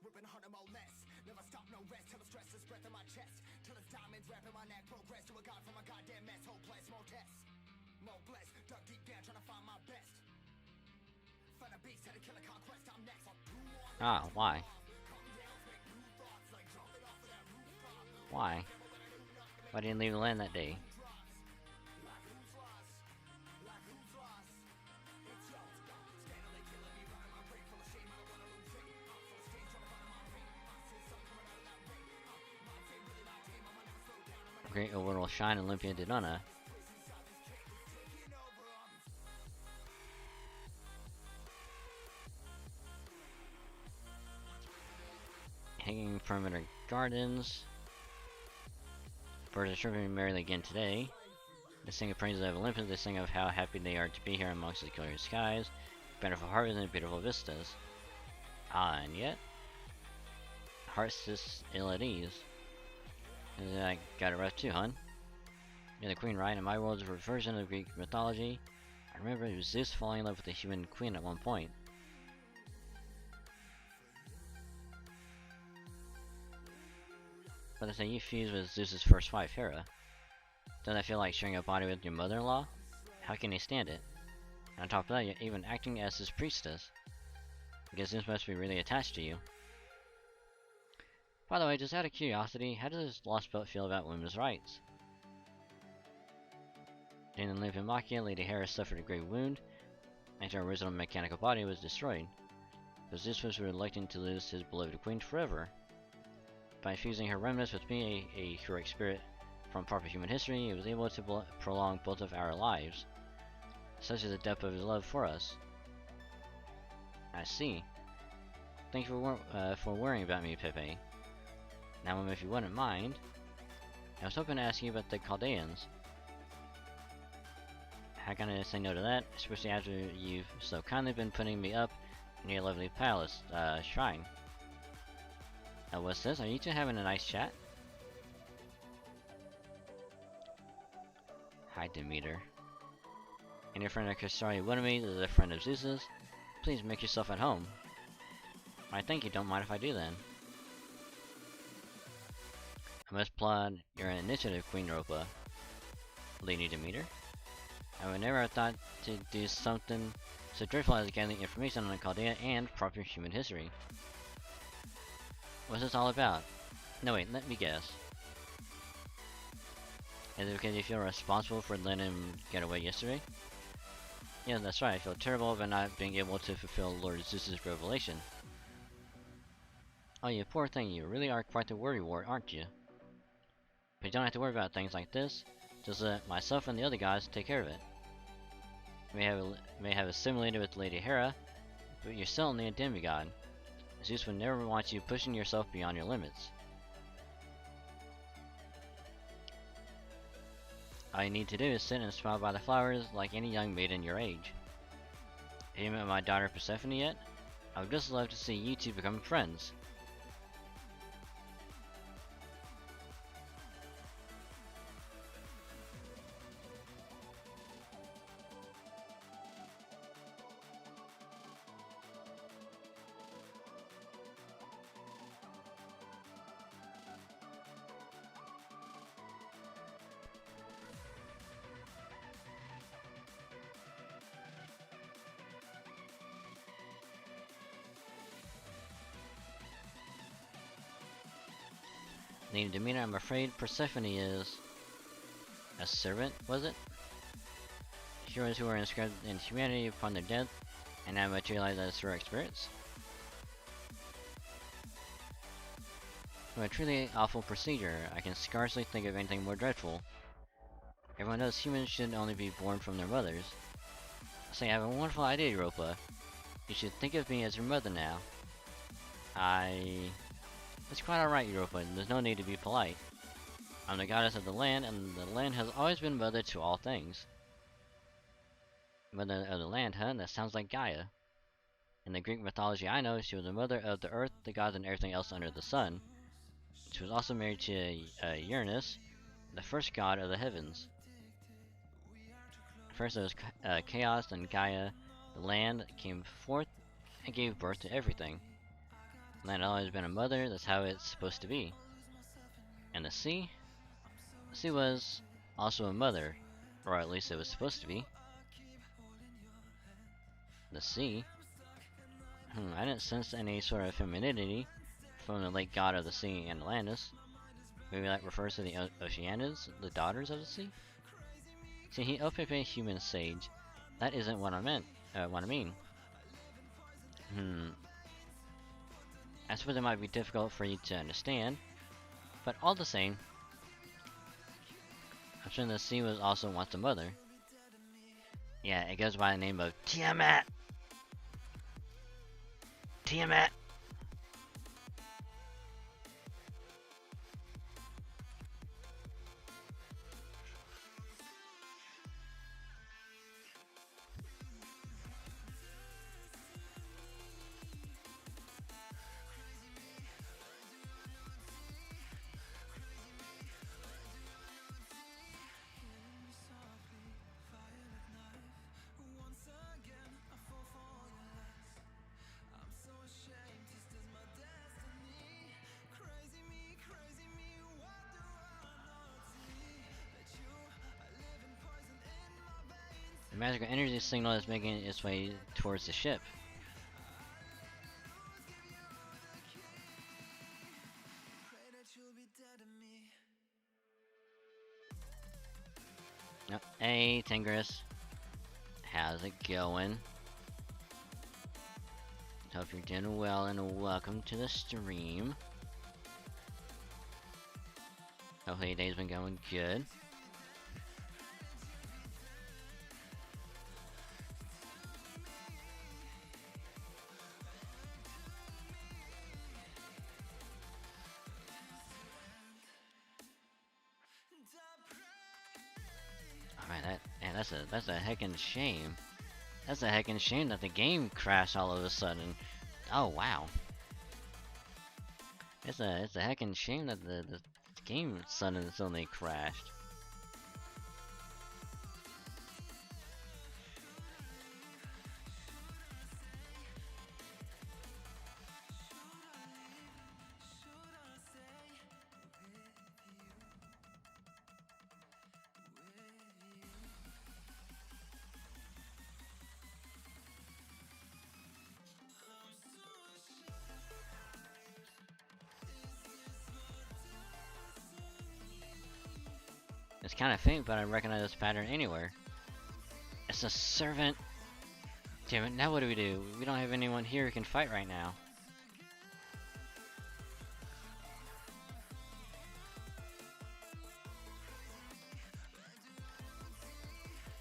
Whipping harder, more less. Never stop, no rest. Till the stress is breath in my chest. Till it's diamonds wrapping my neck. Progress to a god from a goddamn mess. Hopeless, more tests. More blessed. Dug deep down trying to find my best. Find a beast, had to kill a conquest. I'm next. why? Why? Why didn't you leave the land that day? Great overall shine, Olympia Didona. Hanging perimeter gardens. Birds are chirping merrily again today. They sing of praises of Olympus. They sing of how happy they are to be here amongst the clear skies, beautiful harvests, and beautiful vistas. And yet, heart's just ill at ease. And I got it rough too, hun. You're the queen, right? In my world's a version of Greek mythology. I remember it was Zeus falling in love with the human queen at one point. But they say you fused with Zeus's first wife, Hera. Doesn't that feel like sharing a body with your mother-in-law? How can you stand it? And on top of that, you're even acting as his priestess. I guess Zeus must be really attached to you. By the way, just out of curiosity, how does Lost Belt feel about women's rights? In the Olympian Machia, Lady Hera suffered a great wound, and her original mechanical body was destroyed. But Zeus was reluctant to lose his beloved queen forever. By fusing her remnants with me, a heroic spirit from proper human history, he was able to prolong both of our lives. Such is the depth of his love for us. I see. Thank you for worrying about me, Pepe. Now, if you wouldn't mind, I was hoping to ask you about the Chaldeans. How can I say no to that, especially after you've so kindly been putting me up in your lovely palace, shrine? What's this? Are you two having a nice chat? Hi, Demeter. And your friend Akasari Winnemade is a friend of Zeus's. Please make yourself at home. I think you don't mind if I do then. I must applaud your initiative, Queen Ropa. Lady Demeter. I would never have thought to do something so dreadful as gathering information on Chaldea and proper human history. What's this all about? No wait, let me guess. Is it because you feel responsible for letting him get away yesterday? Yeah, that's right, I feel terrible about not being able to fulfill Lord Zeus's revelation. Oh, you poor thing, you really are quite the worrywart, aren't you? But you don't have to worry about things like this. Just let myself and the other guys take care of it. You may have assimilated with Lady Hera, but you're still only a demigod. Zeus would never want you pushing yourself beyond your limits. All you need to do is sit and smile by the flowers like any young maiden your age. Have you met my daughter Persephone yet? I would just love to see you two become friends. Lady Demeter, I'm afraid Persephone is a servant, was it? Heroes who are inscribed in humanity upon their death, and now materialize as heroic spirits. What a truly awful procedure. I can scarcely think of anything more dreadful. Everyone knows humans should only be born from their mothers. Say, I have a wonderful idea, Europa. You should think of me as your mother now. It's quite alright, Europa, there's no need to be polite. I'm the goddess of the land, and the land has always been mother to all things. Mother of the land, huh? That sounds like Gaia. In the Greek mythology I know, she was the mother of the earth, the gods, and everything else under the sun. She was also married to Uranus, the first god of the heavens. First there was chaos, then Gaia, the land came forth and gave birth to everything. Land has always been a mother, that's how it's supposed to be. And the sea? The sea was also a mother, or at least it was supposed to be. The sea? I didn't sense any sort of femininity from the late god of the sea, Atlantis. Maybe that refers to the Oceanids, the daughters of the sea? See, he OPP human sage. That isn't what I meant, what I mean. I suppose it might be difficult for you to understand, but all the same, I'm sure the sea was also once a mother. Yeah, it goes by the name of Tiamat! Tiamat! The magical energy signal is making its way towards the ship. Oh, hey, Tigris. How's it going? Hope you're doing well and welcome to the stream. Hopefully your day's been going good. Alright, that's a heckin' shame. That's a heckin' shame that the game crashed all of a sudden. Oh wow. It's a heckin' shame that the game suddenly crashed. It's kind of faint, but I recognize this pattern anywhere. It's a servant. Damn it, now what do? We don't have anyone here who can fight right now.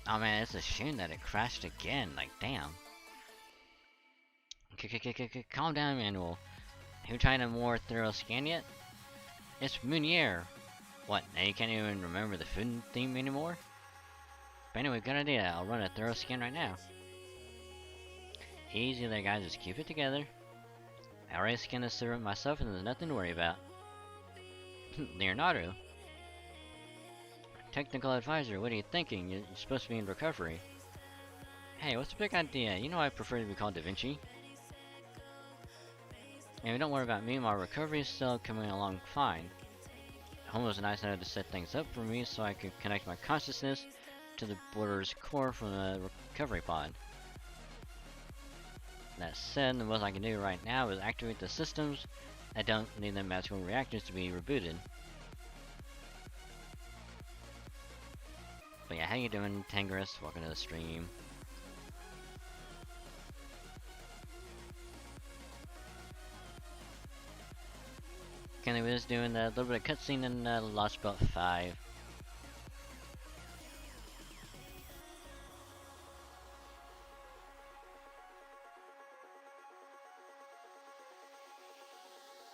Oh man, it's a shame that it crashed again, like damn. Calm down, Manuel. Have you tried a more thorough scan yet? It's Munier. What, now you can't even remember the food theme anymore? But anyway, good idea. I'll run a thorough scan right now. Easy there, guys. Just keep it together. I already scanned the servant myself and there's nothing to worry about. Leonardo? Technical advisor, what are you thinking? You're supposed to be in recovery. Hey, what's the big idea? You know I prefer to be called Da Vinci. And don't worry about me, my recovery is still coming along fine. Home was nice enough to set things up for me so I could connect my consciousness to the border's core from the recovery pod. That said, the most I can do right now is activate the systems that don't need the magical reactors to be rebooted. But yeah, how you doing, Tangerus? Welcome to the stream. Okay, we was doing a little bit of cutscene in Lost Belt 5.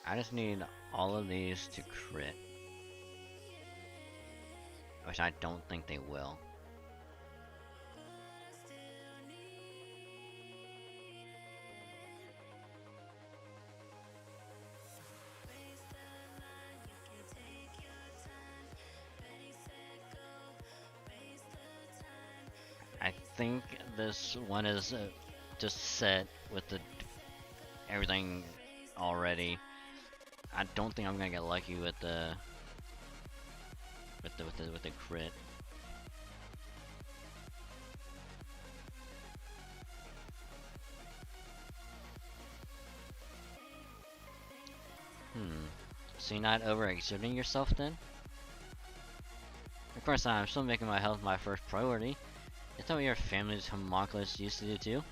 I just need all of these to crit. Which I don't think they will. I think this one is just set with the everything already. I don't think I'm gonna get lucky with the crit. So you're not overexerting yourself then? Of course not, I'm still making my health my first priority. Is that what your family's homunculus used to do too?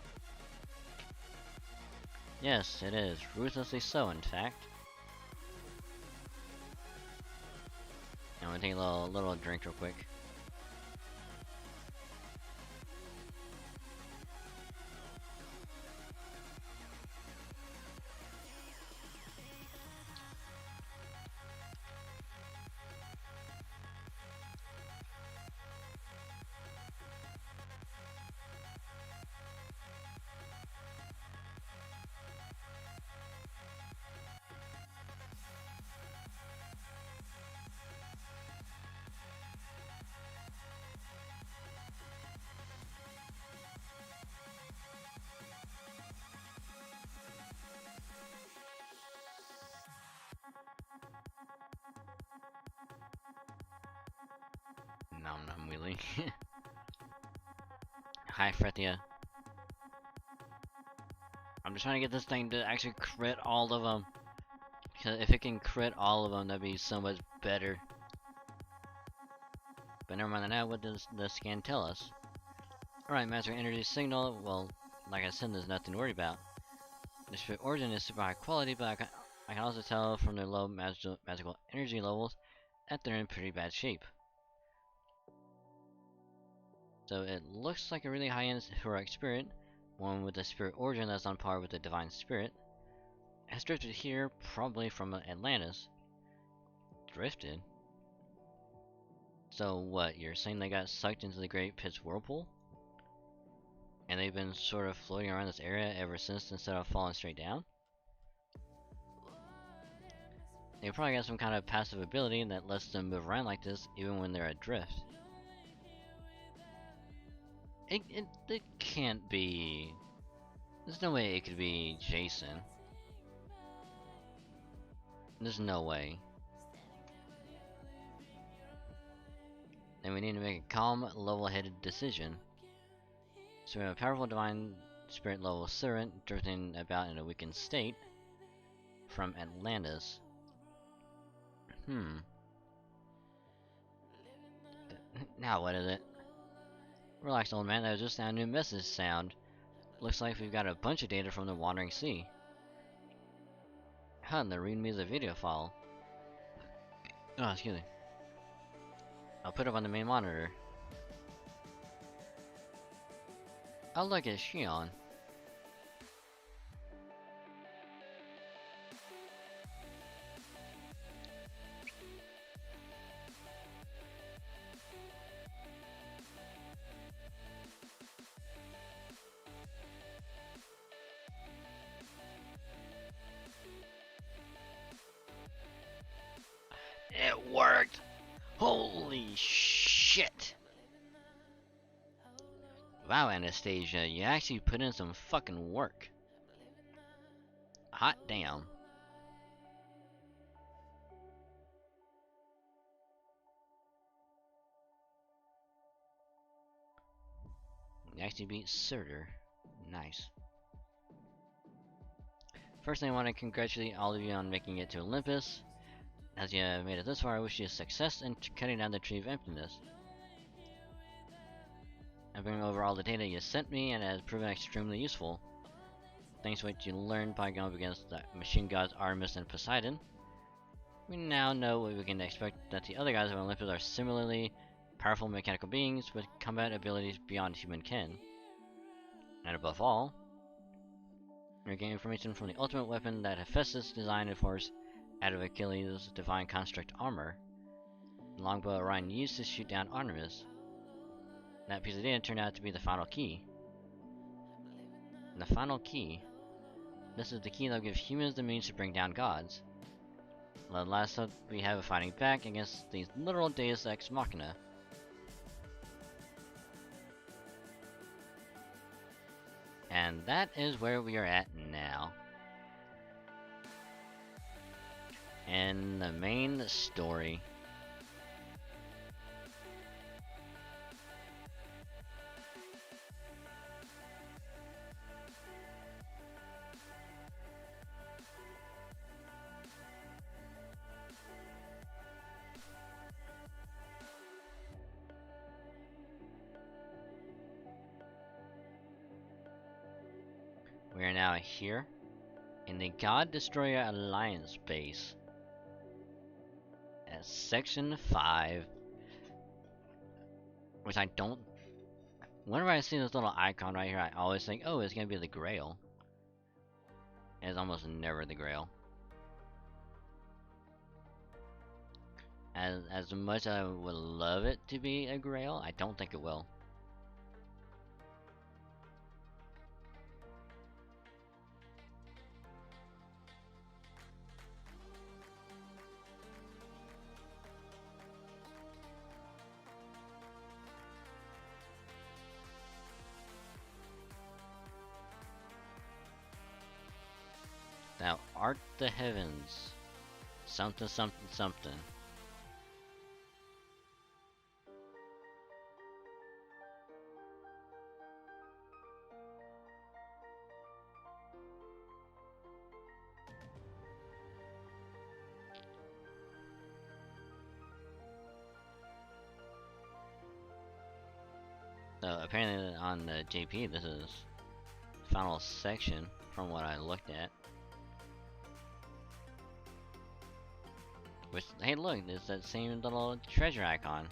Yes, it is. Ruthlessly so, in fact. I'm gonna take a little drink real quick. Nom nom wheelie. Hi Frethia. I'm just trying to get this thing to actually crit all of them. Because if it can crit all of them, that'd be so much better. But never mind that, what does the scan tell us? Alright, Master Energy Signal, well, like I said, there's nothing to worry about. The spirit origin is super high quality, but I can also tell from their low magical energy levels that they're in pretty bad shape. So it looks like a really high-end heroic spirit, one with a spirit origin that's on par with the divine spirit. Has drifted here, probably from Atlantis. Drifted? So what, you're saying they got sucked into the Great Pit's whirlpool? And they've been sort of floating around this area ever since instead of falling straight down? They probably got some kind of passive ability that lets them move around like this even when they're adrift. It can't be... There's no way it could be Jason. There's no way. Then we need to make a calm, level-headed decision. So we have a powerful divine spirit level servant drifting about in a weakened state from Atlantis. Now what is it? Relax, old man, that was just a new message sound. Looks like we've got a bunch of data from the Wandering Sea. Huh, they're reading me the video file. Oh, excuse me. I'll put it on the main monitor. Oh look, it's Shion. It worked! Holy shit! Wow, Anastasia, you actually put in some fucking work. Hot damn. You actually beat Surtur. Nice. First, I want to congratulate all of you on making it to Olympus. As you have made it this far, I wish you success in cutting down the tree of emptiness. I'm going over all the data you sent me, and it has proven extremely useful. Thanks to what you learned by going up against the machine gods Artemis and Poseidon, we now know what we can expect, that the other gods of Olympus are similarly powerful mechanical beings with combat abilities beyond human ken. And above all, we're getting information from the ultimate weapon that Hephaestus designed and forged out of Achilles' divine construct armor, the longbow Orion used to shoot down Artemis. That piece of data turned out to be the final key. And the final key, this is the key that will give humans the means to bring down gods. The last hope we have of fighting back against these literal deus ex machina. And that is where we are at now. And the main story. We are now here in the God Destroyer Alliance base at Section 5, which I don't. Whenever I see this little icon right here, I always think, oh, it's gonna be the Grail. And it's almost never the Grail. As much as I would love it to be a Grail, I don't think it will. Thou art the heavens, something something something. So apparently on the JP, this is final section from what I looked at. Which, hey look, there's that same little treasure icon.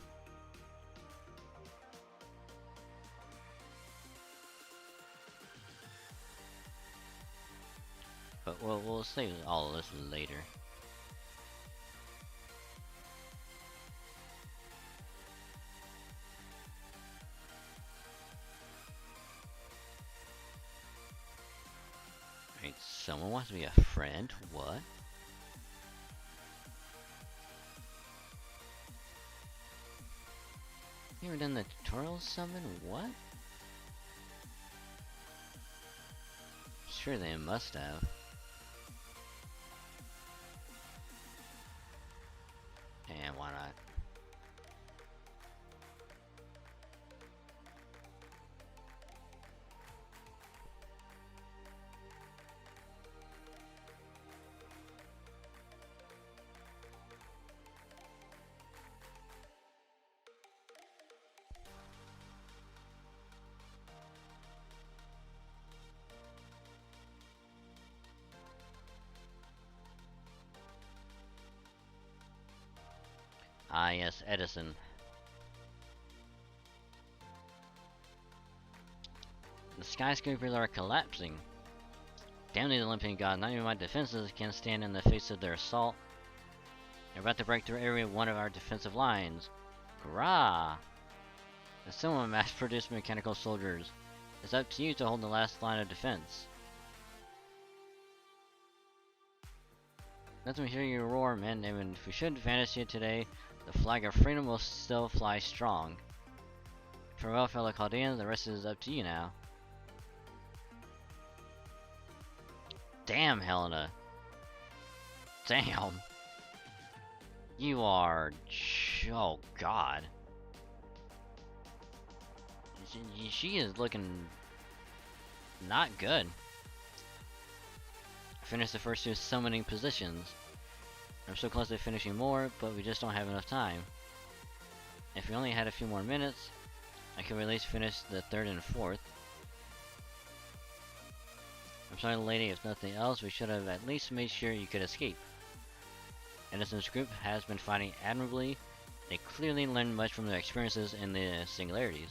But we'll save all of this later. Wait, someone wants to be a friend? What? You ever done the tutorial summon? What? Sure they must have. And why not? Ah, yes, Edison. The skyscrapers are collapsing. Damn these Olympian gods, not even my defenses can stand in the face of their assault. They're about to break through every one of our defensive lines. Hurrah! As someone mass-produced mechanical soldiers, it's up to you to hold the last line of defense. Let me hear you roar, men, and if we should vanish here today, the flag of freedom will still fly strong. Farewell, fellow Chaldeans, the rest is up to you now. Damn, Helena. Damn. You are... oh, God. She is looking... not good. I finished the first 2 summoning positions. I'm so close to finishing more, but we just don't have enough time. If we only had a few more minutes, I could at least finish the 3rd and 4th. I'm sorry, lady, if nothing else, we should have at least made sure you could escape. Edison's group has been fighting admirably. They clearly learned much from their experiences in the singularities.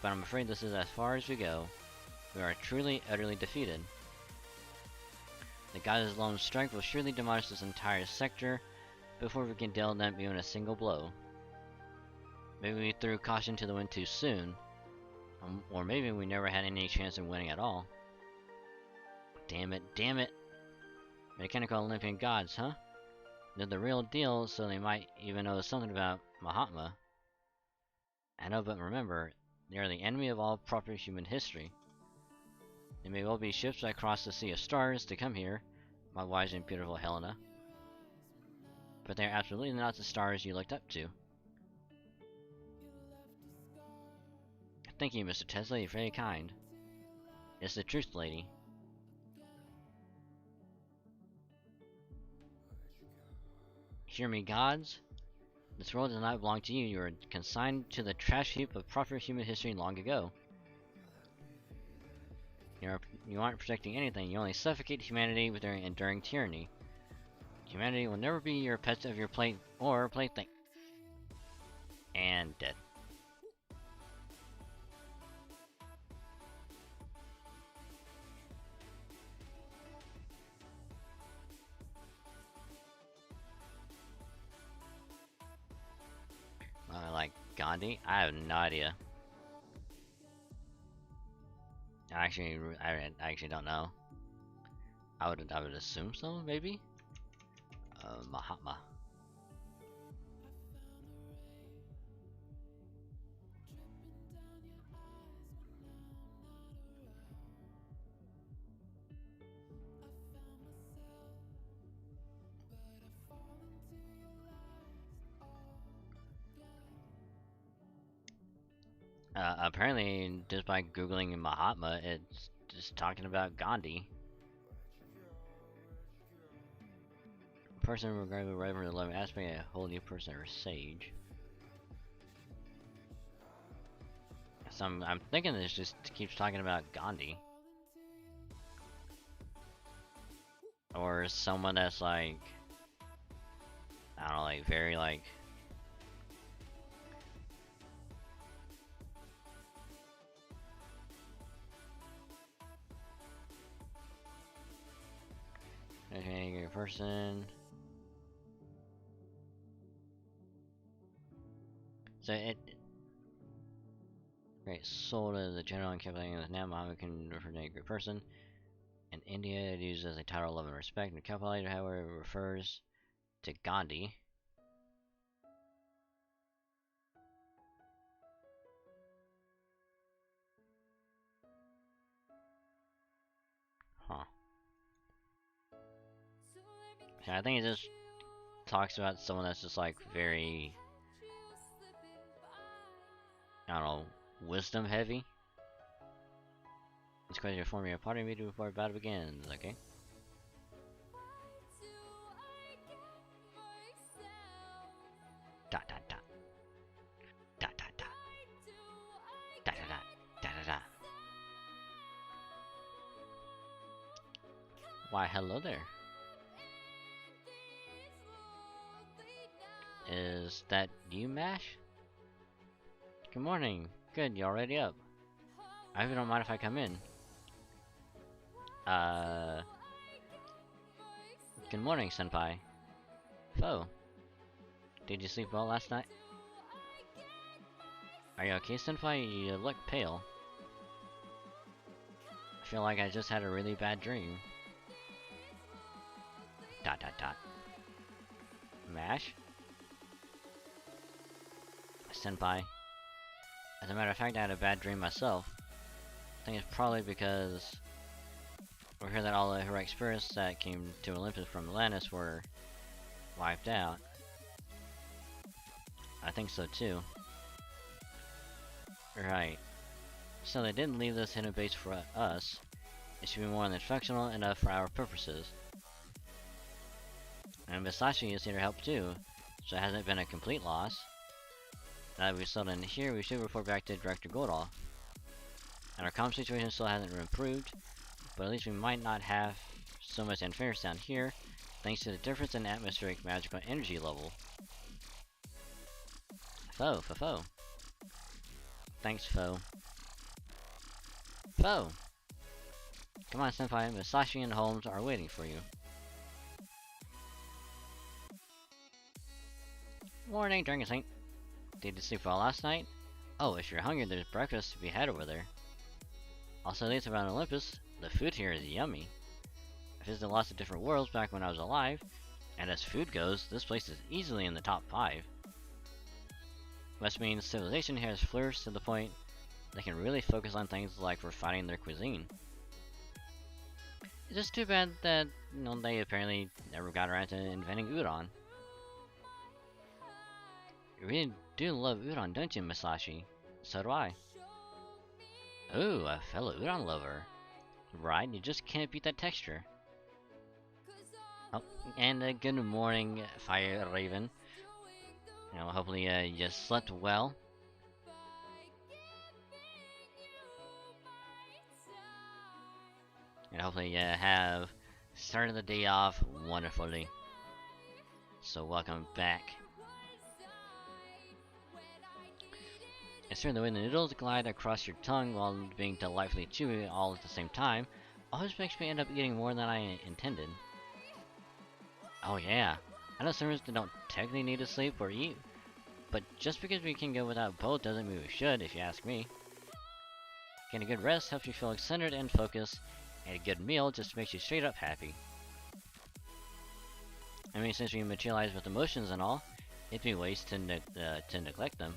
But I'm afraid this is as far as we go. We are truly, utterly defeated. The goddess' lone strike will surely demolish this entire sector before we can deal them even a single blow. Maybe we threw caution to the wind too soon. Or maybe we never had any chance of winning at all. Damn it, damn it! Mechanical Olympian gods, huh? They're the real deal, so they might even know something about Mahatma. I know, but remember, they are the enemy of all proper human history. They may well be ships that cross the sea of stars to come here, my wise and beautiful Helena. But they are absolutely not the stars you looked up to. Thank you, Mr. Tesla, you're very kind. It's the truth, lady. Hear me, gods? This world does not belong to you. You are consigned to the trash heap of proper human history long ago. You aren't protecting anything. You only suffocate humanity with their enduring tyranny. Humanity will never be your pets of your plate or plaything. And dead. Like Gandhi? I have no idea. I actually don't know. I would assume so, maybe. Mahatma. Apparently, just by googling Mahatma, it's just talking about Gandhi. A person regarded with reverent loving aspect, a whole new person or sage. So I'm thinking this just keeps talking about Gandhi. Or someone that's like, I don't know, like very like okay, a person. So it great soul to the general and capitalizing as now Muhammad can refer to a great person. In India, it is used as a title of love and respect. And calculator, however, refers to Gandhi. Huh. So I think it just talks about someone that's just like very, I don't know, wisdom heavy. It's going to form your party meeting before battle begins, okay? Dot dot dot. Dot dot dot. Dot dot dot. Dot dot dot. Why, hello there. Is that you, Mash? Good morning. Good, you already up? I hope you don't mind if I come in. Good morning, Senpai. Foe. Did you sleep well last night? Are you okay, Senpai? You look pale. I feel like I just had a really bad dream. ... Mash? Senpai. As a matter of fact, I had a bad dream myself. I think it's probably because we heard that all the heroic spirits that came to Olympus from Atlantis were wiped out. I think so too. Right. So they didn't leave this hidden base for us. It should be more than functional enough for our purposes. And Masashi is here to help too, so it hasn't been a complete loss. Now that we've settled in here, we should report back to Director Goldall. And our comm situation still hasn't improved, but at least we might not have so much interference down here, thanks to the difference in atmospheric magical energy level. Foe. Thanks, Foe. Foe! Come on, Senpai, Masashi and Holmes are waiting for you. Morning, Dragon Saint. Did you sleep well last night? Oh, if you're hungry, there's breakfast to be had over there. Also, at least around Olympus, the food here is yummy. I visited lots of different worlds back when I was alive, and as food goes, this place is easily in the top 5. Must mean civilization here has flourished to the point they can really focus on things like refining their cuisine. It's just too bad that, you know, they apparently never got around to inventing udon. You really do love udon, don't you, Masashi? So do I. Ooh, a fellow udon lover. Right, you just can't beat that texture. Oh, and good morning, Fire Raven. You know, hopefully you slept well. And hopefully you have started the day off wonderfully. So welcome back. It's true, the way the noodles glide across your tongue while being delightfully chewy all at the same time always makes me end up eating more than I intended. Oh yeah, I know servers that don't technically need to sleep or eat, but just because we can go without both doesn't mean we should, if you ask me. Getting a good rest helps you feel centered and focused, and a good meal just makes you straight up happy. I mean, since we materialize with emotions and all, it'd be waste to neglect them.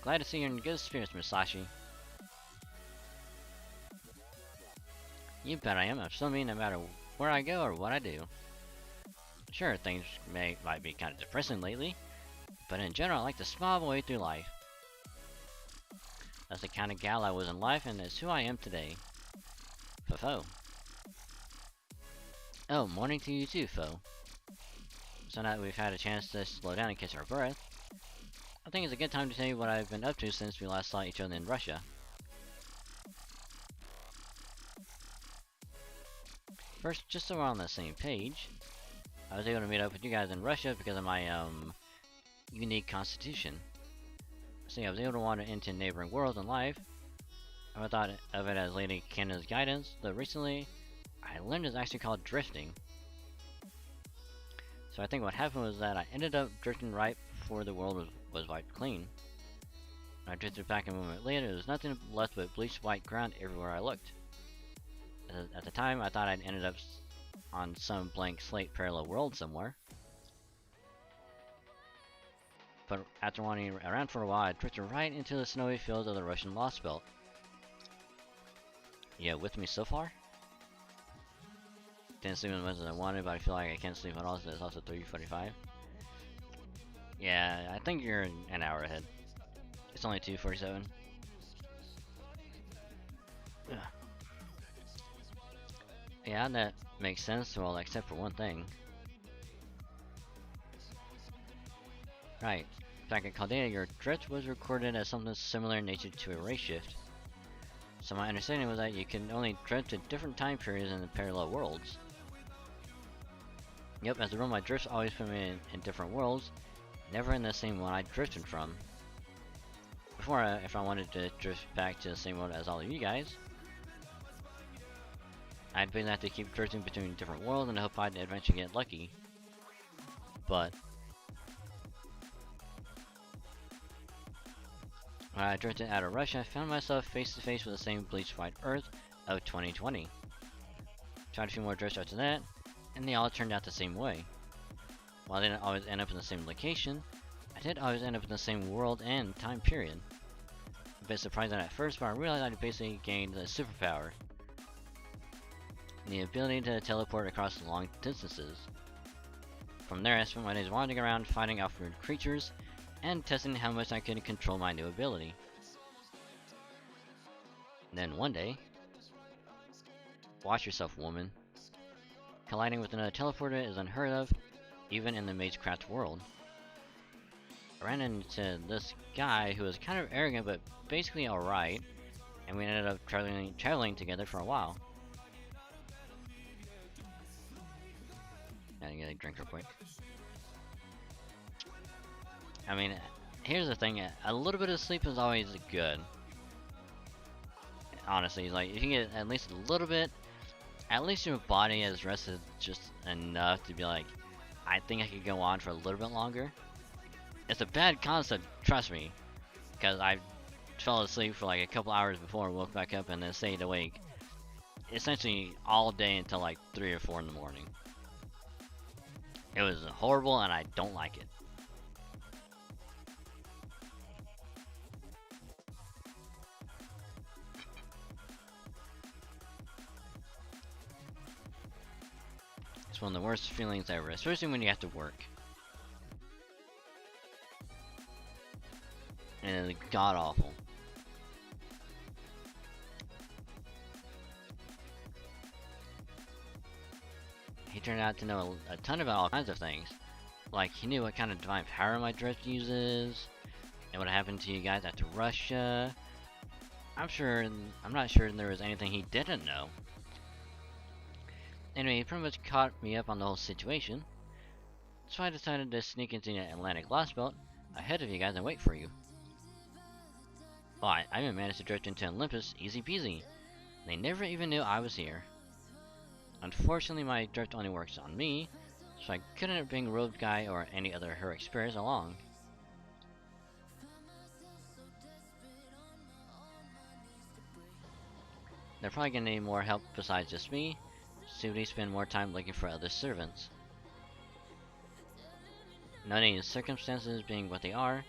Glad to see you're in good spirits, Masashi. You bet I am. I'm still mean no matter where I go or what I do. Sure, things might be kind of depressing lately, but in general I like to smile my way through life. That's the kind of gal I was in life, and it's who I am today. Fo. Oh, morning to you too, Fo. So now that we've had a chance to slow down and catch our breath, I think it's a good time to tell you what I've been up to since we last saw each other in Russia. First, just so we're on the same page, I was able to meet up with you guys in Russia because of my, unique constitution. So yeah, I was able to wander into neighboring worlds in life. I thought of it as Lady Canon's guidance, though recently, I learned it's actually called drifting. So I think what happened was that I ended up drifting right before the world was wiped clean. When I drifted back a moment later, there was nothing left but bleached white ground everywhere I looked. At the time, I thought I'd ended up on some blank slate parallel world somewhere. But after wandering around for a while, I drifted right into the snowy fields of the Russian Lost Belt. Yeah, with me so far? Didn't sleep as much as I wanted, but I feel like I can't sleep at all, so it's also 3:45. Yeah, I think you're an hour ahead. It's only 2:47. Yeah, that makes sense, well, except for one thing. Right. Back at Chaldea, your drift was recorded as something similar in nature to a ray shift. So my understanding was that you can only drift to different time periods in the parallel worlds. Yep, as a rule, my drifts always put me in different worlds, never in the same one I drifted from. Before, if I wanted to drift back to the same world as all of you guys, I'd basically have to keep drifting between different worlds and hope I'd eventually get lucky. But when I drifted out of Russia, I found myself face to face with the same bleached white Earth of 2020. Tried a few more drifts after that, and they all turned out the same way. While I didn't always end up in the same location, I did always end up in the same world and time period. A bit surprising at first, but I realized I'd basically gained a superpower. The ability to teleport across long distances. From there, I spent my days wandering around fighting off weird creatures, and testing how much I could control my new ability. Then one day, watch yourself, woman. Colliding with another teleporter is unheard of, even in the Magecraft world. I ran into this guy who was kind of arrogant but basically alright, and we ended up traveling together for a while. Gotta get a drink real quick. I mean, here's the thing, a little bit of sleep is always good. Honestly, like, if you get at least a little bit, at least your body has rested just enough to be like, I think I could go on for a little bit longer. It's a bad concept, trust me, because I fell asleep for like a couple hours before, woke back up, and then stayed awake essentially all day until like 3 or 4 in the morning. It was horrible, and I don't like it. It's one of the worst feelings ever, especially when you have to work. And it's god awful. He turned out to know a ton about all kinds of things. Like, he knew what kind of divine power my drift uses, and what happened to you guys after Russia. I'm not sure there was anything he didn't know. Anyway, he pretty much caught me up on the whole situation, so I decided to sneak into the Atlantic Lost Belt ahead of you guys and wait for you. Well, I even managed to drift into Olympus easy peasy. They never even knew I was here. Unfortunately, my drift only works on me, so I couldn't bring Rogue Guy or any other heroic spirits along. They're probably gonna need more help besides just me, so they spend more time looking for other servants. Noting the circumstances being what they are,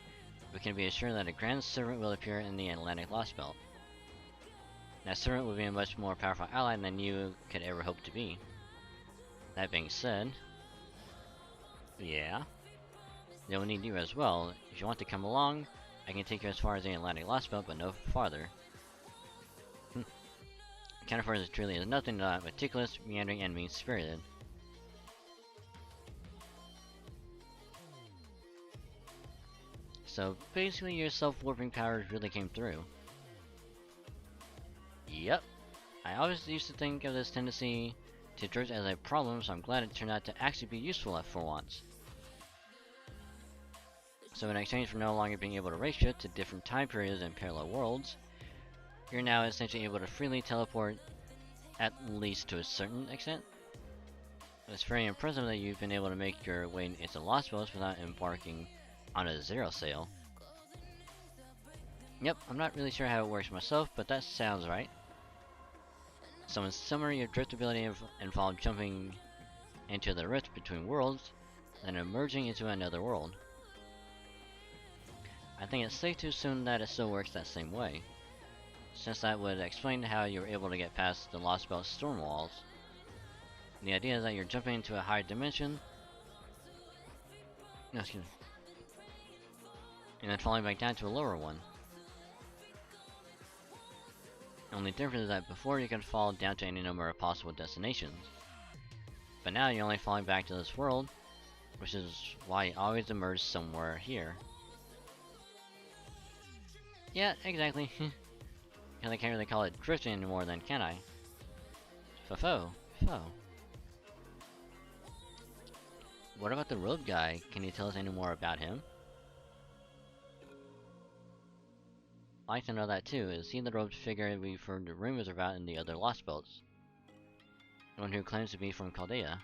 we can be assured that a grand servant will appear in the Atlantic Lost Belt. That servant will be a much more powerful ally than you could ever hope to be. That being said, yeah, they will need you as well. If you want to come along, I can take you as far as the Atlantic Lost Belt, but no farther. Counterforce is truly is nothing but meticulous, meandering, and mean-spirited. So basically, your self-warping powers really came through. Yep. I always used to think of this tendency to drift as a problem, so I'm glad it turned out to actually be useful for once. So in exchange for no longer being able to race shift to different time periods and parallel worlds, you're now essentially able to freely teleport, at least to a certain extent. It's very impressive that you've been able to make your way into Lost Boats without embarking on a zero sail. Yep, I'm not really sure how it works myself, but that sounds right. So in summary, your drift ability involved jumping into the rift between worlds, then emerging into another world. I think it's safe to assume that it still works that same way, since that would explain how you were able to get past the Lost Belt storm walls. The idea is that you're jumping into a higher dimension, no, excuse me, and then falling back down to a lower one. The only difference is that before you could fall down to any number of possible destinations, but now you're only falling back to this world, which is why you always emerge somewhere here. Yeah, exactly. Because I can't really call it drifting anymore then, can I? Fo. what about the robe guy? Can you tell us any more about him? I'd like to know that too. Is he the robed figure we've heard rumors about in the other Lost Belts? The one who claims to be from Chaldea?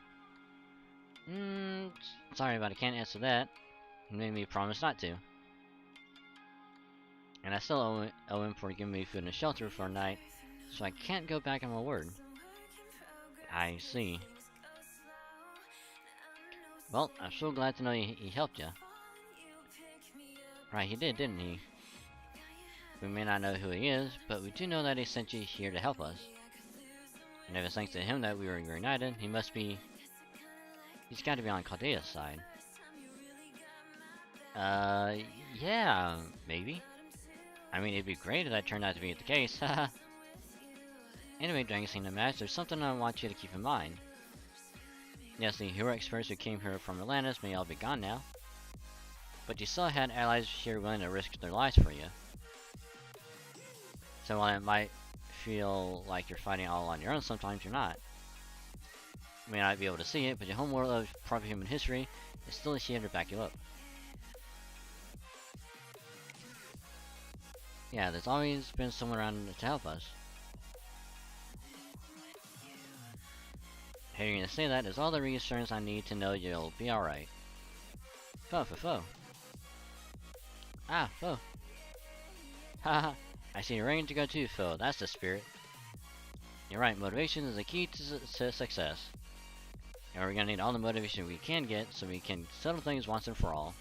Sorry, but I can't answer that. He made me promise not to. And I still owe him for giving me food and shelter for a night, so I can't go back on my word. I see. Well, I'm so glad to know he helped you. Right, he did, didn't he? We may not know who he is, but we do know that he sent you here to help us. And if it's thanks to him that we were reunited, he's got to be on Chaldea's side. Yeah, maybe. I mean, it'd be great if that turned out to be the case, haha. Anyway, during the match, there's something I want you to keep in mind. Yes, the heroic spirits who came here from Atlantis may all be gone now, but you still had allies here willing to risk their lives for you. So while it might feel like you're fighting all on your own, sometimes you're not. You may not be able to see it, but your home world of proper human history is still here to back you up. Yeah, there's always been someone around to help us. Hearing you say that is all the reassurance I need to know you'll be alright. Foe. Ah, Foe. Haha, I see you're ready to go too, Foe. That's the spirit. You're right, motivation is the key to success. And we're gonna need all the motivation we can get so we can settle things once and for all.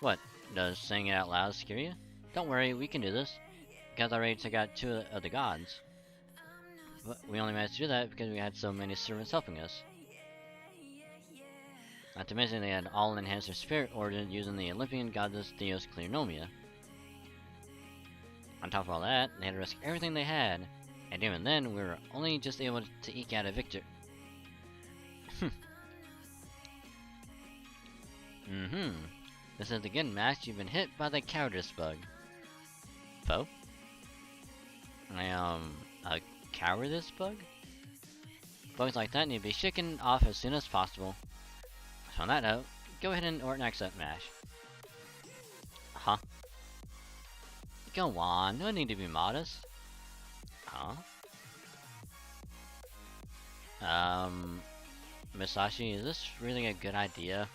What? Does saying it out loud scare you? Don't worry, we can do this. Because I already took out 2 of the gods. But we only managed to do that because we had so many servants helping us. Not to mention they had all enhanced their spirit origin using the Olympian goddess Theos Clearnomia. On top of all that, they had to risk everything they had, and even then we were only just able to eke out a victory. This is again, Max, you've been hit by the cowardice bug. Foe? A cowardice bug? Bugs like that need to be shaken off as soon as possible. So on that note, go ahead and accept MASH. Huh? Go on, no need to be modest. Huh? Masashi, is this really a good idea?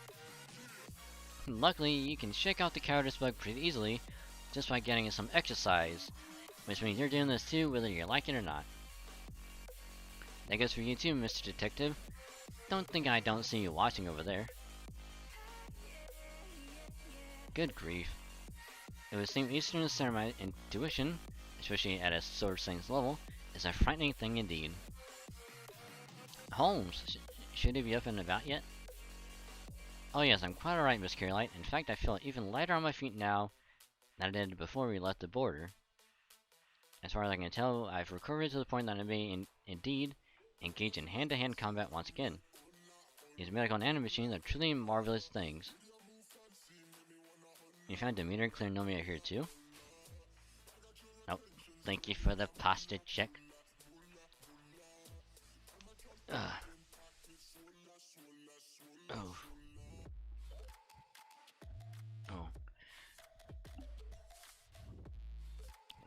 Luckily, you can shake off the cowardice bug pretty easily just by getting some exercise, which means you're doing this too whether you like it or not. That goes for you too, Mr. Detective. Don't think I don't see you watching over there. Good grief. It would seem Eastern Samurai intuition, especially at a Sword Saint's level, is a frightening thing indeed. Holmes, should he be up and about yet? Oh yes, I'm quite alright, Miss Carolite. In fact, I feel even lighter on my feet now than I did before we left the border. As far as I can tell, I've recovered to the point that I may indeed engage in hand-to-hand combat once again. These medical nanomachines are truly marvelous things. You found Demeter Clearnomia here too? Nope. Thank you for the pasta check. Ugh. Oh. Oh.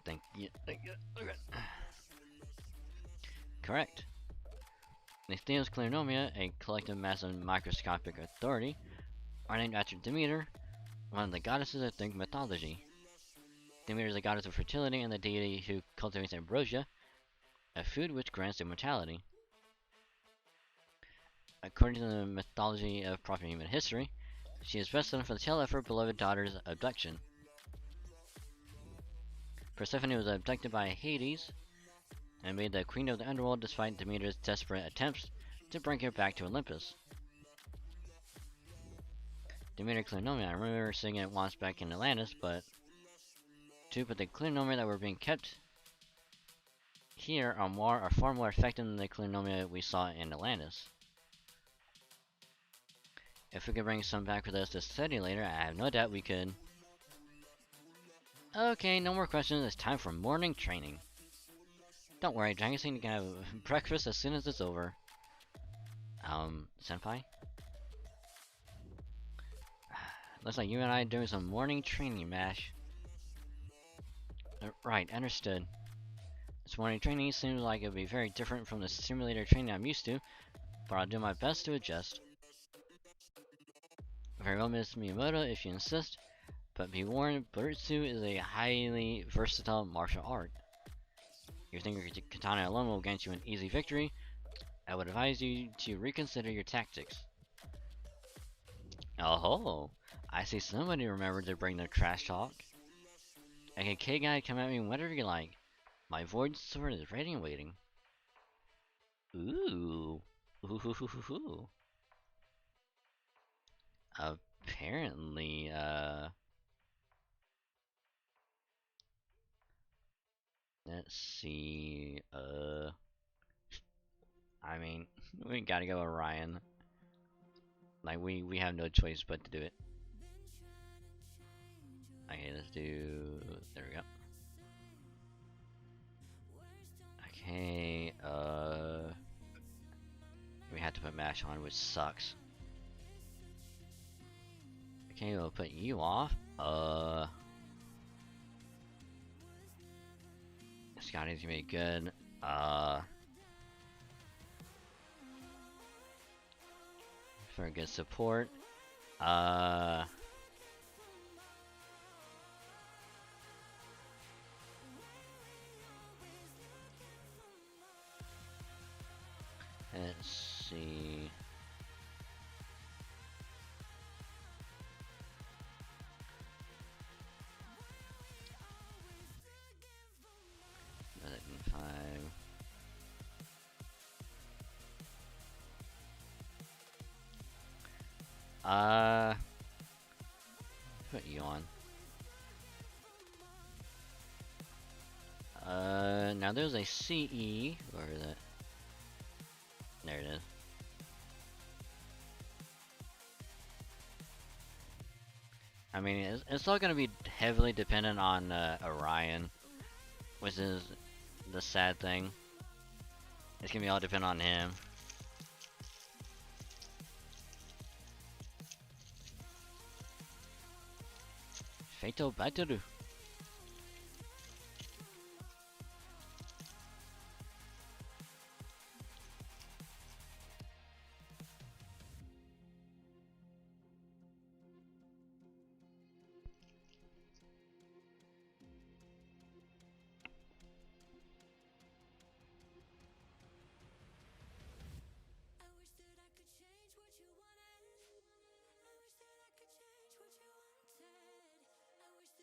Thank you. Okay. Correct. The Theos Clearnomia, a collective mass of microscopic authority, are named after Demeter, one of the goddesses of Greek mythology. Demeter is the goddess of fertility and the deity who cultivates ambrosia, a food which grants immortality. According to the mythology of proper human history, she is best known for the tale of her beloved daughter's abduction. Persephone was abducted by Hades and made the queen of the underworld despite Demeter's desperate attempts to bring her back to Olympus. Demeter Clearnomia, I remember seeing it once back in Atlantis, but the Clearnomia that were being kept here are far more effective than the Clearnomia we saw in Atlantis. If we could bring some back with us to study later, I have no doubt we could. Okay, no more questions, it's time for morning training. Don't worry, Dragonstein can have breakfast as soon as it's over. Senpai? Looks like you and I are doing some morning training, Mash. Right, understood. This morning training seems like it'll be very different from the simulator training I'm used to, but I'll do my best to adjust. Very well, Miss Miyamoto, if you insist, but be warned, Burutsu is a highly versatile martial art. You think your katana alone will grant you an easy victory? I would advise you to reconsider your tactics. Oh, I see somebody remembered to bring their trash talk. Okay, guy, come at me whenever you like. My void sword is ready and waiting. Ooh. Ooh. Apparently, let's see, I mean, we gotta go with Ryan. Like, we have no choice but to do it. Okay, let's do, there we go. Okay, we had to put MASH on, which sucks. Okay, we'll put you off. Scotty's gonna be good. For good support. Let's see. Minute and 5. Put you on. Now there's a CE. Where is it? There it is. I mean, it's all gonna be heavily dependent on Orion, which is the sad thing. It's gonna be all dependent on him. Fatal Battle.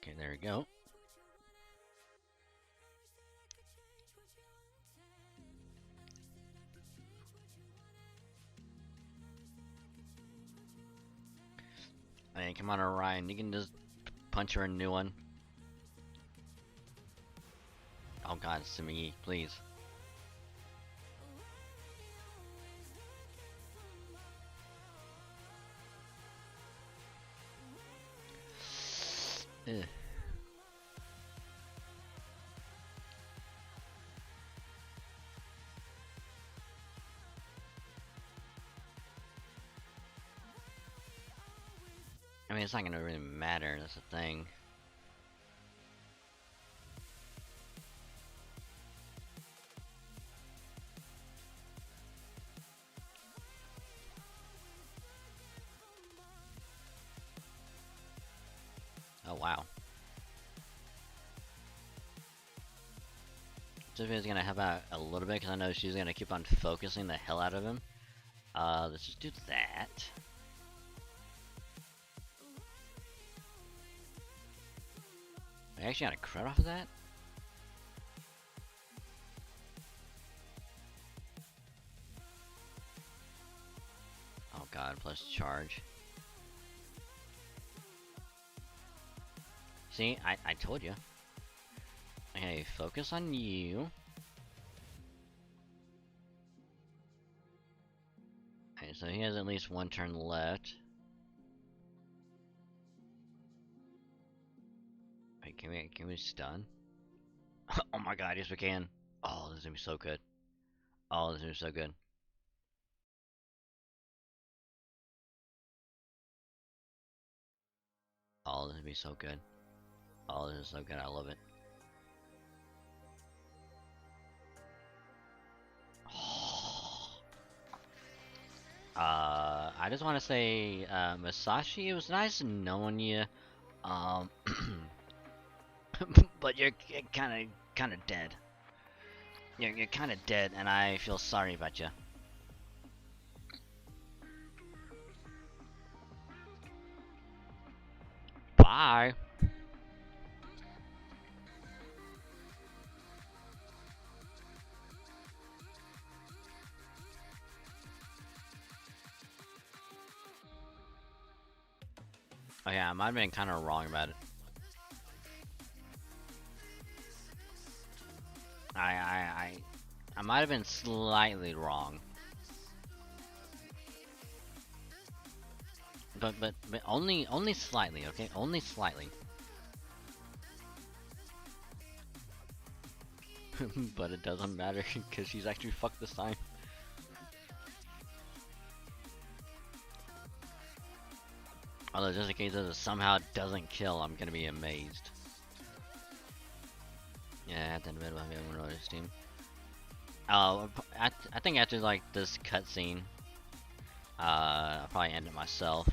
Okay, there we go. Hey, come on, Orion. You can just punch her a new one. Oh god, Sumi, please. Ugh. I mean, it's not gonna really matter, that's the thing. Oh, wow. Sophia's gonna help out a little bit, because I know she's gonna keep on focusing the hell out of him. Let's just do that. I actually got a crit off of that? Oh god, plus charge. See, I told you. Okay, focus on you. Okay, so he has at least one turn left. Wait, can we stun? Oh my god, yes we can. Oh, this is gonna be so good. Oh, this is gonna be so good. Oh, this would be so good. Oh, this is so good. I love it. I just want to say, Masashi, it was nice knowing you. But you're kind of dead. You're kind of dead, and I feel sorry about you. Bye. Oh yeah, I might have been kind of wrong about it. I might have been slightly wrong. But only slightly, okay? Only slightly. But it doesn't matter because she's actually fucked this time. Although just in case it somehow doesn't kill, I'm gonna be amazed. Yeah, at the middle of everyone on his team. I think after like this cutscene, I'll probably end it myself.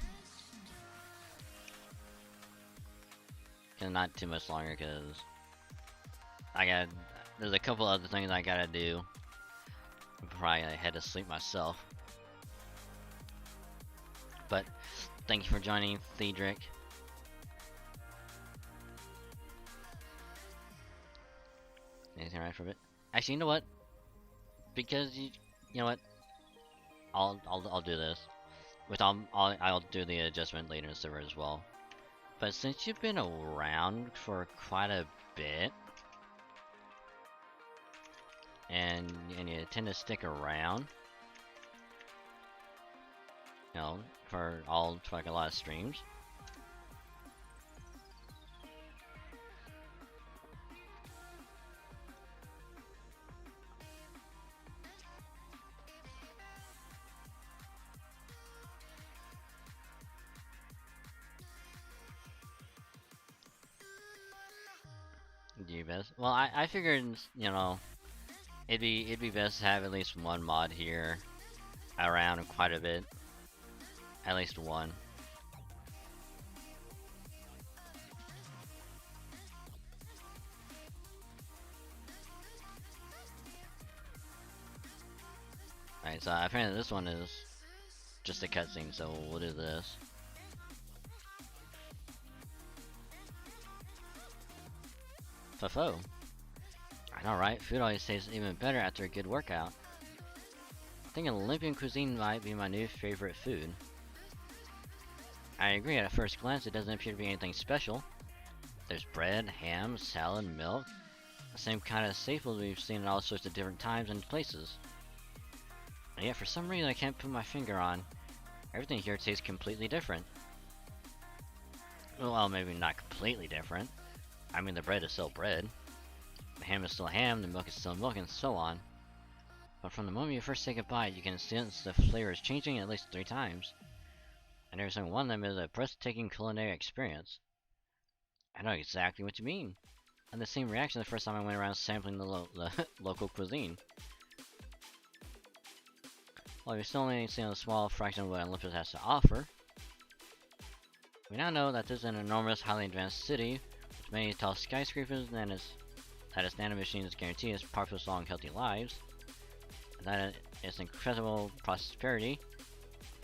Cause not too much longer, cause there's a couple other things I gotta do. I'm probably gonna head to sleep myself. But thank you for joining, Cedric. Anything right for a bit? Actually, you know what? Because you know what? I'll do this. I'll do the adjustment later in the server as well. But since you've been around for quite a bit, and you tend to stick around, you know, for like a lot of streams. Do you best? Well, I figured, you know, it'd be best to have at least one mod here around quite a bit. At least one. Alright, so apparently this one is just a cutscene, so we'll do this. Fofo. I know, right? Food always tastes even better after a good workout. I think Olympian cuisine might be my new favorite food. I agree, at first glance it doesn't appear to be anything special. There's bread, ham, salad, milk. The same kind of staples we've seen in all sorts of different times and places. And yet for some reason I can't put my finger on. Everything here tastes completely different. Well, maybe not completely different. I mean, the bread is still bread. The ham is still ham, the milk is still milk, and so on. But from the moment you first take a bite, you can sense the flavor is changing at least 3 times. And every single one of them is a breathtaking culinary experience. I know exactly what you mean. I had the same reaction the first time I went around sampling the local cuisine. While you're still only seeing a small fraction of what Olympus has to offer, we now know that this is an enormous, highly advanced city with many tall skyscrapers, and that its nanomachines guarantee us populous, long, healthy lives, and that its incredible prosperity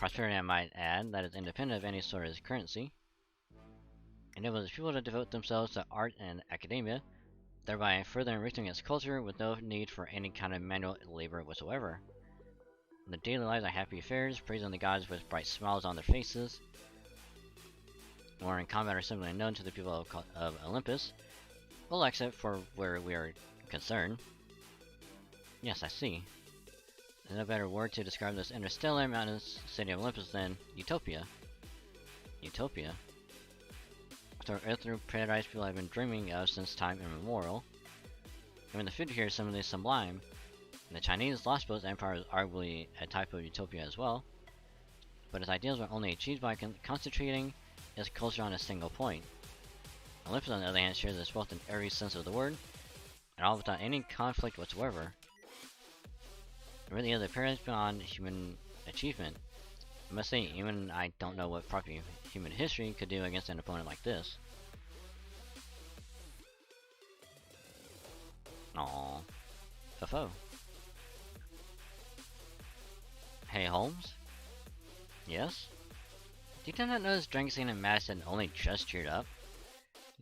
I might add, that is independent of any sort of currency, enables people to devote themselves to art and academia, thereby further enriching its culture with no need for any kind of manual labor whatsoever. In the daily lives are happy affairs, praising the gods with bright smiles on their faces, or in combat are simply unknown to the people of Olympus, well, except for where we are concerned. Yes, I see. There's no better word to describe this interstellar mountainous city of Olympus than utopia. Utopia? After earthly paradise people have been dreaming of since time immemorial. I mean, the food here is similarly sublime. And the Chinese Lost Boats Empire is arguably a type of utopia as well. But its ideals were only achieved by concentrating its culture on a single point. Olympus, on the other hand, shares this both in every sense of the word, and all without any conflict whatsoever. It really is a paradise beyond human achievement. I must say, even I don't know what proper human history could do against an opponent like this. Aww. Fo. Hey, Holmes? Yes? Did you not notice Drangsane and Mass had only just cheered up?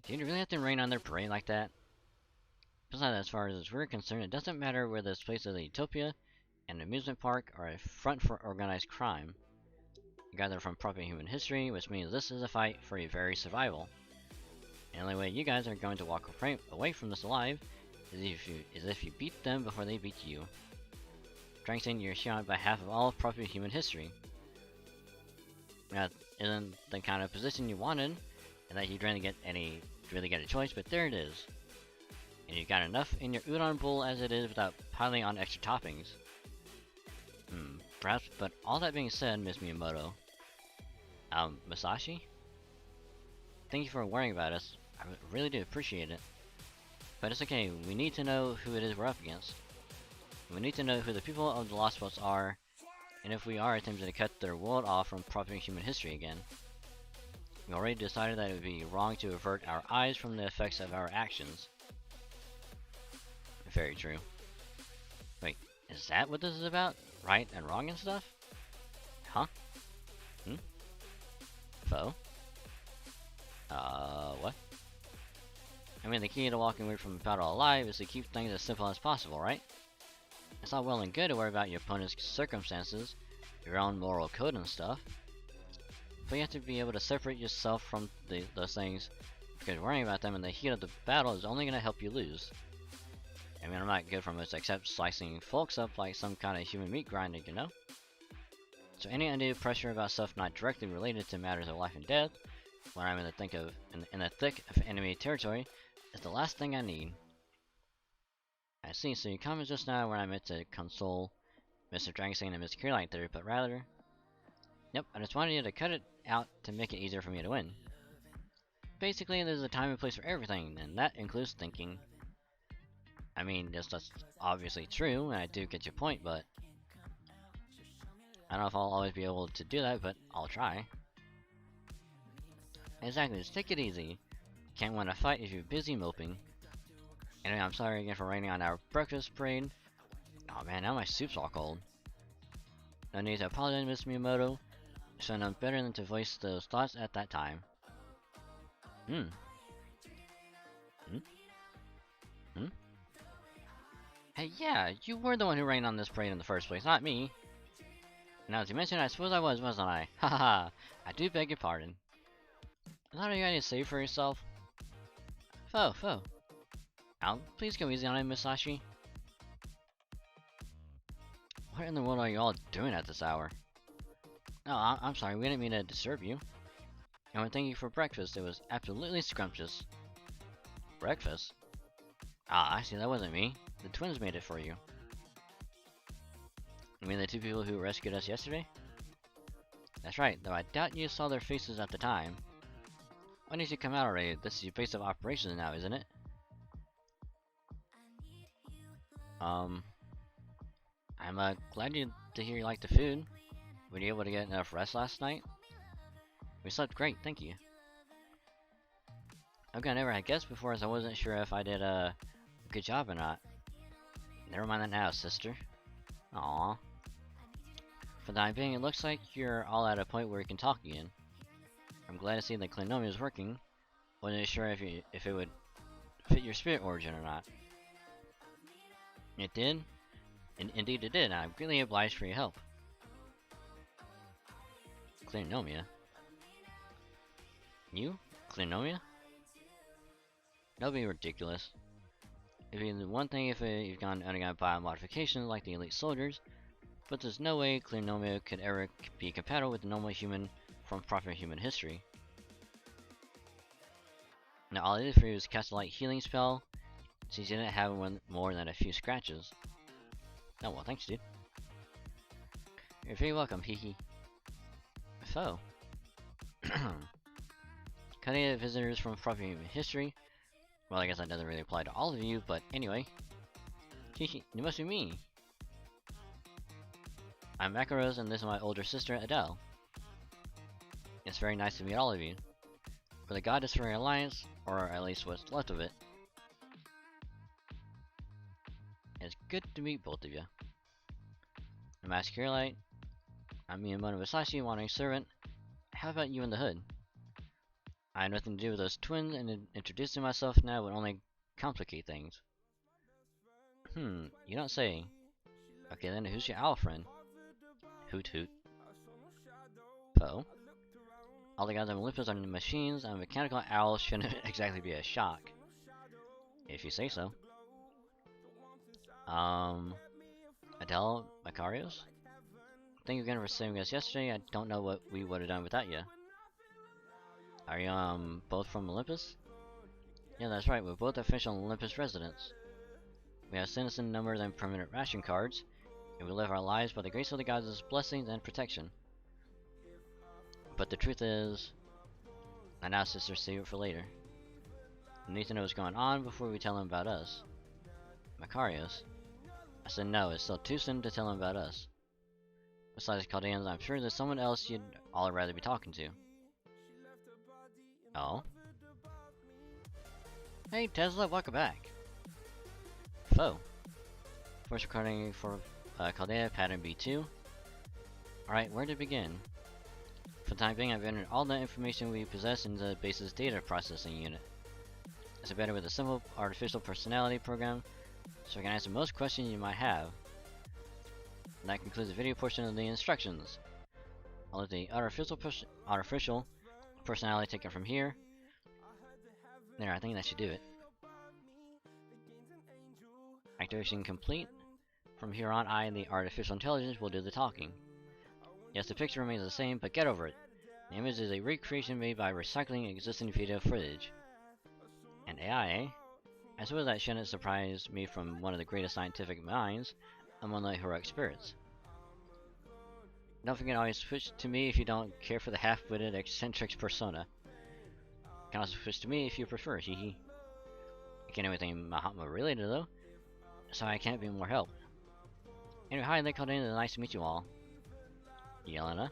Did you really have to rain on their parade like that? Besides, as far as we're concerned, it doesn't matter whether this place is a utopia, an amusement park, or a front for organized crime. You guys are from proper human history, which means this is a fight for your very survival. The only way you guys are going to walk away from this alive is if you beat them before they beat you. Drangsane, you're here on behalf of all proper human history. That isn't the kind of position you wanted, and that you'd really get a choice, but there it is. And you've got enough in your udon bowl as it is without piling on extra toppings. Perhaps, but all that being said, Miss Miyamoto. Masashi? Thank you for worrying about us. I really do appreciate it. But it's okay, we need to know who it is we're up against. We need to know who the people of the Lost Boats are, and if we are attempting to cut their world off from proper human history again. We already decided that it would be wrong to avert our eyes from the effects of our actions. Very true. Wait, is that what this is about? Right and wrong and stuff? Huh? Foe? What? I mean, the key to walking away from a battle alive is to keep things as simple as possible, right? It's all well and good to worry about your opponent's circumstances, your own moral code and stuff, but you have to be able to separate yourself from those things, because worrying about them in the heat of the battle is only going to help you lose. I mean, I'm not good for much except slicing folks up like some kind of human meat grinder, you know? So any undue pressure about stuff not directly related to matters of life and death, when I'm in the thick of enemy territory, is the last thing I need. I see, so your comments just now were not meant to console Mr. Drangsane and Miss Curelight there, but rather... Yep, I just wanted you to cut it out to make it easier for me to win. Basically, there's a time and place for everything, and that includes thinking. I mean, that's obviously true, and I do get your point, but... I don't know if I'll always be able to do that, but I'll try. Exactly, just take it easy. Can't win a fight if you're busy moping. Anyway, I'm sorry again for raining on our breakfast parade. Oh man, now my soup's all cold. No need to apologize, Miss Miyamoto. So I'm better than to voice those thoughts at that time. Hey, yeah, you were the one who rained on this parade in the first place, not me. Now, as you mentioned, I suppose I was, wasn't I? Haha, I do beg your pardon. Is that all you got to say for yourself? Foe. Now, please go easy on him, Masashi. What in the world are you all doing at this hour? No, I'm sorry, we didn't mean to disturb you. I want to thank you for breakfast, it was absolutely scrumptious. Breakfast? Ah, I see, that wasn't me. The twins made it for you. You mean the two people who rescued us yesterday? That's right, though I doubt you saw their faces at the time. Why didn't you come out already? This is your base of operations now, isn't it? I'm glad to hear you like the food. Were you able to get enough rest last night? We slept great, thank you. Okay, I never had guessed before as I wasn't sure if I did a good job or not. Never mind that now, sister. Aww. For the time being, it looks like you're all at a point where you can talk again. I'm glad to see the Clinomia is working. Wasn't sure if it would fit your spirit origin or not. It did? Indeed it did, I'm greatly obliged for your help. Clinomia? You? Clinomia? That'll be ridiculous. It'd be the one thing if you've undergone biomodifications like the elite soldiers, but there's no way Clinomia could ever be compatible with a normal human from proper human history. Now all I did for you was cast a light healing spell, since you didn't have one more than a few scratches. Oh well, thanks dude. You're very welcome, hehe. So, Cutting visitors from proper human history. Well, I guess that doesn't really apply to all of you, but anyway. Hihi, you must be me. I'm Macaros, and this is my older sister, Adele. It's very nice to meet all of you. For the Goddess Fairy Alliance, or at least what's left of it. It's good to meet both of you. I'm Masquerlight. I'm Miyamoto Masashi, wandering servant. How about you in the hood? I had nothing to do with those twins, and introducing myself now would only complicate things. You don't say. Okay then, who's your owl friend? Hoot hoot. Poe? All the gods of Olympus are machines, and a mechanical owl shouldn't exactly be a shock. If you say so. Adele Macarios? Thank you again for saving us yesterday. I don't know what we would have done without you. Are you, both from Olympus? Yeah, that's right, we're both official Olympus residents. We have citizen numbers and permanent ration cards, and we live our lives by the grace of the gods' blessings and protection. But the truth is... And now, sister, save it for later. We need to know what's going on before we tell him about us. Macarios? I said no, it's still too soon to tell him about us. Besides Chaldeans, I'm sure there's someone else you'd all rather be talking to. Oh? Hey Tesla, welcome back. Foe. First recording for Chaldea pattern B2. Alright, where to begin? For the time being, I've entered all the information we possess in the base's data processing unit. It's better with a simple artificial personality program, so I can answer most questions you might have. And that concludes the video portion of the instructions. I'll let the artificial personality take it from here. There, I think that should do it. Activation complete. From here on, I, the artificial intelligence, will do the talking. Yes, the picture remains the same, but get over it. The image is a recreation made by recycling existing video footage. And AI, eh? I suppose that shouldn't surprise me from one of the greatest scientific minds among the heroic spirits. Don't forget to always switch to me if you don't care for the half-witted eccentric persona. You can also switch to me if you prefer, hehe. I can't do anything Mahatma related though, so I can't be more help. Anyway, hi, they called in, and nice to meet you all. Yelena.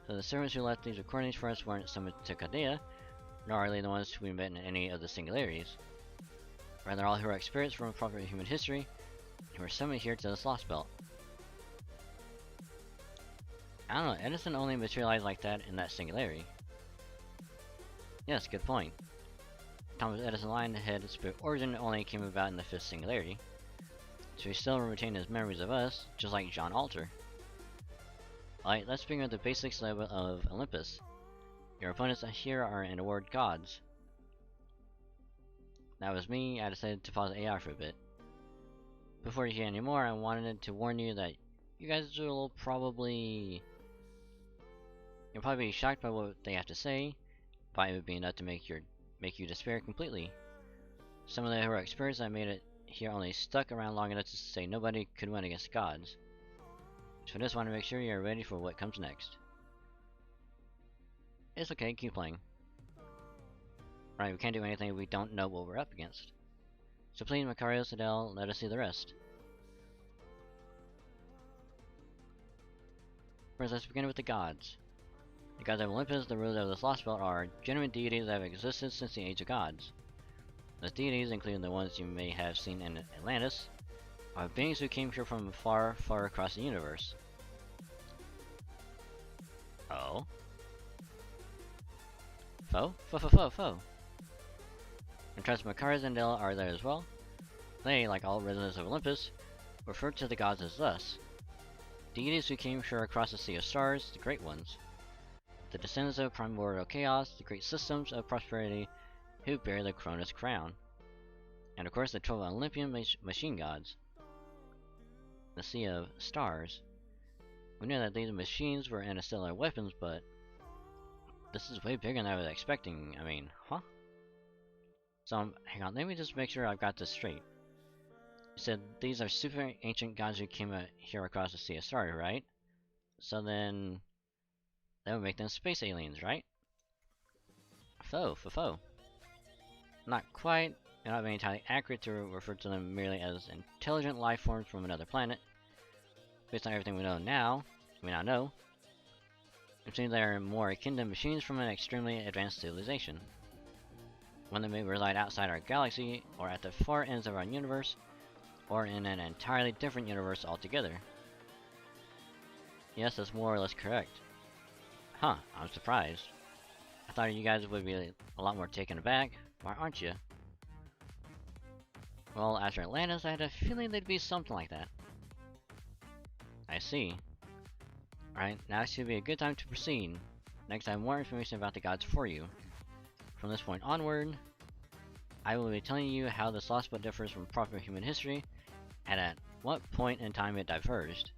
So the servants who left these recordings for us weren't summoned to Chaldea, nor are they the ones we met in any of the singularities. Rather, all heroic spirits from proper human history who were summoned here to this lost belt. I don't know, Edison only materialized like that in that singularity. Yes, good point. Thomas Edison line ahead spirit origin only came about in the fifth singularity, so he still retained his memories of us, just like John Alter. Alright, let's begin with the basics level of Olympus. Your opponents here are in the word gods. That was me. I decided to pause AI for a bit. Before you hear any more, I wanted to warn you that you guys will probably... You'll probably be shocked by what they have to say, but it would be enough to make you despair completely. Some of the heroic spirits that made it here only stuck around long enough to say nobody could win against gods. So I just want to make sure you're ready for what comes next. It's okay, keep playing. Right, we can't do anything if we don't know what we're up against. So please, Macarios, Adele, let us see the rest. First, let's begin with the gods. The gods of Olympus, the rulers of this lost belt, are genuine deities that have existed since the age of gods. Those deities, including the ones you may have seen in Atlantis, are beings who came here from far, far across the universe. Oh? Foe? Foe. And trust Macarios and Adele are there as well. They, like all residents of Olympus, refer to the gods as thus. Deities who came here across the sea of stars, the great ones. The descendants of primordial chaos, the great systems of prosperity, who bear the Cronus crown. And of course the 12 Olympian machine gods. The sea of stars. We knew that these machines were interstellar weapons, but this is way bigger than I was expecting. I mean, huh? So, hang on, let me just make sure I've got this straight. You said these are super ancient gods who came here across the sea of stars, right? So then, that would make them space aliens, right? Fo. Not quite. They're not being entirely accurate to refer to them merely as intelligent life forms from another planet. Based on everything we now know, it seems they are more akin to machines from an extremely advanced civilization. One that may reside outside our galaxy, or at the far ends of our universe, or in an entirely different universe altogether. Yes, that's more or less correct. Huh, I'm surprised. I thought you guys would be a lot more taken aback. Why aren't you? Well, after Atlantis, I had a feeling they'd be something like that. I see. Alright, now should be a good time to proceed. Next, I have more information about the gods for you. From this point onward, I will be telling you how this lost book differs from proper human history, and at what point in time it diverged.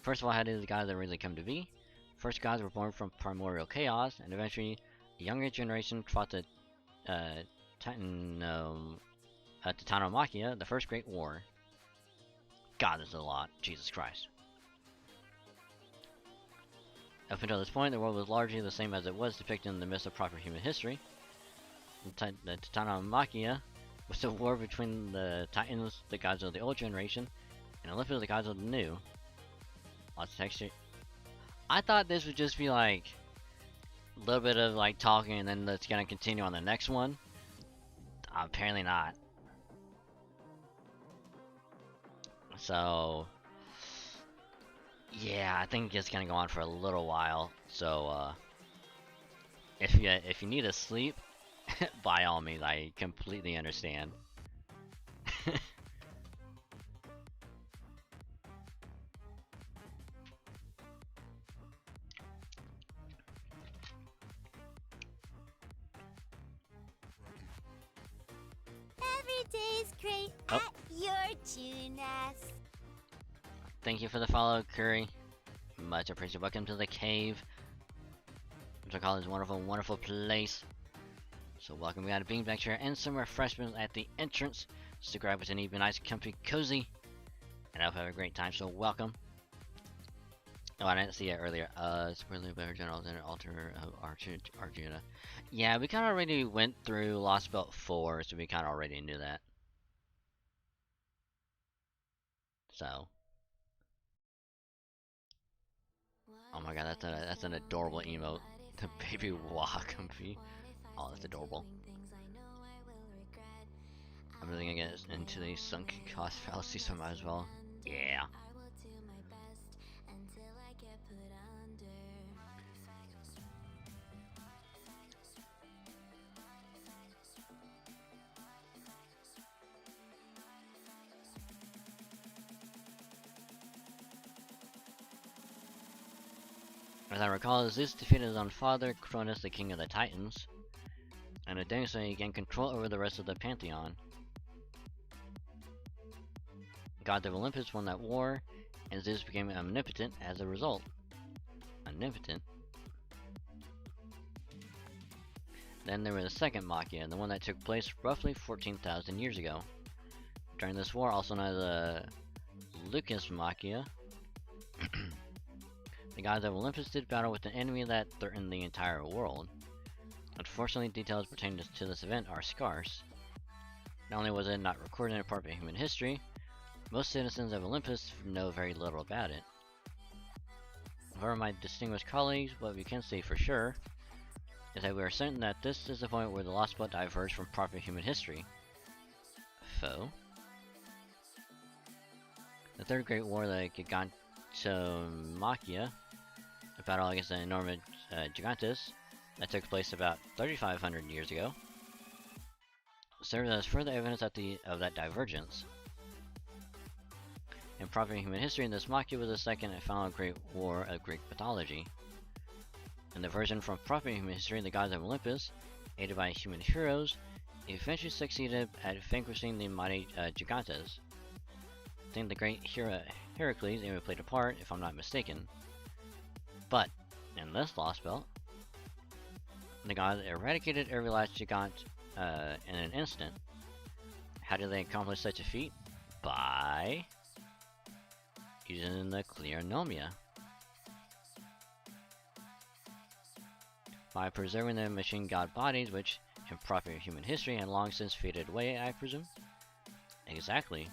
First of all, how did the gods originally come to be? First gods were born from primordial chaos, and eventually a younger generation fought the Titanomachia, the First Great War. God, this is a lot. Jesus Christ. Up until this point, the world was largely the same as it was depicted in the myths of proper human history. The Titanomachia was a war between the Titans, the gods of the old generation, and Olympus, the gods of the new. Lots of texture. I thought this would just be like a little bit of like talking and then it's gonna continue on the next one. Apparently not. So yeah, I think it's gonna go on for a little while. So if you need to sleep, by all means, I completely understand. Every day's great at your Tunas. Thank you for the follow, Curry. Much appreciated. Welcome to the cave, which I call this wonderful, wonderful place. So welcome. We got a beanbag chair and some refreshments at the entrance. So grab what's any, be nice, comfy, cozy, and I hope you have a great time. So welcome. Oh, I didn't see it earlier. Spoiler better general than alter of Arjuna. Yeah, we kind of already went through Lost Belt 4, so we kind of already knew that. So. Oh my god, that's an adorable emote. The baby Wakamfi. Oh, that's adorable. I'm really gonna get into the sunk cost fallacy, so I might as well. Yeah. As I recall, Zeus defeated his own father, Cronus, the king of the Titans, and in doing so he gained control over the rest of the pantheon. Gods of Olympus won that war, and Zeus became omnipotent as a result. Omnipotent? Then there was the second Machia, the one that took place roughly 14,000 years ago. During this war, also known as the Lucas Machia, the gods of Olympus did battle with an enemy that threatened the entire world. Unfortunately, details pertaining to this event are scarce. Not only was it not recorded in part of human history, most citizens of Olympus know very little about it. However, my distinguished colleagues, what we can say for sure is that we are certain that this is the point where the Lost Book diverged from proper human history. Foe? The Third Great War, the Gigantomachia, a battle against the enormous Gigantes, that took place about 3,500 years ago, serves as further evidence of that divergence. In proper human history, this Machia was the second and final great war of Greek mythology. In the version from proper human history, the gods of Olympus, aided by human heroes, eventually succeeded at vanquishing the mighty Gigantes. I think the great Heracles even played a part, if I'm not mistaken. But, in this Lost Belt, the gods eradicated every last Gigant in an instant. How did they accomplish such a feat? By using the Clearnomia. by preserving the machine god bodies, which, in proper human history, had long since faded away, I presume? Exactly.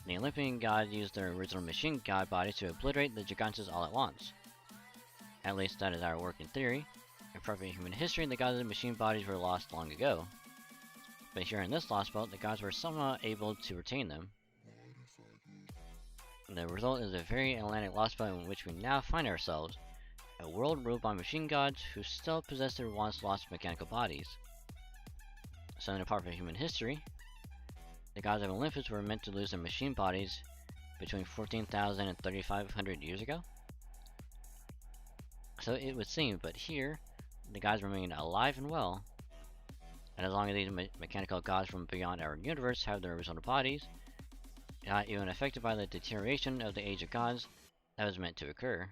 The Olympian gods used their original machine god bodies to obliterate the Gigantes all at once. At least that is our working theory. In proper human history, the gods' machine bodies were lost long ago. But here in this Lost Belt, the gods were somehow able to retain them. The result is a very Atlantic Lost Belt in which we now find ourselves, a world ruled by machine gods who still possess their once lost mechanical bodies. So in the part of human history, the gods of Olympus were meant to lose their machine bodies between 14,000 and 3,500 years ago. So it would seem, but here, the gods remain alive and well. And as long as these mechanical gods from beyond our universe have their original bodies, not even affected by the deterioration of the Age of Gods that was meant to occur.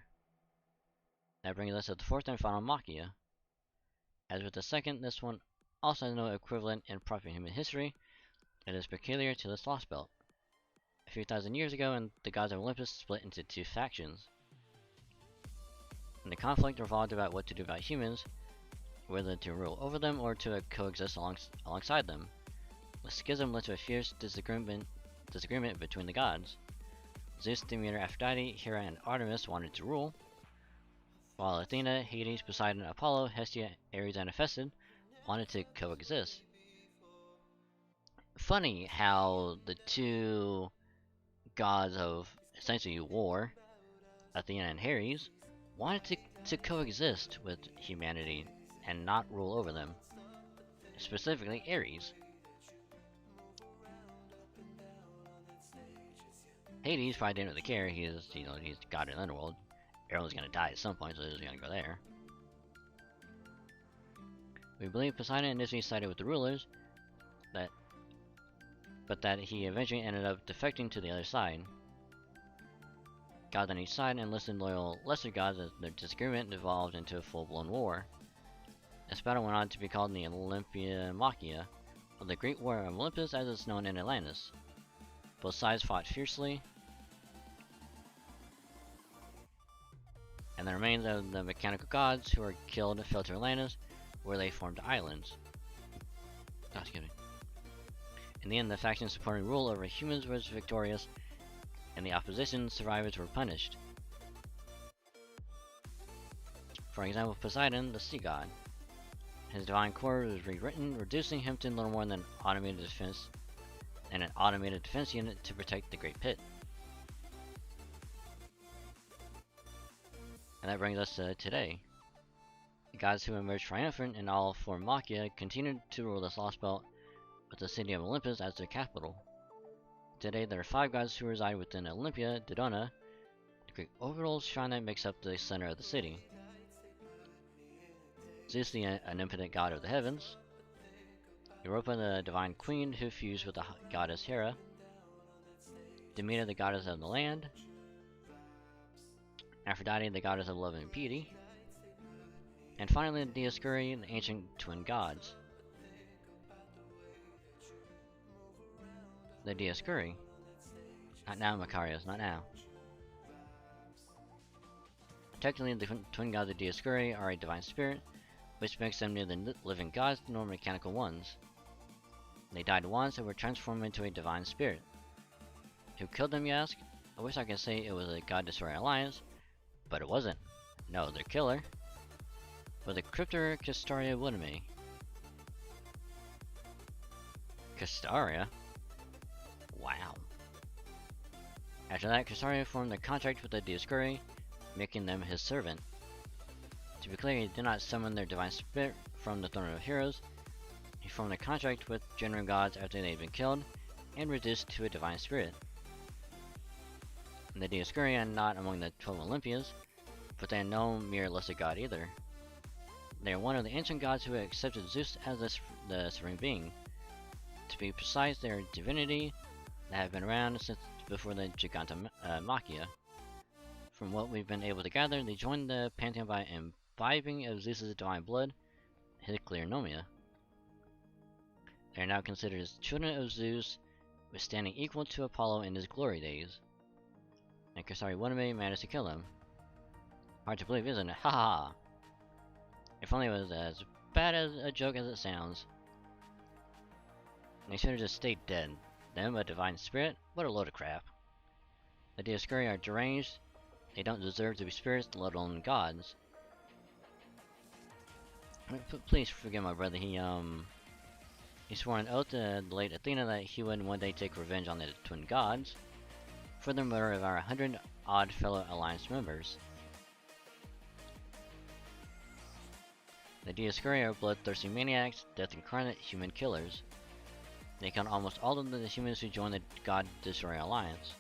That brings us to the fourth and final Machia. As with the second, this one also has no equivalent in proper human history. It is peculiar to this Lost Belt. A few thousand years ago, and the gods of Olympus split into two factions. And the conflict revolved about what to do about humans, whether to rule over them or to coexist alongside them. The schism led to a fierce disagreement between the gods. Zeus, Demeter, Aphrodite, Hera, and Artemis wanted to rule, while Athena, Hades, Poseidon, Apollo, Hestia, Ares, and Hephaestus wanted to coexist. Funny how the two gods of essentially war, Athena and Ares, wanted to coexist with humanity and not rule over them. Specifically Ares. Hades probably didn't really care. He's god of the underworld. Everyone's gonna die at some point, so he's gonna go there. We believe Poseidon initially sided with the rulers, but that he eventually ended up defecting to the other side. Gods on each side enlisted loyal lesser gods as their disagreement evolved into a full-blown war. This battle went on to be called the Olympia Machia, or the Great War of Olympus as it's known in Atlantis. Both sides fought fiercely, and the remains of the mechanical gods who were killed fell to Atlantis, where they formed islands. Oh, excuse me. In the end, the faction supporting rule over humans was victorious, and the opposition survivors were punished. For example, Poseidon, the sea god. His divine core was rewritten, reducing him to little more than an automated defense unit to protect the Great Pit. And that brings us to today. The gods who emerged triumphant in all four Machia continued to rule this Lost Belt, with the city of Olympus as their capital. Today there are 5 gods who reside within Olympia, Dodona, the great orbital shrine that makes up the center of the city. Zeus, the omnipotent god of the heavens. Europa, the divine queen who fused with the goddess Hera. Demeter, the goddess of the land. Aphrodite, the goddess of love and beauty. And finally, the Dioscuri, the ancient twin gods. The Dioscuri. Not now, Macarius, not now. Technically, the twin gods of Dioscuri are a divine spirit, which makes them neither living gods nor mechanical ones. They died once and were transformed into a divine spirit. Who killed them, you ask? I wish I could say it was a God Destroyer Alliance, but it wasn't. No, their killer was the Cryptor Castaria Woodame. Castaria? Wow. After that, Castaria formed a contract with the Dioscuri, making them his servant. To be clear, he did not summon their divine spirit from the Throne of Heroes. He formed a contract with genuine gods after they had been killed and reduced to a divine spirit. And the Dioscuri are not among the 12 Olympias, but they are no mere lesser god either. They are one of the ancient gods who accepted Zeus as the supreme being. To be precise, they are a divinity that have been around since before the Giganta Machia. From what we've been able to gather, they joined the pantheon by imbibing of Zeus's divine blood, his Clearnomia. They are now considered as children of Zeus, with standing equal to Apollo in his glory days. And Castaria Woodame managed to kill them. Hard to believe, isn't it? Ha ha! If only it was as bad as a joke as it sounds. They should have just stayed dead. Them, a divine spirit? What a load of crap. The Dioscuri are deranged. They don't deserve to be spirits, let alone gods. Please forgive my brother. He swore an oath to the late Athena that he would one day take revenge on the twin gods for the murder of our 100-odd fellow Alliance members. The Dioscuri are bloodthirsty maniacs, death incarnate, human killers. They count almost all of the humans who joined the God Destroyer Alliance.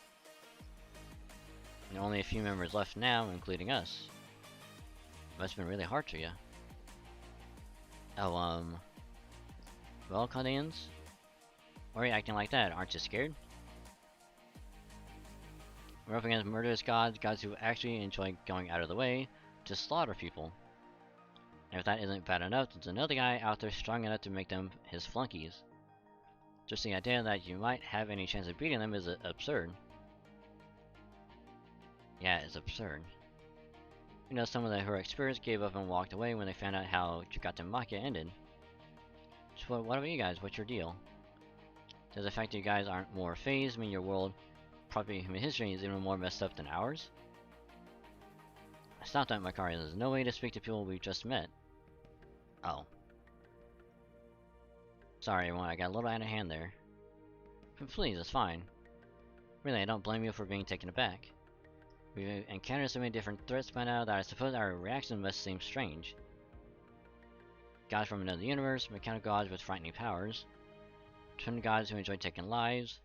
And only a few members left now, including us. Must have been really hard for you. Oh, well, Chaldeans? Why are you acting like that? Aren't you scared? We're up against murderous gods, gods who actually enjoy going out of the way to slaughter people. And if that isn't bad enough, there's another guy out there strong enough to make them his flunkies. Just the idea that you might have any chance of beating them is absurd. Yeah, it's absurd. You know, some of the heroic spirits gave up and walked away when they found out how Chugatamaka ended. So what about you guys? What's your deal? Does the fact that you guys aren't more phased mean your world, probably human history, is even more messed up than ours? Stop that, Makari. There's no way to speak to people we've just met. Oh. Sorry, everyone. I got a little out of hand there. But please, it's fine. Really, I don't blame you for being taken aback. We've encountered so many different threats by now that I suppose our reaction must seem strange. Gods from another universe, mechanical gods with frightening powers, twin gods who enjoy taking lives,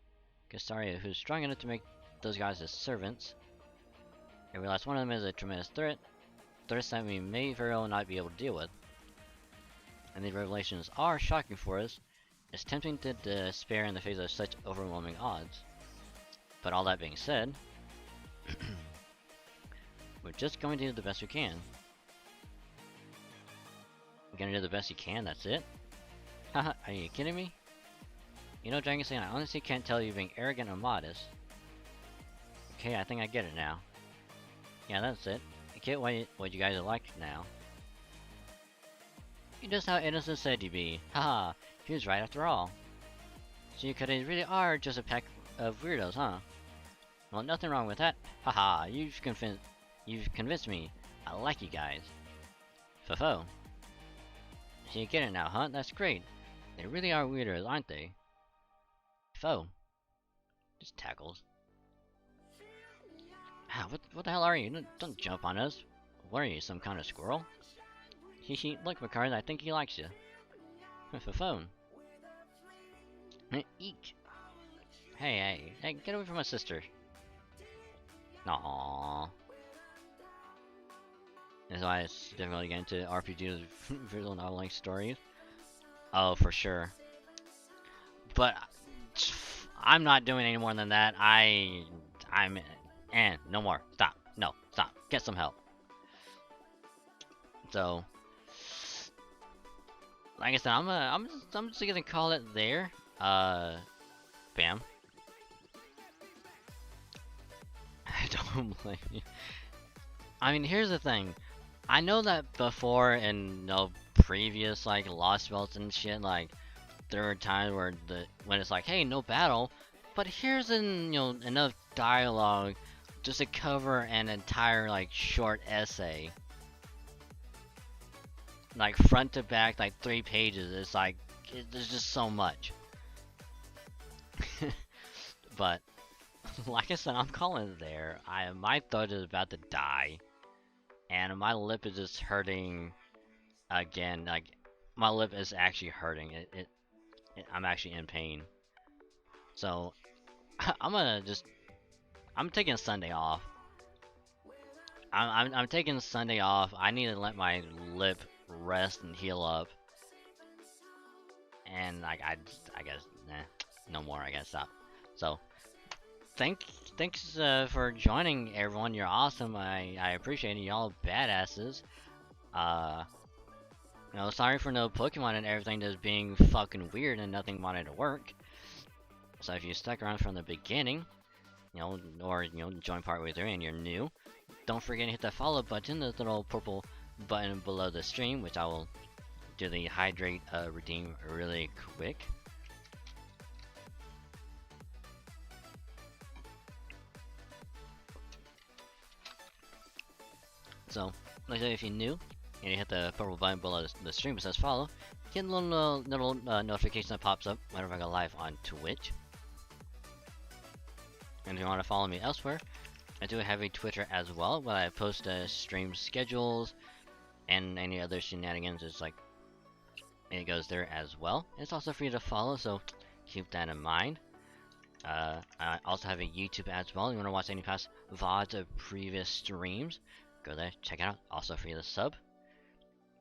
Castaria who's strong enough to make those gods his servants. Every last one of them is a tremendous threat, threats that we may very well not be able to deal with. And these revelations are shocking for us. It's tempting to despair in the face of such overwhelming odds. But all that being said, we're just going to do the best we can. We're gonna do the best you can, that's it? Haha, are you kidding me? You know, Dragon Slaying, I honestly can't tell you being arrogant or modest. Okay, I think I get it now. Yeah, that's it. I get what you guys are like now. You're just how innocent said you'd be. Haha, he was right after all. So you really are just a pack of weirdos, huh? Well, nothing wrong with that. Haha, you've convinced me. I like you guys. Fofo. So you get it now, huh? That's great. They really are weirdos, aren't they? Fo. Just tackles. Ah, what the hell are you? Don't jump on us. What are you, some kind of squirrel? Hehe, look, Makari, I think he likes you. Fofo. Eek. Hey, get away from my sister. Aww. That's why it's difficult to get into RPGs with visual novel-like stories. Oh, for sure. But I'm not doing any more than that. No more. Stop. No, stop. Get some help. So, like I said, I'm just gonna call it there. Bam. I don't blame you. I mean, here's the thing. I know that before in previous like Lost Belts and shit, like there were times where when it's like, hey, no battle, but here's enough dialogue just to cover an entire like short essay, like front to back, like 3 pages. It's like there's just so much. But like I said, I'm calling it there. My throat is about to die. And my lip is just hurting again. Like, my lip is actually hurting. I'm actually in pain. So, I'm taking Sunday off. I'm taking Sunday off. I need to let my lip rest and heal up. And like, I guess, no more. I gotta stop. So, thanks for joining, everyone. You're awesome. I appreciate it. Y'all badasses. Sorry for no Pokemon and everything just being fucking weird and nothing wanted to work. So if you stuck around from the beginning, or join partway through and you're new, don't forget to hit that follow button, the little purple button below the stream, which I will do the hydrate redeem really quick. So, like I said, if you're new and you hit the purple button below the stream that says follow, get a little notification that pops up whenever I go live on Twitch. And if you want to follow me elsewhere, I do have a Twitter as well, where I post stream schedules and any other shenanigans. It's like it goes there as well. It's also free to follow, so keep that in mind. I also have a YouTube as well. You want to watch any past VODs of previous streams, go there, check it out. Also free to sub.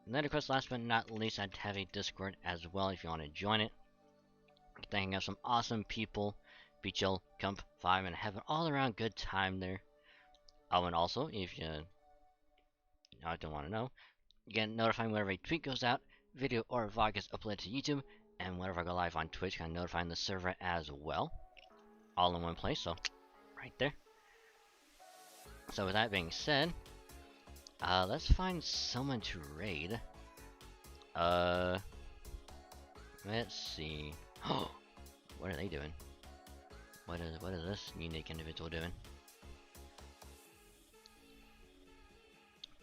And then, of course, last but not least, I have a Discord as well if you want to join it. Hang out some awesome people, be chill, come vibe, and have an all-around good time there. Oh, and also, if you don't want to know, you get notified whenever a tweet goes out, video or vlog gets uploaded to YouTube, and whenever I go live on Twitch, I notify the server as well. All in one place, so right there. So with that being said, let's find someone to raid. Let's see. Oh, what are they doing? What is this unique individual doing?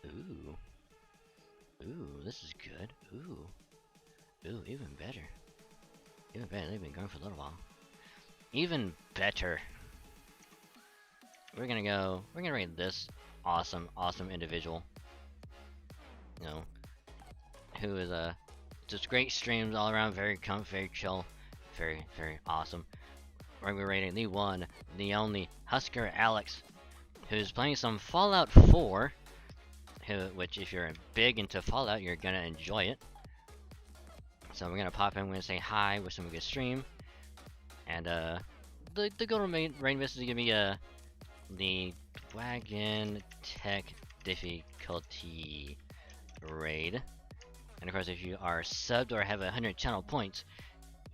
Ooh. Ooh, this is good. Ooh. Ooh, even better. Even better, they've been going for a little while. Even better. We're gonna raid this awesome individual. You know, who is just great streams all around, very comfy, very chill, very awesome. We're gonna be raiding the one, the only Husker Alex, who's playing some Fallout 4. Which, if you're big into Fallout, you're gonna enjoy it. So we're gonna pop in, we're gonna say hi, wish them a good stream, and the golden raid miss is gonna be the Wagon Tech difficulty raid. And of course, if you are subbed or have 100 channel points,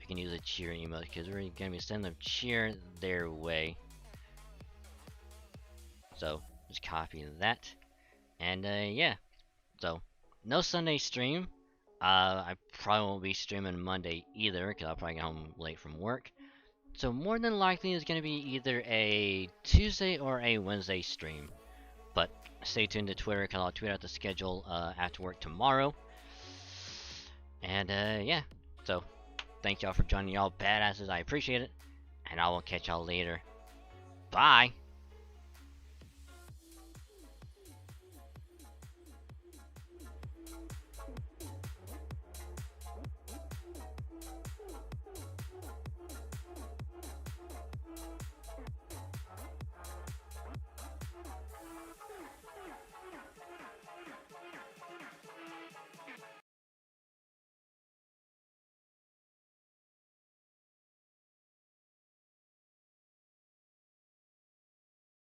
you can use a cheer emote because we're gonna be sending them cheer their way. So just copy that. And yeah, so no Sunday stream. I probably won't be streaming Monday either because I'll probably get home late from work. So more than likely it's going to be either a Tuesday or a Wednesday stream. But stay tuned to Twitter because I'll tweet out the schedule after work tomorrow. And yeah, so thank y'all for joining, y'all badasses. I appreciate it. And I will catch y'all later. Bye!